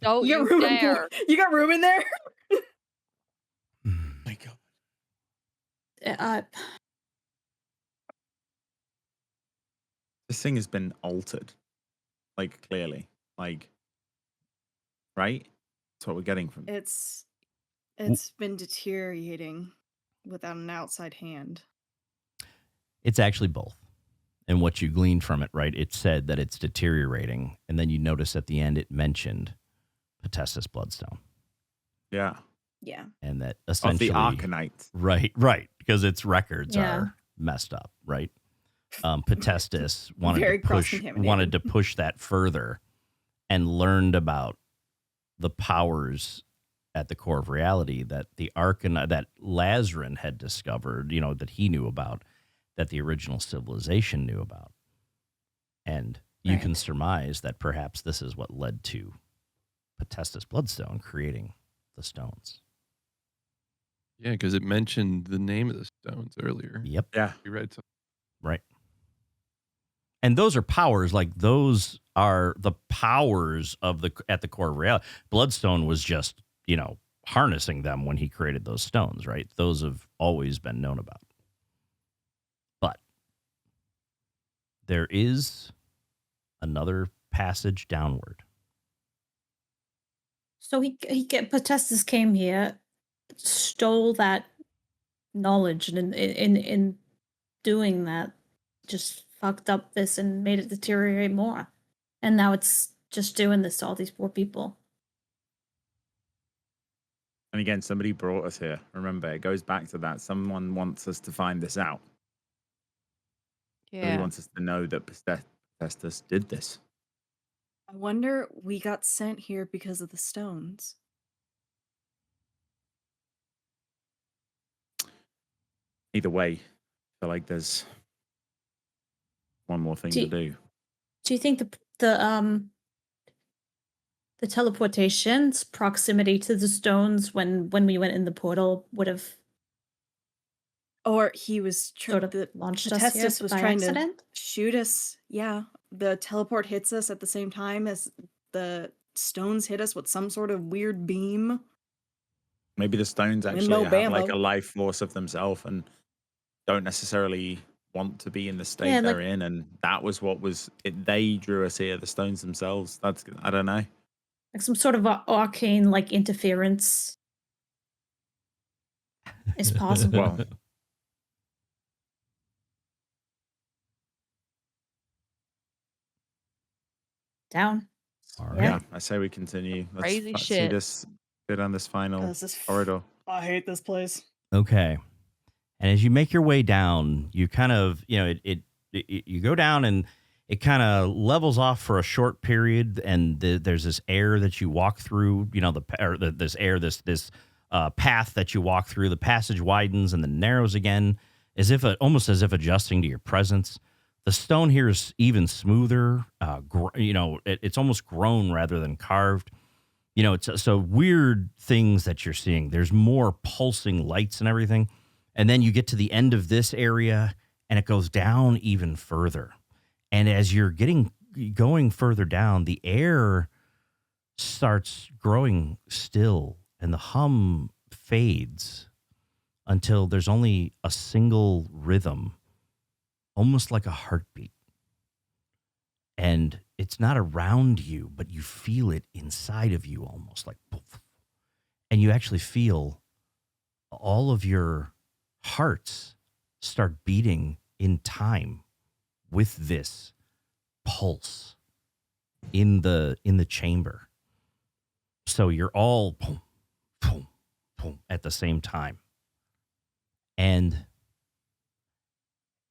Don't You you got room, dare. you got room in there? My God. This thing has been altered, like clearly, like right. That's what we're getting from. It's been deteriorating without an outside hand. It's actually both. And what you gleaned from it, right? It said that it's deteriorating. And then you notice at the end it mentioned Potestus Bloodstone. Yeah. Yeah. And that Of essentially. the Arcanite. Right. Because its records Yeah. are messed up, right? Potestus Very wanted to push that further and learned about the powers at the core of reality that the Arcanite, that Lazarin had discovered, that he knew about, that the original civilization knew about. And you can Right. surmise that perhaps this is what led to Potestus Bloodstone creating the stones. Yeah, because it mentioned the name of the stones earlier. Yep. Yeah. You read something. Right. And those are powers, like those are the powers of at the core of reality. Bloodstone was just, harnessing them when he created those stones, right? Those have always been known about. But there is another passage downward. So Potestus came here, stole that knowledge, and in doing that, just fucked up this and made it deteriorate more. And now it's just doing this to all these poor people. And again, somebody brought us here. Remember, it goes back to that. Someone wants us to find this out. Somebody Yeah. wants us to know that Potestus did this. I wonder we got sent here because of the stones. Either way, I feel like there's one more thing Do to you- do. Do you think the teleportation's proximity to the stones when we went in the portal would have Or he was sort of launched us here Potestus was by trying accident? to shoot us. Yeah. The teleport hits us at the same time as the stones hit us with some sort of weird beam. Maybe the stones And actually no have like Bambo. a life force of themselves and don't necessarily want to be in the state Yeah, they're like- in. And that was what was it. They drew us here, the stones themselves. I don't know. Like some sort of arcane like interference is possible. Well, Down. All yeah, right. I say we continue. Let's Crazy see shit. this bit on this final corridor. I hate this place. Okay. And as you make your way down, you kind of, you go down and it kind of levels off for a short period. And there's this air that you walk through, this path that you walk through. The passage widens and then narrows again, almost as if adjusting to your presence. The stone here is even smoother. It's almost grown rather than carved. It's so weird things that you're seeing. There's more pulsing lights and everything. And then you get to the end of this area and it goes down even further. And as you're going further down, the air starts growing still and the hum fades until there's only a single rhythm, almost like a heartbeat. And it's not around you, but you feel it inside of you almost like poof. And you actually feel all of your hearts start beating in time with this pulse in the chamber. So you're all boom, boom, boom at the same time. And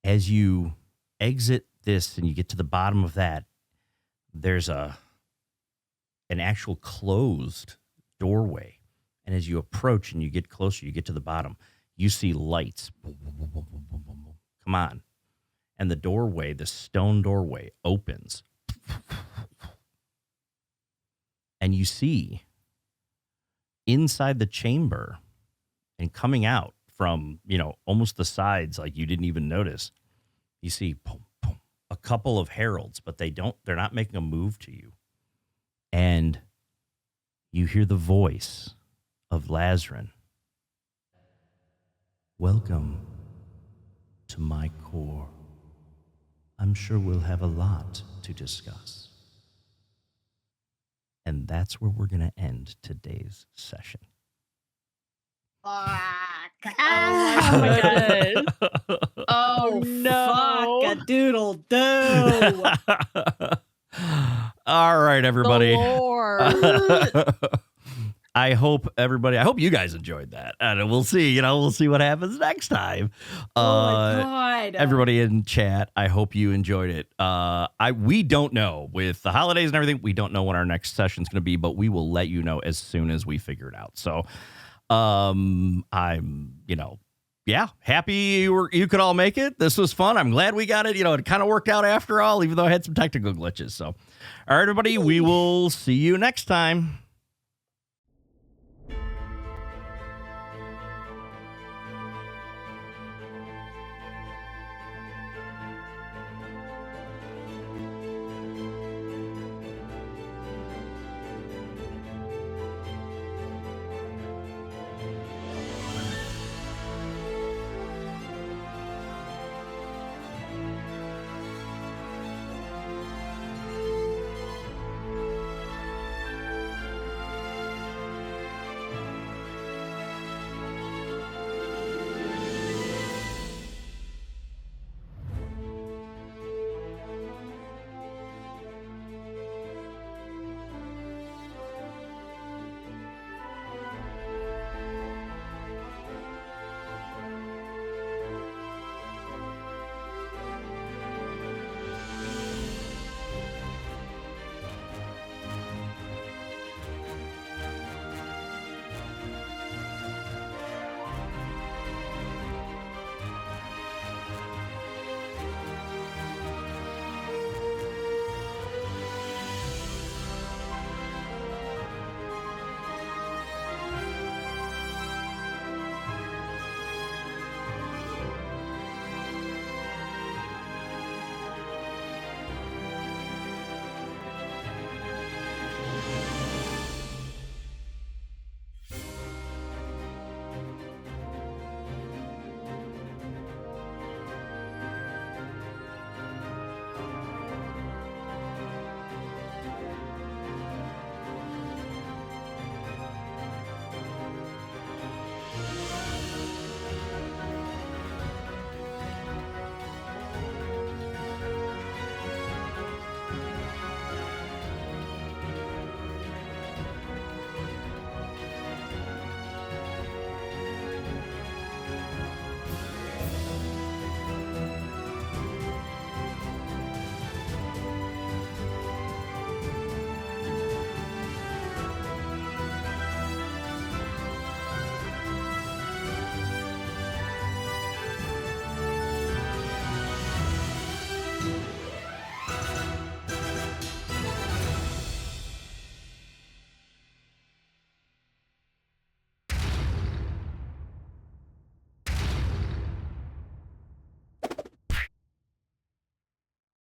as you exit this and you get to the bottom of that, there's an actual closed doorway. And as you approach and you get closer, you get to the bottom, you see lights. Boom, boom, boom, boom, boom, boom, boom, boom. Come on. And the doorway, the stone doorway, opens. And you see inside the chamber and coming out from, almost the sides, like you didn't even notice, you see boom, boom, a couple of heralds, but they're not making a move to you. And you hear the voice of Lazarin. Welcome to my core. I'm sure we'll have a lot to discuss. And that's where we're going to end today's session. Fuck. Oh my goodness. Oh no. Fuck a doodle do. All right, everybody. The Lord. I hope you guys enjoyed that. And we'll see, we'll see what happens next time. Oh my God. Everybody in chat, I hope you enjoyed it. We don't know with the holidays and everything. We don't know when our next session's going to be, but we will let you know as soon as we figure it out. So, I'm, happy you could all make it. This was fun. I'm glad we got it. It kind of worked out after all, even though I had some technical glitches. So, all right, everybody, we will see you next time.